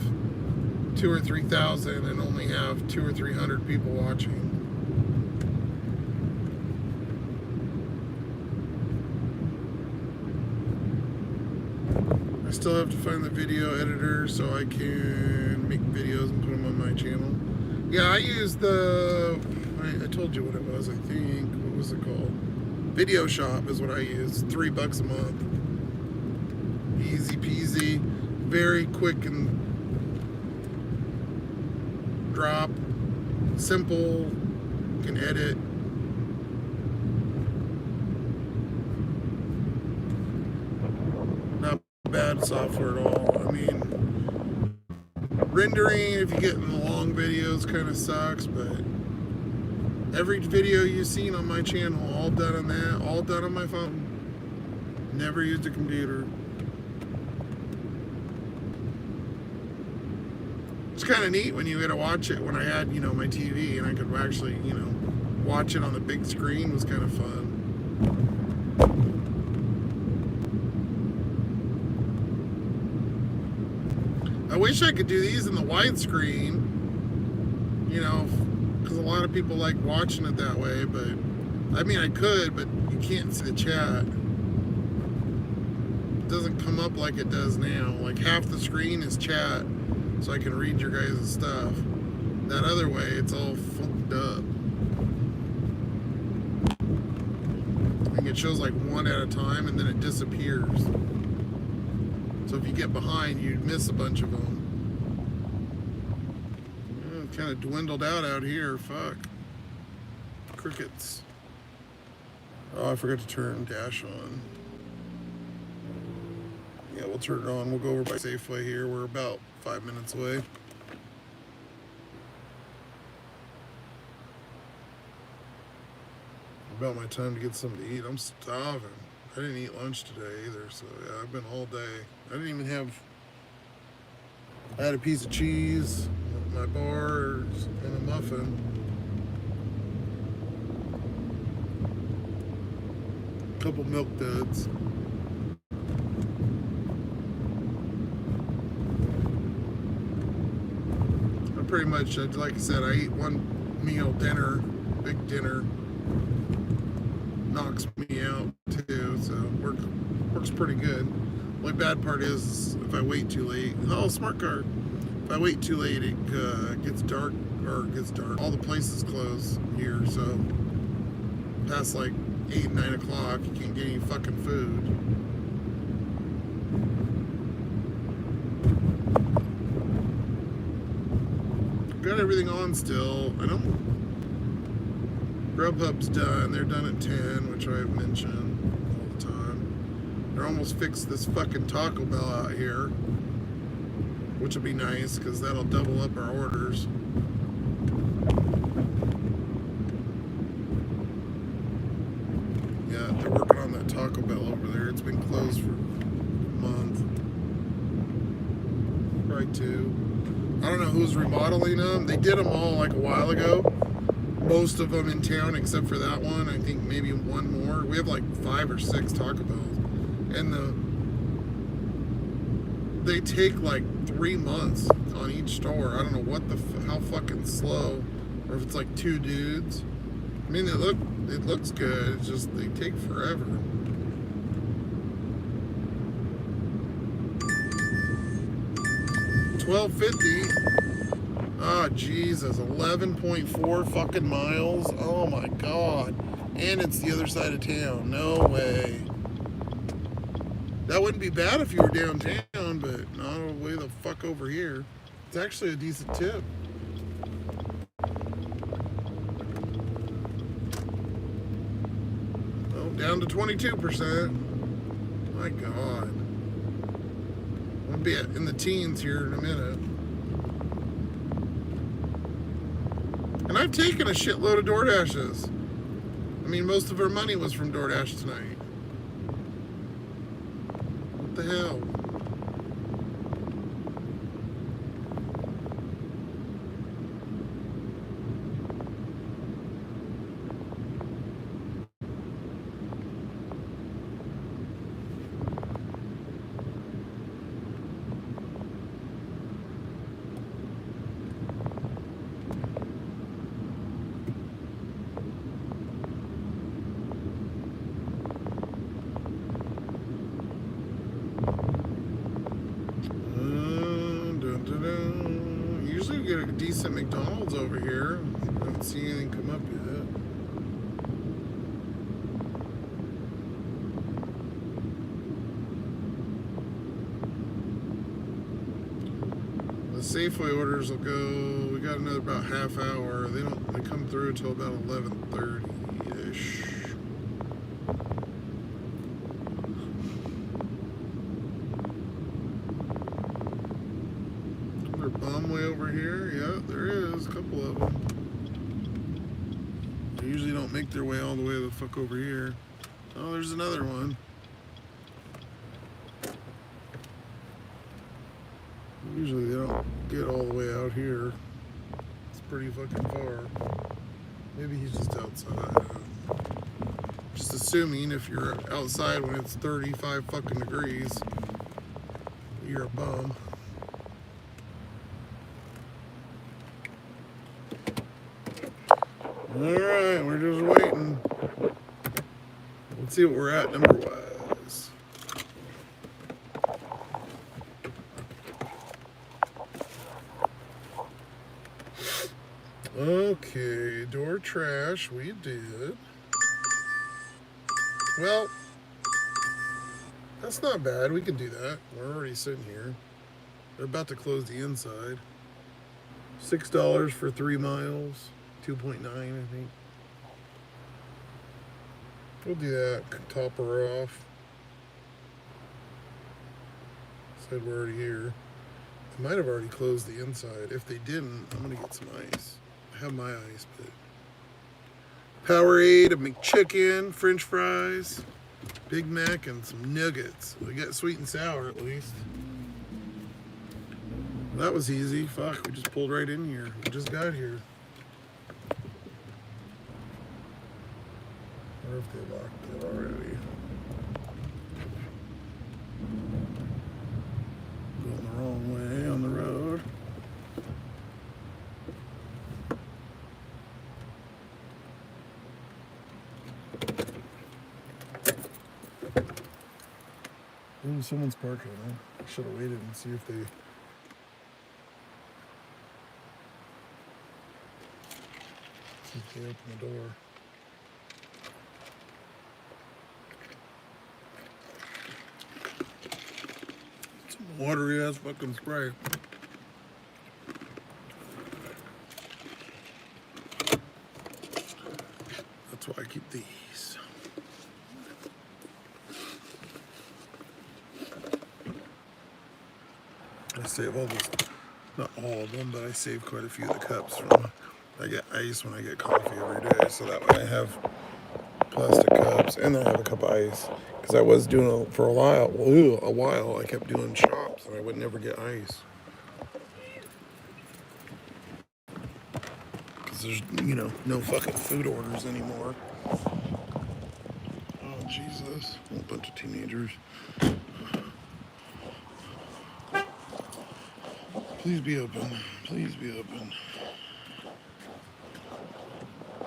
2 or 3,000 and only have 200 or 300 people watching. I still have to find the video editor so I can make videos and put them on my channel. Yeah, I use I told you what it was, I think. What was it called? Video Shop is what I use. $3 a month. Easy peasy. Very quick and drop. Simple. You can edit. Not bad software at all. I mean, rendering, if you get in the long videos, kind of sucks, but every video you've seen on my channel, all done on that, all done on my phone. Never used a computer. It's kind of neat when you get to watch it. When I had, my TV and I could actually, watch it on the big screen, was kind of fun. I wish I could do these in the widescreen, because a lot of people like watching it that way, but I mean, I could, but you can't see the chat. It doesn't come up like it does now. Like half the screen is chat, so I can read your guys' stuff. That other way, it's all fucked up. I think it shows like one at a time and then it disappears. So if you get behind, you'd miss a bunch of them. It kind of dwindled out here. Fuck. Crickets. Oh, I forgot to turn dash on. Yeah, we'll turn it on. We'll go over by Safeway here. We're about 5 minutes away. About my time to get something to eat. I'm starving. I didn't eat lunch today either, so yeah, I've been all day. I didn't even have... I had a piece of cheese, my bars, and a muffin. A couple milk duds. I pretty much, like I said, I eat one meal, dinner, big dinner. Knocks me out too, so works pretty good. Only bad part is if I wait too late. Oh, smart card. If I wait too late, it gets dark, all the places close here, so past like 8, 9 o'clock, you can't get any fucking food. Got everything on still. I don't. Grubhub's done. They're done at 10, which I've mentioned all the time. They're almost fixed this fucking Taco Bell out here, which will be nice because that'll double up our orders. Yeah, they're working on that Taco Bell over there. It's been closed for a month. Probably 2. I don't know who's remodeling them. They did them all like a while ago. Most of them in town except for that one. I think maybe one more. We have like 5 or 6 Taco Bells, and they take like 3 months on each store. I don't know how fucking slow, or if it's like 2 dudes. I mean, it looks good. It's just they take forever. $12.50. Oh, Jesus, 11.4 fucking miles. Oh my God. And it's the other side of town. No way. That wouldn't be bad if you were downtown, but not all the way the fuck over here. It's actually a decent tip. Oh, down to 22%. My God. I'll be in the teens here in a minute. And I've taken a shitload of DoorDashes. I mean, most of our money was from DoorDash tonight. What the hell? a decent McDonald's over here. I haven't seen anything come up yet. The Safeway orders will go. We got another about half hour. They come through until about 11:30-ish. Bomb way over here. Yeah, there is a couple of them. They usually don't make their way all the way the fuck over here. Oh, there's another one. Usually they don't get all the way out here. It's pretty fucking far. Maybe he's just outside. Just assuming if you're outside when it's 35 fucking degrees, you're a bum. Alright, we're just waiting. Let's see what we're at number-wise. Okay, door trash, we did. Well, that's not bad. We can do that. We're already sitting here. They're about to close the inside. $6 for 3 miles. 2.9, I think. We'll do that. Top her off. Said we're already here. They might have already closed the inside. If they didn't, I'm gonna get some ice. I have my ice, but Powerade, a McChicken, French fries, Big Mac, and some nuggets. We got sweet and sour at least. That was easy. Fuck, we just pulled right in here. We just got here. Or if they locked it already. Going the wrong way on the road. Ooh, someone's parking. Huh? I should have waited and see if they. See if they open the door. Watery ass fucking spray. That's why I keep these. I save all this, not all of them, but I save quite a few of the cups from. I get ice when I get coffee every day, so that way I have plastic cups and I have a cup of ice. Because I was doing for a while, I kept doing shops and I would never get ice. Because there's, no fucking food orders anymore. Oh, Jesus. A whole bunch of teenagers. Please be open. Please be open.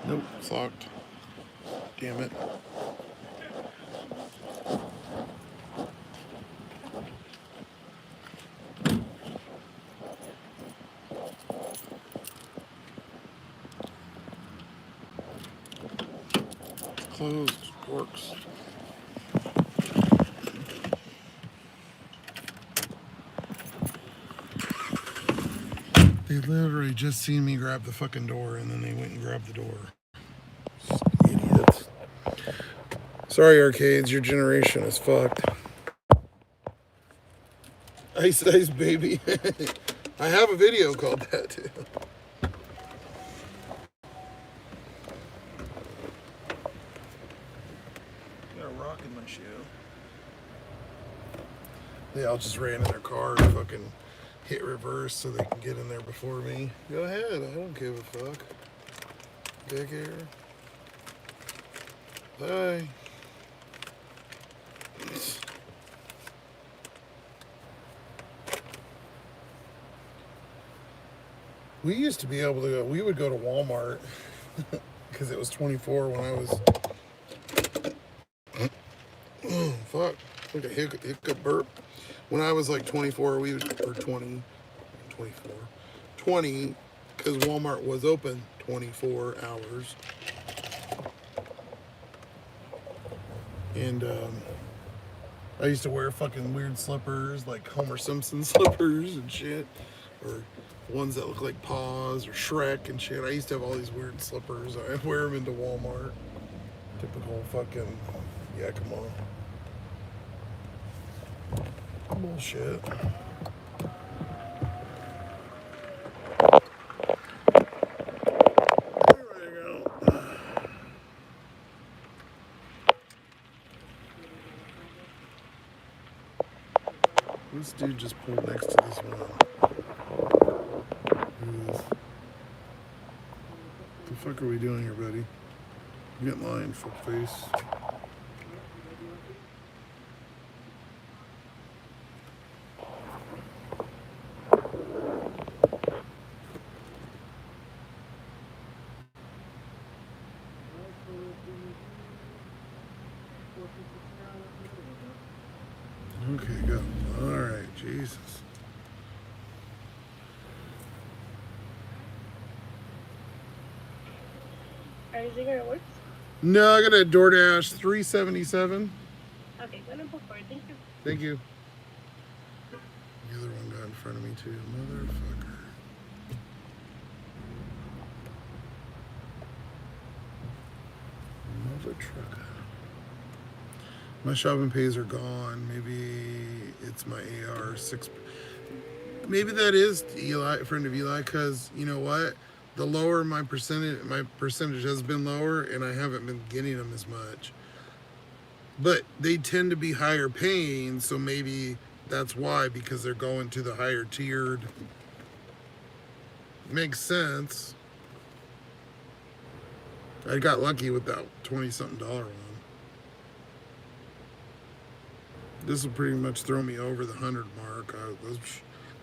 Nope, it's locked. Damn it. Closed. Works. They literally just seen me grab the fucking door and then they went and grabbed the door. Idiots. Sorry, arcades, your generation is fucked. Ice, ice, baby. I have a video called that too. Got a rock in my shoe. They all just ran in their car and fucking hit reverse so they can get in there before me. Go ahead, I don't give a fuck. Dick air. Bye. We used to be able to go, we would go to Walmart because it was 24 when I was, oh, fuck, like a hiccup burp. When I was like 24, or 20, 24, 20, because Walmart was open 24 hours. And I used to wear fucking weird slippers, like Homer Simpson slippers and shit, or ones that look like paws or Shrek and shit. I used to have all these weird slippers. I'd wear them into Walmart. Typical fucking Yakima bullshit. There we go. This dude just pulled next to this one. What the fuck are we doing here, buddy? Get in line, fuckface. Okay, go. Alright, Jesus. Are you saying it works? No, I got a DoorDash 377. Okay, gonna book for it. Thank you. Thank you. The other one got in front of me too. Motherfucker. Mother trucker. My shopping pays are gone. Maybe it's my AR6. Maybe that is Eli, a friend of Eli, because you know what? The lower my percentage has been lower, and I haven't been getting them as much. But they tend to be higher paying, so maybe that's why, because they're going to the higher tiered. Makes sense. I got lucky with that $20-something one. This will pretty much throw me over the 100 mark. I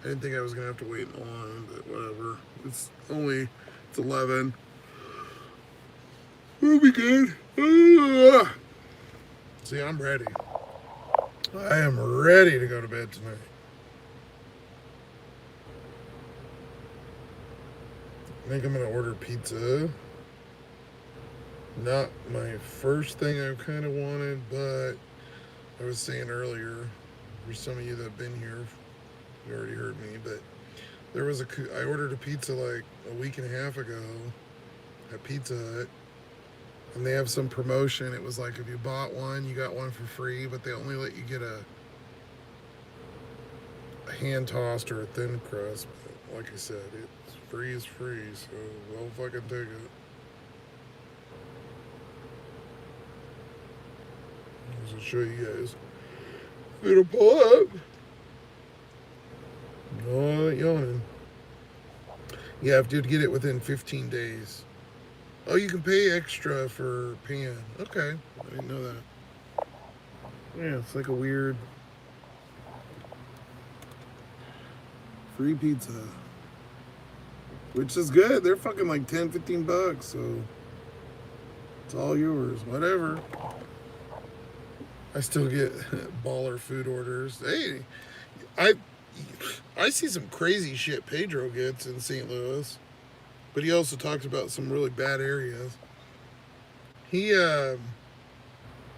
didn't think I was gonna have to wait in the line, but whatever. It's 11. We'll be good. See, I'm ready. I am ready to go to bed tonight. I think I'm gonna order pizza. Not my first thing I kind of wanted, but I was saying earlier, for some of you that have been here, you already heard me, but I ordered a pizza like a week and a half ago at Pizza Hut, and they have some promotion. It was like if you bought one, you got one for free, but they only let you get a hand tossed or a thin crust. But like I said, it's free is free, so we'll fucking take it. I'll show you guys. It'll pull up. No yawning. Yeah, I have to get it within 15 days. Oh, you can pay extra for pan. Okay, I didn't know that. Yeah, it's like a weird free pizza, which is good. They're fucking like 10, 15 bucks, so it's all yours. Whatever. I still get baller food orders. Hey, I see some crazy shit Pedro gets in St. Louis, but he also talked about some really bad areas. He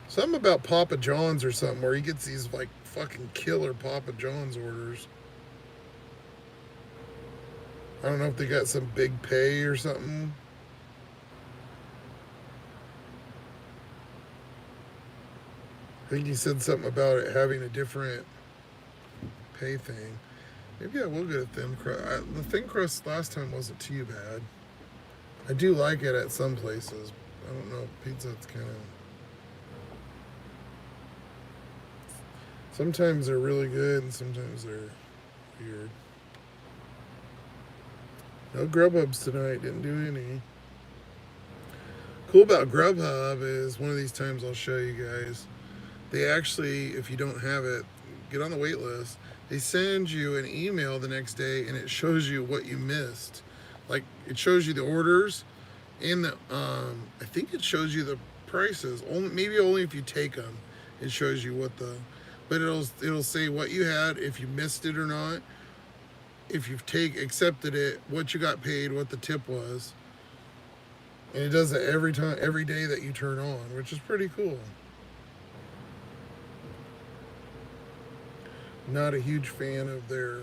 something about Papa John's or something where he gets these like fucking killer Papa John's orders. I don't know if they got some big pay or something. I think he said something about it having a different pay thing. Maybe I will get a thin crust. The thin crust last time wasn't too bad. I do like it at some places. I don't know. Pizza, it's kind of... Sometimes they're really good and sometimes they're weird. No Grubhubs tonight. Didn't do any. Cool about Grubhub is one of these times I'll show you guys. They actually, if you don't have it, get on the wait list. They send you an email the next day and it shows you what you missed. Like it shows you the orders and the I think it shows you the prices. Maybe only if you take them. It shows you what the, but it'll say what you had, if you missed it or not. if you've accepted it, what you got paid, what the tip was. And it does it every day that you turn on, which is pretty cool. Not a huge fan of their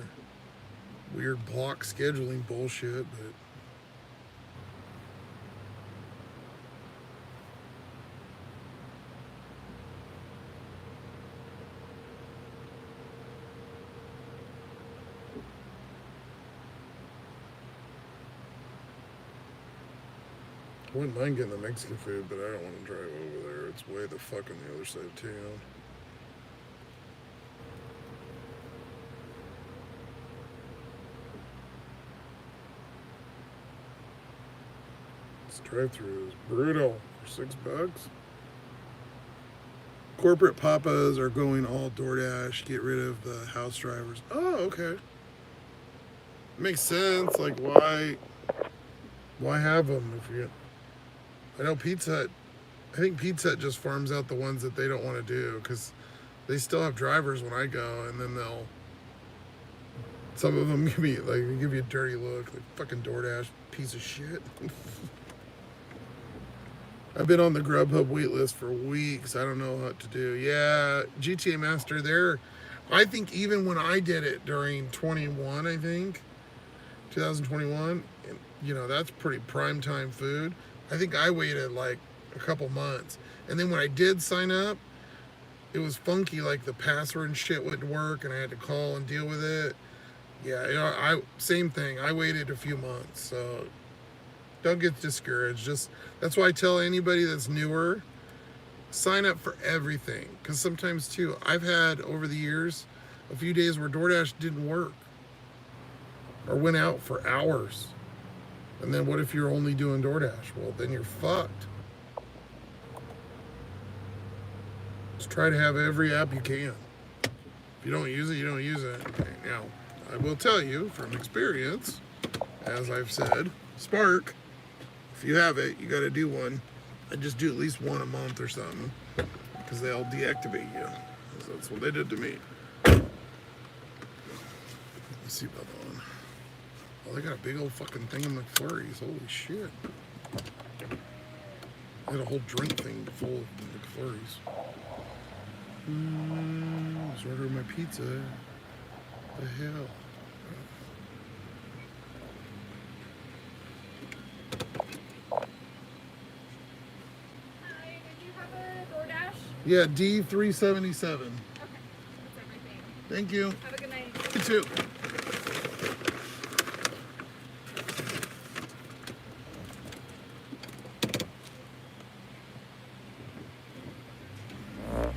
weird block scheduling bullshit, but I wouldn't mind getting the Mexican food, but I don't want to drive over there. It's way the fuck on the other side of town. This drive-thru is brutal for $6. Corporate papas are going all DoorDash. Get rid of the house drivers. Oh, okay. Makes sense. Like, why have them if you? I know Pizza Hut. I think Pizza Hut just farms out the ones that they don't want to do because they still have drivers when I go, and then some of them give you a dirty look, like fucking DoorDash piece of shit. I've been on the Grubhub wait list for weeks. I don't know what to do. Yeah, GTA Master there. I think even when I did it during 21, I think 2021, and, that's pretty prime time food. I think I waited like a couple months. And then when I did sign up, it was funky, like the password and shit wouldn't work and I had to call and deal with it. Yeah, same thing. I waited a few months, so don't get discouraged. That's why I tell anybody that's newer, sign up for everything. Because sometimes too, I've had over the years a few days where DoorDash didn't work or went out for hours. And then what if you're only doing DoorDash? Well, then you're fucked. Just try to have every app you can. If you don't use it, you don't use it. Now, I will tell you from experience, as I've said, Spark, if you have it, you got to do one. I just do at least one a month or something because they'll deactivate you. That's what they did to me. Let's see about that one. Oh, they got a big old fucking thing in McFlurries. Holy shit. I had a whole drink thing full of McFlurries. Let's order my pizza. The hell? Hi, did you have a DoorDash? Yeah, D377. Okay, that's everything. Thank you. Have a good night. You too.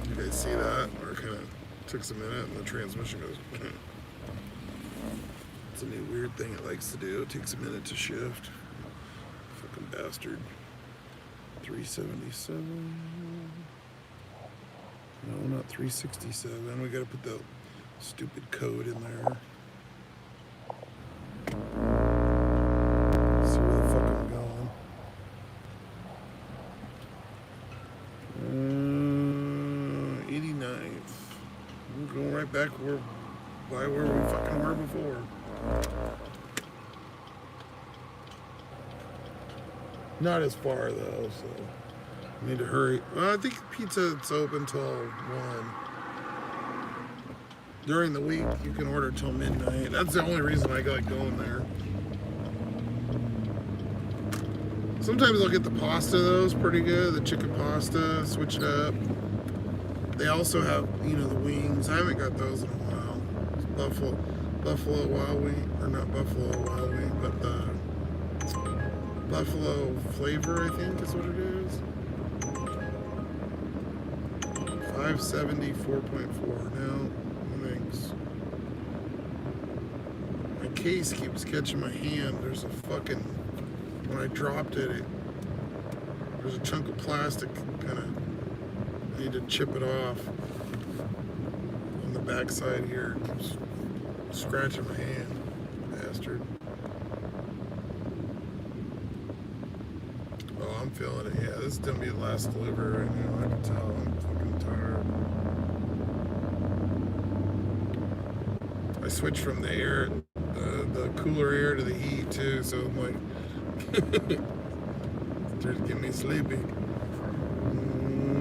You guys see that? Or it kind of took a minute and the transmission goes. It's a new weird thing it likes to do. It takes a minute to shift. Fucking bastard. 377. No, not 367. We gotta put the stupid code in there. See where the fuck I'm going. 89th. We're going right back where we fucking were before. Not as far though, so I need to hurry. Well, I think Pizza's open till 1. During the week, you can order till midnight. That's the only reason I like going there. Sometimes I'll get the pasta though, it's pretty good. The chicken pasta, switch it up. They also have, the wings. I haven't got those in a while. It's Buffalo Wild Wing, or not Buffalo Wild Wing, but the Buffalo flavor, I think is what it is. 570, 4.4. Now, thanks. My case keeps catching my hand. There's a fucking, when I dropped it, there's a chunk of plastic kind of, I need to chip it off on the back side here. It keeps scratching my hand, bastard. Oh, I'm feeling it. Yeah, this is gonna be the last delivery right now. I can tell. I'm fucking tired. I switched from the the cooler air to the heat too, so I'm like, starts getting me sleepy.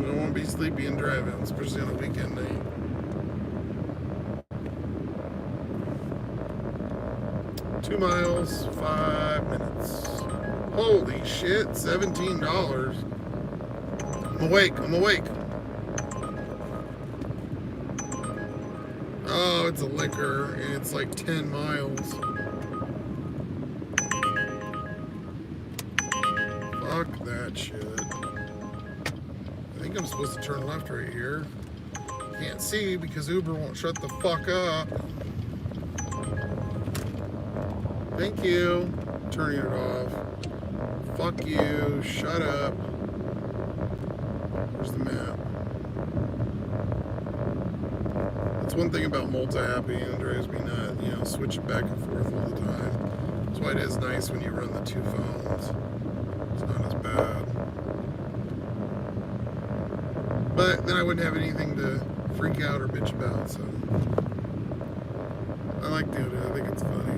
I won't be sleepy and driving, especially on a weekend night. Two miles, 5 minutes. Holy shit, $17. I'm awake. Oh, it's a liquor, and it's like 10 miles. Fuck that shit. I think I'm supposed to turn left right here. Can't see because Uber won't shut the fuck up. Thank you. Turning it off. Fuck you. Shut up. Where's the map? That's one thing about multi-apping. It drives me nuts. You know, switch it back and forth all the time. That's why it is nice when you run the two phones. It's not as bad. But then I wouldn't have anything to freak out or bitch about, so I like doing it. I think it's funny.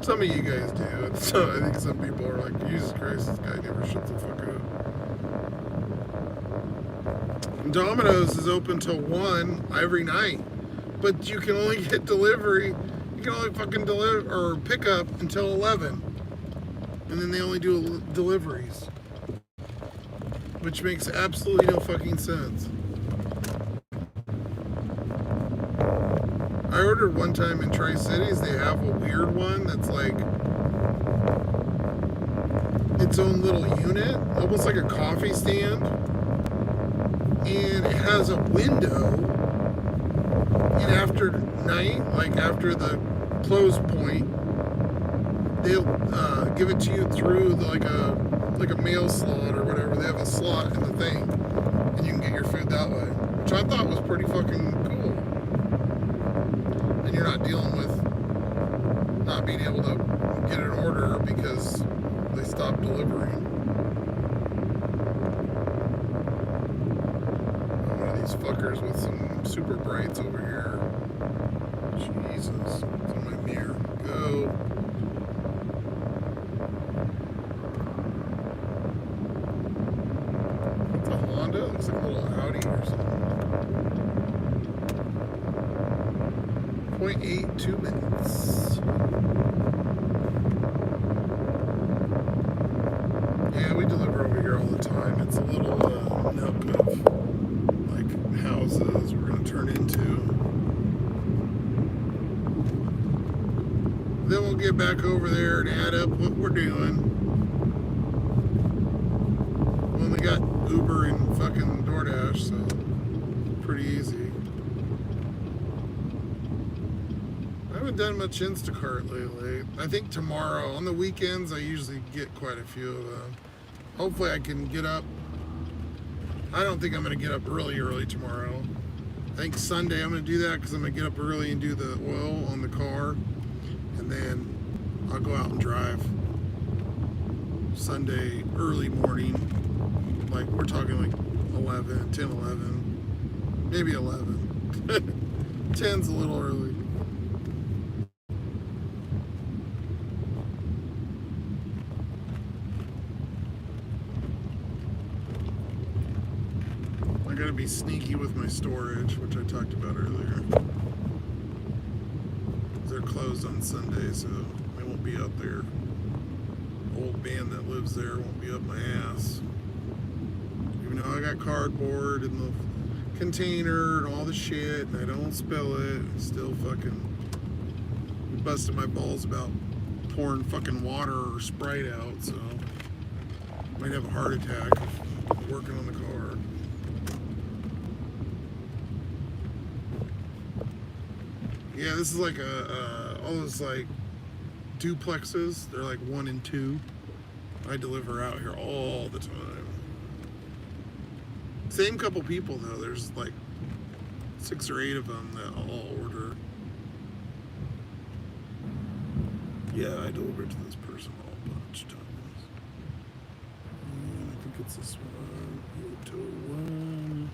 Some of you guys do. So I think some people are like, Jesus Christ, this guy never shuts the fuck up. Domino's is open till 1 every night, but you can only get delivery. You can only fucking deliver or pick up until 11, and then they only do deliveries, which makes absolutely no fucking sense. I ordered one time in Tri-Cities. They have a weird one that's like its own little unit, almost like a coffee stand. And it has a window. And after night, like after the close point, they'll give it to you through like a mail slot or whatever. They have a slot in the thing, and you can get your food that way, which I thought was pretty fucking cool. And you're not dealing with not being able to get an order because they stopped delivering. One of these fuckers with some super brights over here. Jesus, it's on my mirror. Go. It's a Honda. It looks like a little Audi or something. 0.82 minutes. Yeah, we deliver over here all the time. It's a little nook of like houses we're gonna turn into. Then we'll get back over there and add up what we're doing. We only got Uber and fucking DoorDash, so pretty easy. I haven't done much Instacart lately. I think tomorrow, on the weekends, I usually get quite a few of them. Hopefully I can get up. I don't think I'm going to get up early tomorrow. I think Sunday I'm going to do that because I'm going to get up early and do the oil on the car. And then I'll go out and drive Sunday early morning. Like, we're talking like 11, 10, 11. Maybe 11. 10's a little early. I gotta be sneaky with my storage, which I talked about earlier. They're closed on Sunday, so they won't be up there. Old man that lives there won't be up my ass. Even though I got cardboard in the container and all the shit, and I don't spill it, it's still fucking busted my balls about pouring fucking water or Sprite out, so I might have a heart attack working on the car. Yeah, this is like all those like duplexes. They're like 1 and 2. I deliver out here all the time. Same couple people though. There's like 6 or 8 of them that all order. Yeah, I delivered to this person a bunch of times. And I think it's this one. 801.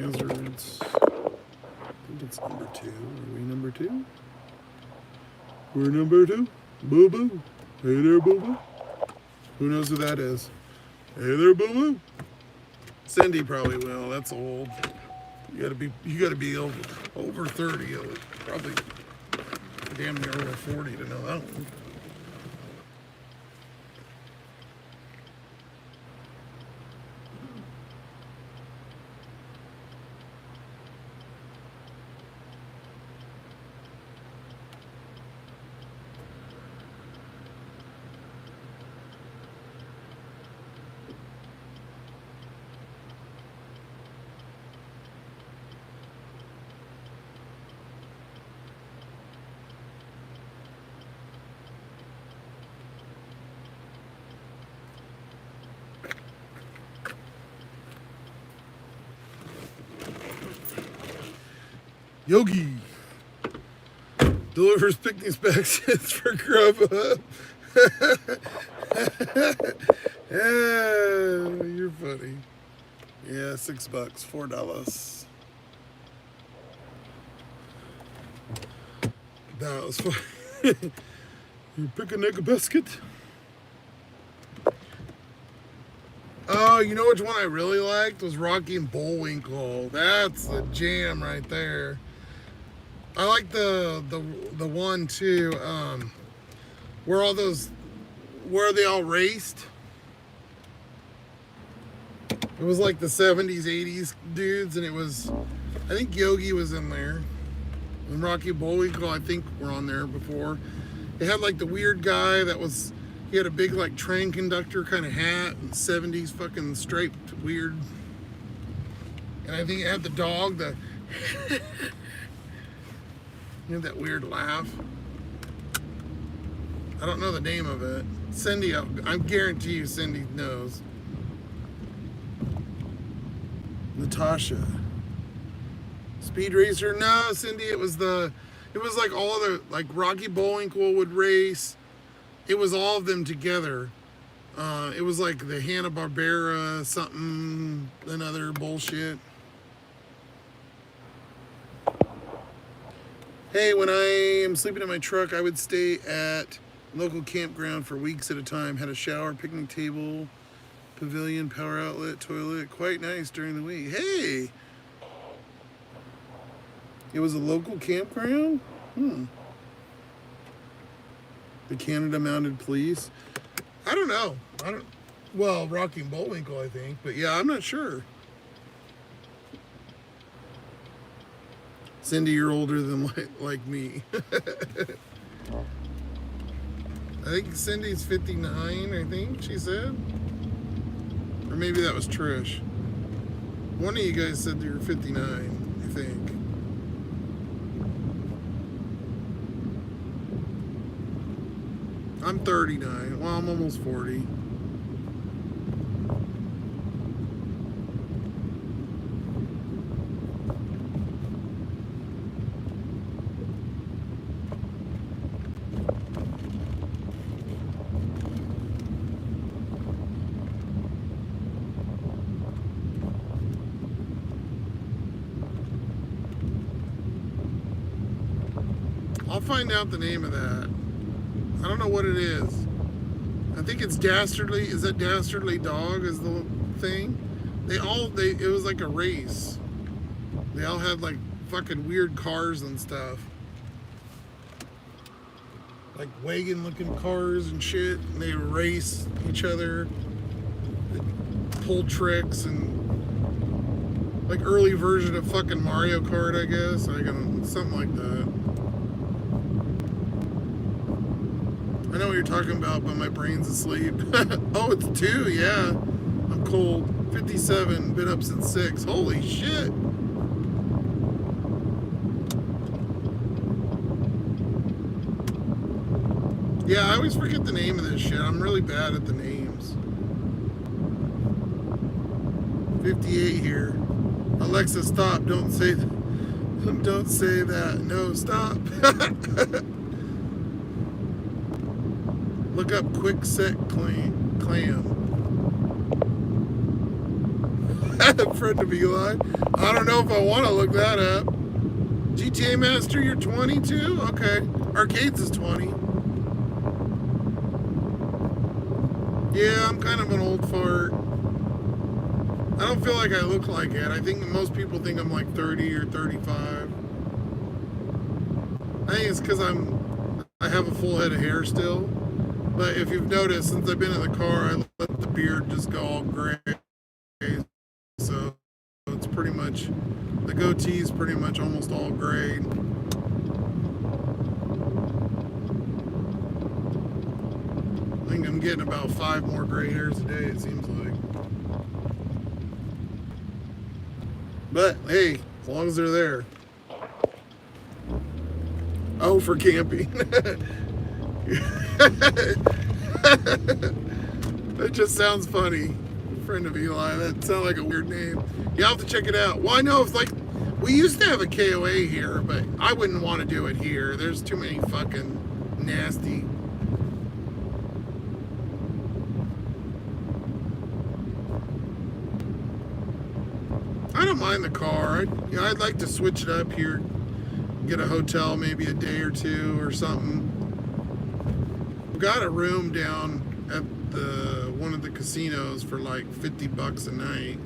hazards. I think it's number 2. Are we number 2? We're number 2. Boo boo. Hey there, boo boo. Who knows who that is? Hey there, boo boo. Cindy probably will. That's old. You gotta be over 30. Probably damn near over 40 to know that one. Yogi delivers picnic baskets for Grubhub. Yeah, you're funny. Yeah, $6, $4. That was fun. You picnic basket. Oh, you know which one I really liked was Rocky and Bullwinkle. That's the jam right there. I like the one too, where they all raced. It was like the 70s, 80s dudes, and I think Yogi was in there. And Rocky and Bullwinkle, I think, were on there before. It had like the weird guy he had a big like train conductor kind of hat and 70s fucking striped weird. And I think it had the dog, you know, that weird laugh. I don't know the name of it. Cindy, I guarantee you Cindy knows. Natasha. Speed Racer? No, Cindy, it was like all the, like Rocky Bullwinkle would race. It was all of them together. It was like the Hanna-Barbera something, another bullshit. Hey, when I am sleeping in my truck, I would stay at local campground for weeks at a time. Had a shower, picnic table, pavilion, power outlet, toilet. Quite nice during the week. Hey! It was a local campground? The Canada Mounted Police. I don't know. Well, Rocky and Bullwinkle, I think. But yeah, I'm not sure. Cindy, you're older than like me. I think Cindy's 59, I think she said. Or maybe that was Trish. One of you guys said you were 59, I think. I'm 39. Well, I'm almost 40. I'll find out the name of that. I don't know what it is. I think it's Dastardly. Is that Dastardly Dog is the thing? It was like a race. They all had like fucking weird cars and stuff. Like wagon looking cars and shit. And they race each other. Pull tricks and like early version of fucking Mario Kart, I guess. Something like that. I know what you're talking about, but my brain's asleep. Oh, it's 2, yeah. I'm cold. 57, been up since 6. Holy shit. Yeah, I always forget the name of this shit. I'm really bad at the names. 58 here. Alexa, stop. Don't say that. No, stop. Look up quick set clam. Friend of Eli. I don't know if I want to look that up. GTA Master, you're 22? Okay. Arcades is 20. Yeah, I'm kind of an old fart. I don't feel like I look like it. I think most people think I'm like 30 or 35. I think it's because I have a full head of hair still. But if you've noticed, since I've been in the car, I let the beard just go all gray. So it's pretty much, the goatee is pretty much almost all gray. I think I'm getting about 5 more gray hairs a day, it seems like. But hey, as long as they're there. Oh, for camping. That just sounds funny. Friend of Eli, that sounds like a weird name. You'll have to check it out. Well, I know it's like, we used to have a KOA here, but I wouldn't want to do it here. There's too many fucking nasty. I don't mind the car. I'd like to switch it up here, get a hotel maybe a day or two or something. We got a room down at one of the casinos for like $50 a night.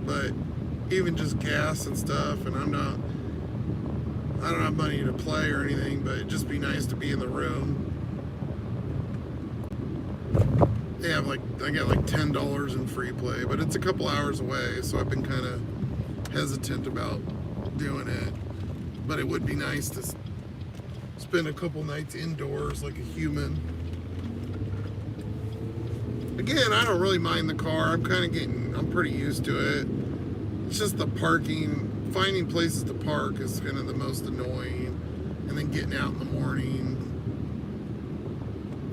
But even just gas and stuff, and I don't have money to play or anything, but it'd just be nice to be in the room. They have I got like $10 in free play, but it's a couple hours away, so I've been kind of hesitant about doing it. But it would be nice to spend a couple nights indoors like a human. Again, I don't really mind the car. I'm pretty used to it. It's just the parking, finding places to park is kind of the most annoying. And then getting out in the morning.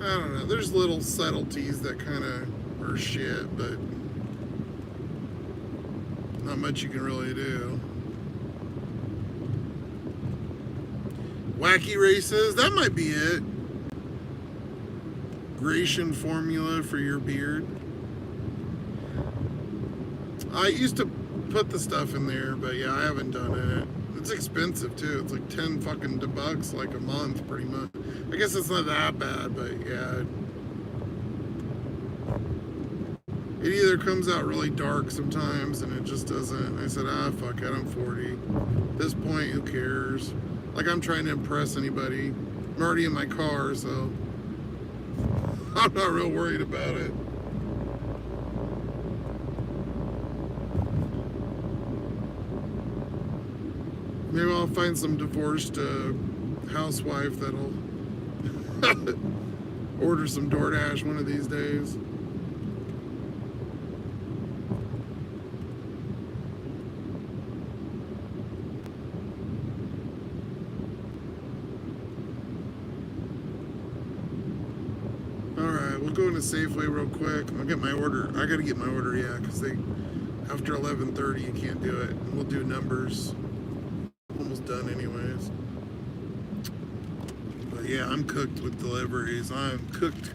I don't know. There's little subtleties that kind of are shit, but not much you can really do. Wacky races, that might be it. Gratian formula for your beard. I used to put the stuff in there, but yeah, I haven't done it. It's expensive too. It's like 10 fucking $10 like a month, pretty much. I guess it's not that bad, but yeah. It either comes out really dark sometimes and it just doesn't. I said, fuck it, I'm 40. At this point, who cares? Like, I'm trying to impress anybody. I'm already in my car, so I'm not real worried about it. Maybe I'll find some divorced housewife that'll order some DoorDash one of these days. Alright, we'll go into Safeway real quick. I'll get my order. I gotta get my order, yeah, because after 11:30 you can't do it. We'll do numbers. Almost done anyways. But yeah, I'm cooked with deliveries. I'm cooked,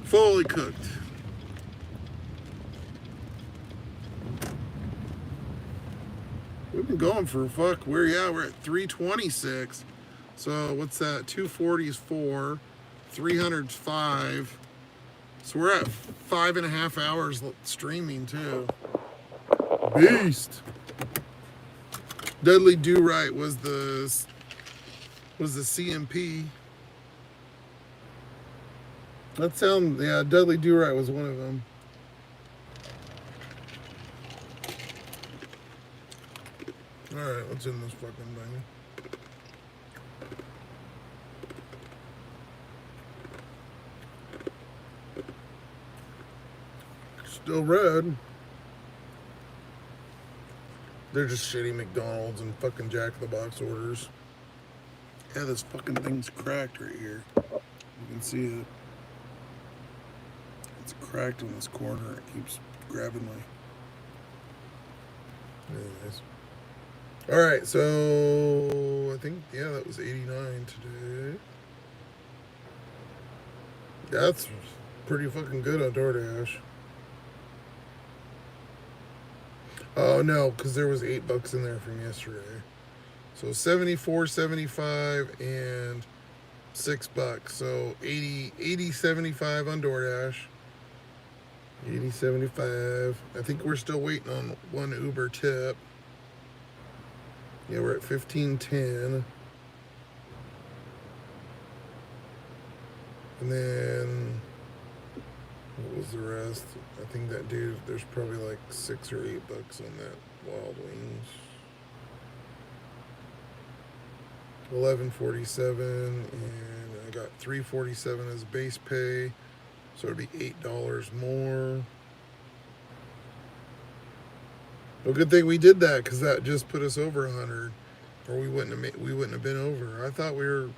fully cooked. We've been going for we're at 326. So what's that? 240 is 4, 300's 5. So we're at 5.5 hours streaming too. Beast. Dudley Do Right was the CMP. Dudley Do Right was one of them. Alright, let's end this fucking thing. Still red. They're just shitty McDonald's and fucking Jack in the Box orders. Yeah, this fucking thing's cracked right here. You can see it. It's cracked in this corner. It keeps grabbing me. Anyways. Alright, so I think, yeah, that was 89 today. That's pretty fucking good on DoorDash. Oh no, because there was $8 in there from yesterday. So 74, 75, and $6. So 80, 75 on DoorDash. 80, 75. I think we're still waiting on one Uber tip. Yeah, we're at 15.10. And then what was the rest? I think that dude, there's probably like $6 or $8 on that Wild Wings. 11.47, and I got 3.47 as base pay, so it'd be $8 more. Well, good thing we did that, because that just put us over 100, or we wouldn't have been over. I thought we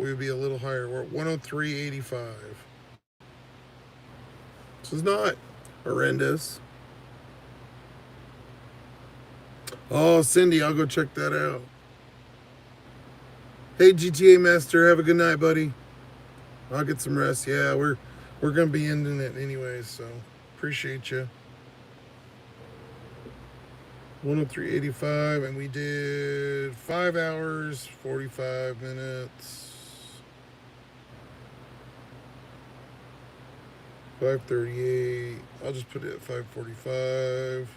would be a little higher. We're at 103.85. So it's not horrendous. Oh, Cindy, I'll go check that out. Hey, GTA Master, have a good night, buddy. I'll get some rest. Yeah, we're gonna be ending it anyways, so appreciate you. 103.85, and we did 5 hours, 45 minutes. 5:38. I'll just put it at 5:45.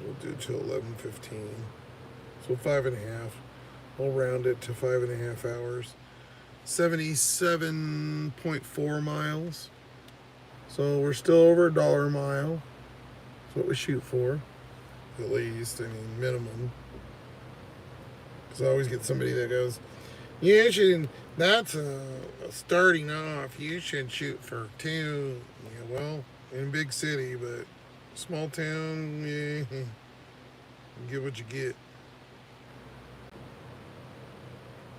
We'll do till 11:15. So 5.5. We'll round it to 5.5 hours. 77.4 miles. So we're still over $1 a mile. That's what we shoot for. At least, I mean, minimum. Because I always get somebody that goes, you should, that's starting off, you should shoot for 2. Yeah, well, in a big city, but small town, yeah, you get what you get.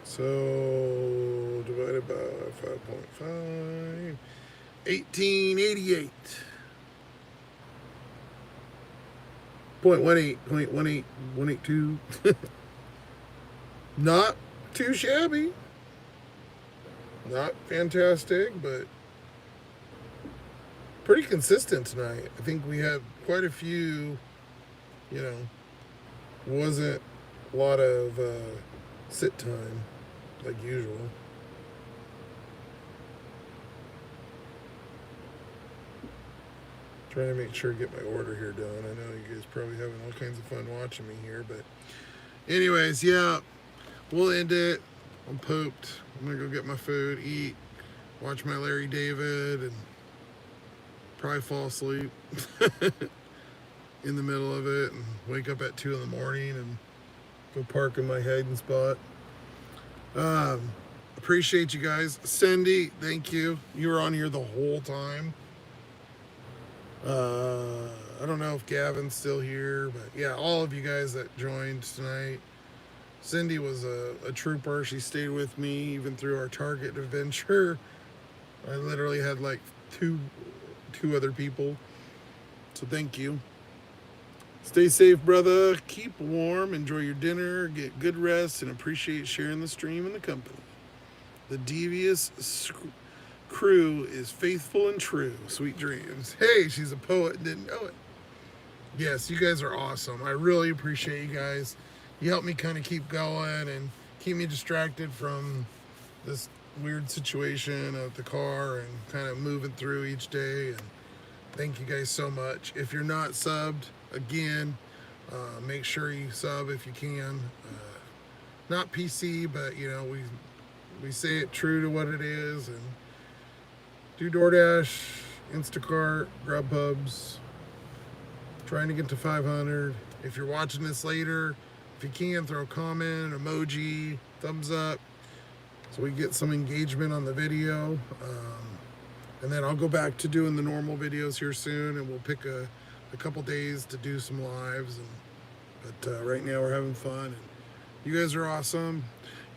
So, divided by 5.5, 1888. 0.18, 182. Not too shabby. Not fantastic, but pretty consistent tonight. I think we had quite a few, wasn't a lot of sit time like usual. Trying to make sure to get my order here done. I know you guys probably having all kinds of fun watching me here, but anyways, yeah, we'll end it. I'm pooped. I'm gonna go get my food, eat, watch my Larry David, and probably fall asleep in the middle of it, and wake up at 2 in the morning and go park in my hiding spot. Appreciate you guys. Cindy, thank you. You were on here the whole time. I don't know if Gavin's still here, but yeah, all of you guys that joined tonight. Cindy was a trooper. She stayed with me even through our Target adventure. I literally had like two other people. So thank you. Stay safe, brother. Keep warm. Enjoy your dinner. Get good rest, and appreciate sharing the stream and the company. The Devious crew is faithful and true. Sweet dreams. Hey, she's a poet and didn't know it. Yes, you guys are awesome. I really appreciate you guys. You help me kind of keep going and keep me distracted from this weird situation of the car and kind of moving through each day. And thank you guys so much. If you're not subbed, again, make sure you sub if you can. Not PC, but we say it true to what it is, and do DoorDash, Instacart, Grubhubs. Trying to get to 500. If you're watching this later, if you can, throw a comment, emoji, thumbs up, so we get some engagement on the video. And then I'll go back to doing the normal videos here soon, and we'll pick a couple days to do some lives. But right now we're having fun, and you guys are awesome.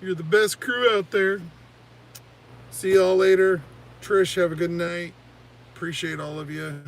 You're the best crew out there. See y'all later. Trish, have a good night. Appreciate all of you.